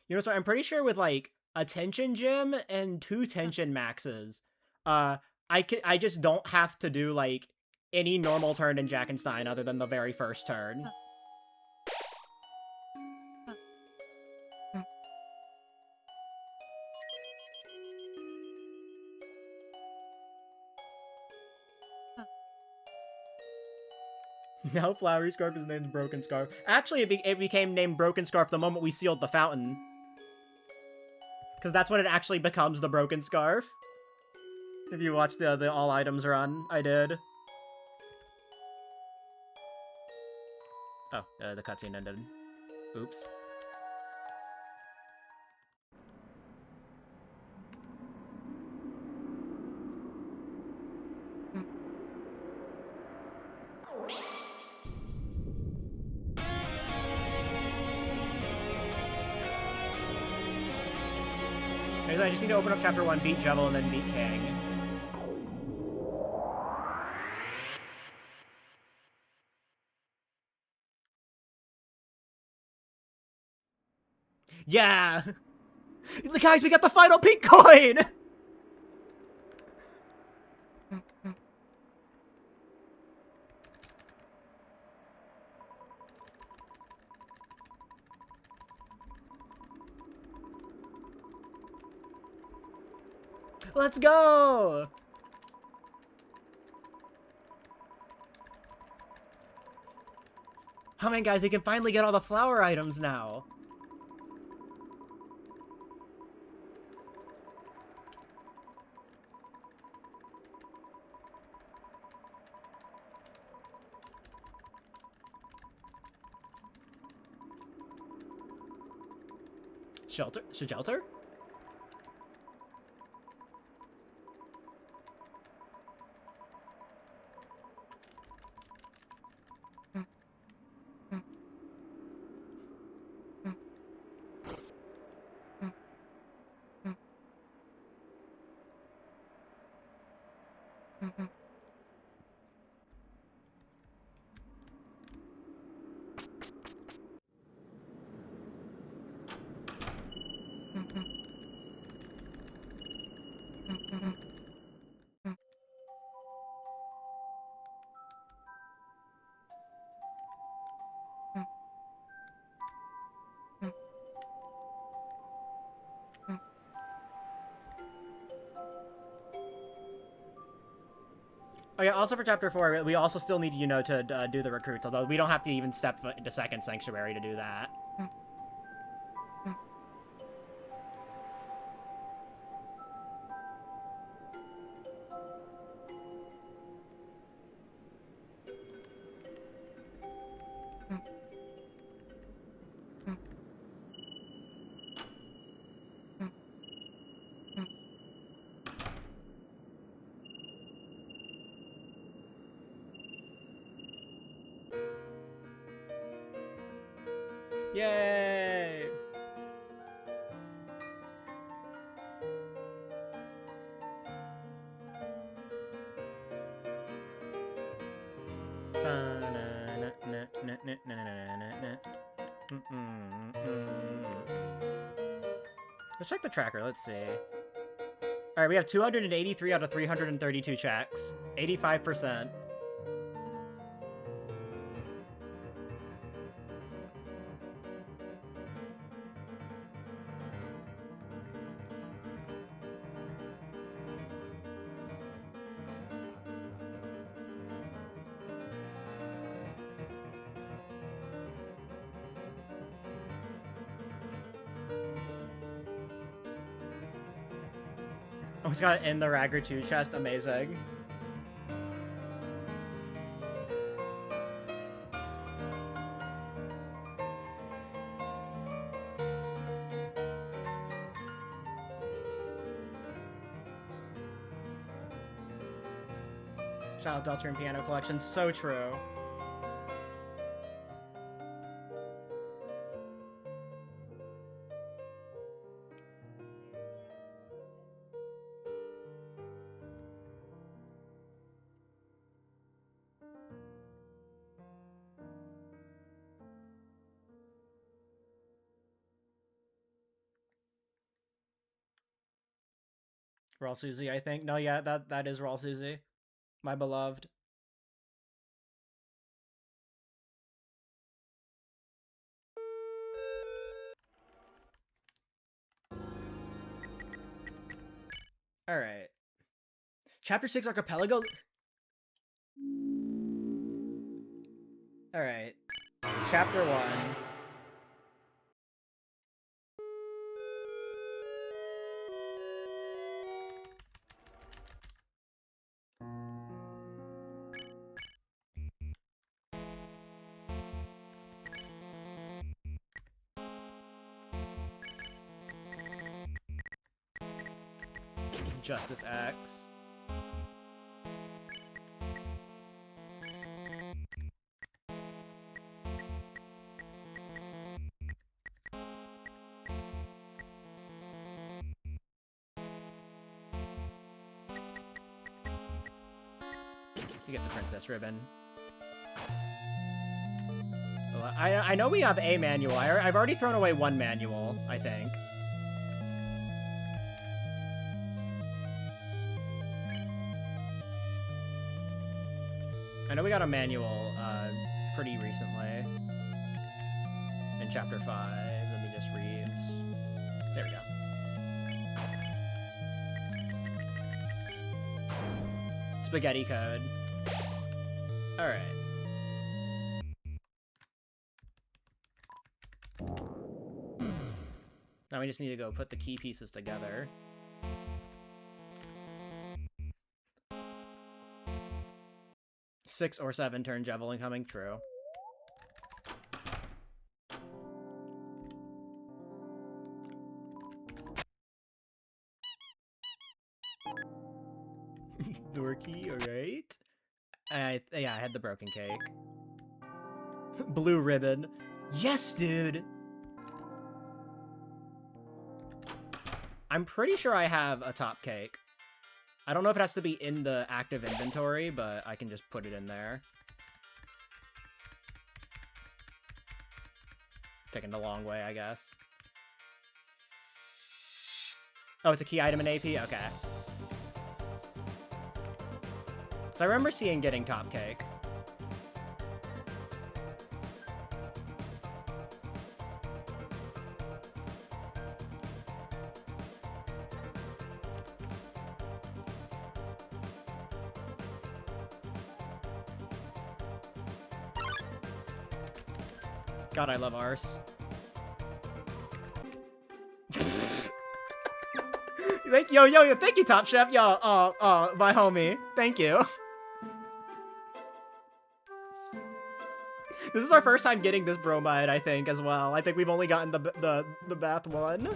You know, so I'm pretty sure with like a tension gym and 2 tension maxes, I just don't have to do like any normal turn in Jackenstein other than the very first turn. Now Flowery Scarf is named Broken Scarf. Actually, it became named Broken Scarf the moment we sealed the fountain. Because that's when it actually becomes the Broken Scarf. If you watch the all items run, I did. Oh, the cutscene ended. Oops. I just need to open up chapter 1, beat Jevil, and then beat King. Yeah! Guys, we got the final pink coin! Let's go! Oh man, guys, we can finally get all the flower items now. Shelter? Shelter? Oh yeah, also for Chapter 4, we also still need, you know, to do the recruits, although we don't have to even step foot into Second Sanctuary to do that. Yay! Let's check the tracker, let's see. Alright, we have 283 out of 332 checks. 85%. Oh, it's got it in the Ragger 2 chest. Amazing. Shout out Deltarune Piano Collection. So true. Raw Susie, I think. No, yeah, that is Raw Susie. My beloved. Alright. Chapter 6 Archipelago? Alright. Chapter 1. Justice X. You get the Princess Ribbon. I know we have a manual. I've already thrown away one manual, I think. I know we got a manual pretty recently in chapter 5. Let me just read. There we go. Spaghetti code. All right. Now we just need to go put the key pieces together. Six or 7 turn javelin coming true. Door key, alright. Yeah, I had the broken cake. Blue ribbon. Yes, dude! I'm pretty sure I have a top cake. I don't know if it has to be in the active inventory, but I can just put it in there. Taking the long way, I guess. Oh, it's a key item in AP? Okay. So I remember seeing getting top cake. God, I love Arse. Yo, thank you, Top Chef. Yo, my homie. Thank you. This is our first time getting this bromide, I think, as well. I think we've only gotten the bath one.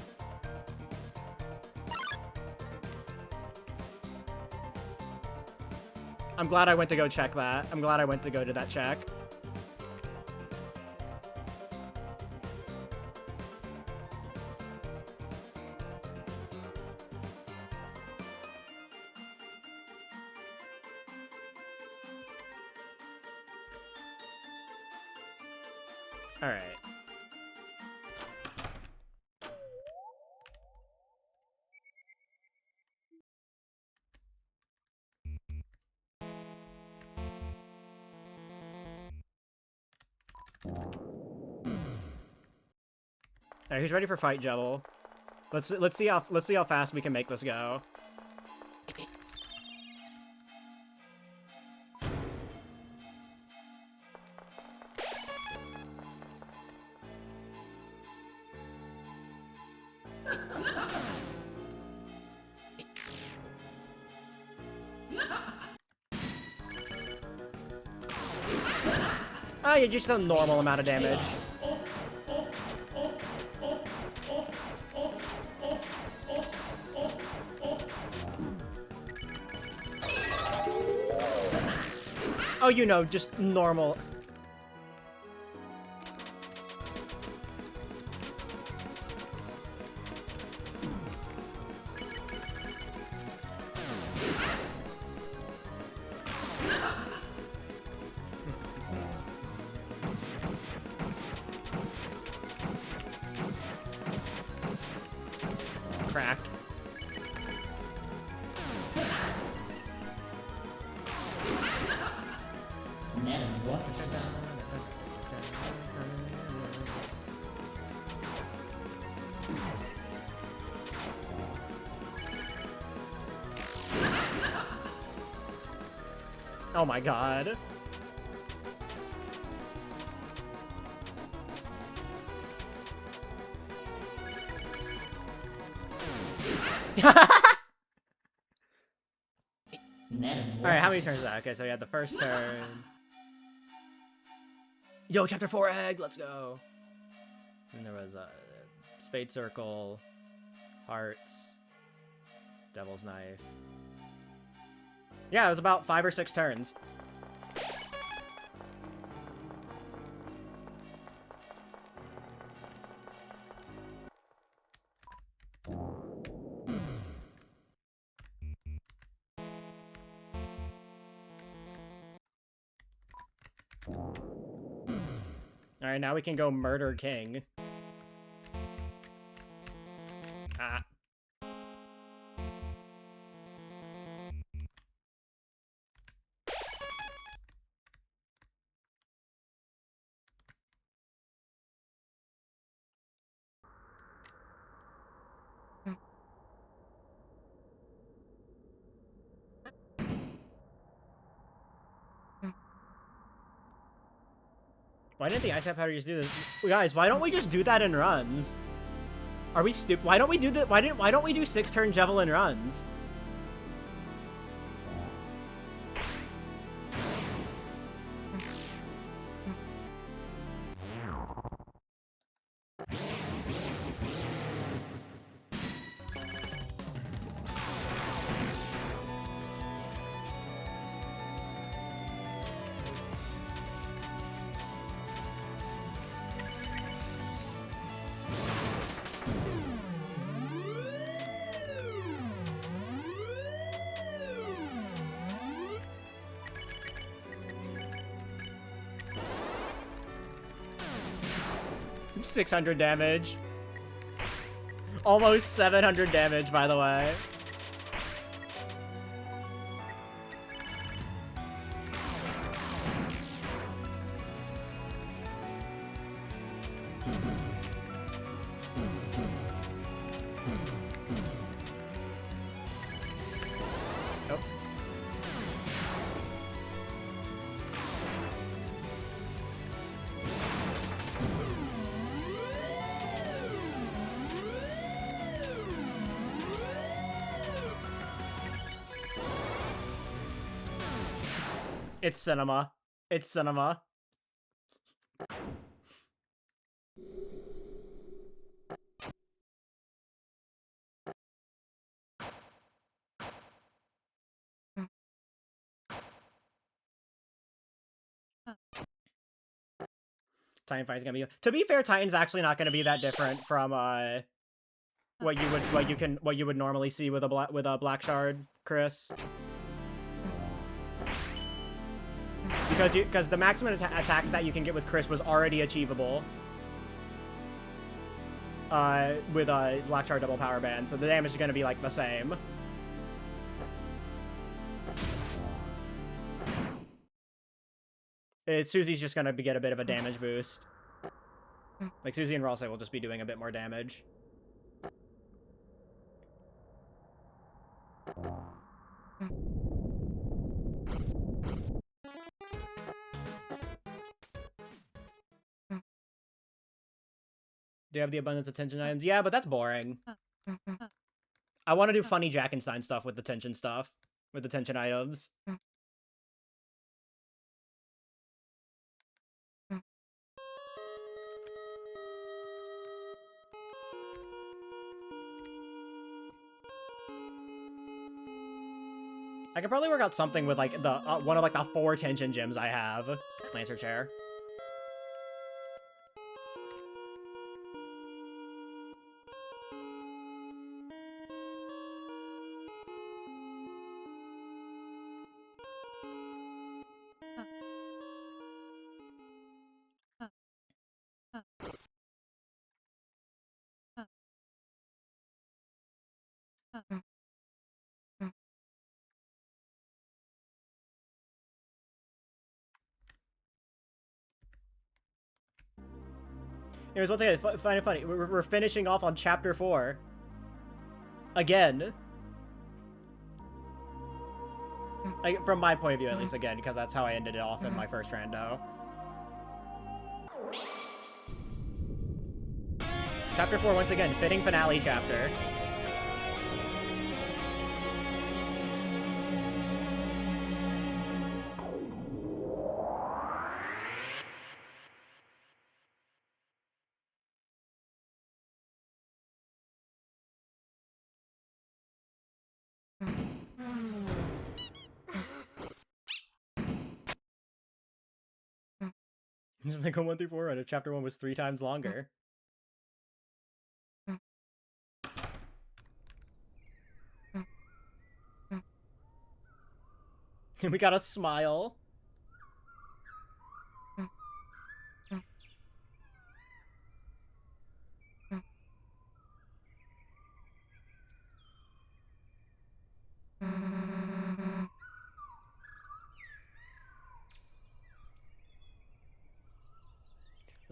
I'm glad I went to go check that. I'm glad I went to go to that check. Alright. Alright, who's ready for fight, Jebel? Let's see how fast we can make this go. Oh, you're just a normal amount of damage. Oh, you know, just normal. Cracked. Oh my god. Alright, how many turns is that? Okay, so we had the first turn. Yo, chapter 4 egg, let's go. And there was a spade circle, hearts, devil's knife. Yeah, it was about 5 or 6 turns. Alright, now we can go murder King. Ah. Why didn't the ice powder just do this? Guys, why don't we just do that in runs? Are we stupid? Why don't we do that? Why don't we do 6-turn Javelin runs? $600 damage. Almost 700 damage, by the way. Nope. It's cinema. It's cinema. Titan fight's gonna be. To be fair, Titan's actually not gonna be that different from what you would normally see with a black shard, Chris. Because the maximum attacks that you can get with Chris was already achievable with a Black Shard double power band, so the damage is going to be like the same. Susie's just going to get a bit of a damage boost. Like Susie and Rosso will just be doing a bit more damage. Do you have the abundance of tension items? Yeah, but that's boring. I want to do funny Jackenstein stuff with the tension stuff. With the tension items. I could probably work out something with, like, the one of, like, the 4 tension gems I have. Lancer chair. Anyways, once again, find it funny. We're finishing off on chapter 4. Again. Like, from my point of view, at least, again, because that's how I ended it off in my first rando. Chapter 4, once again, fitting finale chapter. Just like a 1 through 4 run, if chapter 1 was 3 times longer. We got a smile.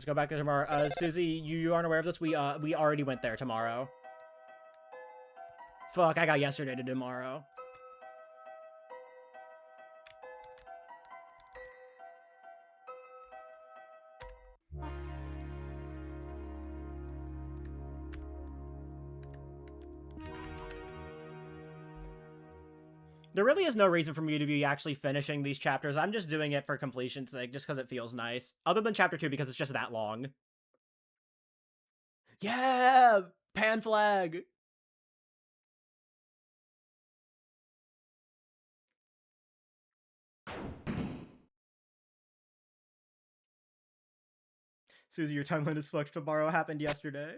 Let's go back there tomorrow. Susie, you aren't aware of this? We already went there tomorrow. Fuck, I got yesterday to tomorrow. There really is no reason for me to be actually finishing these chapters. I'm just doing it for completion's sake, just because it feels nice. Other than chapter 2, because it's just that long. Yeah! Pan flag! Susie, your timeline is fucked. Tomorrow happened yesterday.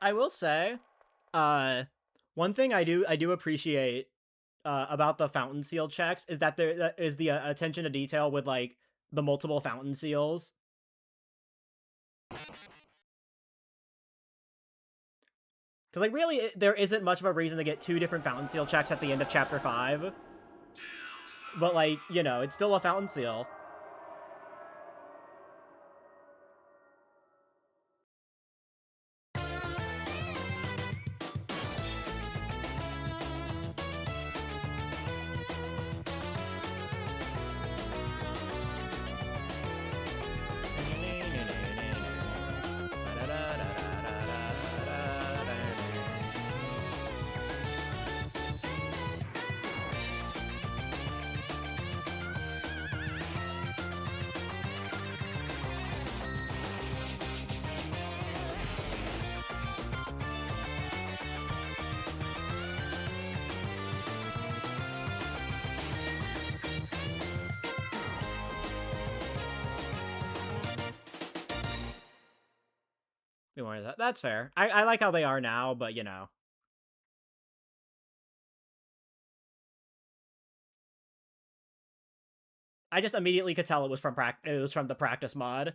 I will say, one thing I do appreciate about the fountain seal checks is that there is the attention to detail with like the multiple fountain seals. Because like really, there isn't much of a reason to get 2 different fountain seal checks at the end of chapter 5. But like, you know, it's still a fountain seal. That's fair. I like how they are now, but you know. I just immediately could tell it was from the practice mod.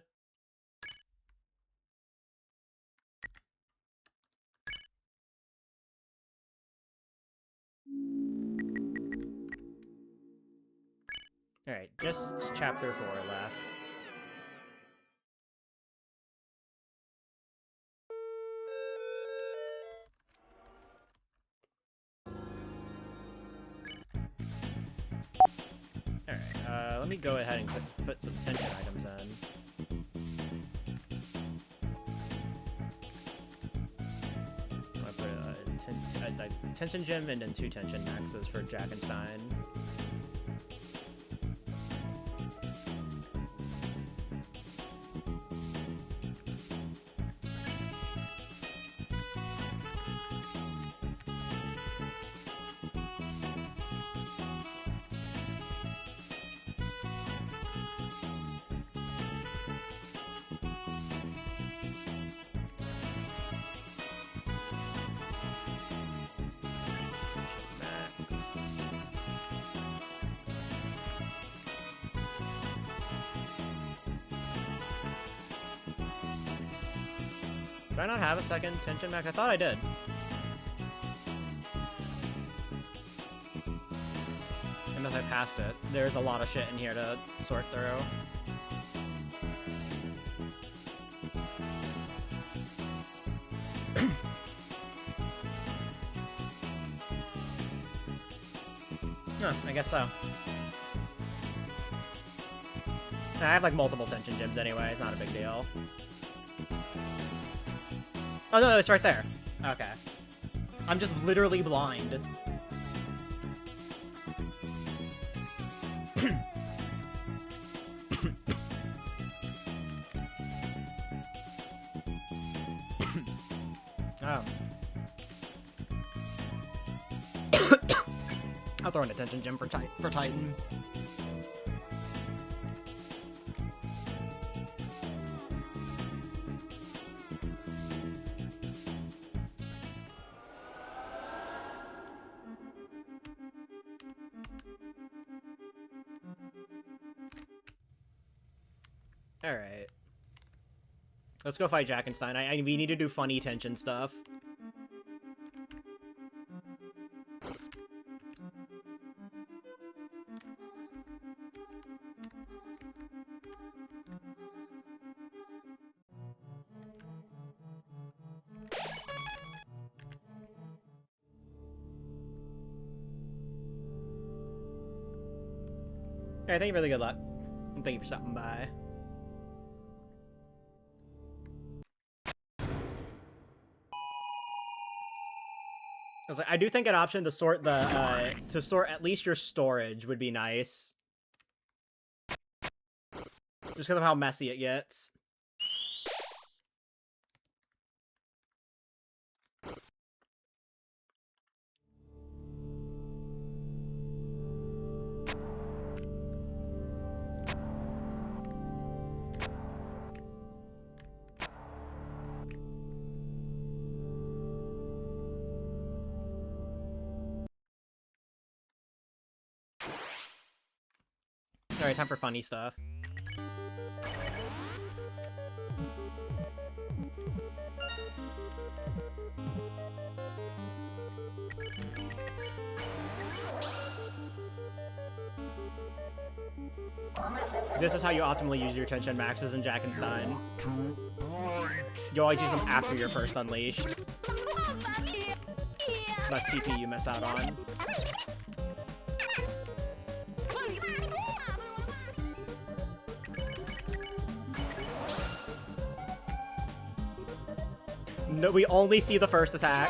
Alright, just chapter 4 left. Alright, let me go ahead and put some tension items in. I'm gonna put a tension gem and then 2 tension maxes for Jack and Stein. Do I not have a second tension max? I thought I did. Unless I passed it. There's a lot of shit in here to sort through. Huh, I guess so. I have like multiple tension gems anyway, it's not a big deal. Oh no, it's right there. Okay. I'm just literally blind. Oh. throw in a tension gem for Titan. Alright. Let's go fight Jackenstein. We need to do funny tension stuff. Alright, thank you for the good luck. And thank you for stopping by. I was like, I do think an option to sort the to sort at least your storage would be nice. Just because of how messy it gets. Alright, time for funny stuff. This is how you optimally use your tension maxes in Jackenstein. You always use them after your first unleash. Less CP you miss out on. No, we only see the first attack.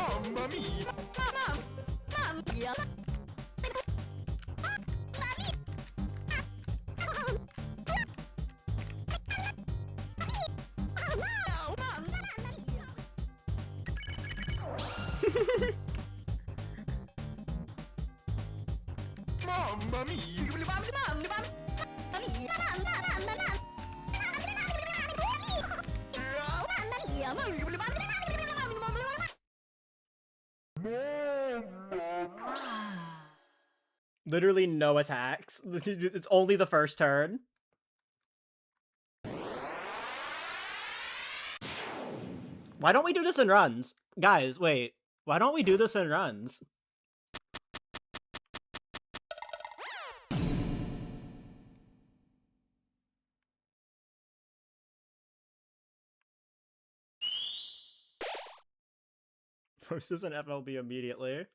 Literally no attacks. It's only the first turn. Why don't we do this in runs? Guys, wait. Why don't we do this in runs? Post this in FLB immediately.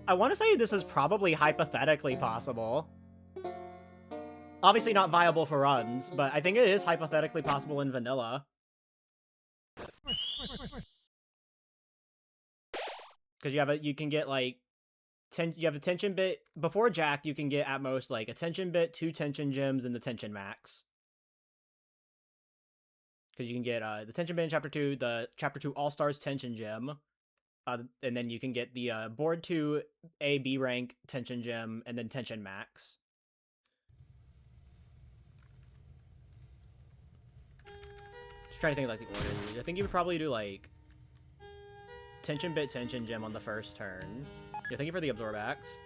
I want to say this is probably hypothetically possible. Obviously not viable for runs, but I think it is hypothetically possible in vanilla. Because you can get like you have a tension bit before Jack. You can get at most like a tension bit, 2 tension gems, and the tension max. Because you can get the tension bit in Chapter 2, the Chapter 2 All-Stars tension gem, and then you can get the Board 2 A/B rank tension gem, and then tension max. Just trying to think of, like, the order. I think you would probably do like tension bit, tension gem on the first turn. Yeah, thank you for the absorb axe.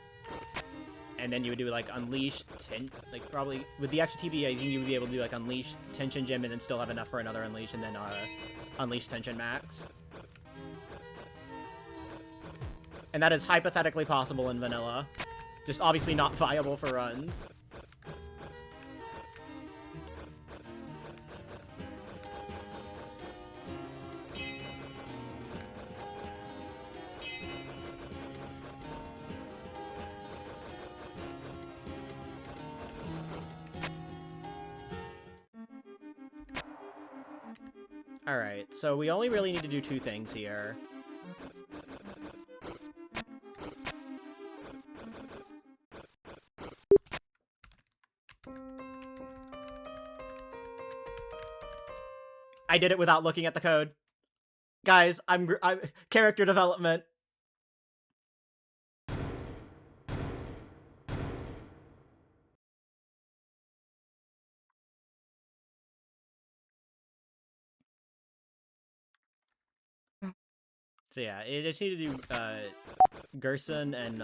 And then you would do like unleash like probably with the extra TB, I think you would be able to do like unleash tension gem and then still have enough for another unleash, and then unleash tension max. And that is hypothetically possible in vanilla, just obviously not viable for runs. Alright, so we only really need to do 2 things here. I did it without looking at the code. Guys, I'm character development. So yeah, I just need to do Gerson and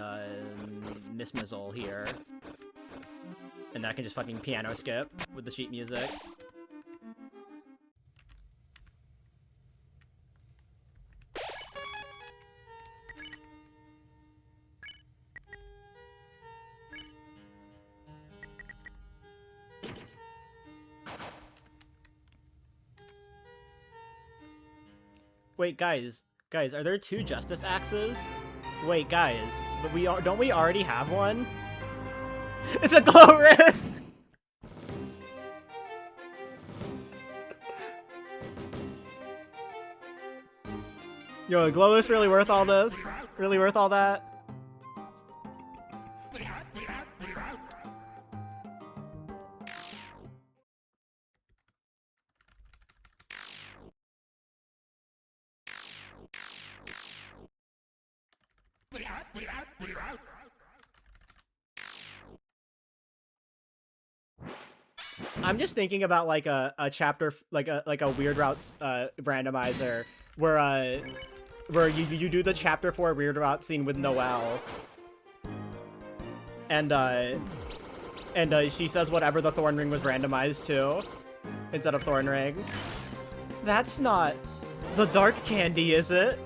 Miss Mizzle here. And then I can just fucking piano skip with the sheet music. Wait, guys, are there 2 justice axes? Wait, guys, but don't we already have one? It's a glow wrist! Yo, glow wrist really worth all this? Really worth all that? I'm just thinking about like a chapter, like a Weird Routes randomizer where you do the chapter 4 Weird Route scene with Noelle, and she says whatever the Thorn Ring was randomized to instead of Thorn Ring. That's not the dark candy, is it?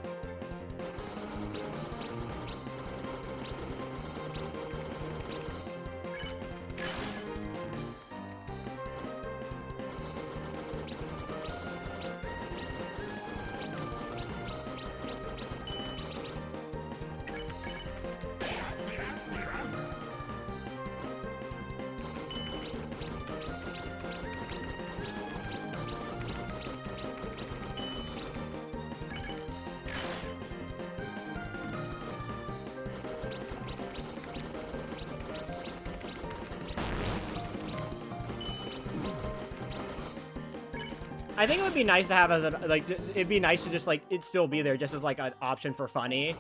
I think it would be nice to have as a, like, it'd be nice to just, like, it still be there just as, like, an option for funny.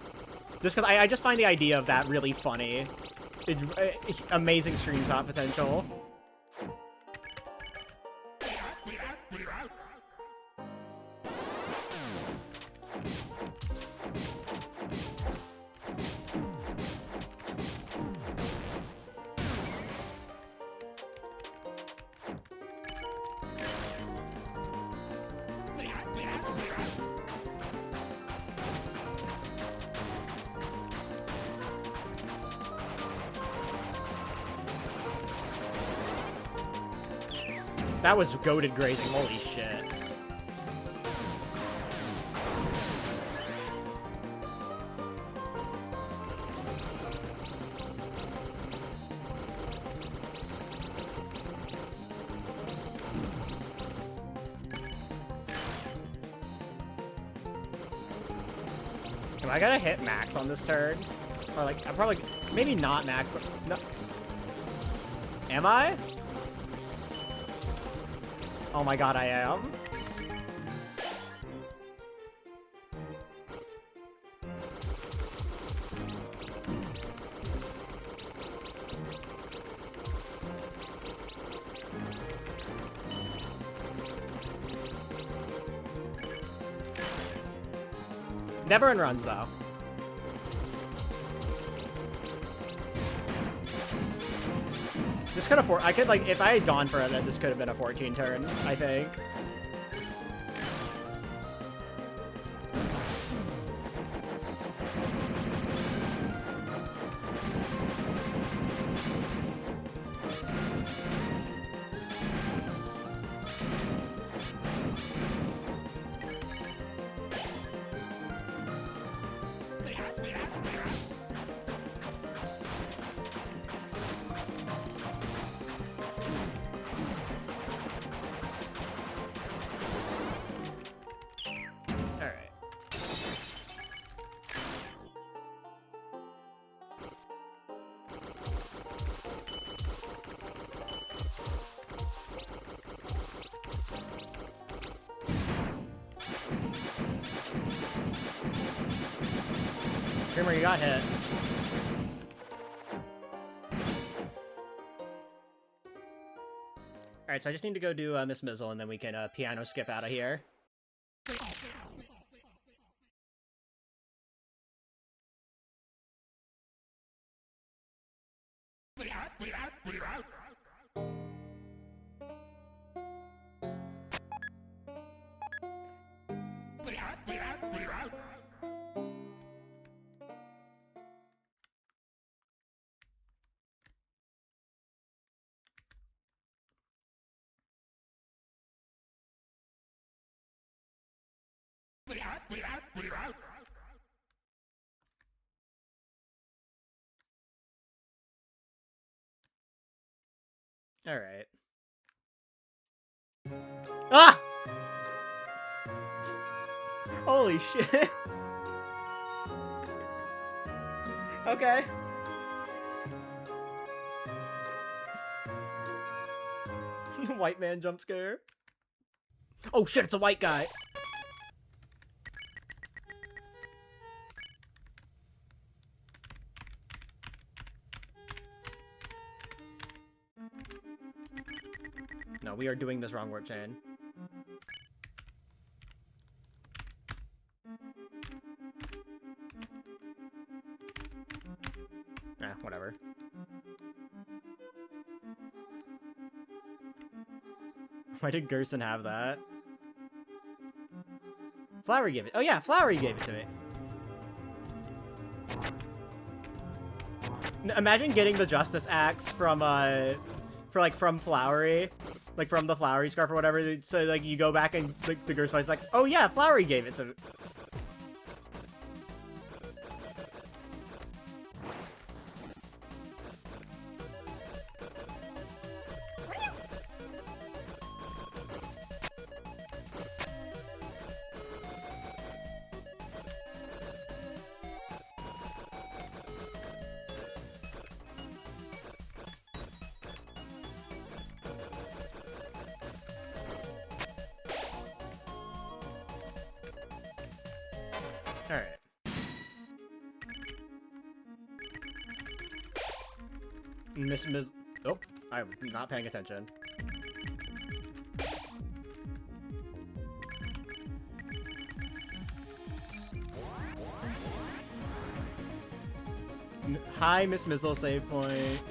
Just because I just find the idea of that really funny. It's amazing screenshot potential. That was goated grazing, holy shit. Am I gonna hit max on this turn? Or like, I'm probably, maybe not max, but no. Am I? Oh my god, I am. Never in runs, though. This could have, I could, like, if I had gone for it, then this could have been a 14 turn, I think. Dreamer, you got hit. Alright, so I just need to go do Miss Mizzle, and then we can piano skip out of here. Alright. Ah! Holy shit. Okay. White man jump scare. Oh shit, it's a white guy. No, we are doing this wrong warp chain. Whatever. Why did Gerson have that? Flowery gave it. Oh yeah, Flowery gave it to me. Imagine getting the Justice Axe from from Flowery, like from the Flowery scarf or whatever. So like you go back and the Gerson fight's like, oh yeah, Flowery gave it to me. Alright. Miss. Oh, I'm not paying attention. Hi, Miss Mizzle, save point.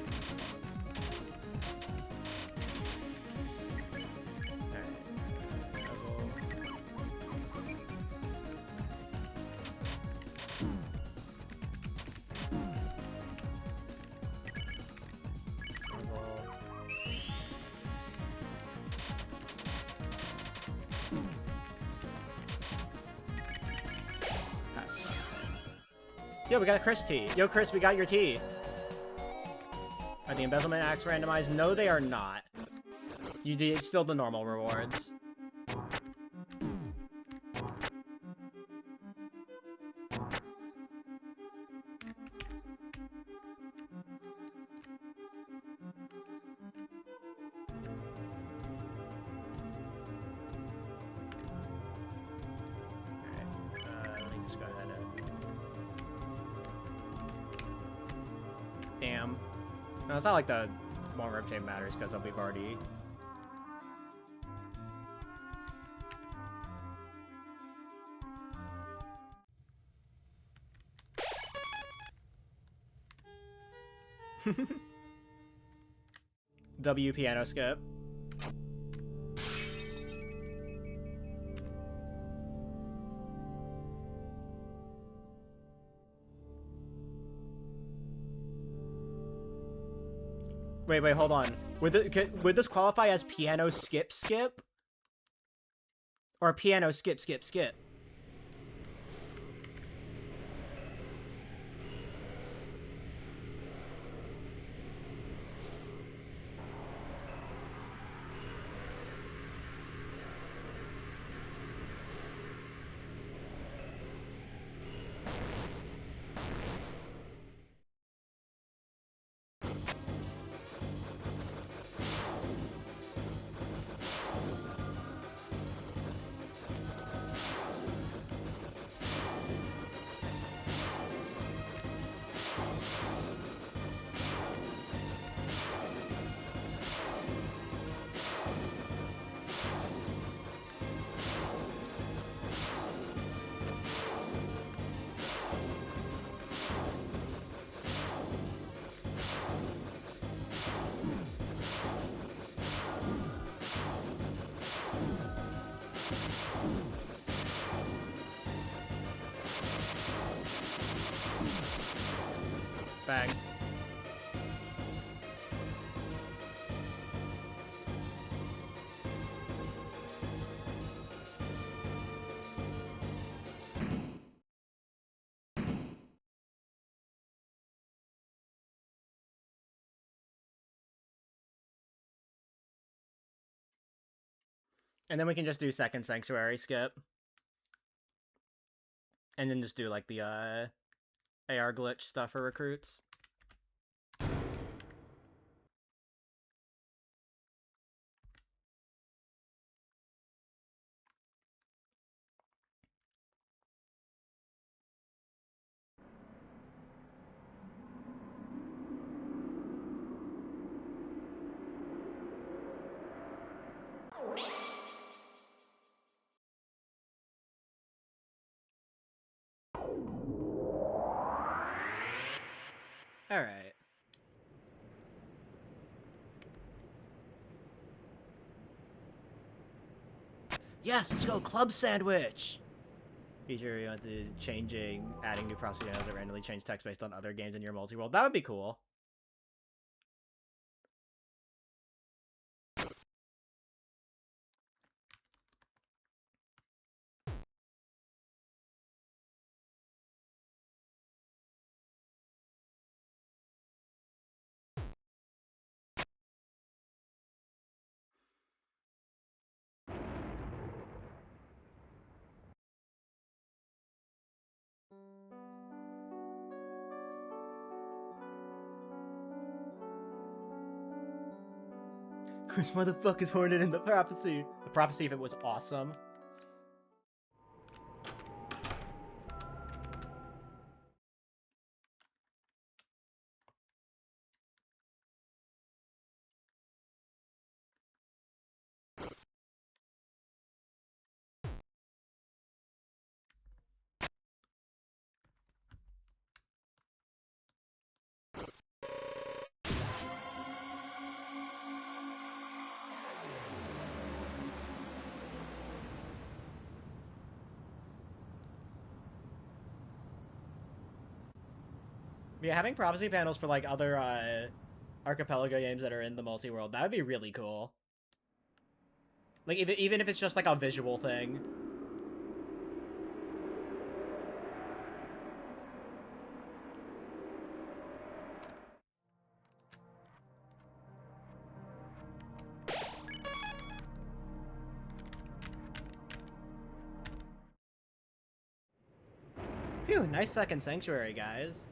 Yo, we got a Chris T. Yo, Chris, we got your T. Are the embezzlement acts randomized? No, they are not. You did still the normal rewards. Damn. No, it's not like the long rip chain matters because we've already... W piano skip. Wait, hold on. Would this qualify as piano skip? Or piano skip? Bang. And then we can just do second sanctuary skip. And then just do like the AR glitch stuff for recruits. All right. Yes, let's go club sandwich. Feature you want to adding new process channels that randomly change text based on other games in your multi-world. That would be cool. Which motherfucker's horned in the prophecy? The prophecy, if it was awesome. Yeah, having prophecy panels for like other Archipelago games that are in the multi-world, that would be really cool. Like even if it's just like a visual thing. Phew, nice second sanctuary, guys.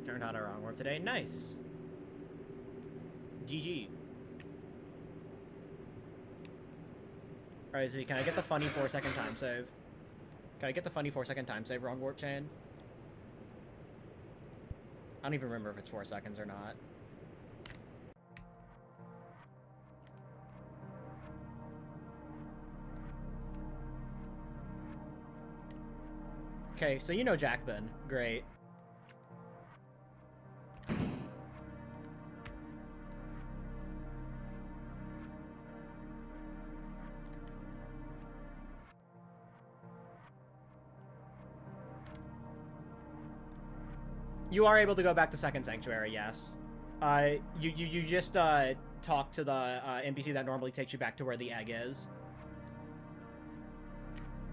Turned on a wrong warp today. Nice. GG. Alright, so can I get the funny 4-second time save? Can I get the funny 4-second time save, wrong warp chain? I don't even remember if it's 4 seconds or not. Okay, so you know Jack then. Great. You are able to go back to second sanctuary, yes. You just talk to the NPC that normally takes you back to where the egg is.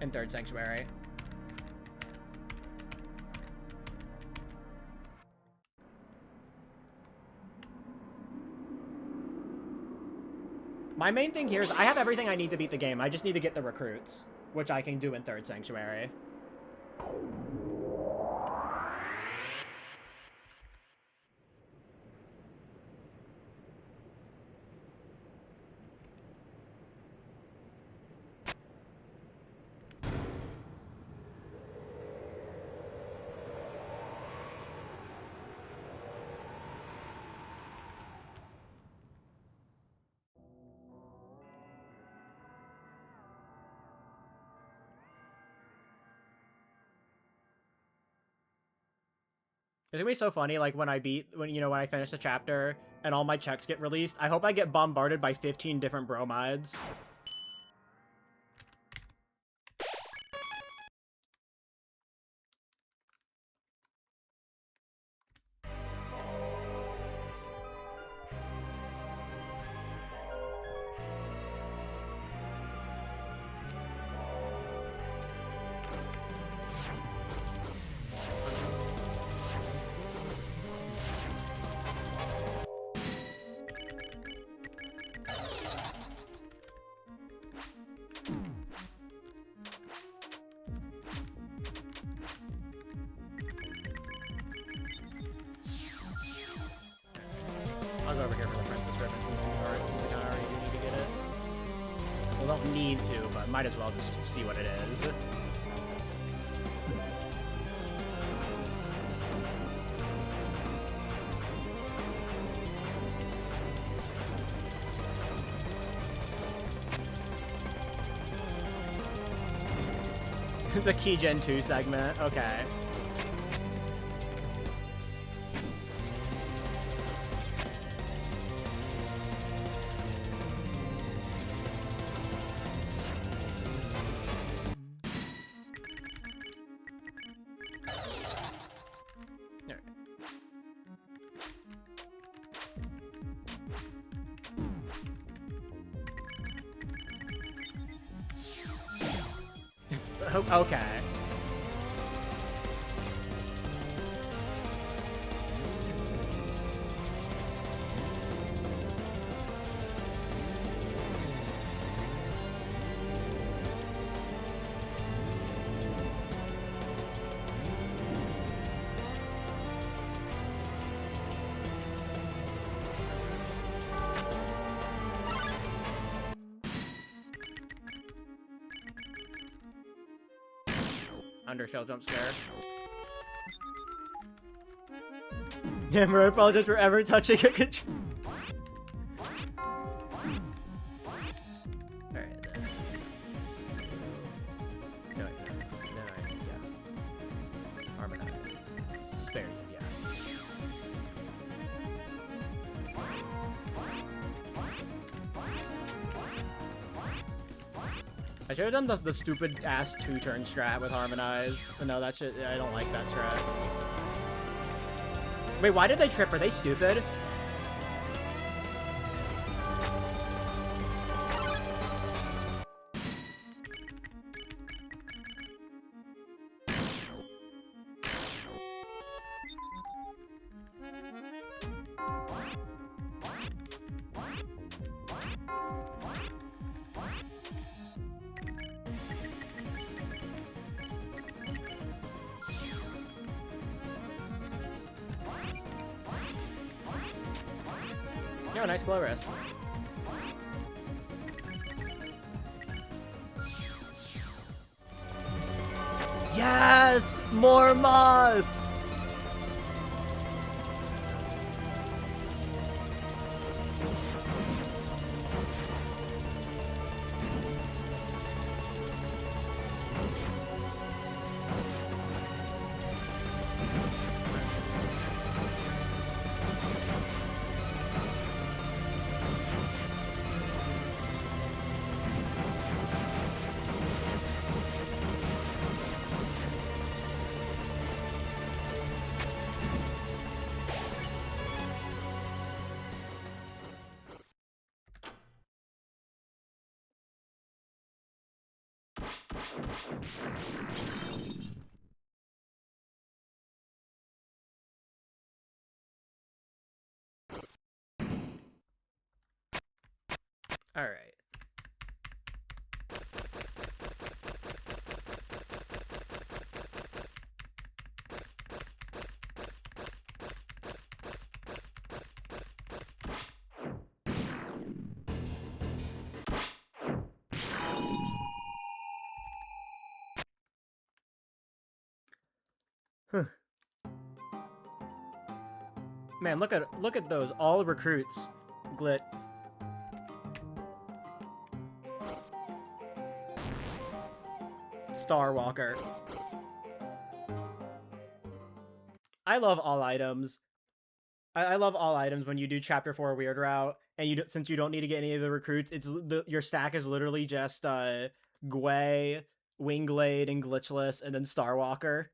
In third sanctuary. My main thing here is I have everything I need to beat the game. I just need to get the recruits, which I can do in third sanctuary. It's gonna be so funny, like, when I finish the chapter and all my checks get released. I hope I get bombarded by 15 different bromides. I'll go over here for the Princess Ribbon since we already do need to get it. We don't need to, but might as well just see what it is. The Key Gen 2 segment, okay. Okay. Undershell jump scare. Damn, I apologize for ever touching a control. Alright, then. No, yeah. Harmonize. Spare, yes. I should have done the stupid ass 2-turn strat with Harmonize. But no, that shit, I don't like that strat. Wait, why did they trip? Are they stupid? Yo, nice blow rest. Yes! More moss! All right. Huh. Man, look at those all recruits. Glit. Starwalker. I love all items. I love all items when you do Chapter 4 Weird Route, and since you don't need to get any of the recruits, your stack is literally just Gwei, Wingblade, and Glitchless, and then Starwalker.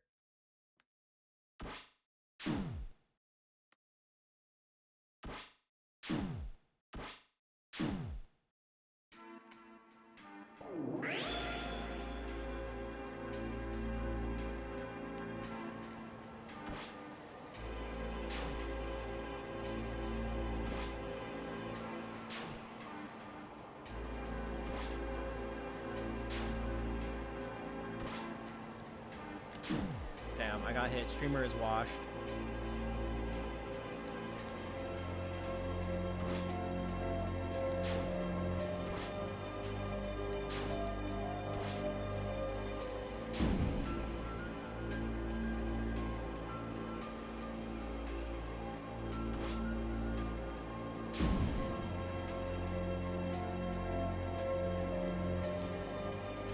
Damn, I got hit. Streamer is washed.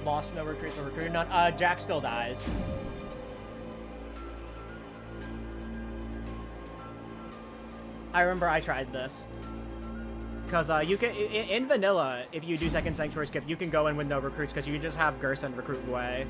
Lost, no recruit, no recruit. Not, Jack still dies. I remember I tried this. Because you can, in vanilla, if you do second Sanctuary skip, you can go in with no recruits because you can just have Gerson recruit Gwei.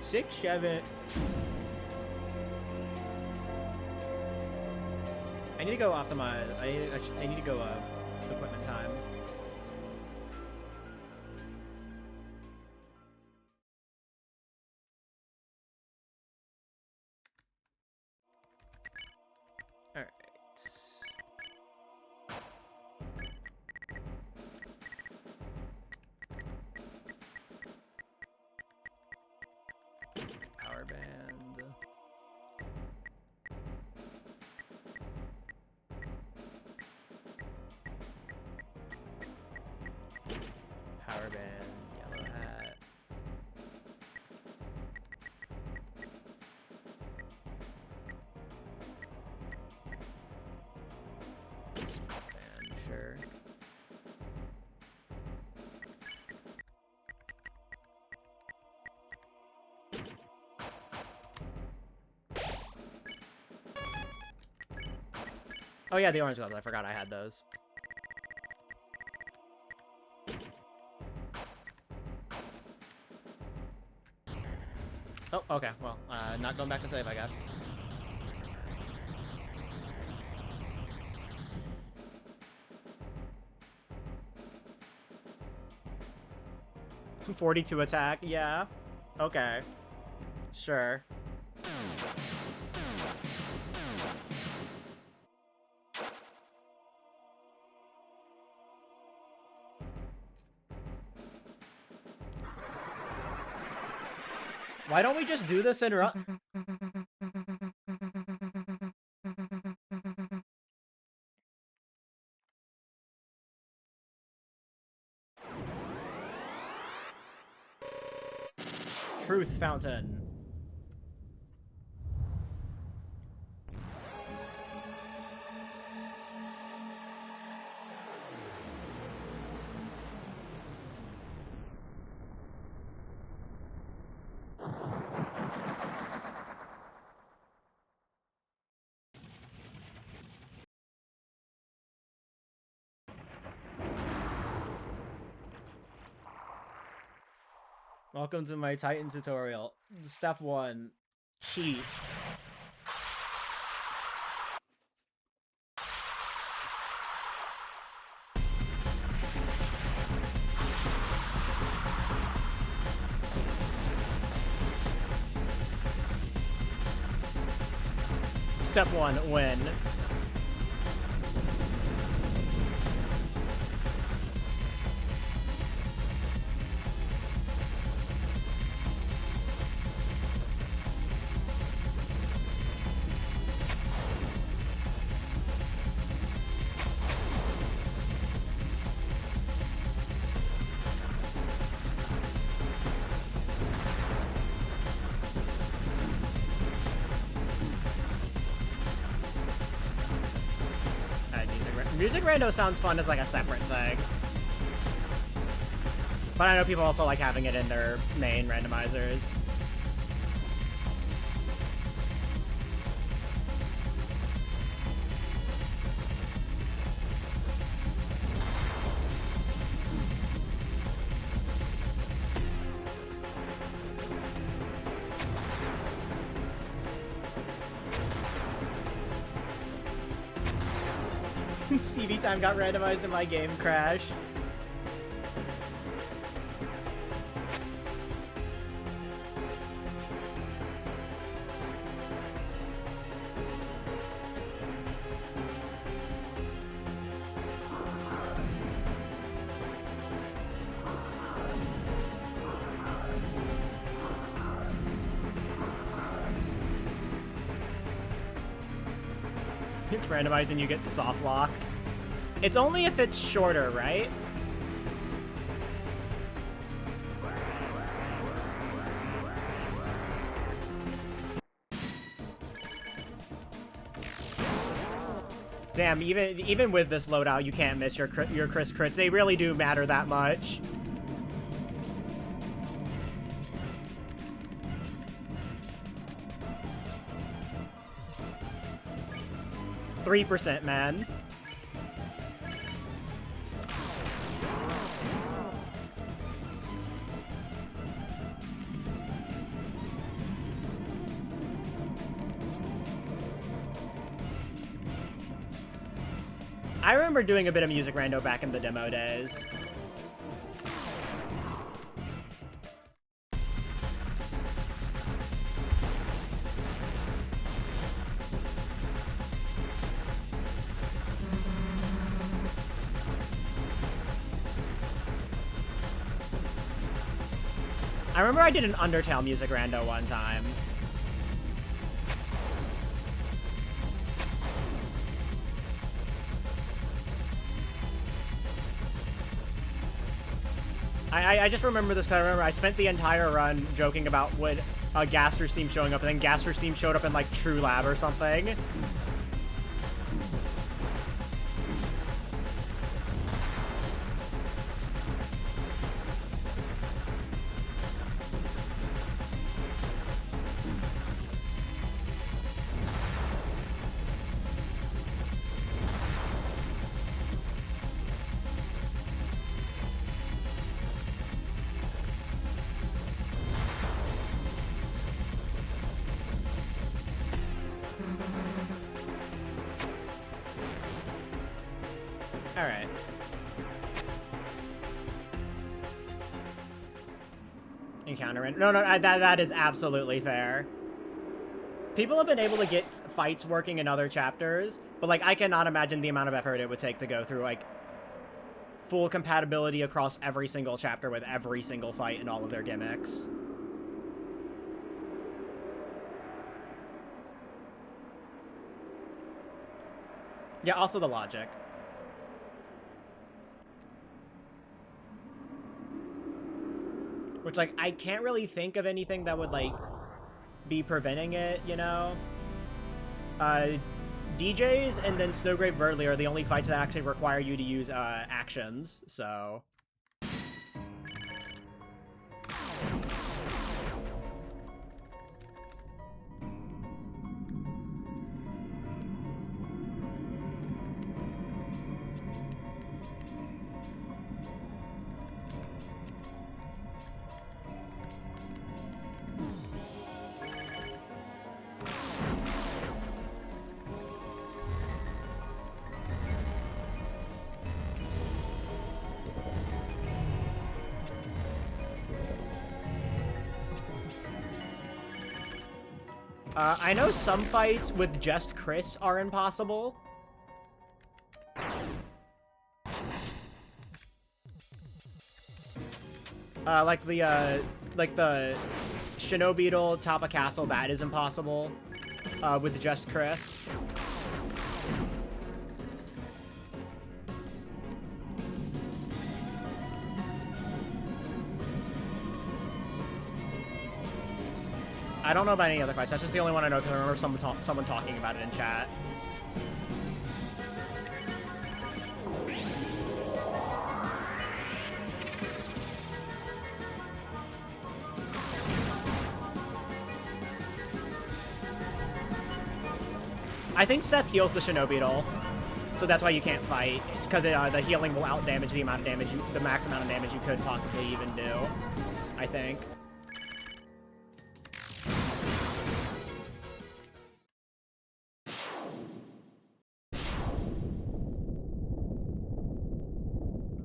Six, seven. I need to go optimize. I need to go equipment time. All right. Power band. Power band, yellow hat. Small band, sure. Oh yeah, the orange gloves. I forgot I had those. Oh, okay. Well, not going back to save, I guess. $42 attack, yeah. Okay. Sure. Why don't we just do this in run? Truth Fountain. Welcome to my Titan tutorial. Step 1. Cheat. Step 1. Win. Music rando sounds fun as like a separate thing. But I know people also like having it in their main randomizers. CV time got randomized in my game crash. It's randomized and you get soft locked. It's only if it's shorter, right? Damn, even with this loadout, you can't miss your crisp crits. They really do matter that much. %, man. I remember doing a bit of music rando back in the demo days. I remember I did an Undertale music rando one time. I just remember this because I remember I spent the entire run joking about what Gaster's theme showing up, and then Gaster's theme showed up in like True Lab or something. Alright. Encounter. No, that is absolutely fair. People have been able to get fights working in other chapters, but like I cannot imagine the amount of effort it would take to go through like full compatibility across every single chapter with every single fight and all of their gimmicks. Yeah, also the logic. Which, like, I can't really think of anything that would, like, be preventing it, you know? DJs and then Snowgrave Verdley are the only fights that actually require you to use, actions, so... I know some fights with just Chris are impossible. Like the Shinobeetle top of castle, that is impossible, with just Chris. I don't know about any other fights. That's just the only one I know because I remember someone talking about it in chat. I think Seth heals the Shinobeetle, so that's why you can't fight. It's because the healing will outdamage the amount of damage, the max amount of damage you could possibly even do. I think.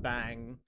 Bang.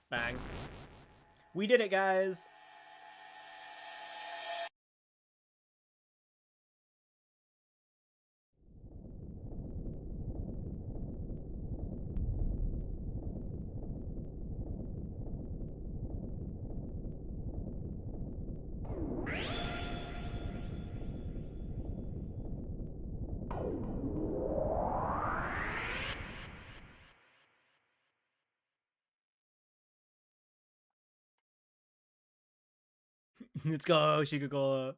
Bang. We did it, guys. Let's go, Shikakola.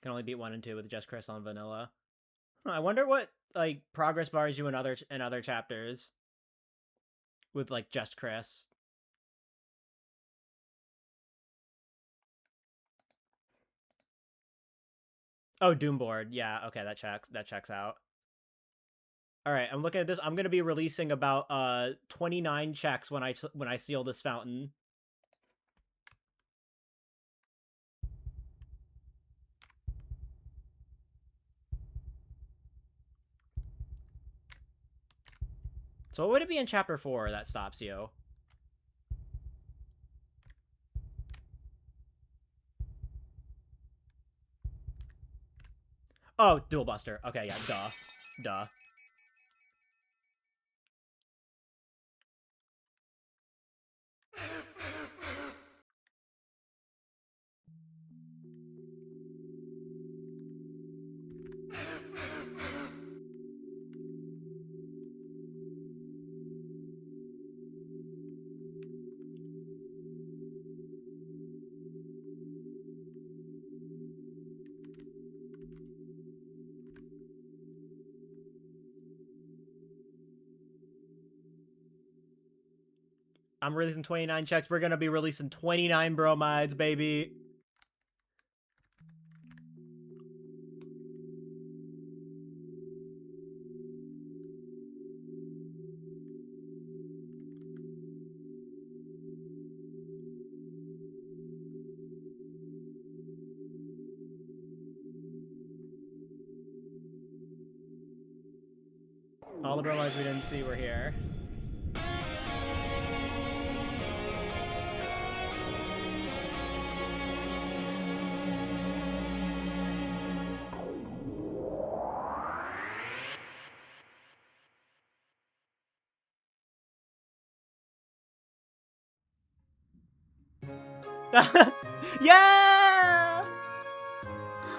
Can only beat 1 and 2 with just Chris on vanilla. I wonder what like progress bars you in other chapters with like just Chris. Oh, Doomboard. Yeah, okay, that checks out. All right, I'm looking at this. I'm going to be releasing about 29 checks when I seal this fountain. So what would it be in chapter 4 that stops you? Oh, Dual Buster. Okay, yeah, duh. Duh. I'm releasing 29 checks. We're going to be releasing 29 bromides, baby. All the bromides we didn't see were here. Yeah!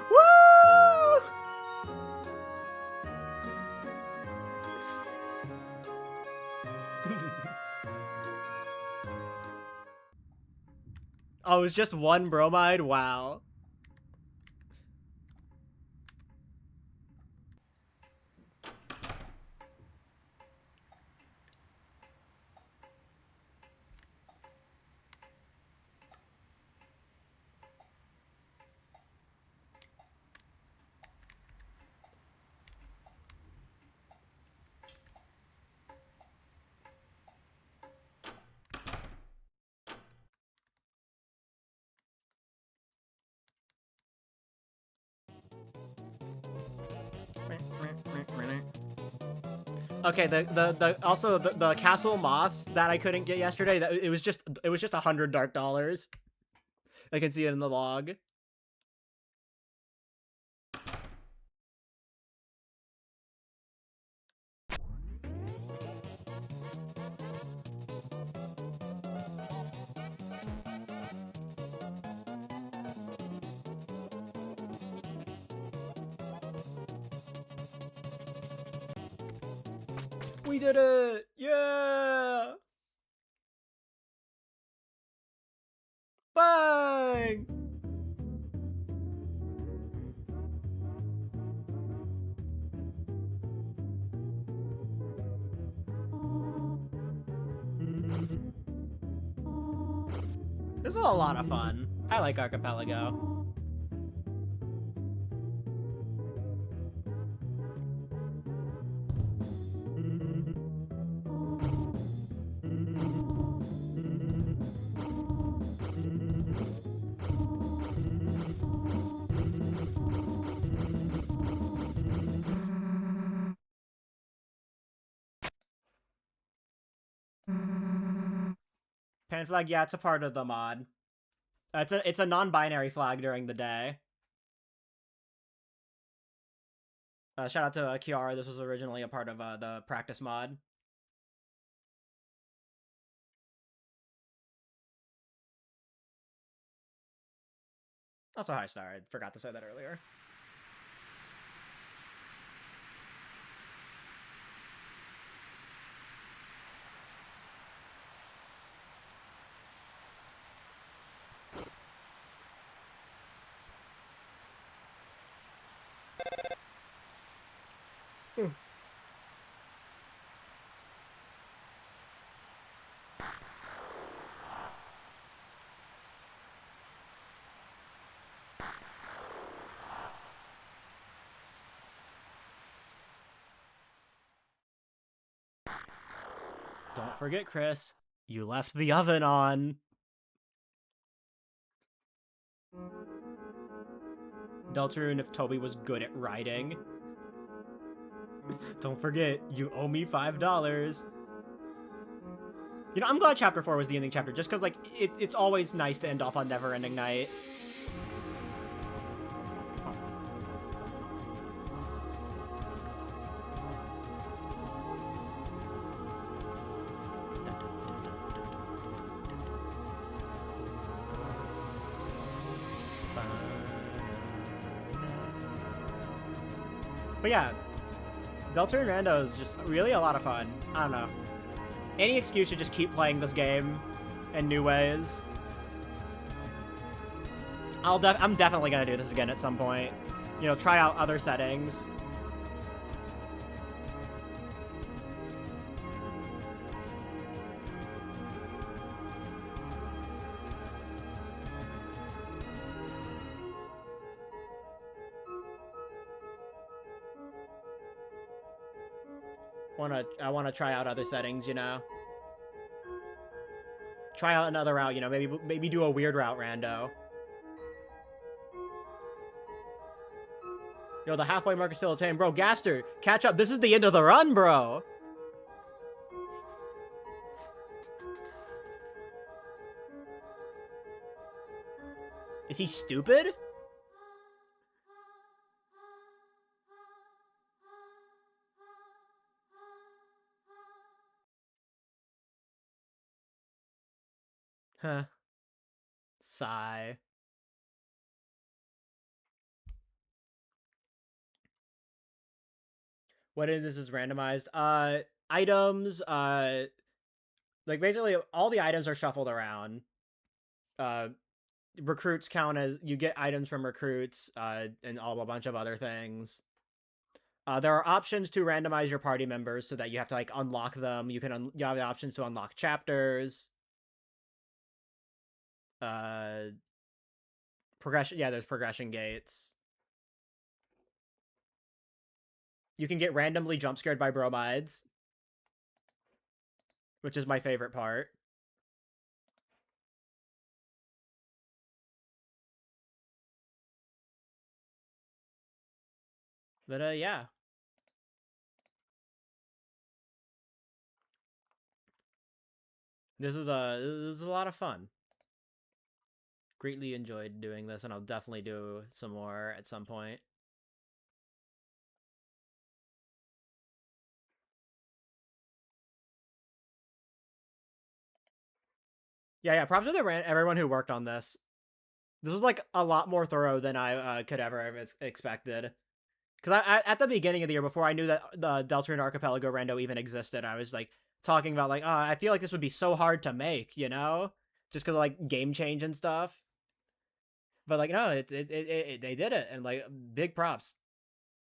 Woo! Oh, it was just one bromide? Wow. Okay, the castle moss that I couldn't get yesterday, that it was just $100 dark dollars. I can see it in the log. We did it! Yeah! Bang! This is a lot of fun. I like Archipelago. Pan flag, yeah, it's a part of the mod. It's a non-binary flag during the day. Shout out to Kiara. This was originally a part of the practice mod. Also, hi, Star. I forgot to say that earlier. Don't forget, Chris, you left the oven on. Deltarune if Toby was good at writing. Don't forget, you owe me $5. You know, I'm glad Chapter 4 was the ending chapter, just because, like, it's always nice to end off on Never Ending Night. But yeah, Deltarune Rando is just really a lot of fun. I don't know. Any excuse to just keep playing this game in new ways. I'm definitely gonna do this again at some point. You know, try out other settings. I wanna try out other settings, you know. Try out another route, you know, maybe do a weird route rando. Yo, the halfway mark is still attained. Bro, Gaster, catch up. This is the end of the run, bro. Is he stupid? Huh. Sigh. What is this is randomized? Items, like basically all the items are shuffled around. Recruits count as you get items from recruits, and a bunch of other things. There are options to randomize your party members so that you have to like unlock them. You have the options to unlock chapters. Progression. Yeah, there's progression gates. You can get randomly jump scared by bromides, which is my favorite part. But yeah. This is a lot of fun. Greatly enjoyed doing this, and I'll definitely do some more at some point. Yeah, props to everyone who worked on this. This was like a lot more thorough than I could ever have expected. Because I at the beginning of the year, before I knew that the Deltarune Archipelago Rando even existed, I was like talking about like, oh, I feel like this would be so hard to make, you know, just because of like game change and stuff. But like, no, they did it, and like big props.